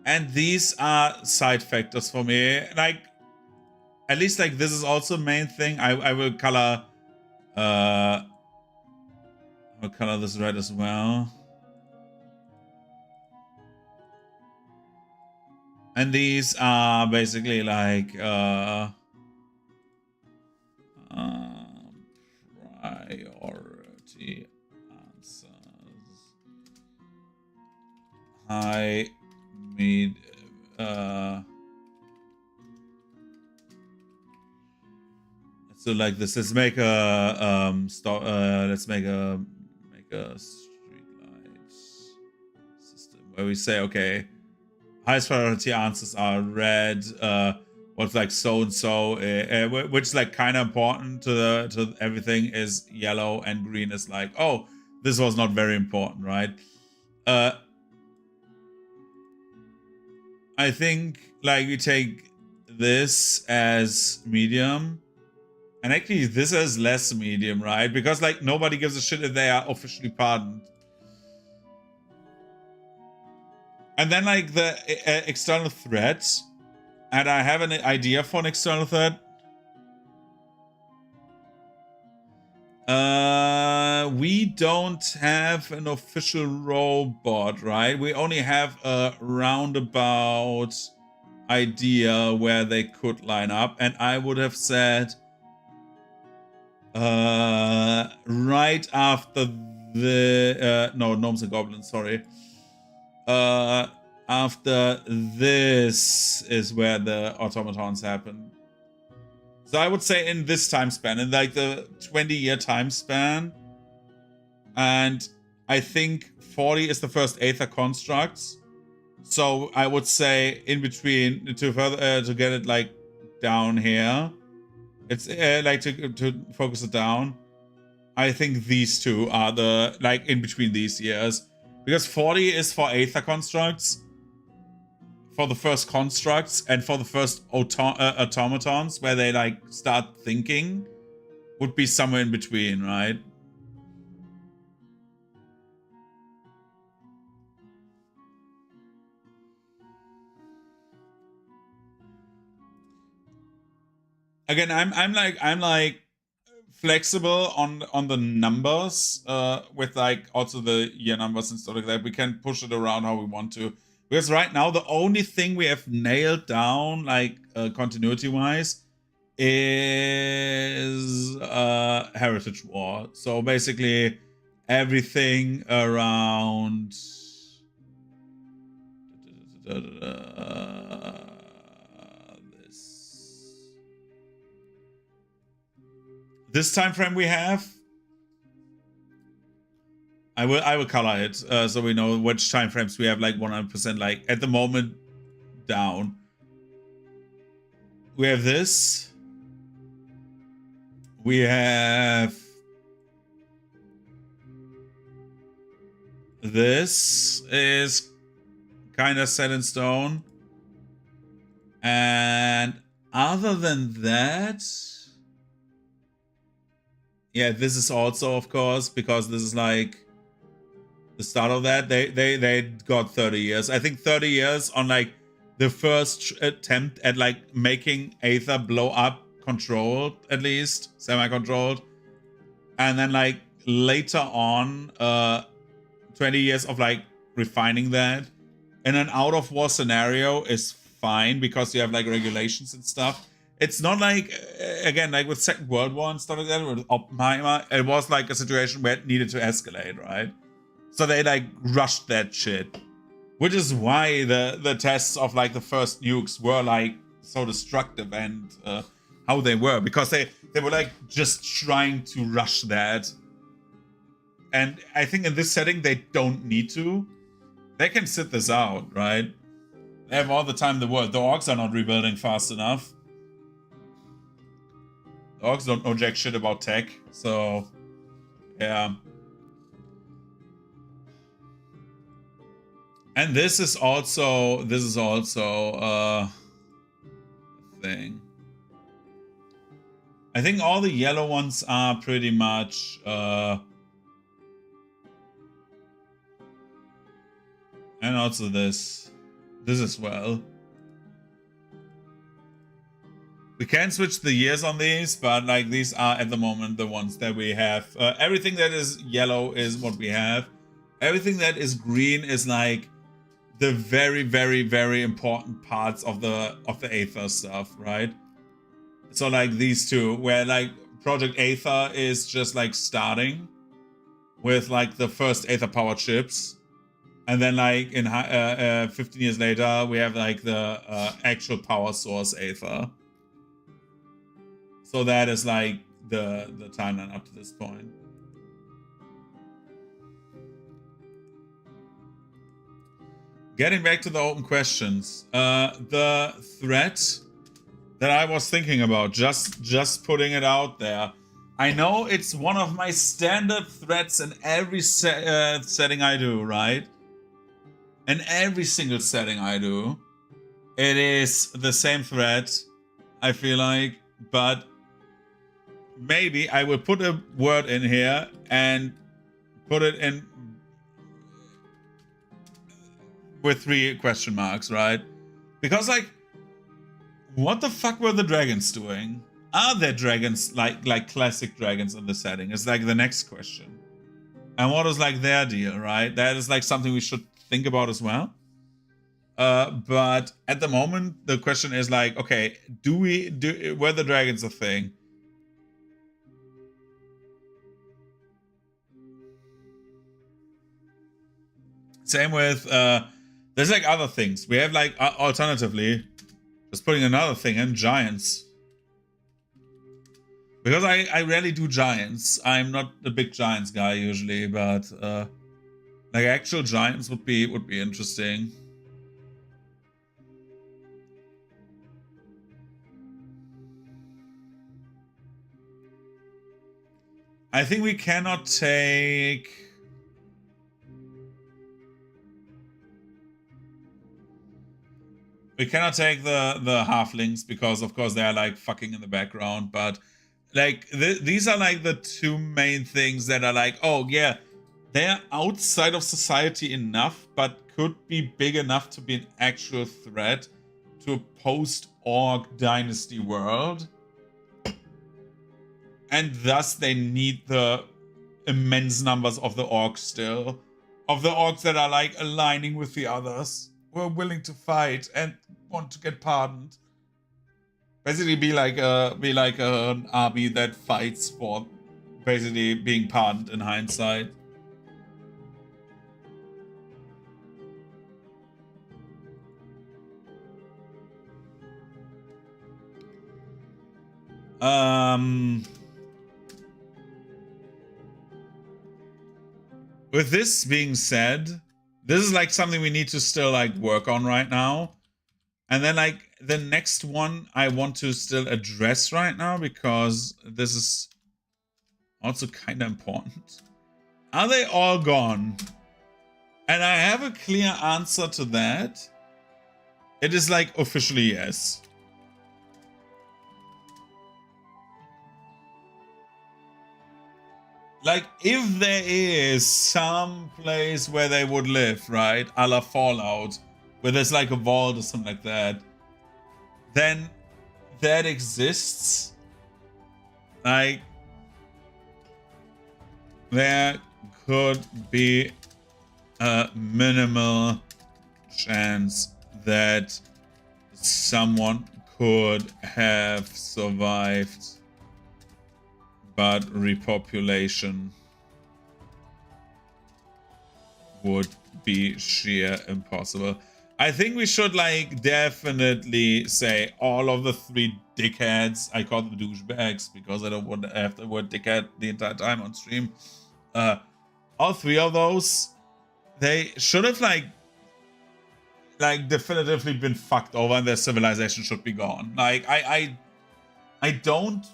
And these are side factors for me. Like, at least like this is also main thing. I will color this red as well. And these are basically like priority answers. High, mid, so like this. Let's make a let's make a street light system where we say, okay, highest priority answers are red. What's like so and so, which is like kind of important to everything, is yellow, and green is like, oh, this was not very important, right? I think like we take this as medium, and actually this is less medium, right? Because like nobody gives a shit if they are officially pardoned. And then like the external threat, and I have an idea for an external threat. We don't have an official robot, right? We only have a roundabout idea where they could line up, and I would have said right after the no, gnomes and goblins, sorry. After this is where the automatons happen. So I would say in this time span, in like the 20-year time span. And I think 40 is the first Aether constructs. So I would say in between, to further to get it like down here. It's like to focus it down. I think these two are the like in between these years. Because 40 is for Aether constructs, for the first constructs, and for the first automatons, where they like start thinking, would be somewhere in between, right? Again, I'm like flexible on the numbers with like also the year numbers and stuff like that. We can push it around how we want to, because right now the only thing we have nailed down like continuity wise is Heritage War. So basically everything around this time frame we have. I will color it so we know which time frames we have like 100% like at the moment down. We have this. We have this is kind of set in stone. And other than that, yeah, this is also, of course, because this is like the start of that. They got 30 years. I think 30 years on like the first attempt at like making Aether blow up controlled, at least semi-controlled, and then like later on 20 years of like refining that in an out of war scenario is fine because you have like regulations and stuff. It's not like, again, like with Second World War and stuff like that, with Oppenheimer, it was like a situation where it needed to escalate, right? So they like rushed that shit. Which is why the tests of like the first nukes were like so destructive and how they were. Because they were like just trying to rush that. And I think in this setting, they don't need to. They can sit this out, right? They have all the time in the world. The orcs are not rebuilding fast enough. The orcs don't know jack shit about tech, so yeah. And this is also a thing. I think all the yellow ones are pretty much and also this as well. We can switch the years on these, but like these are at the moment the ones that we have. Everything that is yellow is what we have. Everything that is green is like the very, very, very important parts of the Aether stuff, right? So like these two, where like Project Aether is just like starting with like the first Aether powered ships. And then like in 15 years later, we have like the actual power source Aether. So that is like the timeline up to this point. Getting back to the open questions, the threat that I was thinking about, just putting it out there. I know it's one of my standard threats in every setting I do, right? In every single setting I do, it is the same threat, I feel like, but maybe I will put a word in here and put it in with 3 question marks, right? Because like, what the fuck were the dragons doing? Are there dragons like classic dragons in the setting? Is like the next question. And what is like their deal, right? That is like something we should think about as well. But at the moment, the question is like, okay, were the dragons a thing? Same with there's like other things. We have like alternatively, just putting another thing in, giants. Because I rarely do giants. I'm not a big giants guy usually, but like actual giants would be interesting. I think we cannot take. We cannot take the halflings because, of course, they are like fucking in the background. But like these are like the 2 main things that are like, oh yeah, they are outside of society enough, but could be big enough to be an actual threat to a post-orc dynasty world. And thus they need the immense numbers of the orcs still. Of the orcs that are like aligning with the others. Who are willing to fight and want to get pardoned. Basically be like an army that fights for basically being pardoned in hindsight. With this being said, this is like something we need to still like work on right now. And then like the next one I want to still address right now because this is also kind of important. Are they all gone? And I have a clear answer to that. It is like officially yes. Like, if there is some place where they would live, right, a la Fallout, where there's like a vault or something like that, then that exists. Like, there could be a minimal chance that someone could have survived, but repopulation would be sheer impossible. I think we should like definitely say all of the 3 dickheads. I call them douchebags because I don't want to have the word dickhead the entire time on stream. All 3 of those, they should have like definitively been fucked over and their civilization should be gone. Like I don't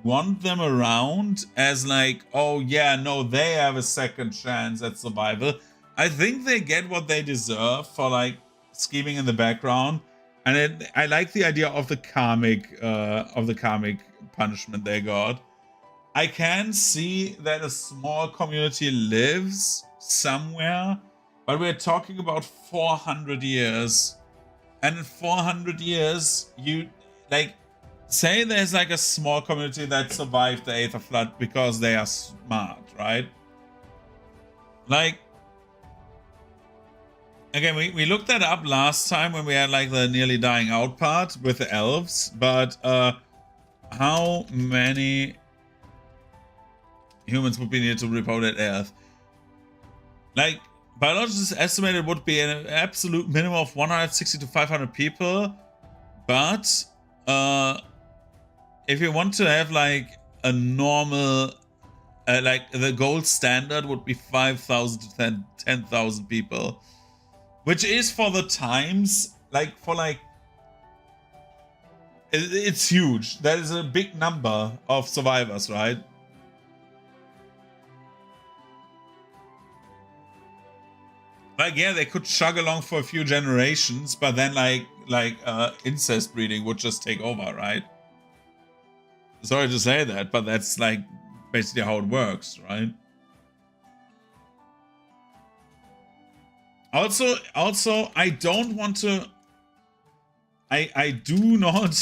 want them around as like, oh yeah, no, they have a second chance at survival. I think they get what they deserve for like scheming in the background, and I like the idea of the karmic punishment they got. I can see that a small community lives somewhere, but we're talking about 400 years, and in 400 years, you like say there's like a small community that survived the Aether Flood because they are smart, right? Like. Again, we looked that up last time when we had like the nearly dying out part with the elves, but how many humans would be needed to repopulate Earth? Like, biologists estimated it would be an absolute minimum of 160 to 500 people, but if you want to have like a normal, like the gold standard would be 5,000 to 10,000 people. Which is for the times, like for like, it's huge. That is a big number of survivors, right? Like, yeah, they could chug along for a few generations, but then like incest breeding would just take over, right? Sorry to say that, but that's like basically how it works, right? Also, I don't want to. I do not,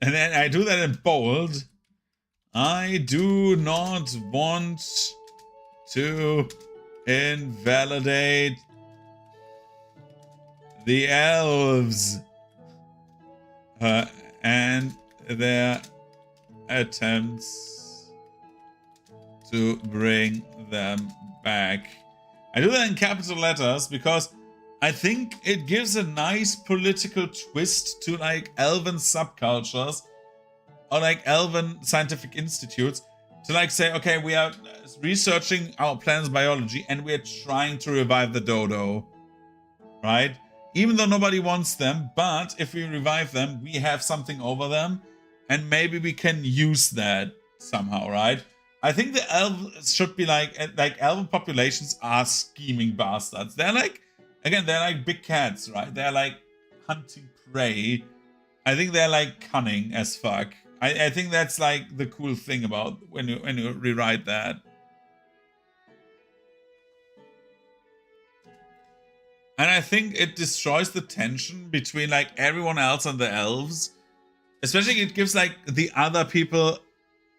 and then I do that in bold. I do not want to invalidate the elves and their attempts to bring them back. I do that in capital letters because I think it gives a nice political twist to like elven subcultures or like elven scientific institutes to like say, okay, we are researching our planet's biology and we're trying to revive the dodo, right? Even though nobody wants them, but if we revive them, we have something over them and maybe we can use that somehow, right? I think the elves should be like elven populations are scheming bastards. They're like, again, they're like big cats, right? They're like hunting prey. I think they're like cunning as fuck. I think that's like the cool thing about when you rewrite that. And I think it destroys the tension between like everyone else and the elves. Especially it gives like the other people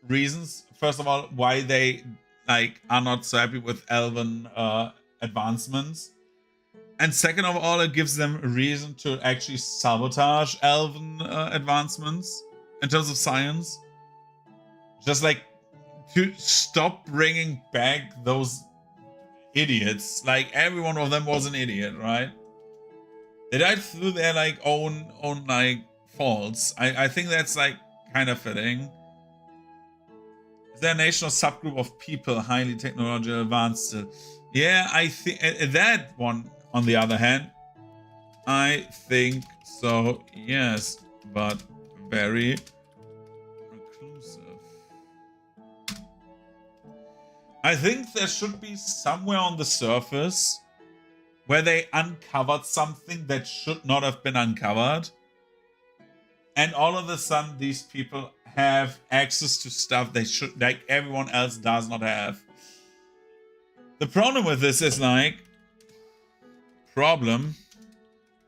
reasons, first of all, why they like are not so happy with elven advancements, and second of all, it gives them a reason to actually sabotage elven advancements in terms of science, just like to stop bringing back those idiots. Like every one of them was an idiot, right? They died through their like own like faults. I think that's like kind of fitting. Their nation or subgroup of people highly technologically advanced. Yeah, I think that one, on the other hand, I think so, yes, but very reclusive. I think there should be somewhere on the surface where they uncovered something that should not have been uncovered. And all of a sudden, these people have access to stuff they should, like everyone else does not have. The problem with this is like,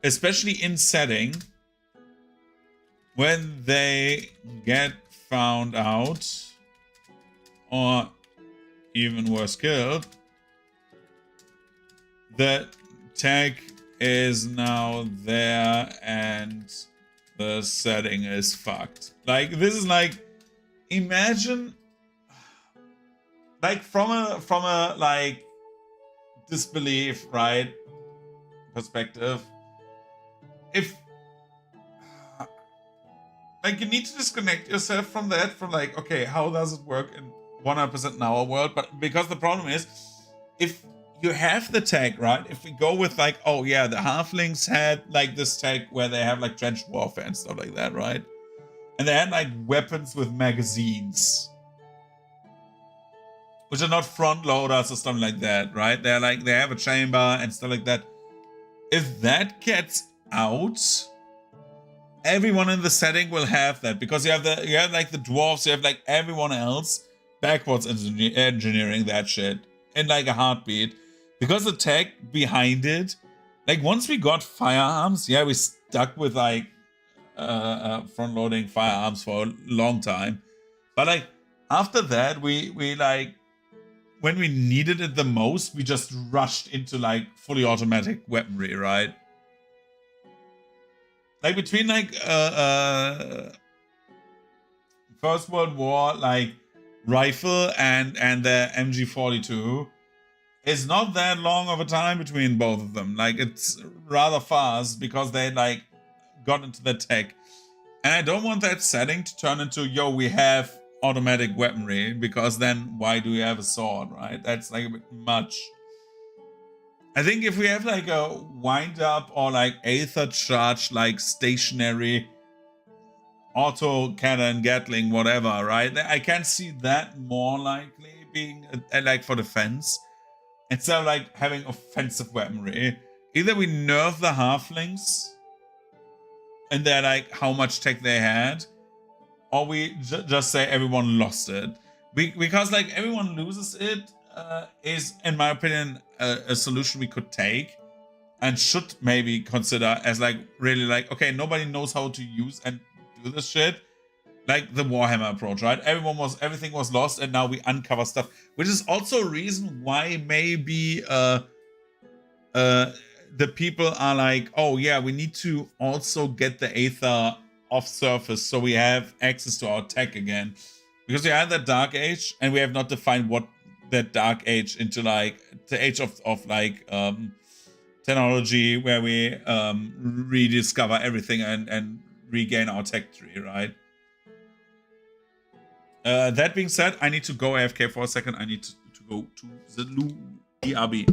especially in setting, when they get found out, or even worse, killed, the tech is now there and The setting is fucked. Like, this is like, imagine, like, from a like disbelief, right, perspective, if like you need to disconnect yourself from that, from like, okay, how does it work in 100% in our world? But because the problem is, if you have the tech, right, if we go with like, oh yeah, the halflings had like this tech where they have like trench warfare and stuff like that, right, and they had like weapons with magazines, which are not front loaders or something like that, right? They're like, they have a chamber and stuff like that. If that gets out, everyone in the setting will have that, because you have like the dwarves, you have like everyone else backwards engineering that shit in like a heartbeat, because the tech behind it, like once we got firearms, yeah, we stuck with like front loading firearms for a long time, but like after that, we like, when we needed it the most, we just rushed into like fully automatic weaponry, right? Like between like First World War like rifle and the MG42, it's not that long of a time between both of them. Like it's rather fast because they like got into the tech. And I don't want that setting to turn into, yo, we have automatic weaponry, because then why do you have a sword, right? That's like a bit much. I think if we have like a wind up or like aether charge, like stationary auto cannon, Gatling, whatever, right? I can see that more likely being like for defense, instead of like having offensive weaponry. Either we nerf the halflings and they're like how much tech they had, or we just say everyone lost it. Because like everyone loses it is, in my opinion, a solution we could take and should maybe consider as like really like, okay, nobody knows how to use and do this shit. Like the Warhammer approach, right? Everything was lost, and now we uncover stuff, which is also a reason why maybe the people are like, oh yeah, we need to also get the Aether off surface so we have access to our tech again, because we had that Dark Age and we have not defined what that Dark Age into, like the age of like technology where we rediscover everything and regain our tech tree, right? That being said, I need to go AFK for a second. I need to go to the loo, BRB.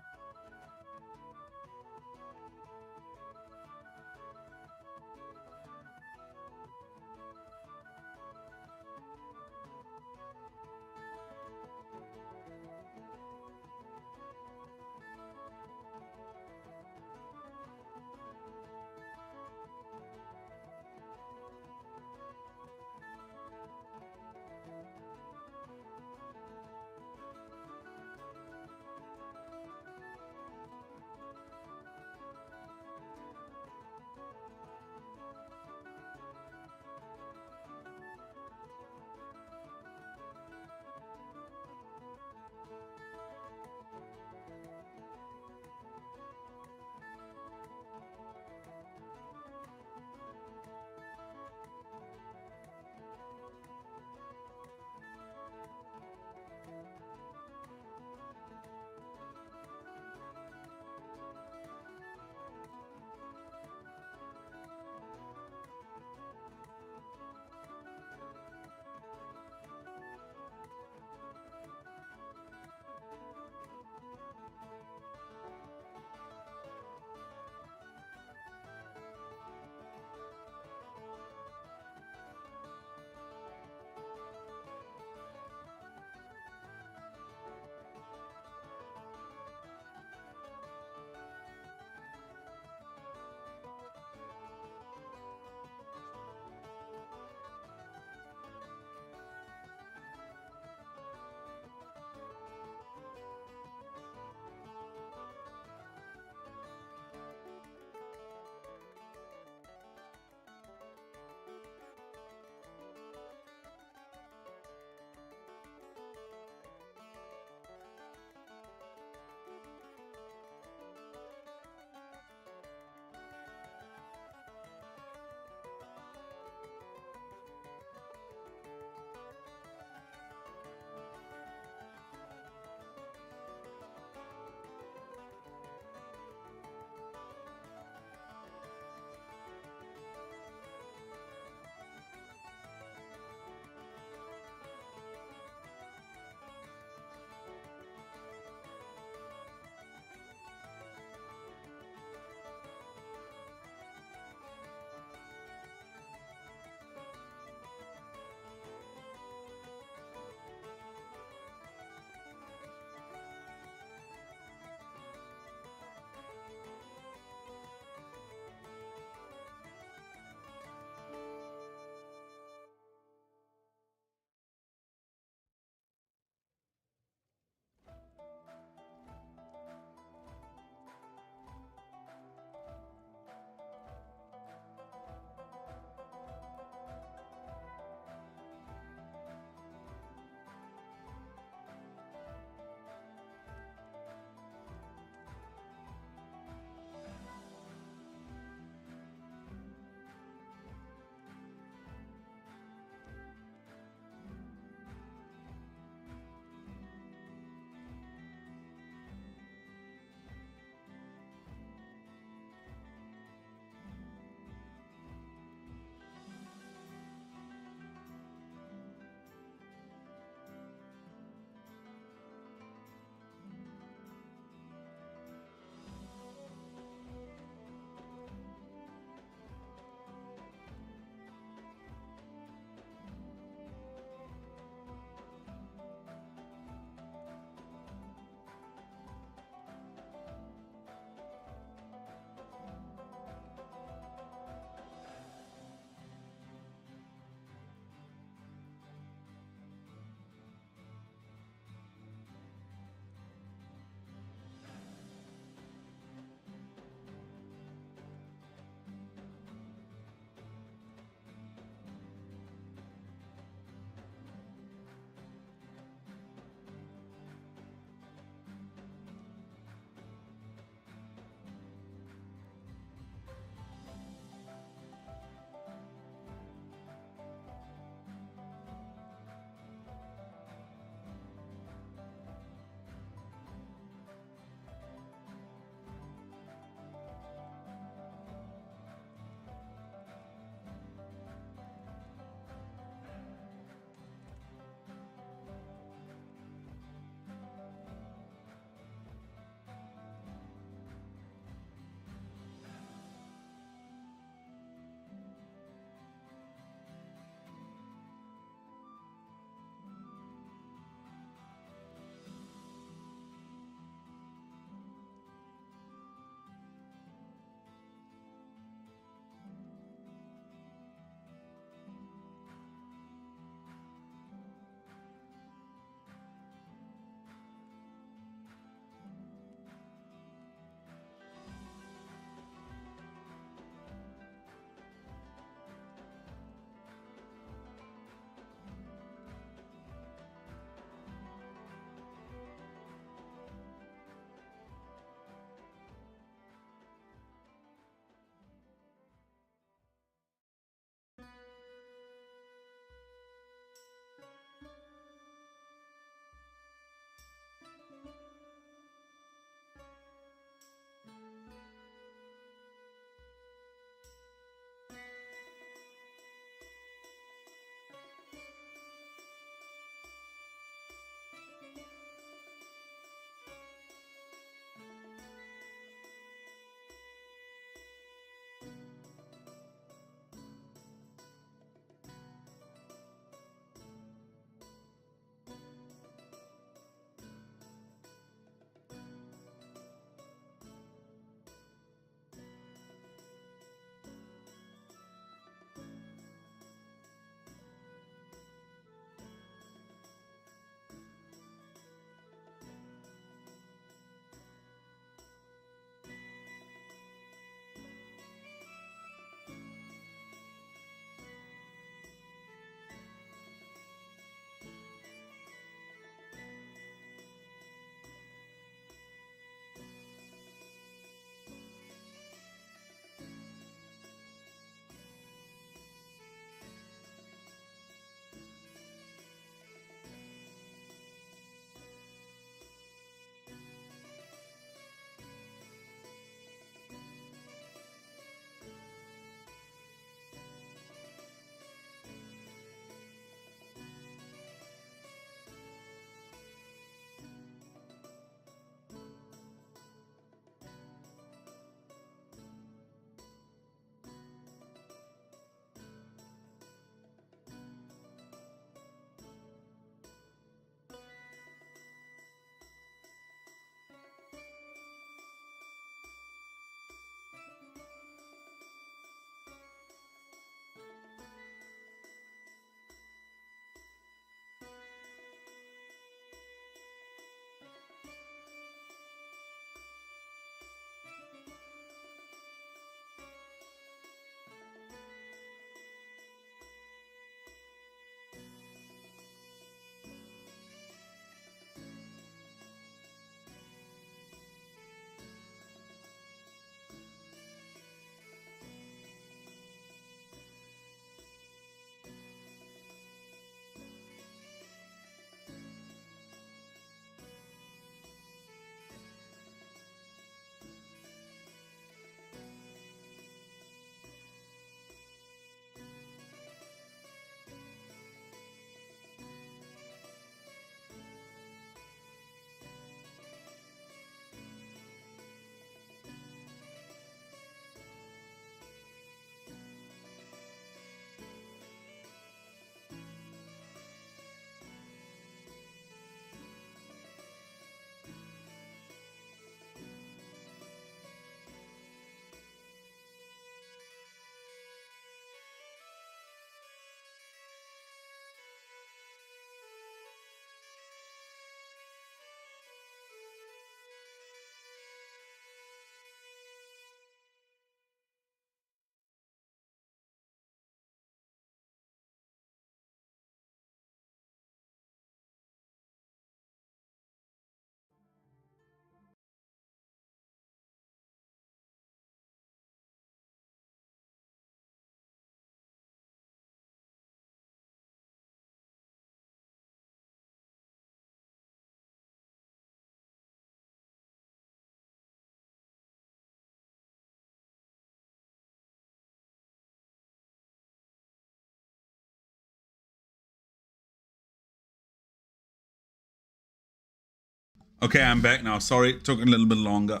Okay, I'm back now. Sorry, it took a little bit longer.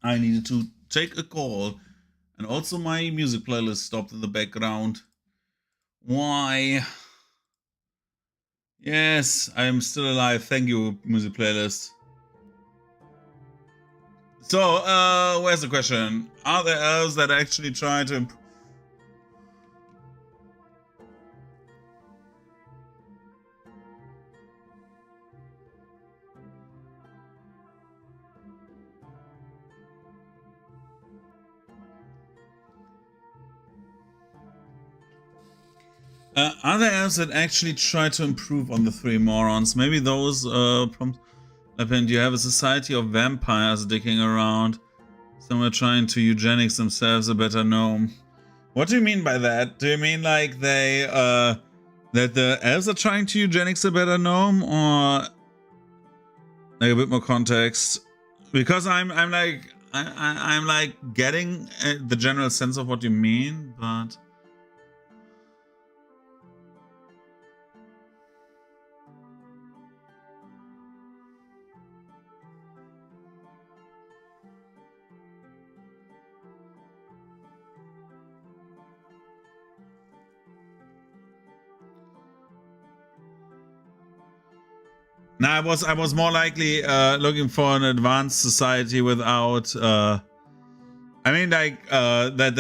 I needed to take a call. And also my music playlist stopped in the background. Why? Yes, I am still alive. Thank you, music playlist. So, where's the question? Are there elves that actually try to improve? Are there elves that actually try to improve on the three morons? Maybe those prompts. Do you have a society of vampires dicking around? Some are trying to eugenics themselves a better gnome. What do you mean by that? Do you mean like they that the elves are trying to eugenics a better gnome, or like a bit more context? Because I'm like getting the general sense of what you mean, but no, I was more likely looking for an advanced society without I mean like that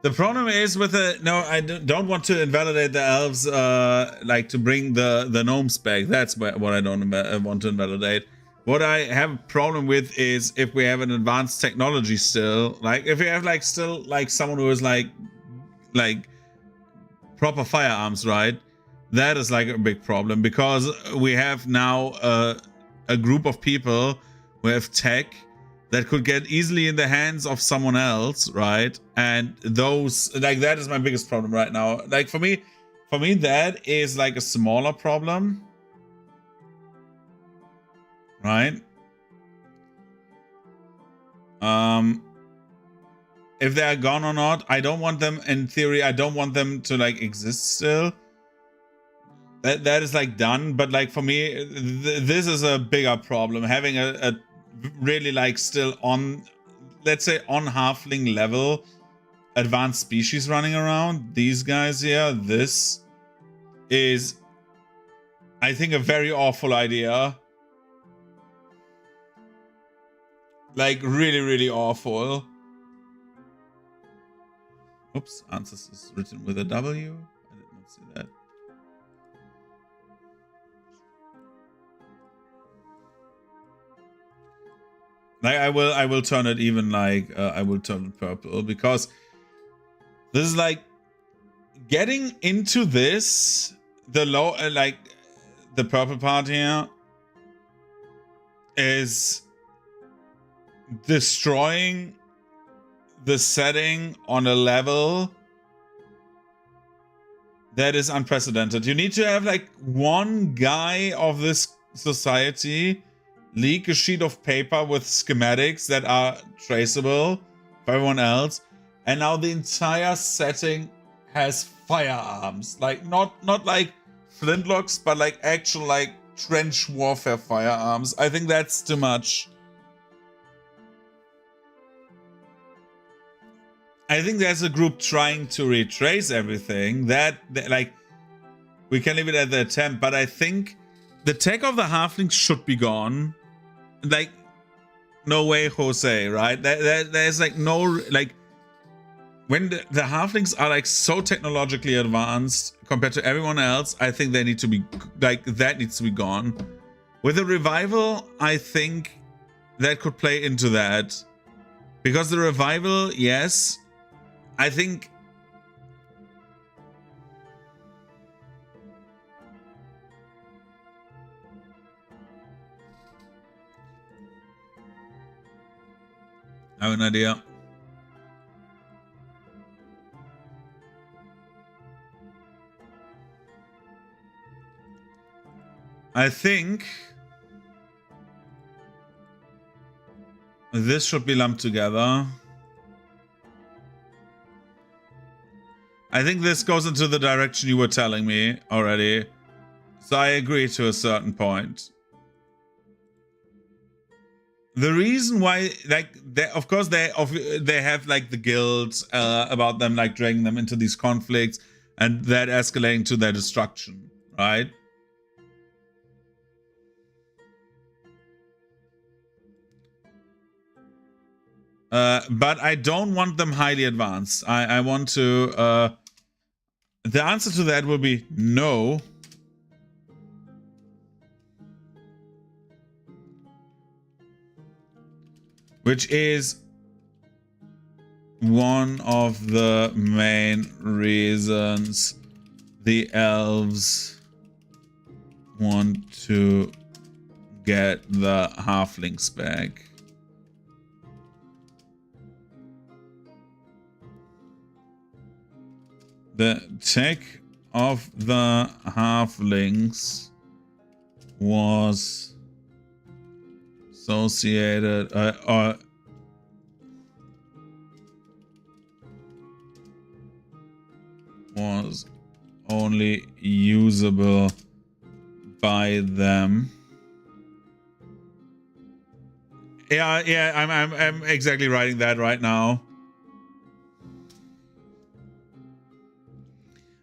the problem is with the no, I don't want to invalidate the elves like to bring the gnomes back. That's what I don't want to invalidate. What I have a problem with is if we have an advanced technology still, like if you have like still like someone who is like proper firearms, right? That is like a big problem because we have now a group of people who have tech that could get easily in the hands of someone else, right? And those, like, that is my biggest problem right now. Like, for me, that is like a smaller problem, right? If they're gone or not, I don't want them, in theory, I don't want them to like exist still. That is like done, but like for me, this is a bigger problem. Having a really like still on, let's say on halfling level, advanced species running around. These guys here, this is, I think, a very awful idea. Like really, really awful. Oops, answers is written with a W. I did not see that. Like I will turn it even like I will turn it purple because this is like getting into this, the low like the purple part here is destroying the setting on a level that is unprecedented. You need to have like one guy of this society leak a sheet of paper with schematics that are traceable for everyone else, and now the entire setting has firearms, like not like flintlocks, but like actual like trench warfare firearms. I think that's too much. I think there's a group trying to retrace everything that like we can leave it at the attempt, but I think the tech of the halflings should be gone. Like, no way, Jose, right? There's like no, like, when the halflings are like so technologically advanced compared to everyone else, I think they need to be, like, that needs to be gone. With a revival, I think that could play into that. Because the revival, yes, I think... I have an idea. I think This should be lumped together. I think this goes into the direction you were telling me already. So I agree to a certain point. The reason why, like, of course they have like the guilt about them like dragging them into these conflicts and that escalating to their destruction, right? But I don't want them highly advanced. I want to... the answer to that will be no. Which is one of the main reasons the elves want to get the halflings back. The tech of the halflings was associated was only usable by them. Yeah, I'm exactly writing that right now.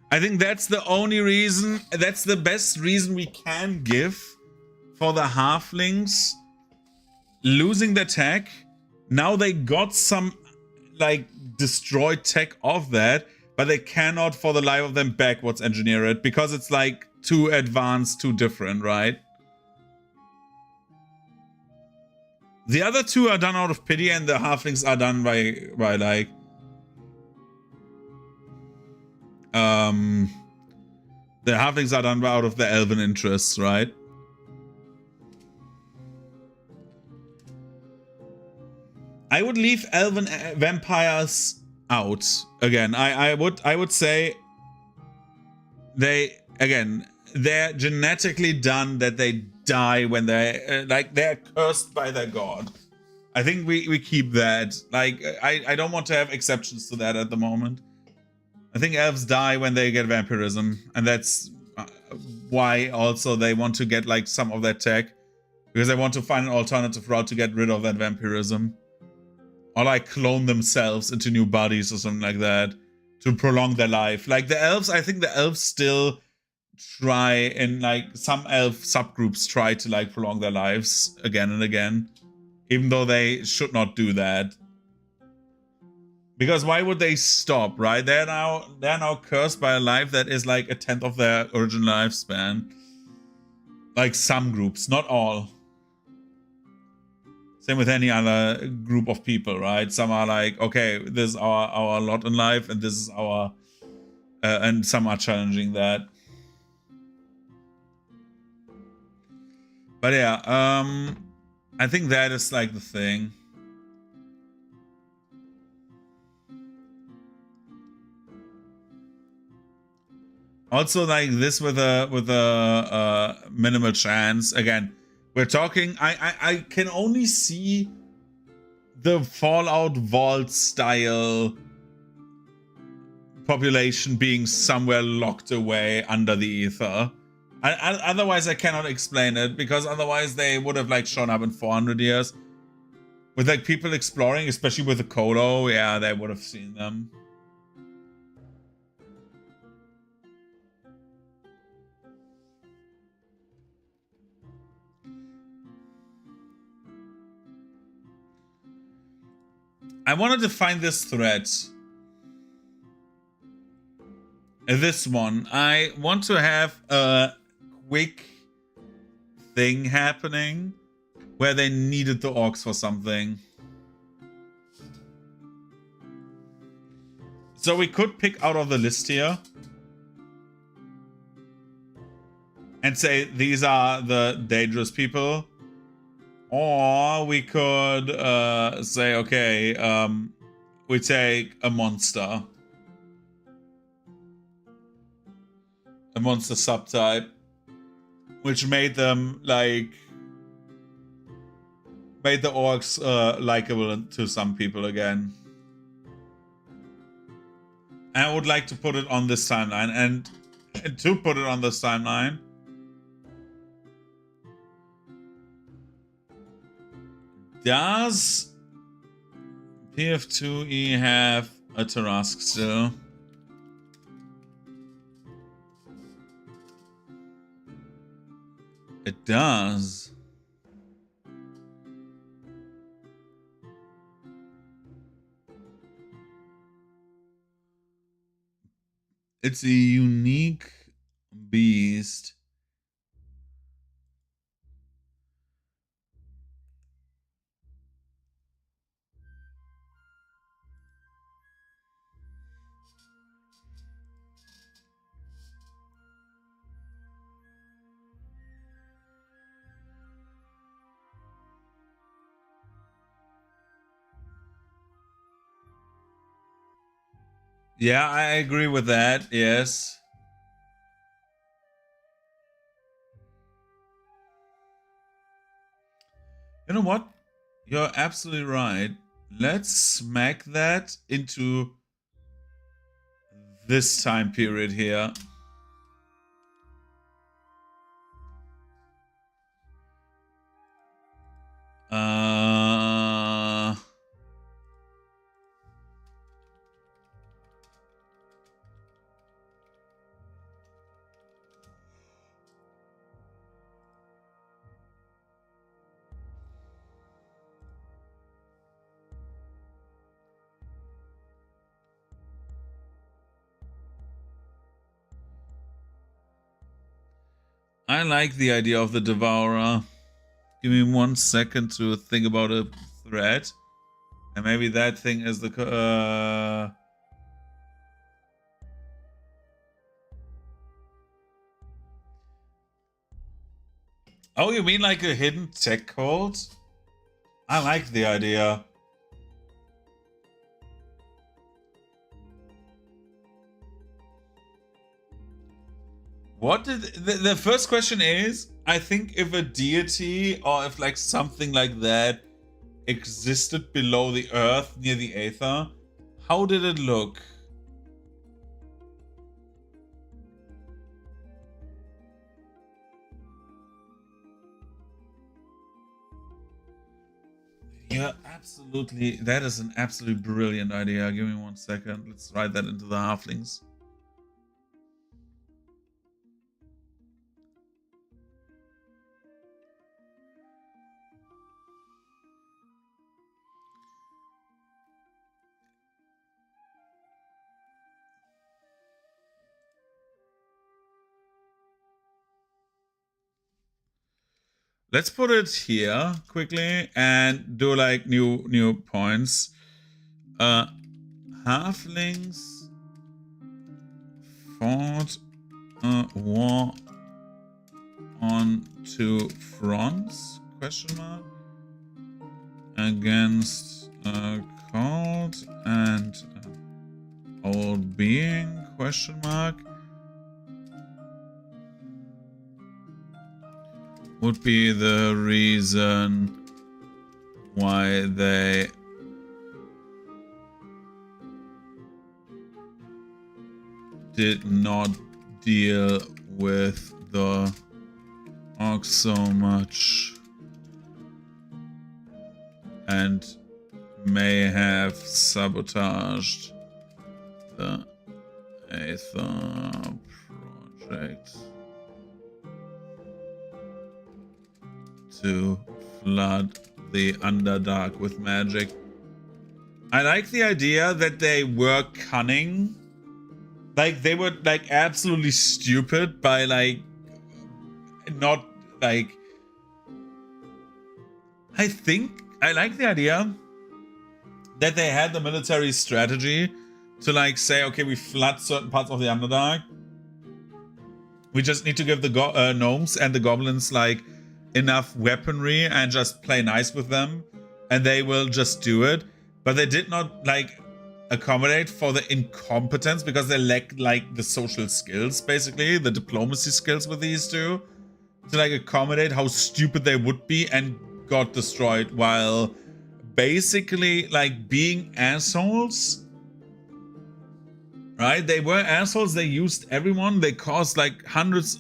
I think that's the only reason, that's the best reason we can give for the halflings losing their tech. Now they got some like destroyed tech of that, but they cannot for the life of them backwards engineer it because it's like too advanced, too different, right? The other two are done out of pity and the halflings are done by like the halflings are done out of the elven interests, right? I would leave elven vampires out again. I would say they're genetically done that they die when they they're cursed by their god. I think we keep that. Like I don't want to have exceptions to that at the moment. I think elves die when they get vampirism, and that's why also they want to get like some of that tech, because they want to find an alternative route to get rid of that vampirism, or like clone themselves into new bodies or something like that to prolong their life. Like the elves, I think the elves still try, and like some elf subgroups try to like prolong their lives again and again, even though they should not do that. Because why would they stop, right? They're now cursed by a life that is like 1/10 of their original lifespan. Like some groups, not all. Same with any other group of people, right? Some are like, okay, this is our lot in life, and this is our... and some are challenging that. But yeah, I think that is like the thing. Also, like this with a minimal chance. Again, we're talking. I can only see the Fallout Vault style population being somewhere locked away under the ether. Otherwise, I cannot explain it, because otherwise they would have like shown up in 400 years with like people exploring, especially with the Colo. Yeah, they would have seen them. I wanted to find this thread. This one. I want to have a quick thing happening where they needed the orcs for something. So we could pick out of the list here and say these are the dangerous people. Or we could say, okay, we take a monster. A monster subtype. Which made them, like... made the orcs likable to some people again. I would like to put it on this timeline, and to put it on this timeline, does PF2E have a Tarask still? It does. It's a unique beast. Yeah, I agree with that. Yes. You know what? You're absolutely right. Let's smack that into this time period here. I like the idea of the Devourer. Give me 1 second to think about a threat. And maybe that thing is the... Oh, you mean like a hidden tech cult? I like the idea. What did the first question is, I think if a deity or if like something like that existed below the earth near the Aether, how did it look? Yeah, absolutely. That is an absolutely brilliant idea. Give me 1 second. Let's write that into the halflings. Let's put it here quickly and do like new points. Halflings fought a war on 2 fronts? Question mark. Against a cult and old being? Question mark. Would be the reason why they did not deal with the orcs so much and may have sabotaged the Aether project to flood the Underdark with magic. I like the idea that they were cunning. Like, they were, like, absolutely stupid by, like, not, like... I think, I like the idea that they had the military strategy to, like, say, okay, we flood certain parts of the Underdark. We just need to give the gnomes and the goblins, like, enough weaponry and just play nice with them, and they will just do it. But they did not, like, accommodate for the incompetence because they lack, like, the social skills, basically, the diplomacy skills with these two, to, like, accommodate how stupid they would be and got destroyed while basically like being assholes. Right? They were assholes. They used everyone. They caused like hundreds.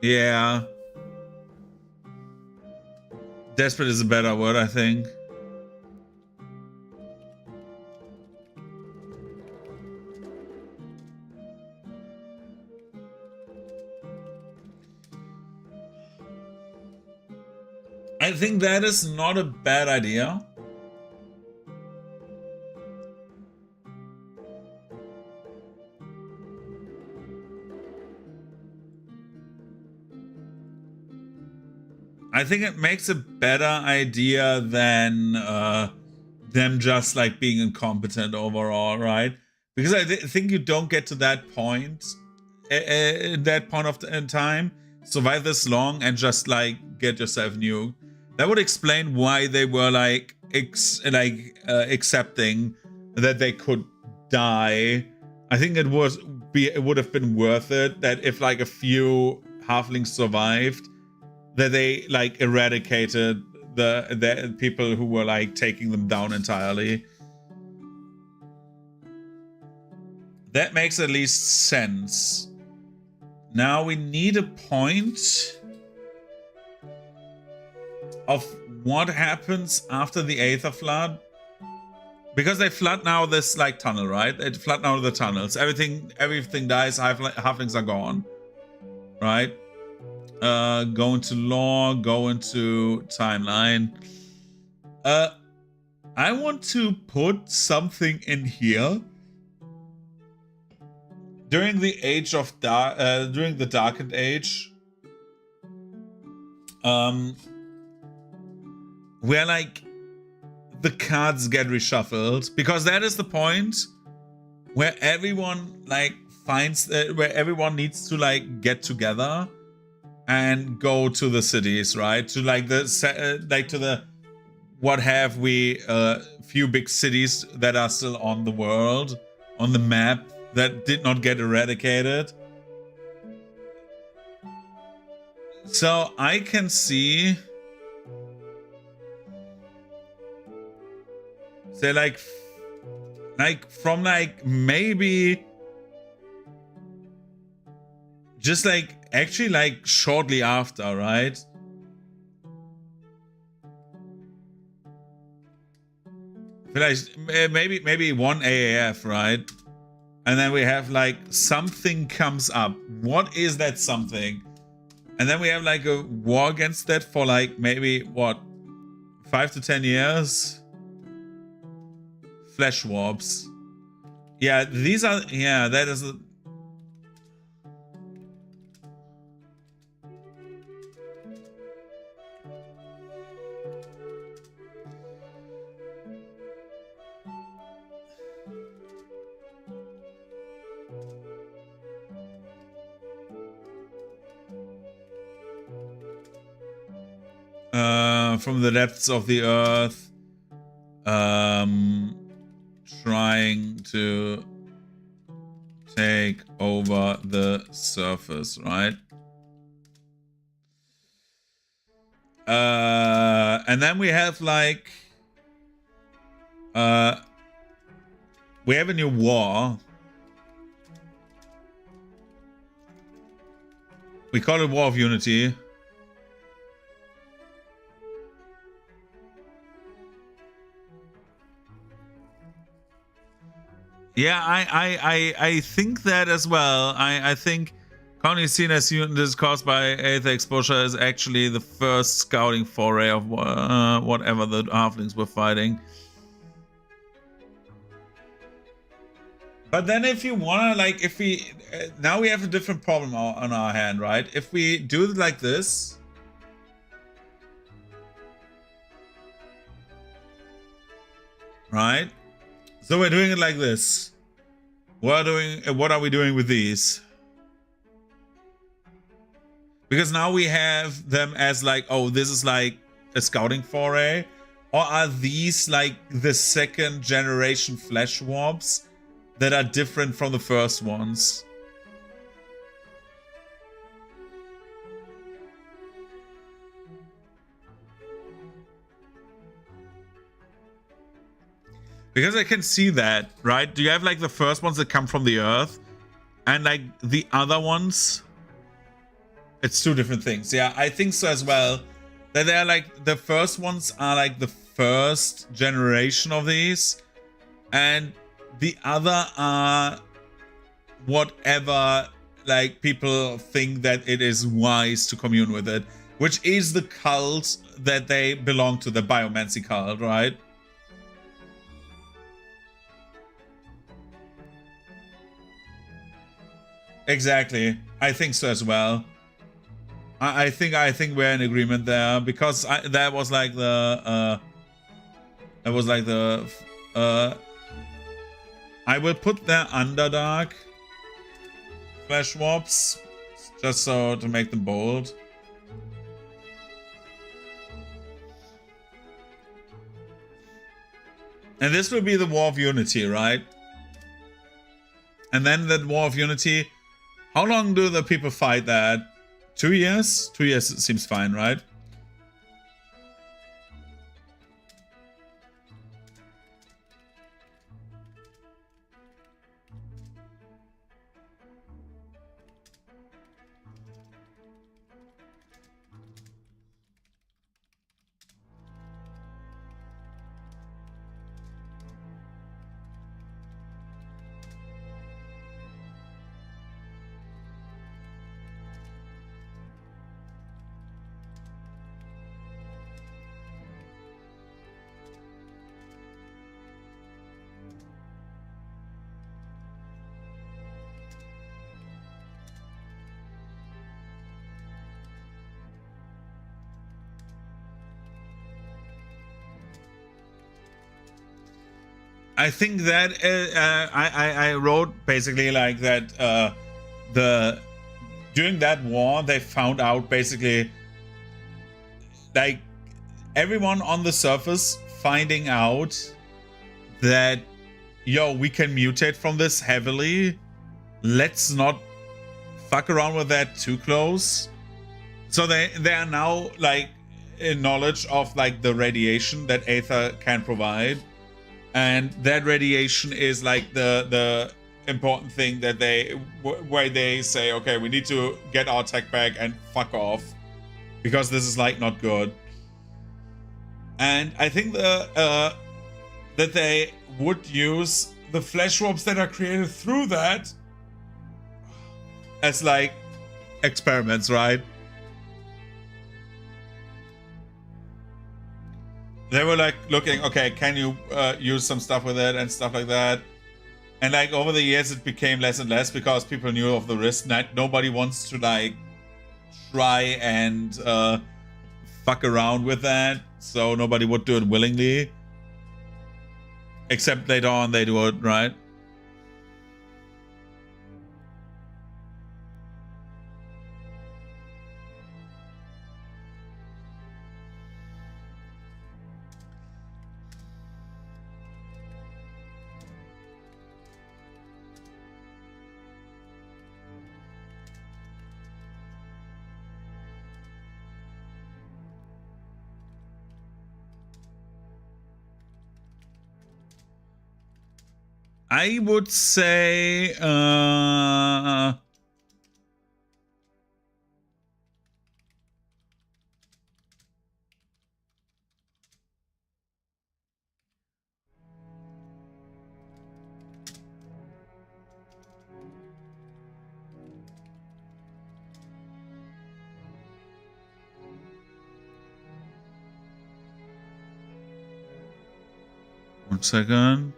Yeah. Desperate is a better word, I think. I think that is not a bad idea. I think it makes a better idea than them just like being incompetent overall, right? Because I think you don't get to that point, that point of in time, survive this long and just like get yourself nuked. That would explain why they were like accepting that they could die. I think it would have been worth it that if like a few halflings survived, that they like eradicated the people who were like taking them down entirely. That makes at least sense. Now we need a point of what happens after the Aether flood, because they flood now this like tunnel, right? They flood now the tunnels. Everything dies. Halflings are gone, right? Go into lore, go into timeline. I want to put something in here. During the age of during the Darkened Age, where like the cards get reshuffled, because that is the point where everyone like finds where everyone needs to like get together and go to the cities, right? To like the to the what have we few big cities that are still on the world, on the map, that did not get eradicated. So I can see, say like from like maybe just like actually like shortly after, right? Maybe one AAF, right? And then we have like something comes up. What is that something? And then we have like a war against that for like maybe what, 5 to 10 years? Flesh warps. Yeah, these are, yeah, that is a, from the depths of the earth, trying to take over the surface, right? And then we have like, we have a new war. We call it War of Unity. Yeah, I think that as well. I think currently seen as units caused by Aether exposure is actually the first scouting foray of whatever the halflings were fighting. But then if you wanna, like, if we now we have a different problem on our hand, right? If we do it like this, right? So we're doing it like this. What are we doing with these? Because now we have them as like, oh, this is like a scouting foray, or are these like the second generation flesh warps that are different from the first ones? Because I can see that, right? Do you have like the first ones that come from the earth? And like the other ones? It's two different things. Yeah, I think so as well. That they're like, the first ones are like the first generation of these. And the other are whatever like people think that it is wise to commune with it. Which is the cult that they belong to, the biomancy cult, right? Exactly. I think so as well. I think we're in agreement there, because that was like the I will put the Underdark flash warps just so to make them bold. And this will be the War of Unity, right? And then that War of Unity, how long do the people fight that? 2 years? 2 years seems fine, right? I think that I wrote basically like that during that war they found out basically like everyone on the surface finding out that we can mutate from this heavily. Let's not fuck around with that too close. So they are now like in knowledge of like the radiation that Aether can provide. And that radiation is like the important thing that where they say, okay, we need to get our tech back and fuck off, because this is like not good. And I think that they would use the flesh warps that are created through that as like experiments, right? They were like looking, okay, can you use some stuff with it and stuff like that? And like over the years it became less and less because people knew of the risk. Nobody wants to like try and fuck around with that, so nobody would do it willingly. Except later on they do it, right? I would say one second.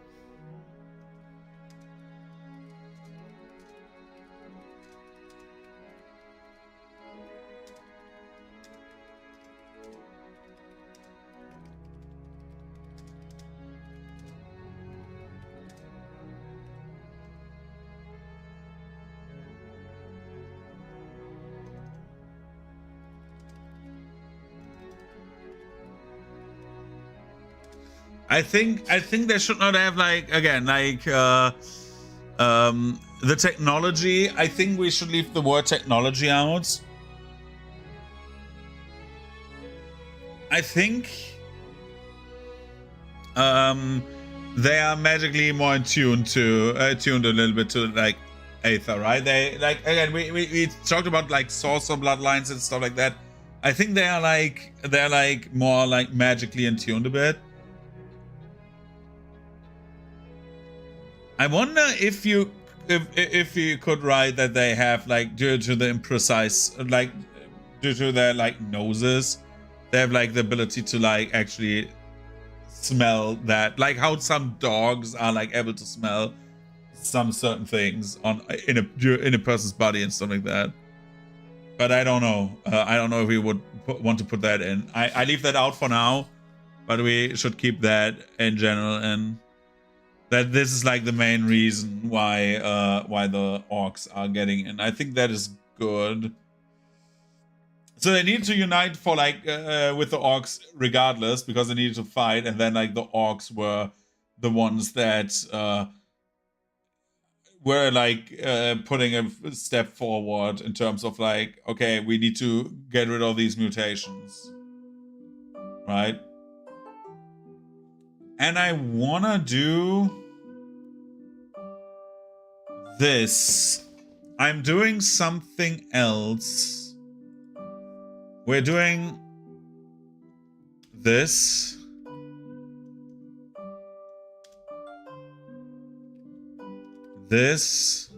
I think they should not have like again like the technology. I think we should leave the word technology out. I think they are magically more tuned a little bit to like Aether, right? They like, again, we talked about like sorcerer bloodlines and stuff like that. I think they're like more like magically attuned a bit. I wonder if you could write that they have like, due to the imprecise, like due to their like noses, they have like the ability to like actually smell that, like how some dogs are like able to smell some certain things in a person's body and stuff like that. But I don't know. I don't know if we would want to put that in. I leave that out for now, but we should keep that in general, and that this is like the main reason why the orcs are getting in. I think that is good. So they need to unite for like with the orcs regardless, because they needed to fight, and then like the orcs were the ones that were like putting a step forward in terms of like, okay, we need to get rid of these mutations, right? And I wanna do this. I'm doing something else. We're doing this. This.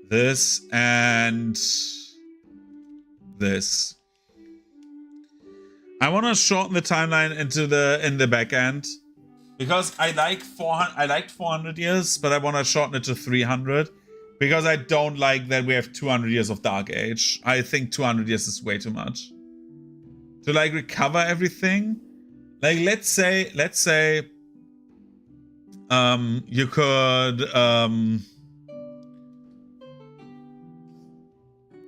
This and this. I want to shorten the timeline in the back end, because I liked 400 years, but I want to shorten it to 300, because I don't like that we have 200 years of Dark Age. I think 200 years is way too much to like recover everything. Like let's say you could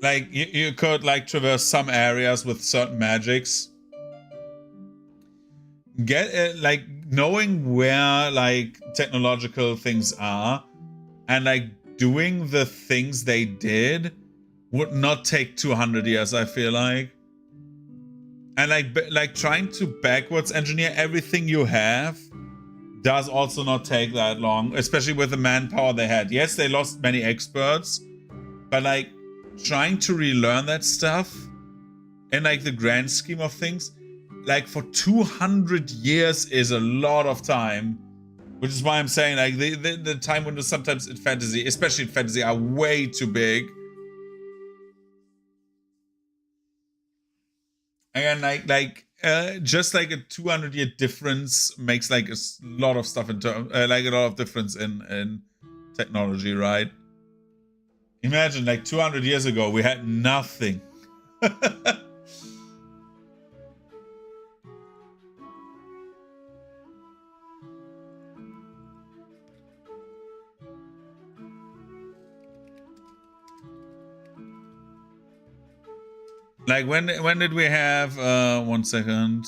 like you could like traverse some areas with certain magics, get like knowing where like technological things are, and like doing the things they did would not take 200 years, I feel like. And like trying to backwards engineer everything you have does also not take that long, especially with the manpower they had. Yes, they lost many experts, but like trying to relearn that stuff in like the grand scheme of things, like for 200 years is a lot of time, which is why I'm saying like the time windows sometimes in fantasy, especially in fantasy, are way too big. And like just like a 200-year difference makes like a lot of stuff in terms, like a lot of difference in technology, right? Imagine like 200 years ago we had nothing. Like when did we have 1 second,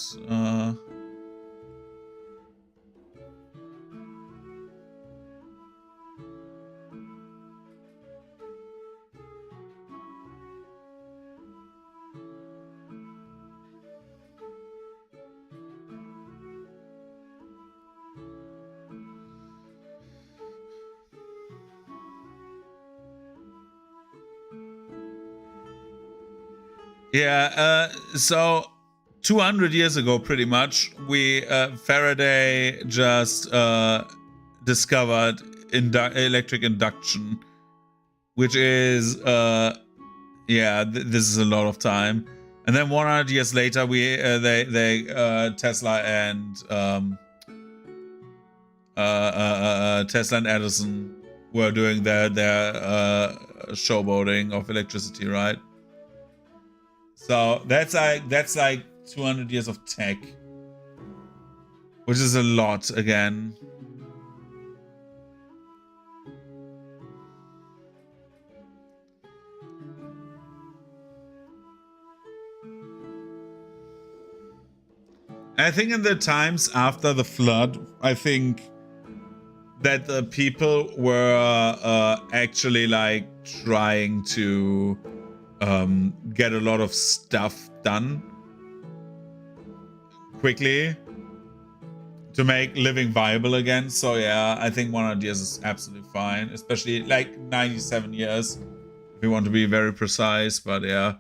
yeah, so 200 years ago, pretty much, Faraday just discovered electric induction, which is, yeah, this is a lot of time. And then 100 years later, Tesla and Edison were doing their showboating of electricity, right? So that's like 200 years of tech, which is a lot again. I think in the times after the flood, I think that the people were actually like trying to get a lot of stuff done quickly to make living viable again. So yeah, I think 100 years is absolutely fine, especially like 97 years if you want to be very precise. But yeah,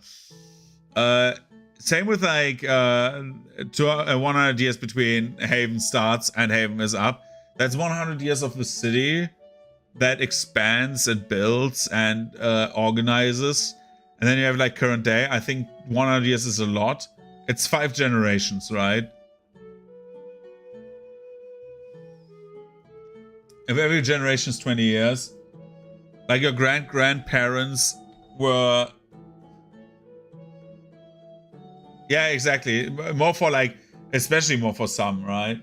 same with like 100 years between Haven starts and Haven is up. That's 100 years of the city that expands and builds and organizes. And then you have like current day. I think 100 years is a lot. It's 5 generations, right? If every generation is 20 years, like your grandparents were... Yeah, exactly. More for like, especially more for some, right?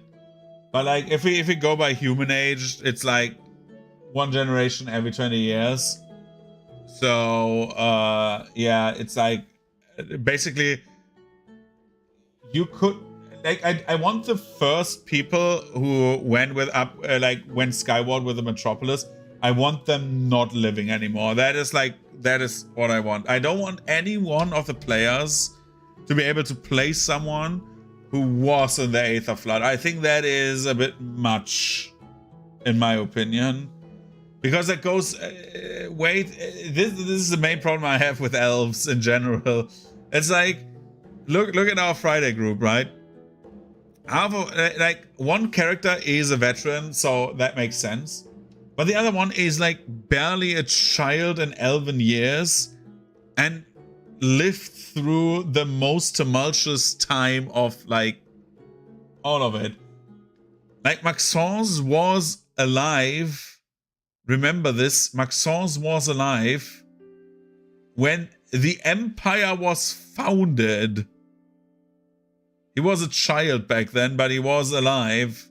But like, if we go by human age, it's like 1 generation every 20 years. So yeah, it's like basically you could like I want the first people who went went skyward with the Metropolis. I want them not living anymore. That is what I want. I don't want any one of the players to be able to play someone who was in the Aether Flood. I think that is a bit much, in my opinion. Because it goes, this is the main problem I have with elves in general. It's like, look at our Friday group, right? Like one character is a veteran, so that makes sense. But the other one is like barely a child in elven years and lived through the most tumultuous time of like all of it. Like Maxence was alive. Remember this, Maxence was alive when the Empire was founded. He was a child back then, but he was alive.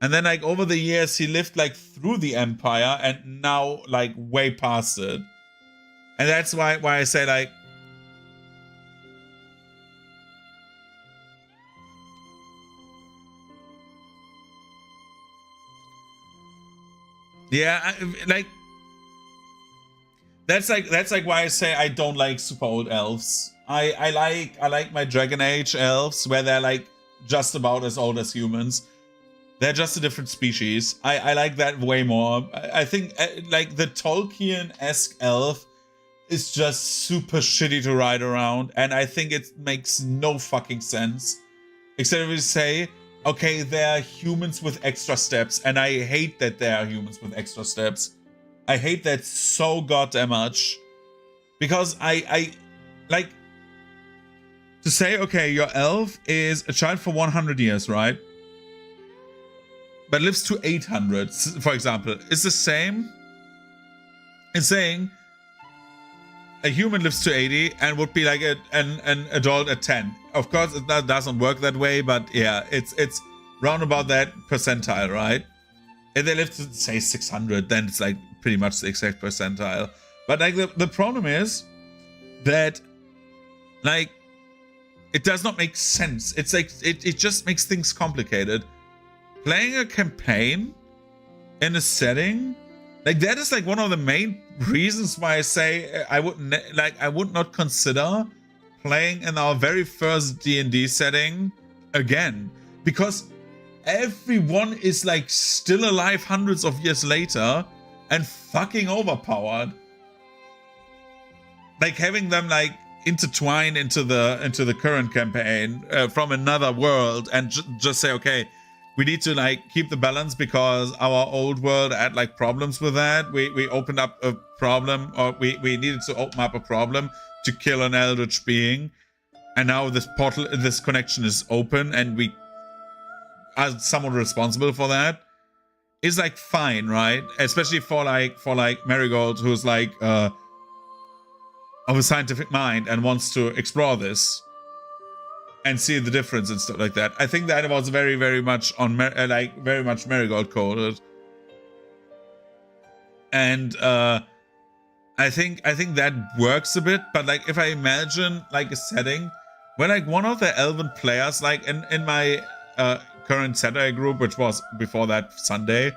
And then like over the years, he lived like through the Empire and now like way past it. And that's why I say like, yeah, that's like why I say I don't like super old elves. I like my Dragon Age elves where they're like just about as old as humans. They're just a different species. I like that way more. I think like the Tolkien-esque elf is just super shitty to ride around, and I think it makes no fucking sense. Except if you say, okay, there are humans with extra steps, and I hate that there are humans with extra steps. I hate that so goddamn much. Because I like to say, okay, your elf is a child for 100 years, right? But lives to 800, for example. It's the same as saying a human lives to 80 and would be like an adult at 10. Of course, it doesn't work that way, but yeah, it's round about that percentile, right? If they live to, say, 600, then it's like pretty much the exact percentile. But like the problem is that like it does not make sense. It's like it just makes things complicated. Playing a campaign in a setting like that is like one of the main reasons why I say I would not consider playing in our very first D&D setting again, because everyone is like still alive hundreds of years later and fucking overpowered. Like having them like intertwine into the current campaign from another world and just say, okay, we need to like keep the balance because our old world had like problems with that. We opened up a problem, or we needed to open up a problem to kill an eldritch being, and now this connection is open and we are somewhat responsible for that. Is like fine, right? Especially for like Marigold, who's like of a scientific mind and wants to explore this and see the difference and stuff like that. I think that was very, very much on very much Marigold coded, and I think that works a bit. But like if I imagine like a setting where like one of the elven players, like in my current Saturday group, which was before that Sunday,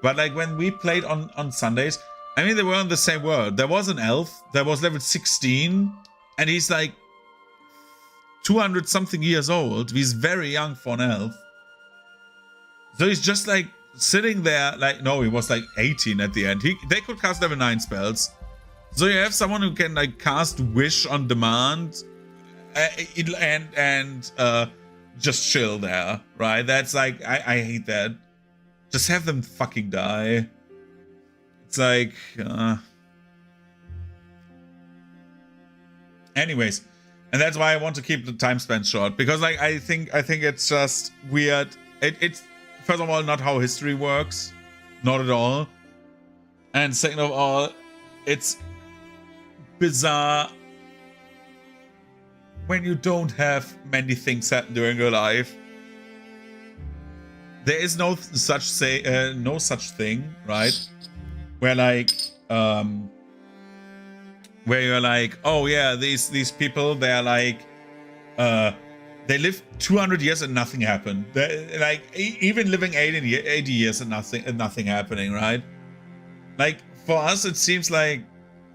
but like when we played on Sundays, I mean, they were in the same world. There was an elf that was level 16, and he's like 200 something years old. He's very young for an elf. So he's just like sitting there, like, no, he was like 18 at the end. They could cast level 9 spells. So you have someone who can like cast Wish on demand and just chill there, right? That's like, I hate that. Just have them fucking die. It's like, anyways, and that's why I want to keep the time spent short, because like I think it's just weird. It's first of all not how history works, not at all, and second of all, it's bizarre when you don't have many things happen during your life. There is no such thing, right? Where like where you're like, oh yeah, these people, they're like they live 200 years and nothing happened. They're like even living 80 years and nothing happening, right? Like for us it seems like,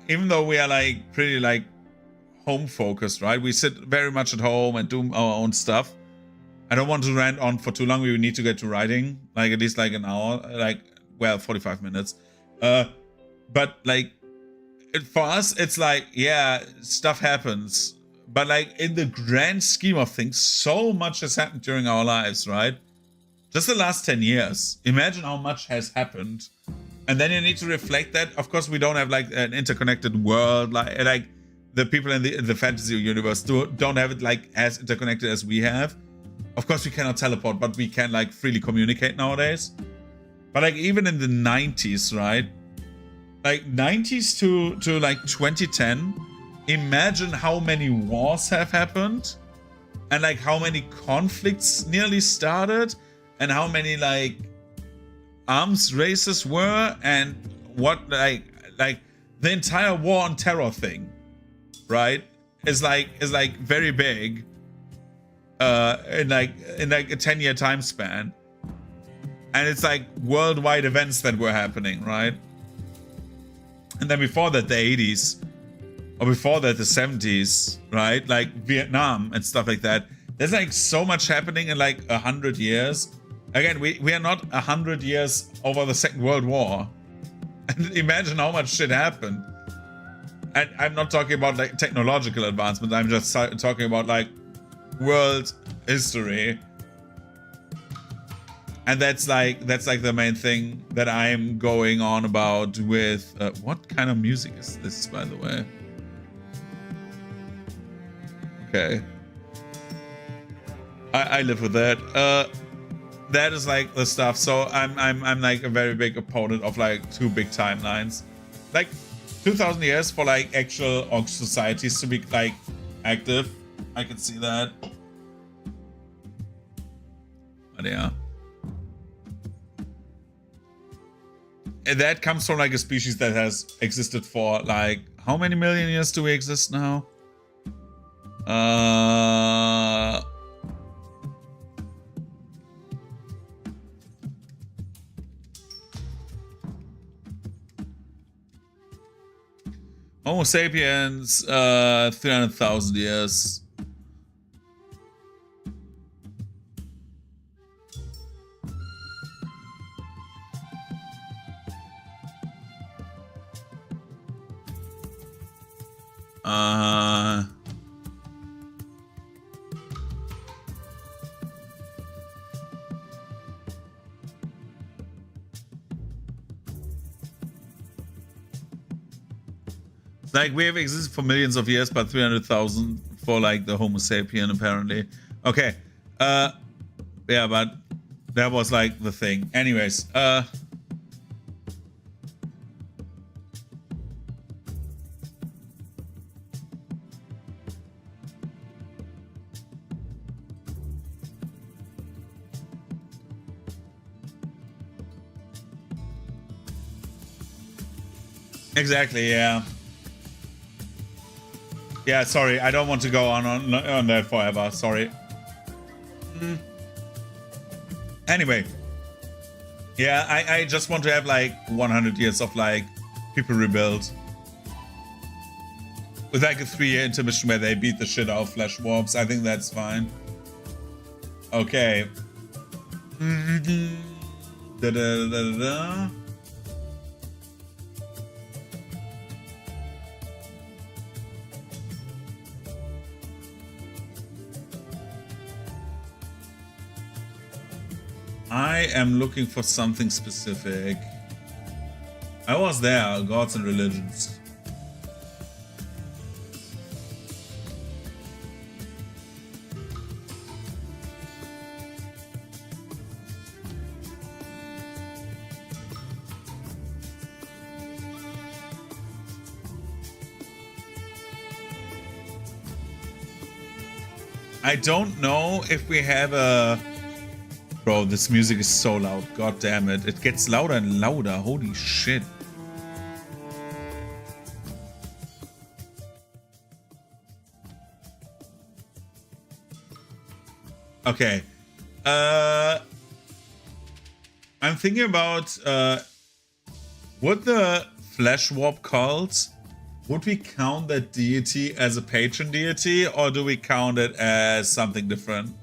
even though we are like pretty like home focused, right? We sit very much at home and do our own stuff. I don't want to rant on for too long. We need to get to writing, like at least like an hour, like, well, 45 minutes. But like for us, it's like, yeah, stuff happens. But like in the grand scheme of things, so much has happened during our lives, right? Just the last 10 years. Imagine how much has happened. And then you need to reflect that. Of course, we don't have like an interconnected world, like the people in the fantasy universe don't have it like as interconnected as we have. Of course, we cannot teleport, but we can like freely communicate nowadays. But like even in the 90s, right? Like 90s to like 2010, imagine how many wars have happened and like how many conflicts nearly started and how many like arms races were, and what like the entire war on terror thing, right, is like very big in like a 10-year time span, and it's like worldwide events that were happening, right? And then before that the 80s, or before that the 70s, right, like Vietnam and stuff like that. There's like so much happening in like 100 years. Again, we are not 100 years over the Second World War. And imagine how much shit happened. And I'm not talking about like technological advancement. I'm just talking about like world history. And that's like the main thing that I'm going on about with... what kind of music is this, by the way? Okay. I live with that. That is like the stuff. So I'm like a very big opponent of like 2 big timelines. Like 2,000 years for like actual orc societies to be like active. I can see that. But yeah. And that comes from like a species that has existed for like, how many million years do we exist now? Homo sapiens, 300,000 years. Like, we have existed for millions of years, but 300,000 for, like, the Homo sapien, apparently. Okay. Yeah, but that was, like, the thing. Anyways, exactly, yeah. Yeah, sorry, I don't want to go on that forever, sorry. Anyway. Yeah, I just want to have like 100 years of like people rebuild. With like a 3-year intermission where they beat the shit out of flesh warps, I think that's fine. Okay. Da-da-da-da-da. I am looking for something specific. I was there, Gods and Religions. I don't know if we have a... Bro, this music is so loud. God damn it. It gets louder and louder. Holy shit. Okay. I'm thinking about would the flesh warp cult, would we count that deity as a patron deity, or do we count it as something different?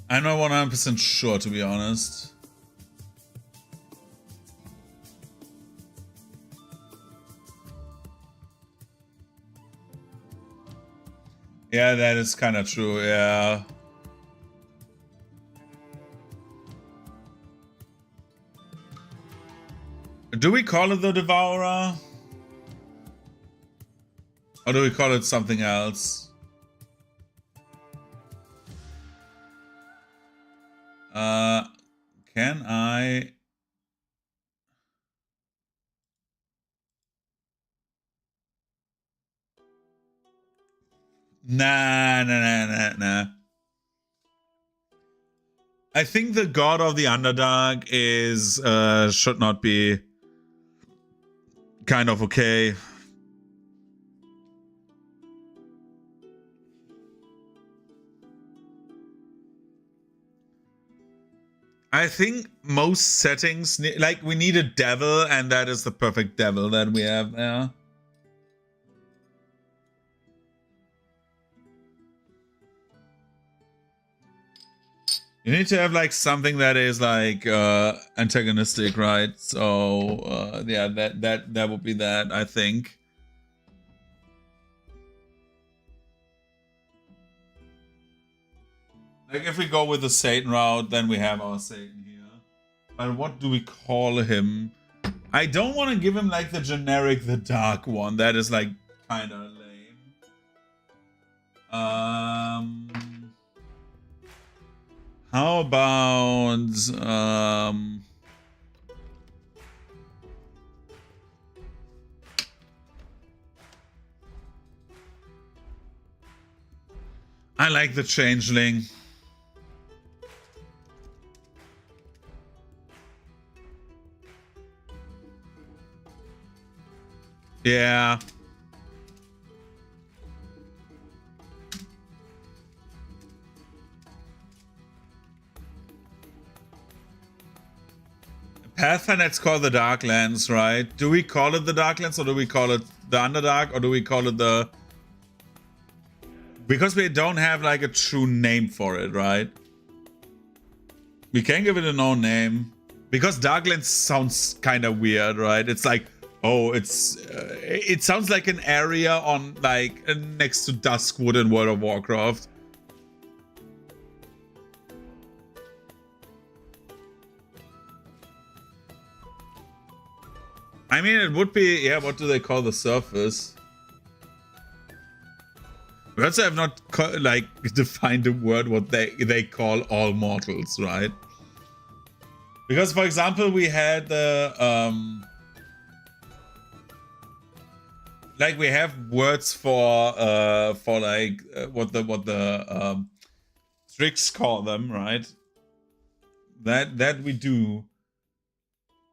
I'm not 100% sure, to be honest. Yeah, that is kind of true, yeah. Do we call it the Devourer? Or do we call it something else? Can I... Nah. I think the god of the Underdark is, should not be kind of okay. I think most settings, like we need a devil, and that is the perfect devil that we have there. You need to have like something that is like antagonistic, right? So yeah, that would be that, I think. Like if we go with the Satan route, then we have our Satan here. But what do we call him? I don't want to give him like the generic, the dark one. That is like kind of lame. How about I like the Changeling. Yeah. Pathfinder, it's called the Darklands, right? Do we call it the Darklands, or do we call it the Underdark, or do we call it the... Because we don't have like a true name for it, right? We can give it a no name. Because Darklands sounds kind of weird, right? It's like, oh, it's... it sounds like an area on, like, next to Duskwood in World of Warcraft. I mean, it would be, yeah, what do they call the surface? We also have not, like, defined a word what they call all mortals, right? Because, for example, we had the, like, we have words for like, what the Strix call them, right? That we do.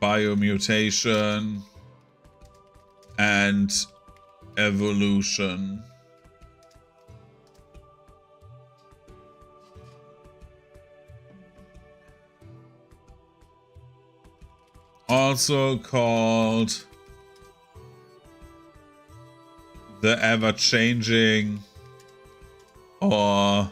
biomutation, and evolution. Also called the ever-changing or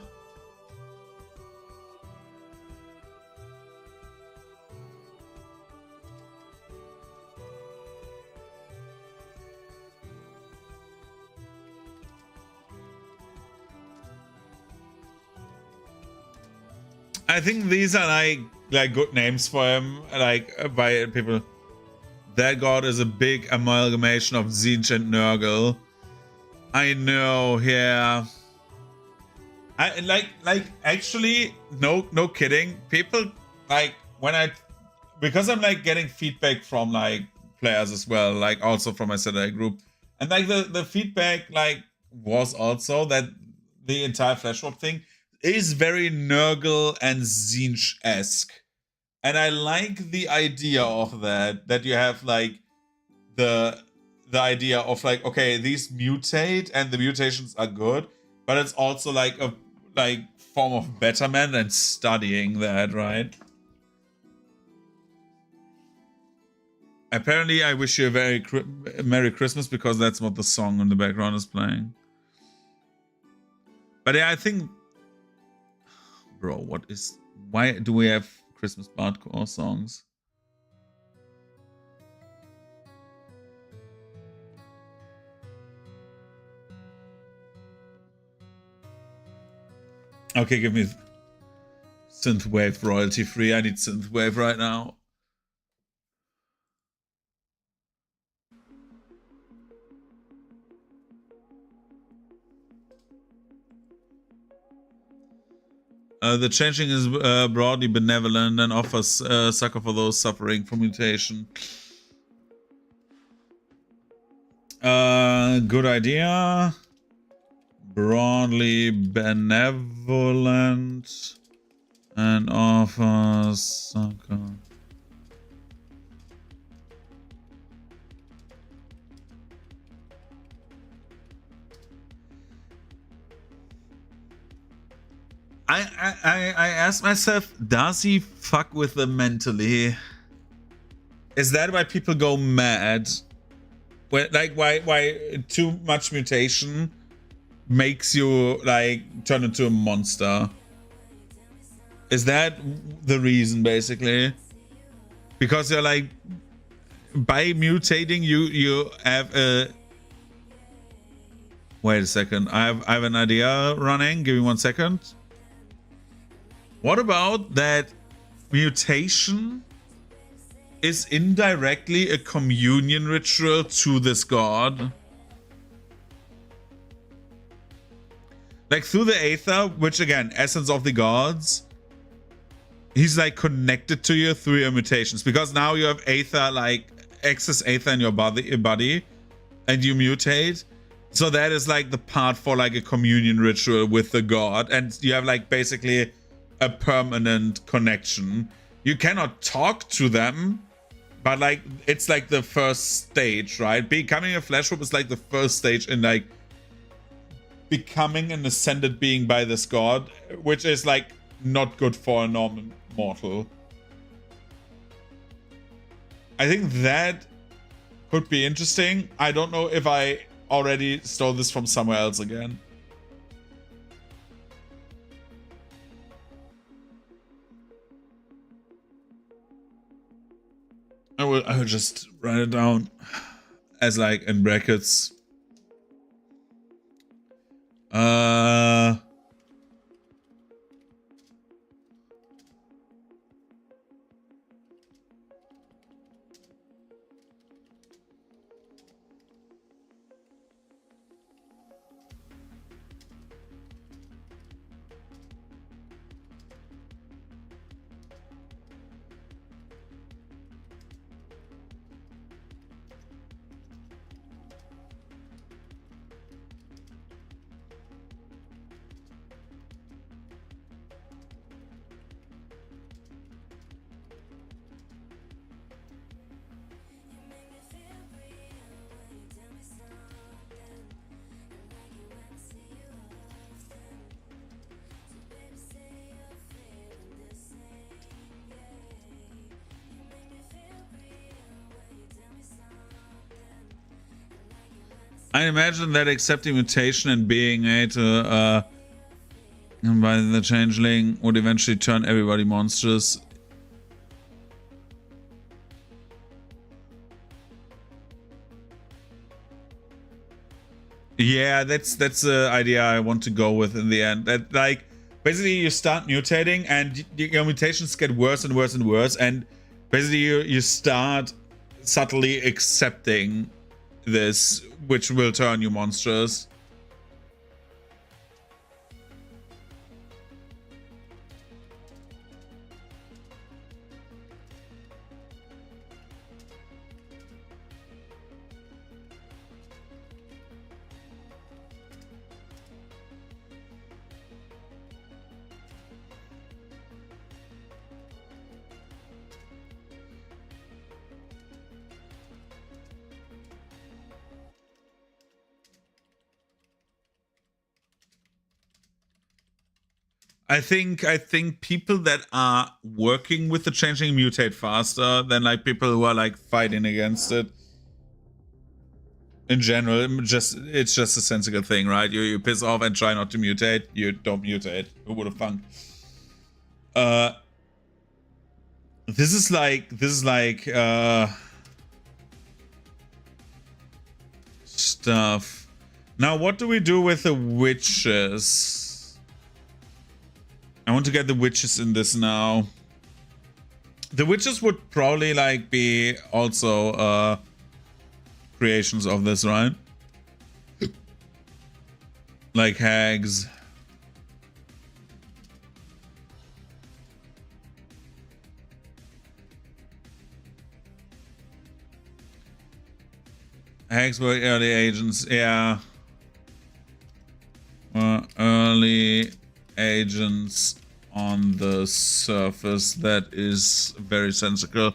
I think these are like good names for him, like by people. That god is a big amalgamation of Tzeentch and Nurgle. I know, yeah. I like actually no kidding. People like when because I'm like getting feedback from like players as well, like also from my Saturday group. And like the feedback like was also that the entire Flash Swap thing is very Nurgle and Tzeentch-esque. And I like the idea of that you have like the idea of like, okay, these mutate and the mutations are good, but it's also like a form of betterment and studying that, right? Apparently, I wish you a very Merry Christmas because that's what the song in the background is playing. But yeah, I think, bro, why do we have Christmas hardcore songs? Okay, give me synthwave royalty free. I need synthwave right now. The changing is broadly benevolent and offers succor for those suffering from mutation. Good idea. Broadly benevolent and offers succor. I asked myself, does he fuck with them mentally? Is that why people go mad? When, like, why too much mutation makes you like turn into a monster? Is that the reason, basically? Because you're like, by mutating you have a. Wait a second, I have an idea running. Give me 1 second. What about that mutation is indirectly a communion ritual to this god? Like through the Aether, which again, essence of the gods, he's like connected to you through your mutations. Because now you have Aether, like excess Aether in your body, and you mutate. So that is like the part for like a communion ritual with the god. And you have like basically a permanent connection. You cannot talk to them, but like it's like the first stage, right? Becoming a flesh whoop is like the first stage in like becoming an ascended being by this god, which is like not good for a normal mortal. I think that could be interesting. I don't know if I already stole this from somewhere else again. I will just write it down as like in brackets. I imagine that accepting mutation and being made to by the changeling would eventually turn everybody monstrous. Yeah, that's the idea I want to go with in the end. That, like, basically you start mutating and your mutations get worse and worse and worse, and basically you start subtly accepting this, which will turn you monstrous. I think people that are working with the changeling mutate faster than like people who are like fighting against it. In general, it's just a sensible thing, right? You piss off and try not to mutate. You don't mutate. Who would have thunk? This is like stuff. Now, what do we do with the witches? I want to get the witches in this now. The witches would probably like be also creations of this, right? Like hags. Hags were early agents, yeah. Early agents on the surface. That is very sensible.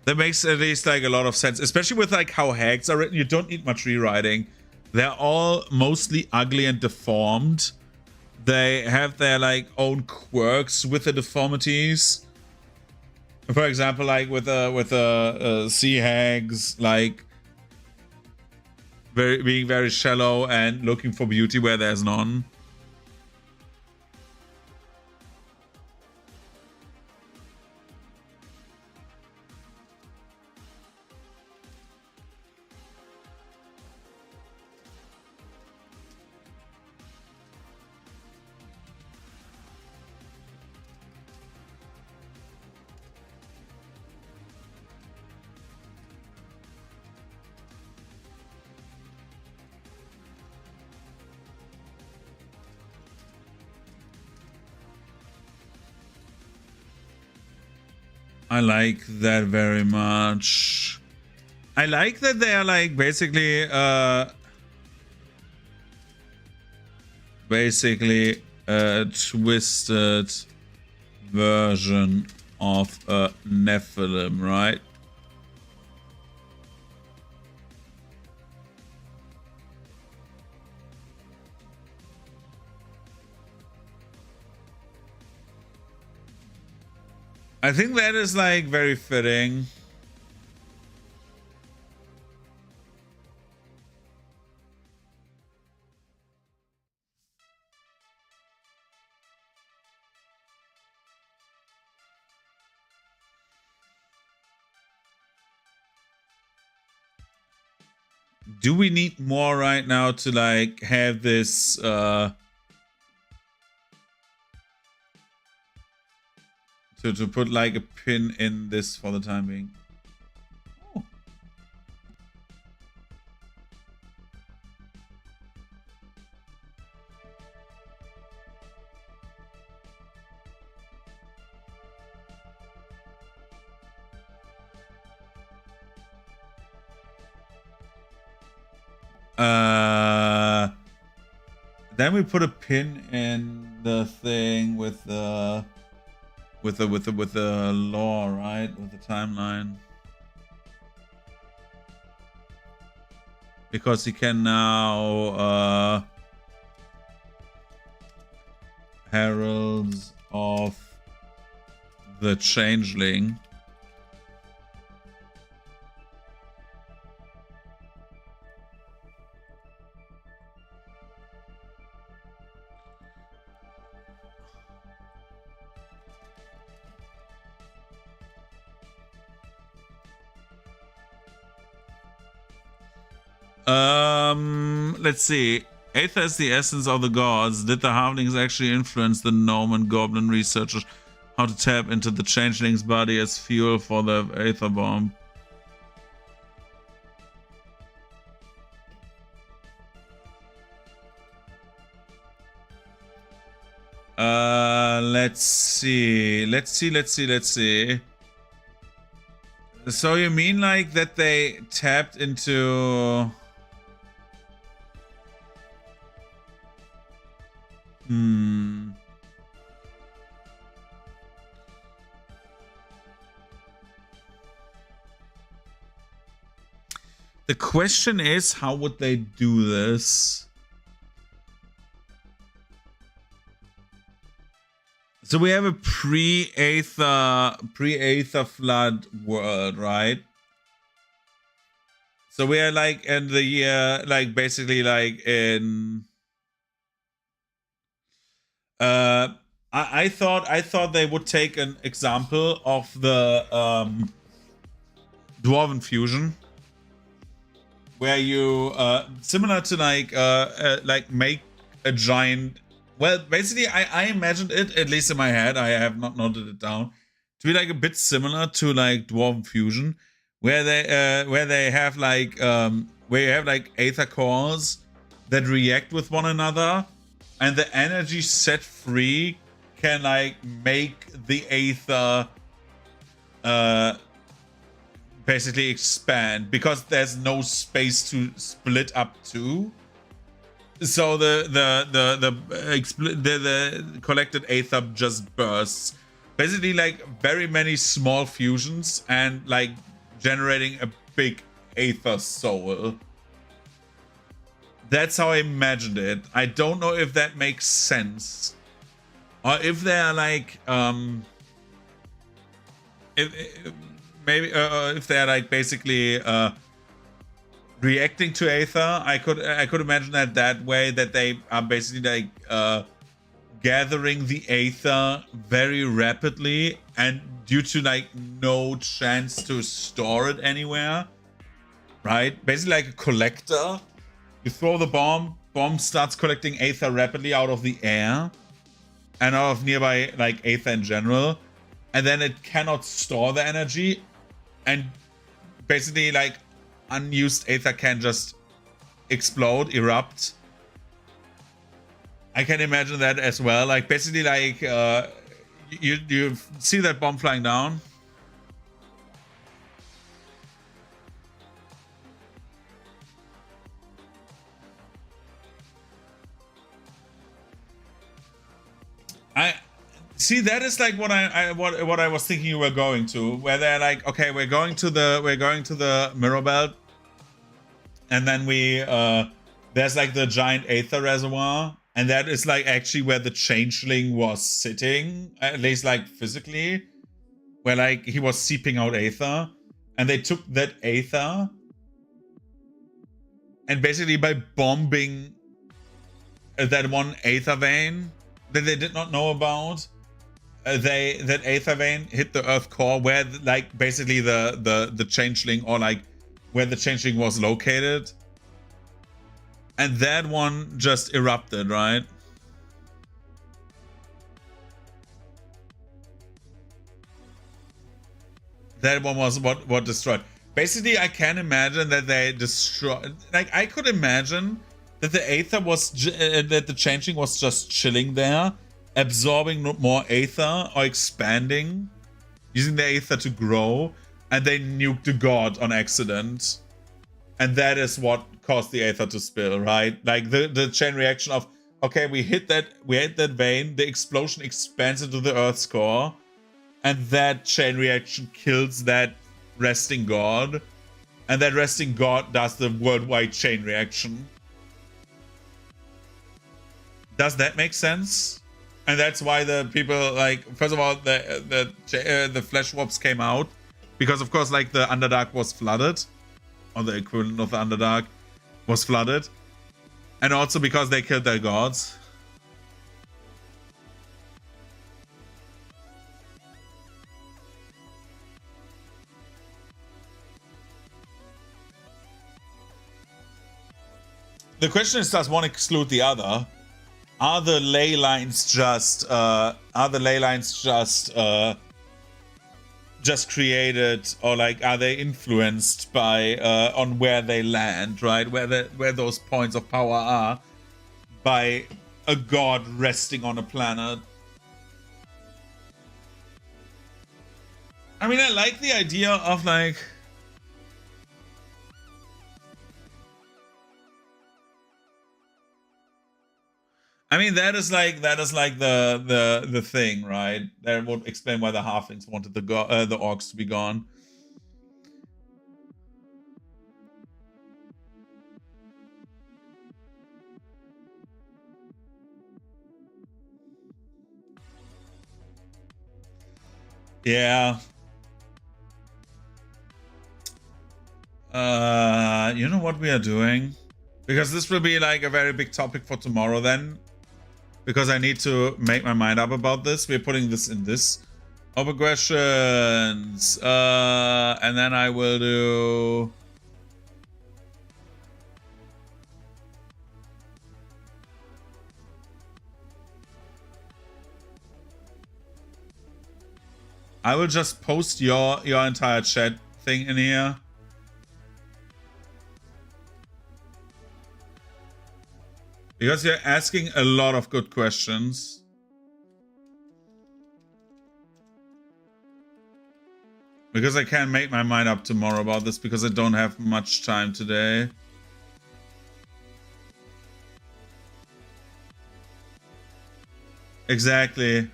That makes at least like a lot of sense, especially with like how hags are written. You don't need much rewriting. They're all mostly ugly and deformed. They have their like own quirks with the deformities. For example, like with sea hags, like being very shallow and looking for beauty where there's none. I like that very much. I like that they are like basically a twisted version of a Nephilim, right? I think that is like very fitting. Do we need more right now to like have this to put like a pin in this for the time being? Oh. Then we put a pin in the thing with the law, right? With the timeline. Because he can now heralds of the changeling. Let's see. Aether is the essence of the gods. Did the halflings actually influence the gnome and goblin researchers how to tap into the changeling's body as fuel for the Aether bomb? Let's see. So you mean like that they tapped into... The question is, how would they do this? So we have a pre-Aether flood world, right? So we are like in the year, like basically like in... I thought they would take an example of the Dwarven fusion, where you similar to like make a giant. Well, basically, I imagined it, at least in my head. I have not noted it down, to be like a bit similar to like Dwarven fusion, where they have like where you have like Aether cores that react with one another, and the energy set free can like make the Aether basically expand, because there's no space to split up to. So the collected Aether just bursts, basically like very many small fusions and like generating a big Aether soul. That's how I imagined it. I don't know if that makes sense, or if they're like if they're like basically reacting to Aether. I could imagine that way, that they are basically like gathering the Aether very rapidly, and due to like no chance to store it anywhere, right? Basically like a collector. You throw the bomb starts collecting Aether rapidly out of the air and out of nearby like Aether in general, and then it cannot store the energy, and basically like unused Aether can just explode, erupt. I can imagine that as well. Like basically like you see that bomb flying down? I see, that is like what I was thinking you were going to, where they're like, okay, we're going to the mirror belt, and then we there's like the giant Aether reservoir, and that is like actually where the changeling was sitting, at least like physically, where like he was seeping out Aether, and they took that Aether, and basically by bombing that one Aether vein that they did not know about, that Aether vein hit the Earth core, where like basically the changeling, or like where the changeling was located, and that one just erupted, right? That one was what destroyed. Basically, I can imagine that they destroyed. Like I could imagine that the Aether was that the changeling was just chilling there, absorbing more Aether or expanding, using the Aether to grow, and they nuked the god on accident, and that is what caused the Aether to spill, right? Like the chain reaction of, okay, we hit that vein, the explosion expands into the Earth's core, and that chain reaction kills that resting god, and that resting god does the worldwide chain reaction. Does that make sense? And that's why the people, like, first of all, the flesh warps came out, because of course, like, the Underdark was flooded, or the equivalent of the Underdark was flooded, and also because they killed their gods. The question is, does one exclude the other? Are the ley lines just created, or like are they influenced by on where they land, right? Where those points of power are by a god resting on a planet. I mean, I like the idea of like I mean, that is like the thing, right? That would explain why the halflings wanted the orcs to be gone. Yeah. You know what we are doing? Because this will be like a very big topic for tomorrow then. Because I need to make my mind up about this. We're putting this in this. Open questions. And then I will do... I will just post your entire chat thing in here. Because you're asking a lot of good questions. Because I can't make my mind up tomorrow about this because I don't have much time today. Exactly.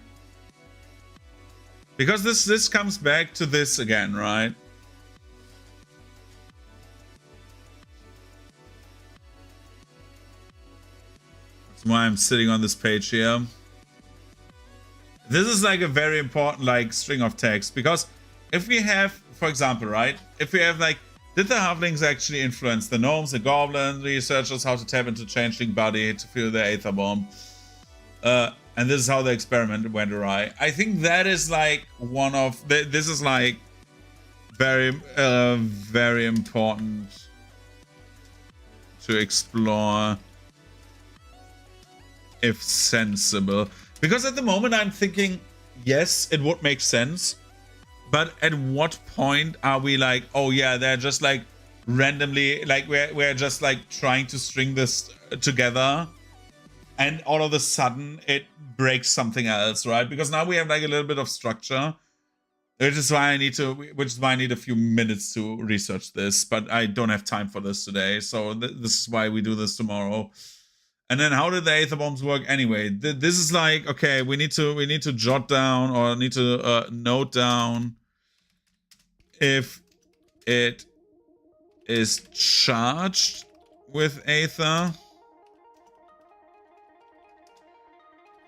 Because this comes back to this again, right? That's why I'm sitting on this page here. This is like a very important like string of text, because if we have, for example, right? If we have like, did the halflings actually influence the gnomes, the goblins, researchers, how to tap into changeling body to feel the aether bomb? And this is how the experiment went awry. I think that is like one of this is like very very important to explore if sensible. Because at the moment I'm thinking, yes, it would make sense. But at what point are we like, oh yeah, they're just like randomly, like we're just like trying to string this together, and all of a sudden it breaks something else, right? Because now we have like a little bit of structure, which is why I need a few minutes to research this, but I don't have time for this today. So this is why we do this tomorrow. And then how did the aether bombs work anyway? This is like, okay, we need to jot down or need to note down if it is charged with aether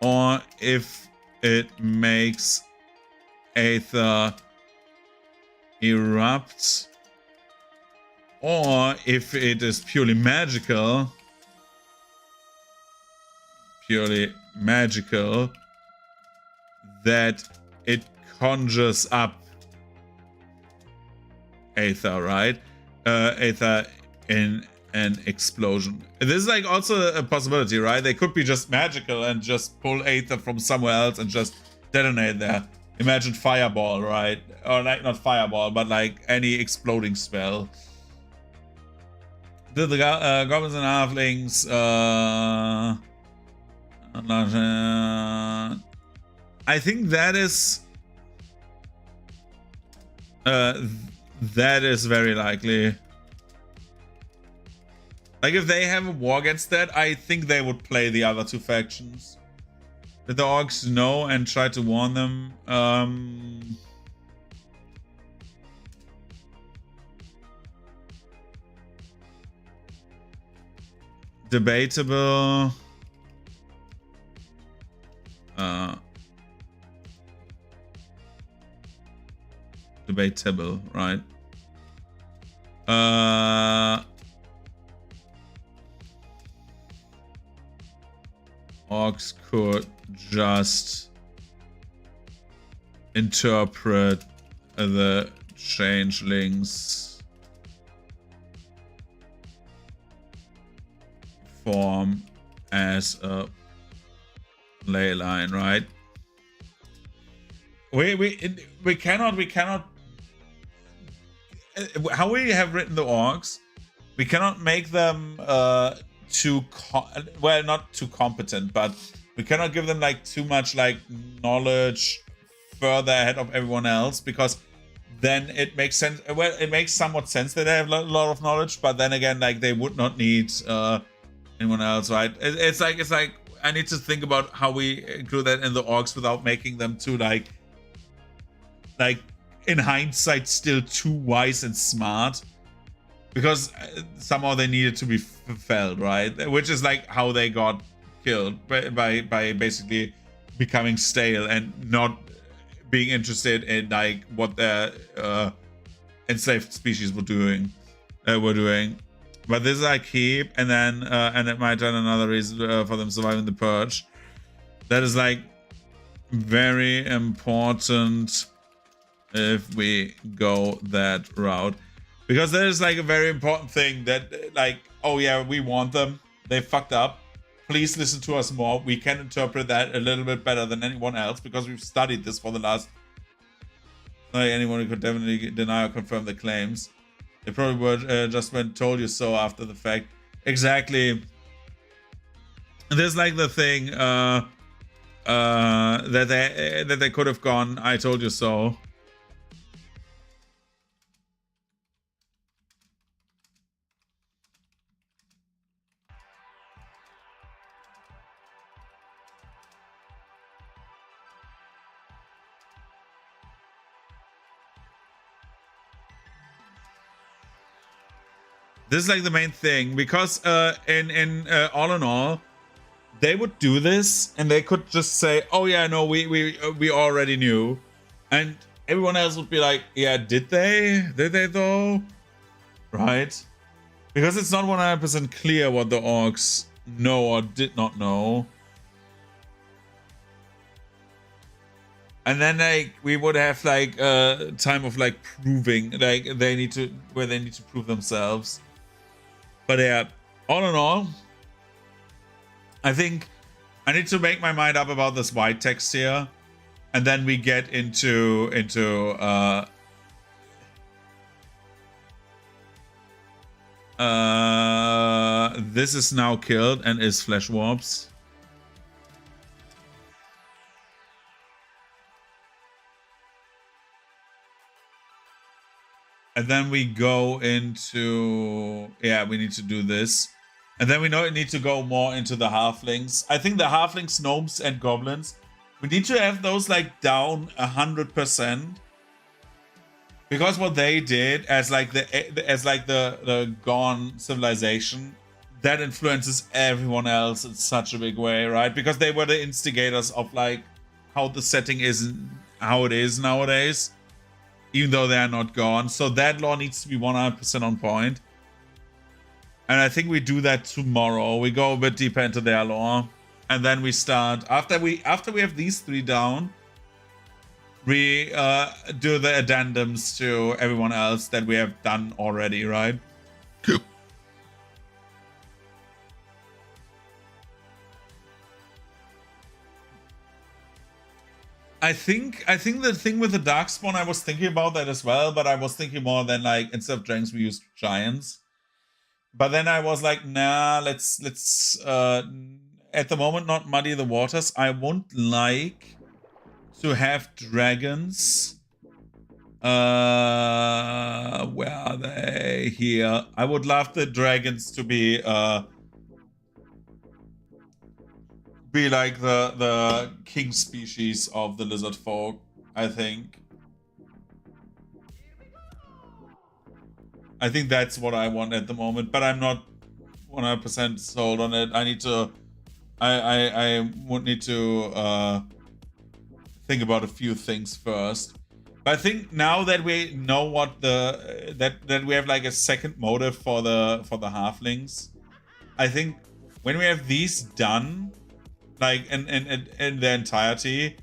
or if it makes aether erupt, or if it is purely magical that it conjures up aether, right? Aether in an explosion. This is like also a possibility, right? They could be just magical and just pull aether from somewhere else and just detonate there. Imagine fireball, right? Or like not fireball, but like any exploding spell. Did the goblins and halflings I think that is very likely. Like if they have a war against that, I think they would play the other two factions. Did the orcs know and try to warn them? Debatable. Debatable, right? Orcs could just interpret the changelings form as a ley line, right? We cannot. How we have written the orcs, we cannot make them not too competent, but we cannot give them like too much like knowledge further ahead of everyone else, because then it makes sense. Well, it makes somewhat sense that they have a lot of knowledge, but then again, like they would not need anyone else, right? It's like I need to think about how we include that in the orcs without making them too like in hindsight still too wise and smart, because somehow they needed to be felled, right? Which is like how they got killed by basically becoming stale and not being interested in like what their enslaved species were doing. But this I keep, and then and it might turn another reason for them surviving the purge. That is like very important if we go that route, because there is like a very important thing that like, oh yeah, we want them, they fucked up, please listen to us more. We can interpret that a little bit better than anyone else because we've studied this for the last, like anyone who could definitely deny or confirm the claims. They probably were just when told you so after the fact. Exactly. There's like the thing that they could have gone, I told you so. This is like the main thing, because in all in all, they would do this and they could just say, "Oh yeah, no, we already knew," and everyone else would be like, "Yeah, did they? Did they though?" Right? Because it's not 100% clear what the orcs know or did not know. And then like we would have like a time of like proving, like they need to prove themselves. But yeah, all in all, I think I need to make my mind up about this white text here, and then we get into this is now killed and is flesh warps. And then we go into, yeah, we need to do this. And then we need to go more into the halflings. I think the halflings, gnomes, and goblins, we need to have those like down 100%. Because what they did as like the gone civilization, that influences everyone else in such a big way, right? Because they were the instigators of like how the setting is, how it is nowadays. Even though they are not gone. So that law needs to be 100% on point. And I think we do that tomorrow. We go a bit deeper into their law. And then we start, after we have these three down, we do the addendums to everyone else that we have done already, right? I think the thing with the Darkspawn, I was thinking about that as well, but I was thinking more than like, instead of dragons, we used giants. But then I was like, nah, let's at the moment not muddy the waters. I won't like to have dragons. Where are they? Here. I would love the dragons to be like the king species of the lizard folk, I think. I think that's what I want at the moment, but I'm not 100% sold on it. I need to, I would need to think about a few things first. But I think now that we know what that we have like a second motive for the halflings, I think when we have these done, like in their entirety,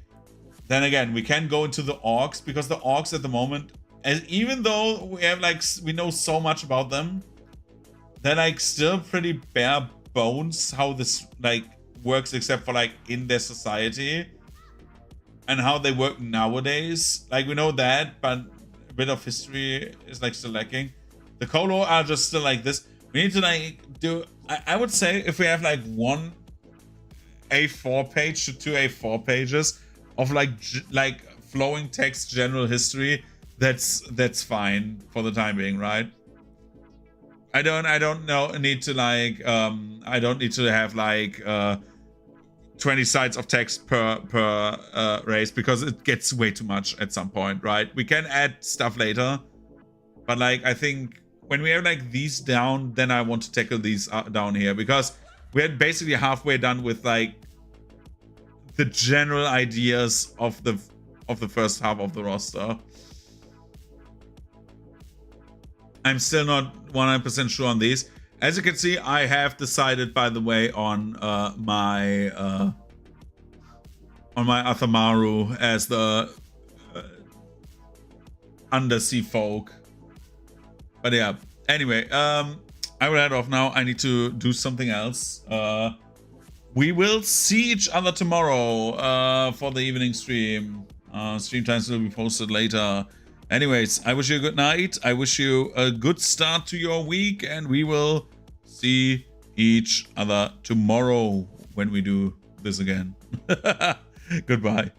then again we can go into the orcs, because the orcs at the moment, as even though we have like we know so much about them, they're like still pretty bare bones how this like works, except for like in their society and how they work nowadays. Like we know that, but a bit of history is like still lacking. The Colo are just still like this. We need to like do, I would say if we have like one A4 page to 2 A4 pages of like flowing text general history, that's fine for the time being, right? I don't need to like I don't need to have like 20 sides of text per race, because it gets way too much at some point, right? We can add stuff later, but like I think when we have like these down, then I want to tackle these down here, because we're basically halfway done with like the general ideas of the first half of the roster. I'm still not 100% sure on these. As you can see, I have decided, by the way, on my Athamaru as the undersea folk. But yeah, anyway, I will head off now. I need to do something else. We will see each other tomorrow for the evening stream. Stream times will be posted later. Anyways, I wish you a good night. I wish you a good start to your week, and we will see each other tomorrow when we do this again. Goodbye.